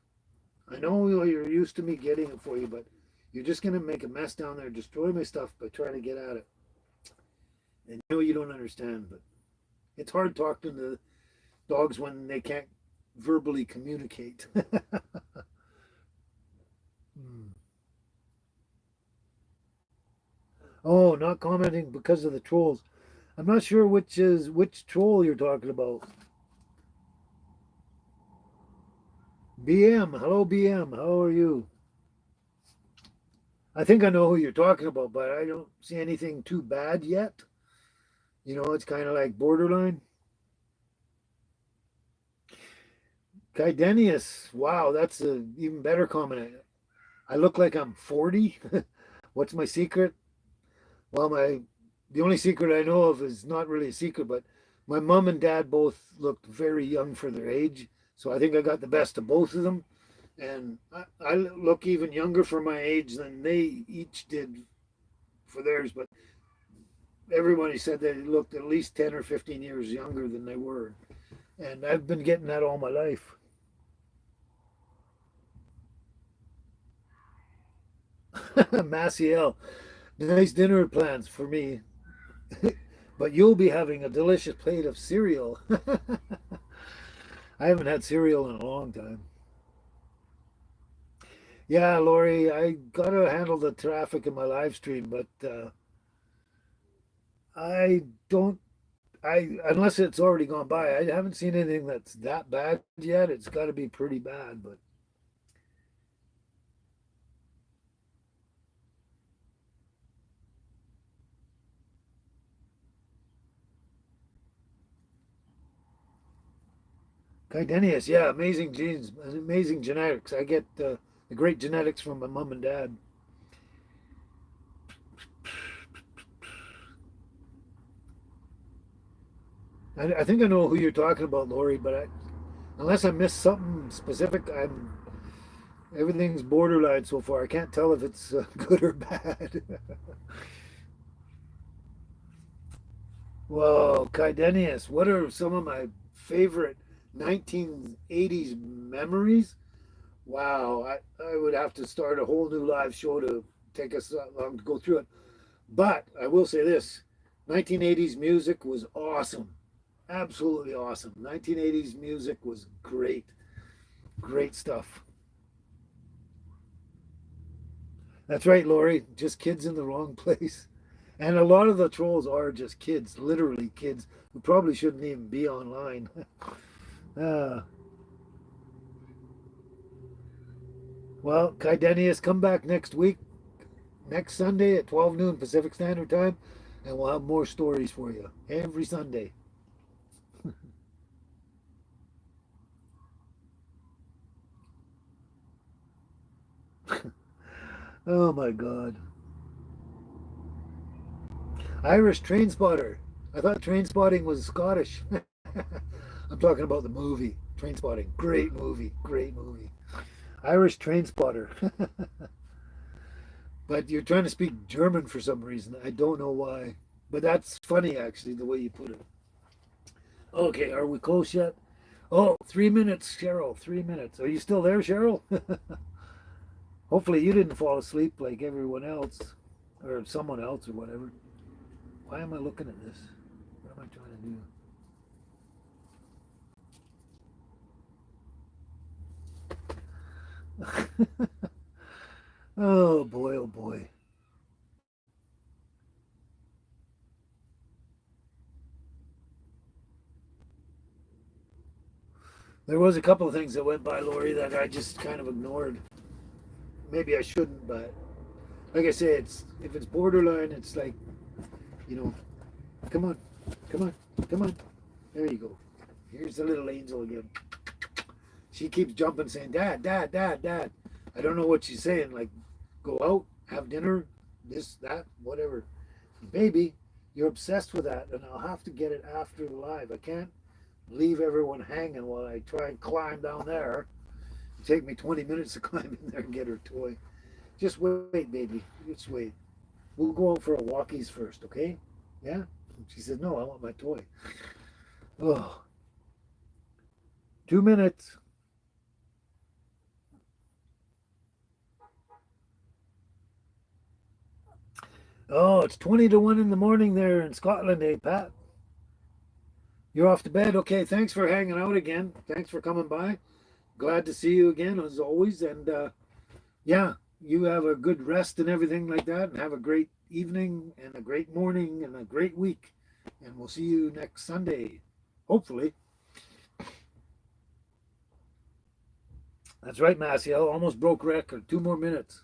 I know you're used to me getting it for you, but you're just gonna make a mess down there, destroy my stuff by trying to get at it. And you know you don't understand, but it's hard talking to dogs when they can't verbally communicate. Hmm. Oh, not commenting because of the trolls. I'm not sure which troll you're talking about. BM, hello BM, how are you? I think I know who you're talking about, but I don't see anything too bad yet. You know, it's kind of like borderline. Kydenius, wow, that's a even better comment. I look like I'm 40. What's my secret? Well, my the only secret I know of is not really a secret, but my mom and dad both looked very young for their age. So I think I got the best of both of them. And I look even younger for my age than they each did for theirs. But everybody said they looked at least 10 or 15 years younger than they were. And I've been getting that all my life. Maciel, nice dinner plans for me. But you'll be having a delicious plate of cereal. I haven't had cereal in a long time. Yeah, Lori, I gotta handle the traffic in my live stream, but I don't. I unless it's already gone by. I haven't seen anything that's that bad yet. It's got to be pretty bad, but Kydenius, yeah, amazing genes, amazing genetics. I get the great genetics from my mom and dad. I think I know who you're talking about, Lori, but unless I missed something specific, I'm everything's borderline so far. I can't tell if it's good or bad. Well, Kydenius, what are some of my favorite 1980s memories? Wow, I would have to start a whole new live show to take us that long to go through it. But I will say this 1980s music was awesome. Absolutely awesome. 1980s music was great. Great stuff. That's right, Lori. Just kids in the wrong place. And a lot of the trolls are just kids, literally kids, who probably shouldn't even be online. uh, well, Kydenius, come back next week, next Sunday at 12 noon Pacific Standard Time. and we'll have more stories for you every Sunday. Oh my God. Irish Train Spotter. I thought Train Spotting was Scottish. I'm talking about the movie Train Spotting. Great movie. Great movie. Irish Train Spotter. But you're trying to speak German for some reason. I don't know why. But that's funny, actually, the way you put it. Okay, are we close yet? Oh, 3 minutes, Cheryl. 3 minutes. Are you still there, Cheryl? Hopefully you didn't fall asleep like everyone else or someone else or whatever. Why am I looking at this? What am I trying to do? Oh boy, oh boy. There was a couple of things that went by, Lori, that I just kind of ignored. Maybe I shouldn't, but like I say, it's if it's borderline, it's like, you know, come on, come on, come on. There you go. Here's the little angel again. She keeps jumping, saying, "Dad, Dad, Dad, Dad." I don't know what she's saying. Like, go out, have dinner, this, that, whatever. Baby, you're obsessed with that, and I'll have to get it after the live. I can't leave everyone hanging while I try and climb down there. It'll take me 20 minutes to climb in there and get her toy. Just wait, baby. Just wait. We'll go out for a walkies first, okay? Yeah? She said, no, I want my toy. Oh, 2 minutes. Oh, it's 20 to 1 in the morning there in Scotland, eh, Pat? You're off to bed. Okay, thanks for hanging out again. Thanks for coming by. Glad to see you again, as always. And yeah, you have a good rest and everything like that. And have a great evening and a great morning and a great week. And we'll see you next Sunday, hopefully. That's right, Maciel. Almost broke record. 2 more minutes.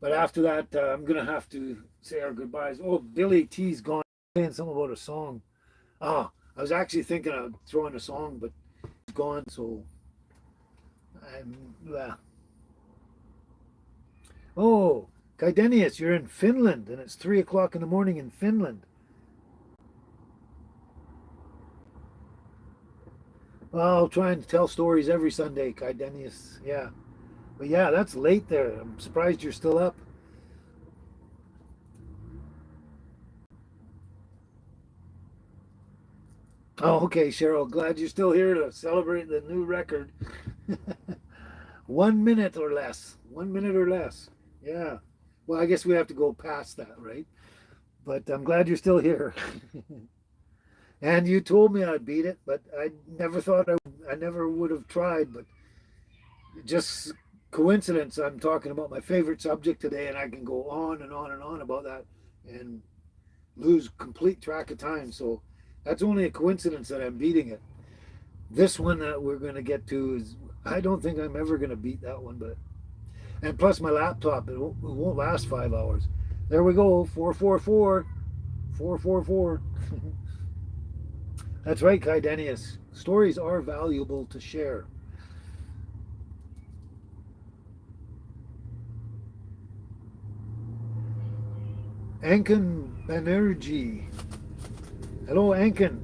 But after that, I'm going to have to say our goodbyes. Oh, Billy T's gone. Saying something about a song. Ah, I was actually thinking of throwing a song, but it's gone. So I'm. Oh, Kaidenius, you're in Finland, and it's 3 o'clock in the morning in Finland. Well, I'll try and tell stories every Sunday, Kaidenius. Yeah, but yeah, that's late there. I'm surprised you're still up. Oh, okay, Cheryl. Glad you're still here to celebrate the new record. 1 minute or less. 1 minute or less. Yeah. Well, I guess we have to go past that, right? But I'm glad you're still here. And you told me I'd beat it, but I never thought I never would have tried. But just coincidence, I'm talking about my favorite subject today, and I can go on and on and on about that and lose complete track of time. So that's only a coincidence that I'm beating it. This one that we're going to get to is, I don't think I'm ever going to beat that one, but and plus my laptop, it won't last 5 hours. There we go, 444, 444. That's right, Kaidenius. Stories are valuable to share. Anken Banerjee. Hello, Anken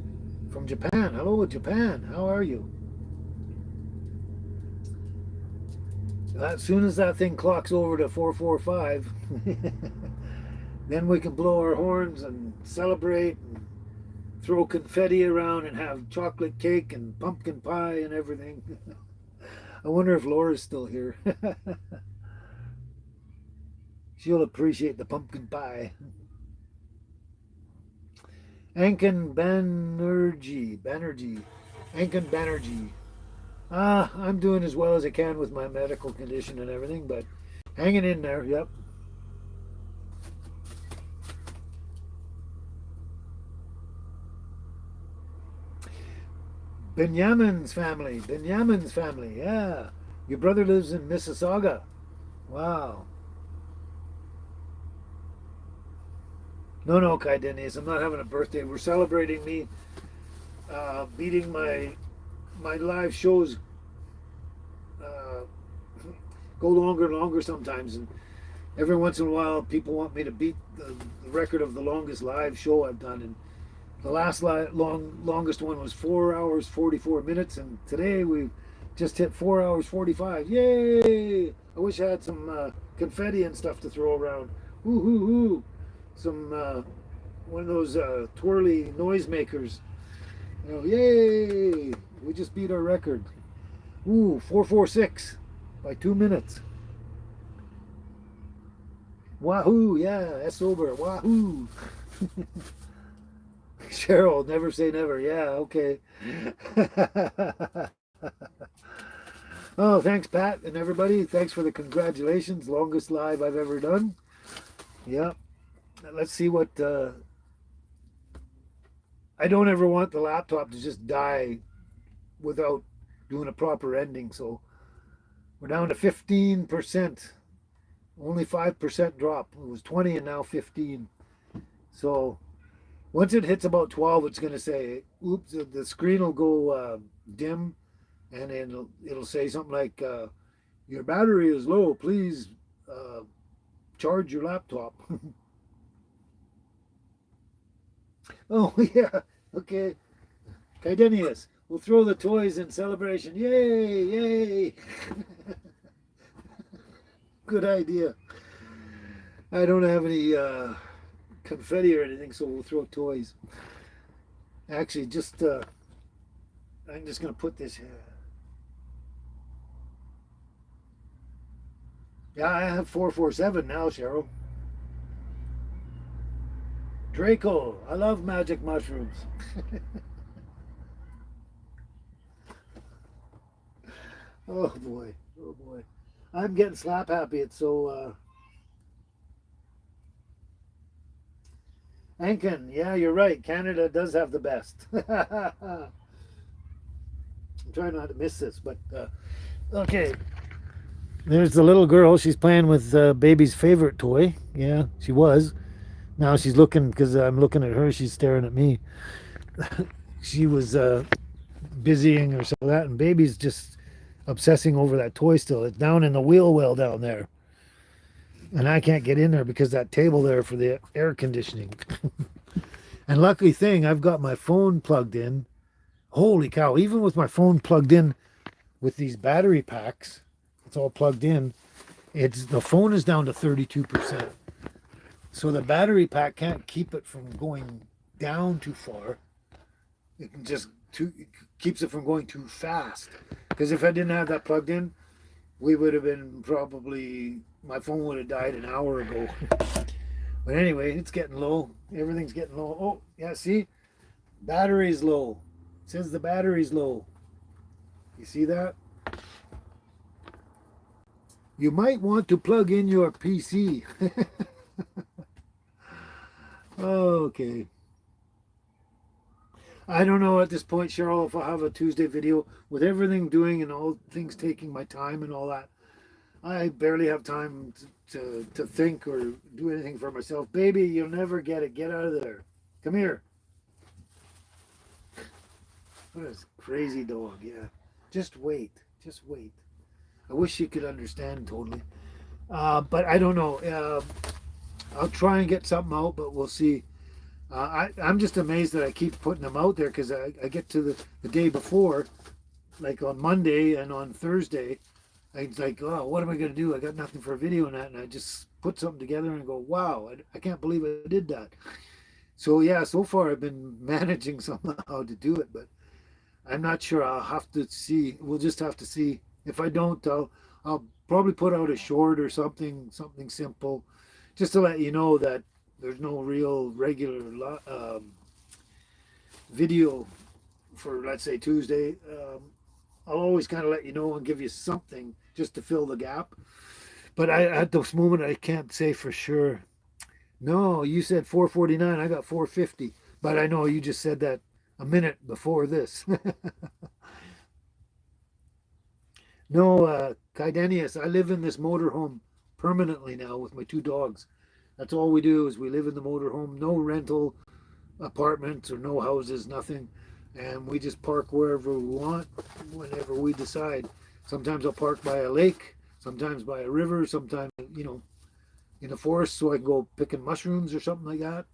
from Japan. Hello, Japan. How are you? As soon as that thing clocks over to 445, then we can blow our horns and celebrate and throw confetti around and have chocolate cake and pumpkin pie and everything. I wonder if Laura's still here. She'll appreciate the pumpkin pie. Anken Banerjee. Anken Banerjee. I'm doing as well as I can with my medical condition and everything, but hanging in there, yep. Benjamin's family, yeah. Your brother lives in Mississauga. Wow. No, no, Kai Dennis, I'm not having a birthday. We're celebrating me beating my live shows uh, go longer and longer sometimes, and every once in a while people want me to beat the record of the longest live show I've done, and the last longest one was 4 hours 44 minutes, and today we've just hit 4 hours 45. Yay! I wish I had some confetti and stuff to throw around. Hoo hoo hoo! Some one of those twirly noisemakers. You know, yay! We just beat our record. Ooh, 446 by 2 minutes. Wahoo! Yeah, that's over. Wahoo! Cheryl, never say never. Yeah, okay. Oh, thanks, Pat, and everybody. Thanks for the congratulations. Longest live I've ever done. Yeah. Let's see what. I don't ever want the laptop to just die without doing a proper ending. So we're down to 15%. Only 5% drop. It was 20 and now 15. So once it hits about 12, it's going to say, oops, the screen will go dim, and then it'll say something like, your battery is low. Please charge your laptop. Oh, yeah. Okay. Kaidenius, we'll throw the toys in celebration. Yay, yay. Good idea. I don't have any confetti or anything, so we'll throw toys. Actually, just I'm just going to put this here. Yeah, I have 447 now, Cheryl. Draco, I love magic mushrooms. Oh boy, oh boy. I'm getting slap happy. It's so Ankin, yeah, you're right. Canada does have the best. I'm trying not to miss this, but okay. There's the little girl. She's playing with baby's favorite toy. Yeah, she was. Now she's looking, because I'm looking at her. She's staring at me. She was busying herself with that, and baby's just obsessing over that toy still. It's down in the wheel well down there. And I can't get in there because that table there for the air conditioning. And lucky thing, I've got my phone plugged in. Holy cow, even with my phone plugged in with these battery packs, it's all plugged in. It's the phone is down to 32%. So the battery pack can't keep it from going down too far. It can just it keeps it from going too fast. Because if I didn't have that plugged in, we would have been probably, my phone would have died an hour ago. But anyway, it's getting low. Everything's getting low. Oh, yeah, see? Battery's low. It says the battery's low. You see that? You might want to plug in your PC. Okay. I don't know at this point, Cheryl, if I'll have a Tuesday video with everything doing and all things taking my time and all that. I barely have time to think or do anything for myself. Baby, you'll never get it. Get out of there. Come here. What a crazy dog, yeah. Just wait. Just wait. I wish you could understand totally. But I don't know. I'll try and get something out, but we'll see. I'm just amazed that I keep putting them out there, because I get to the day before, like on Monday and on Thursday, it's like, oh, what am I going to do? I got nothing for a video on that, and I just put something together and go, wow, I can't believe I did that. So yeah, so far I've been managing somehow to do it, but I'm not sure. I'll have to see. We'll just have to see. If I don't, I'll probably put out a short or something simple, just to let you know that there's no real regular video for, let's say, Tuesday. I'll always kind of let you know and give you something just to fill the gap. But at this moment, I can't say for sure. No, you said 449. I got 450. But I know you just said that a minute before this. No, Kaidenius, I live in this motorhome permanently now with my two dogs. That's all we do is we live in the motorhome. No rental apartments or no houses, nothing. And we just park wherever we want, whenever we decide. Sometimes I'll park by a lake, sometimes by a river, sometimes, in the forest so I can go picking mushrooms or something like that.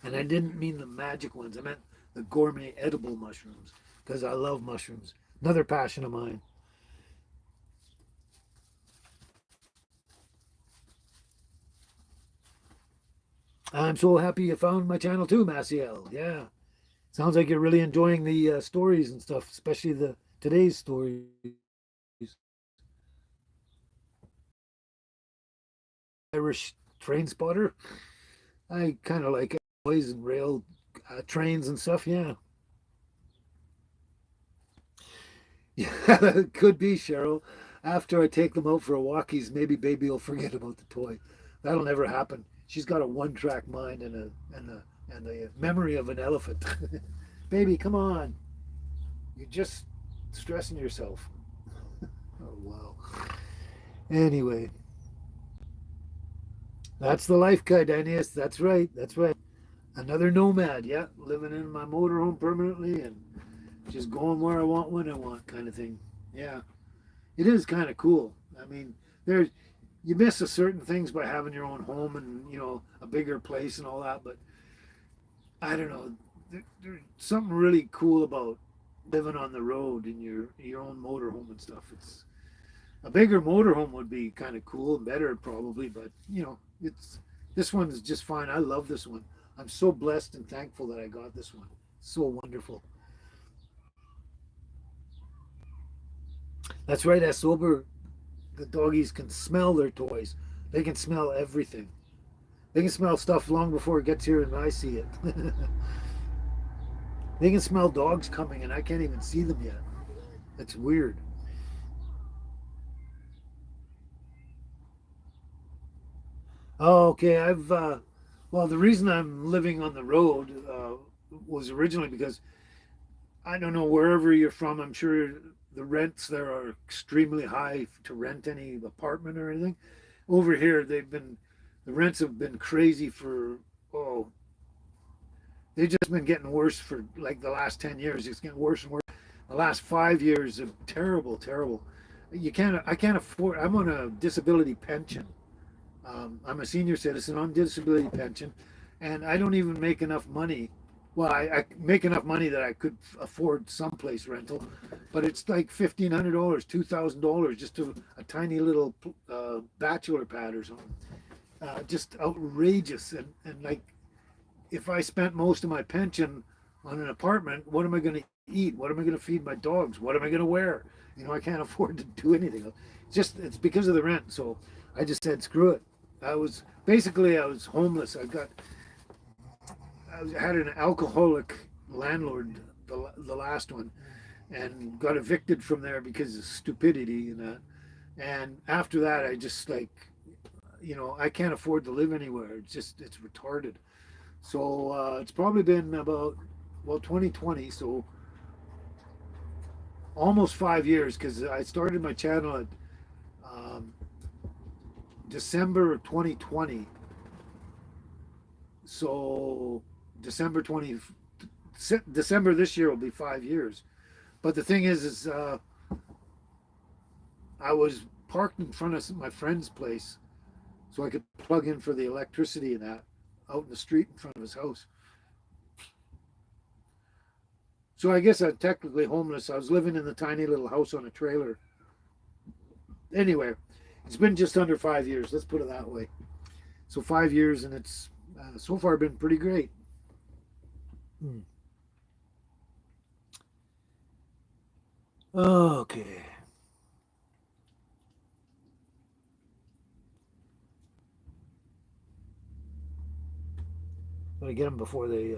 And I didn't mean the magic ones. I meant the gourmet edible mushrooms because I love mushrooms. Another passion of mine. I'm so happy you found my channel too, Maciel. Yeah. Sounds like you're really enjoying the stories and stuff, especially the today's stories. Irish train spotter. I kind of like boys and rail trains and stuff. Yeah. Yeah, it could be, Cheryl. After I take them out for a walkies, maybe baby will forget about the toy. That'll never happen. She's got a one-track mind and the memory of an elephant. Baby, come on. You're just stressing yourself. Oh wow. Anyway, that's the life, Kaidanius. That's right. That's right. Another nomad, yeah. Living in my motorhome permanently and just going where I want when I want kind of thing. Yeah. It is kind of cool. I mean, there's you miss a certain things by having your own home and a bigger place and all that, but I don't know. There's something really cool about living on the road in your own motorhome and stuff. It's a bigger motorhome would be kind of cool and better probably, but it's this one's just fine. I love this one. I'm so blessed and thankful that I got this one. So wonderful. That's right, as sober the doggies can smell their toys. They can smell everything. They can smell stuff long before it gets here and I see it. They can smell dogs coming and I can't even see them yet. It's weird. Oh, okay. Well, the reason I'm living on the road was originally because I don't know wherever you're from. I'm sure the rents there are extremely high to rent any apartment or anything. Over here, the rents have been crazy for oh, they've just been getting worse for like the last 10 years. It's getting worse and worse. The last 5 years of terrible, terrible. I can't afford. I'm on a disability pension. I'm a senior citizen on disability pension, and I don't even make enough money. Well, I make enough money that I could afford someplace rental, but it's like $1,500, $2,000 just a tiny little bachelor pad or something. Just outrageous, and like if I spent most of my pension on an apartment, what am I going to eat? What am I going to feed my dogs? What am I going to wear? I can't afford to do anything. It's because of the rent. So I just said, screw it. I was homeless. I had an alcoholic landlord, the last one, and got evicted from there because of stupidity and that. And after that, I just like, I can't afford to live anywhere. It's retarded. So it's probably been about 2020, so almost 5 years because I started my channel at um, December of 2020. So December 20 December this year will be 5 years. But the thing is I was parked in front of my friend's place so I could plug in for the electricity and that out in the street in front of his house. So I guess I'm technically homeless. I was living in the tiny little house on a trailer. Anyway, it's been just under 5 years. Let's put it that way. So 5 years, and it's so far been pretty great. Hmm. Okay. Gotta get them before they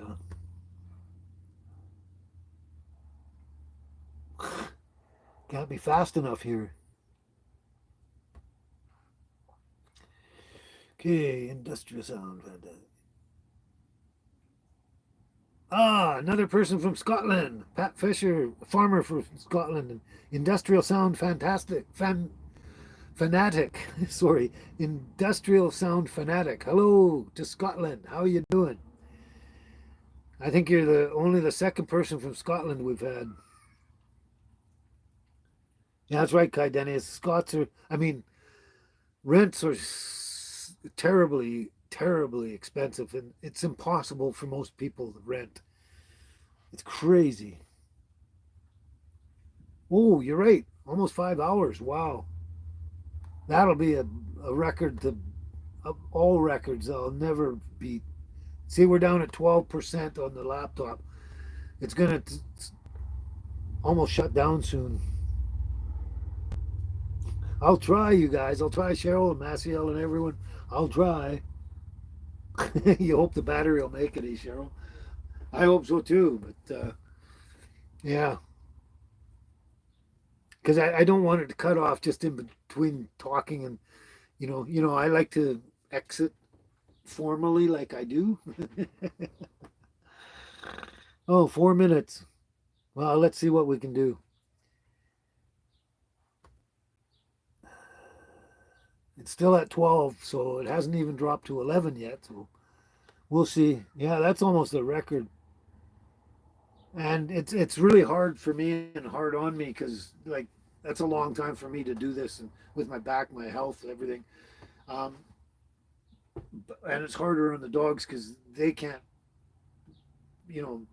can't be fast enough here. Okay, industrial sound. Another person from Scotland. Pat Fisher, a farmer from Scotland. And industrial sound, fantastic. Fanatic, sorry, Industrial Sound Fanatic. Hello to Scotland. How are you doing? I think you're the only the second person from Scotland we've had. Yeah, that's right, Kai Dennis. Scots are, I mean, rents are terribly, terribly expensive, and it's impossible for most people to rent. It's crazy. Oh, you're right. Almost 5 hours. Wow. That'll be a record to of all records I'll never beat. See, we're down at 12% on the laptop. It's going to almost shut down soon. I'll try, you guys. I'll try, Cheryl and Maciel and everyone. I'll try. You hope the battery will make it, Cheryl? I hope so too. But yeah, because I don't want it to cut off just in between talking and I like to exit formally like I do. Oh, 4 minutes. Well, let's see what we can do. It's still at 12, so it hasn't even dropped to 11 yet. So we'll see. Yeah, that's almost a record. And it's really hard for me and hard on me because like that's a long time for me to do this and with my back, my health, everything. Um, and it's harder on the dogs because they can't, you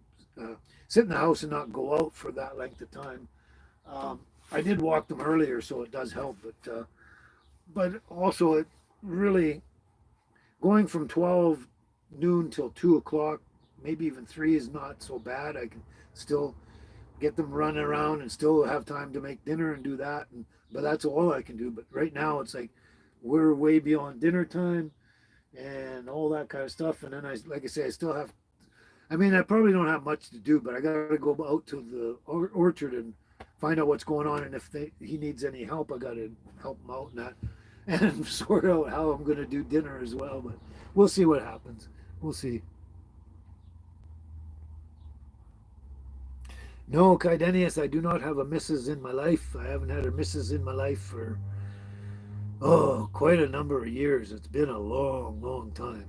sit in the house and not go out for that length of time. I did walk them earlier, so it does help. But also it really going from 12 noon till 2 o'clock, maybe even 3 is not so bad. I can still get them running around and still have time to make dinner and do that. But that's all I can do. But right now it's like we're way beyond dinner time and all that kind of stuff. And then like I say, I still have. I mean, I probably don't have much to do, but I got to go out to the orchard and find out what's going on. And if he needs any help, I got to help him out and that, and sort out how I'm going to do dinner as well. But we'll see what happens. We'll see. No, Kaidenius, I do not have a missus in my life. I haven't had a missus in my life for, quite a number of years. It's been a long, long time.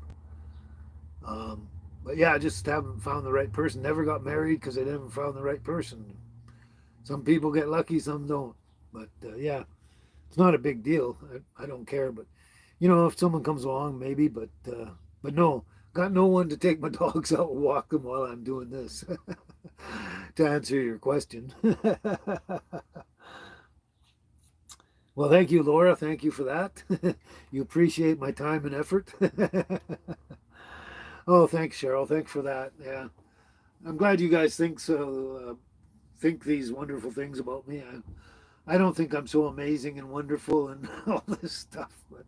Um, but yeah, I just haven't found the right person. Never got married because I never found the right person. Some people get lucky, some don't. But yeah, it's not a big deal. I don't care. But if someone comes along, maybe. But no, got no one to take my dogs out and walk them while I'm doing this. To answer your question. Well, thank you, Laura. Thank you for that. You appreciate my time and effort. Oh, thanks, Cheryl. Thanks for that. Yeah, I'm glad you guys think so. Think these wonderful things about me. I don't think I'm so amazing and wonderful and all this stuff. But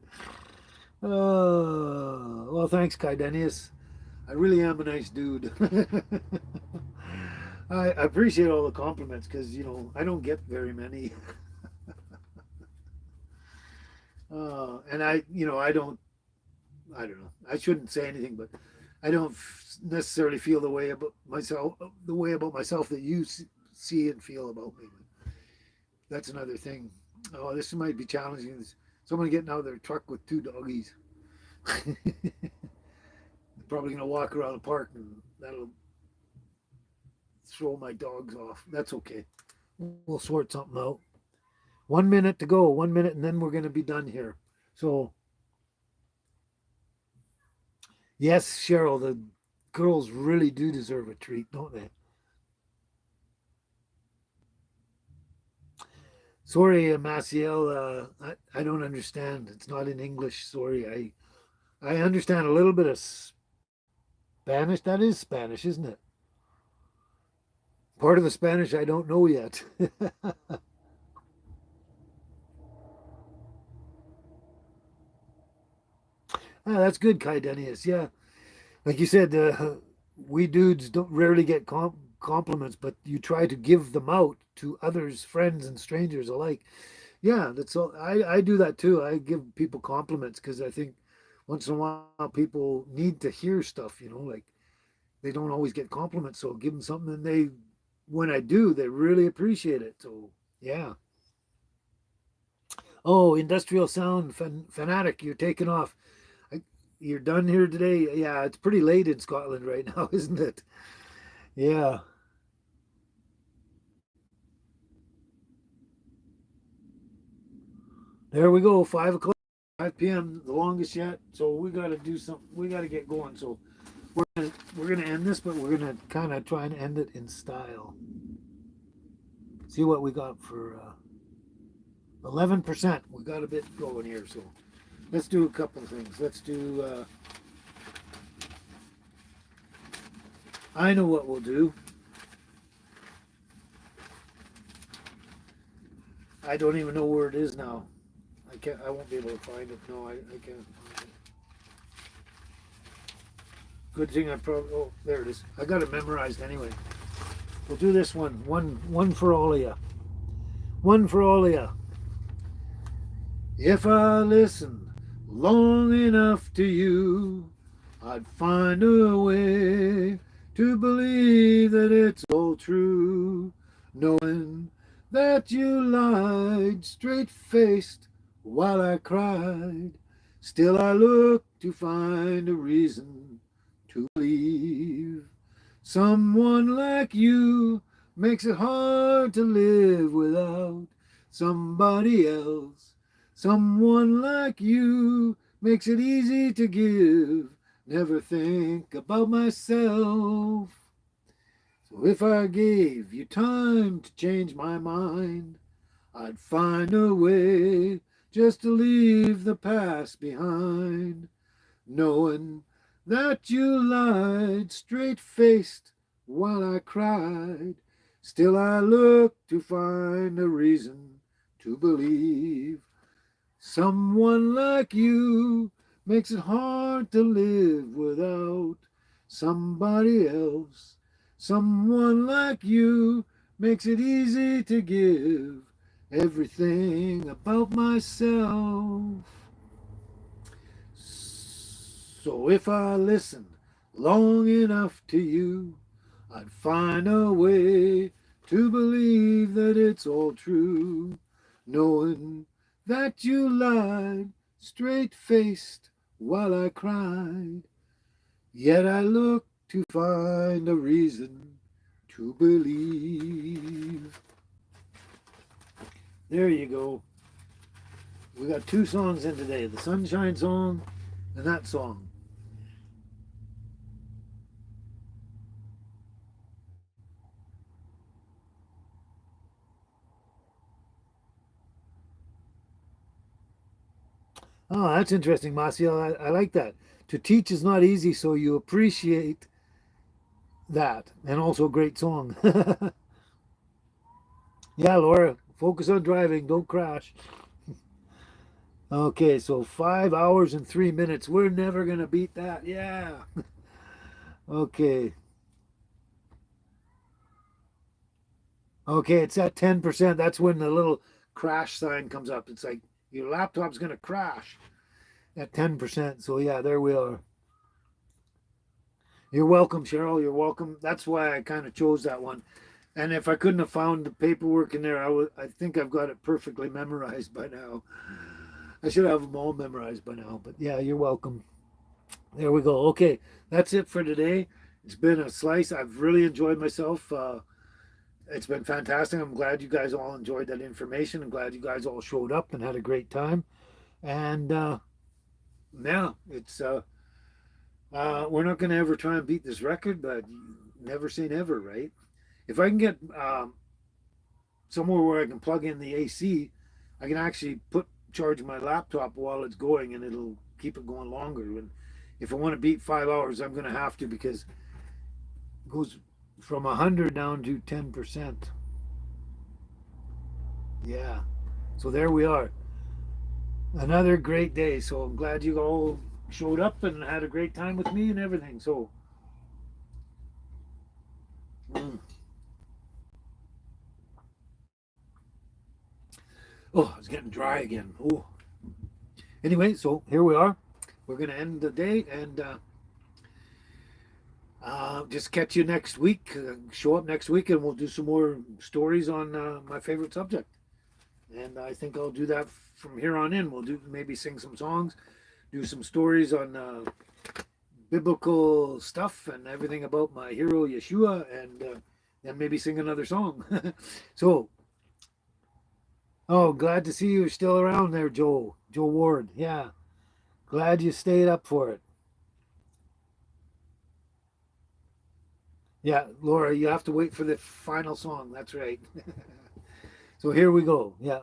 well, thanks, Kaidenius. I really am a nice dude. I appreciate all the compliments because I don't get very many. And I don't know. I shouldn't say anything, but I don't necessarily feel the way about myself that you see and feel about me. That's another thing. Oh, this might be challenging. There's someone getting out of their truck with two doggies. They're probably gonna walk around the park, and that'll throw my dogs off. That's okay. We'll sort something out. 1 minute to go. 1 minute, and then we're gonna be done here. So yes, Cheryl, the girls really do deserve a treat, don't they? Sorry, Maciel, I don't understand. It's not in English. Sorry, I understand a little bit of Spanish. That is Spanish, isn't it? Part of the Spanish I don't know yet. That's good, Kaidenius. Yeah, like you said, we dudes don't rarely get compliments, but you try to give them out to others, friends and strangers alike. Yeah, that's all. I do that too. I give people compliments because I think once in a while people need to hear stuff. Like they don't always get compliments, so give them something, and when I do, they really appreciate it. So yeah. Oh, industrial sound fanatic, you're taking off. I, you're done here today. Yeah, it's pretty late in Scotland right now, isn't it? Yeah. There we go. 5 o'clock, 5 p.m. The longest yet. So we got to do something. We got to get going. So we're gonna end this, but we're gonna kind of try and end it in style. See what we got for 11%. We got a bit going here. So let's do a couple of things. Let's do. I know what we'll do. I don't even know where it is now. I can't. I won't be able to find it. No, I can't find it. Good thing I probably. Oh, there it is. I got it memorized anyway. We'll do this one. One for all of you. One for all of you. If I listened long enough to you, I'd find a way to believe that it's all true, knowing that you lied straight faced while I cried. Still, I look to find a reason to believe. Someone like you makes it hard to live without somebody else. Someone like you makes it easy to give. Never think about myself. So if I gave you time to change my mind, I'd find a way just to leave the past behind, knowing that you lied straight faced while I cried. Still, I look to find a reason to believe. Someone like you makes it hard to live without somebody else. Someone like you makes it easy to give everything about myself. So if I listened long enough to you, I'd find a way to believe that it's all true, knowing that you lied straight faced while I cried. Yet I look to find a reason to believe. There you go. We got two songs in today, the Sunshine Song and that song. Oh, that's interesting, Marcial. I like that. To teach is not easy, so you appreciate that. And also a great song. Yeah, Laura, focus on driving, don't crash. Okay, so 5 hours and 3 minutes. We're never going to beat that. Yeah. Okay. Okay, it's at 10%. That's when the little crash sign comes up. It's like your laptop's going to crash at 10%. So, yeah, there we are. You're welcome, Cheryl. You're welcome. That's why I kind of chose that one. And if I couldn't have found the paperwork in there, I think I've got it perfectly memorized by now. I should have them all memorized by now. But yeah, you're welcome. There we go. Okay, that's it for today. It's been a slice. I've really enjoyed myself. It's been fantastic. I'm glad you guys all enjoyed that information. I'm glad you guys all showed up and had a great time. And yeah, it's we're not going to ever try and beat this record, but never say never, right? If I can get somewhere where I can plug in the AC, I can actually put charge my laptop while it's going, and it'll keep it going longer. And if I want to beat 5 hours, I'm going to have to because it goes from 100 down to 10%. Yeah. So there we are. Another great day. So I'm glad you all showed up and had a great time with me and everything. So, mm. Oh, it's getting dry again. Oh. Anyway, so here we are. We're going to end the day and just catch you next week. Show up next week and we'll do some more stories on my favorite subject. And I think I'll do that from here on in. We'll do maybe sing some songs, do some stories on biblical stuff and everything about my hero Yeshua, and then maybe sing another song. So, oh, glad to see you're still around there, Joe. Joe Ward. Yeah, glad you stayed up for it. Yeah, Laura, you have to wait for the final song. That's right. So here we go. Yeah.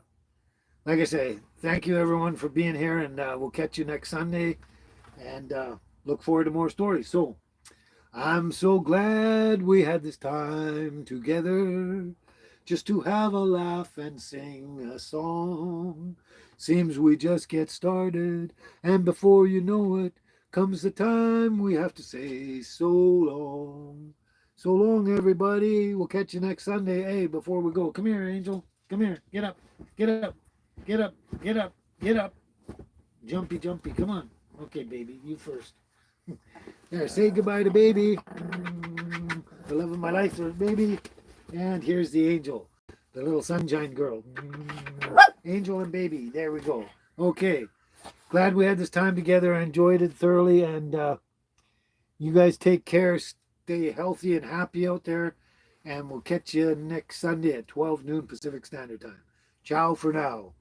Like I say, thank you everyone for being here, and we'll catch you next Sunday, and look forward to more stories. So, I'm so glad we had this time together just to have a laugh and sing a song. Seems we just get started, and before you know it, comes the time we have to say so long. So long, everybody. We'll catch you next Sunday. Hey, before we go, come here, Angel. Come here. Get up. Get up. Get up. Get up. Get up. Jumpy, jumpy. Come on. Okay, baby. You first. There, say goodbye to baby. The love of my life, baby. And here's the angel, the little sunshine girl. Angel and baby. There we go. Okay. Glad we had this time together. I enjoyed it thoroughly. And you guys take care. Stay healthy and happy out there. And we'll catch you next Sunday at 12 noon Pacific Standard Time. Ciao for now.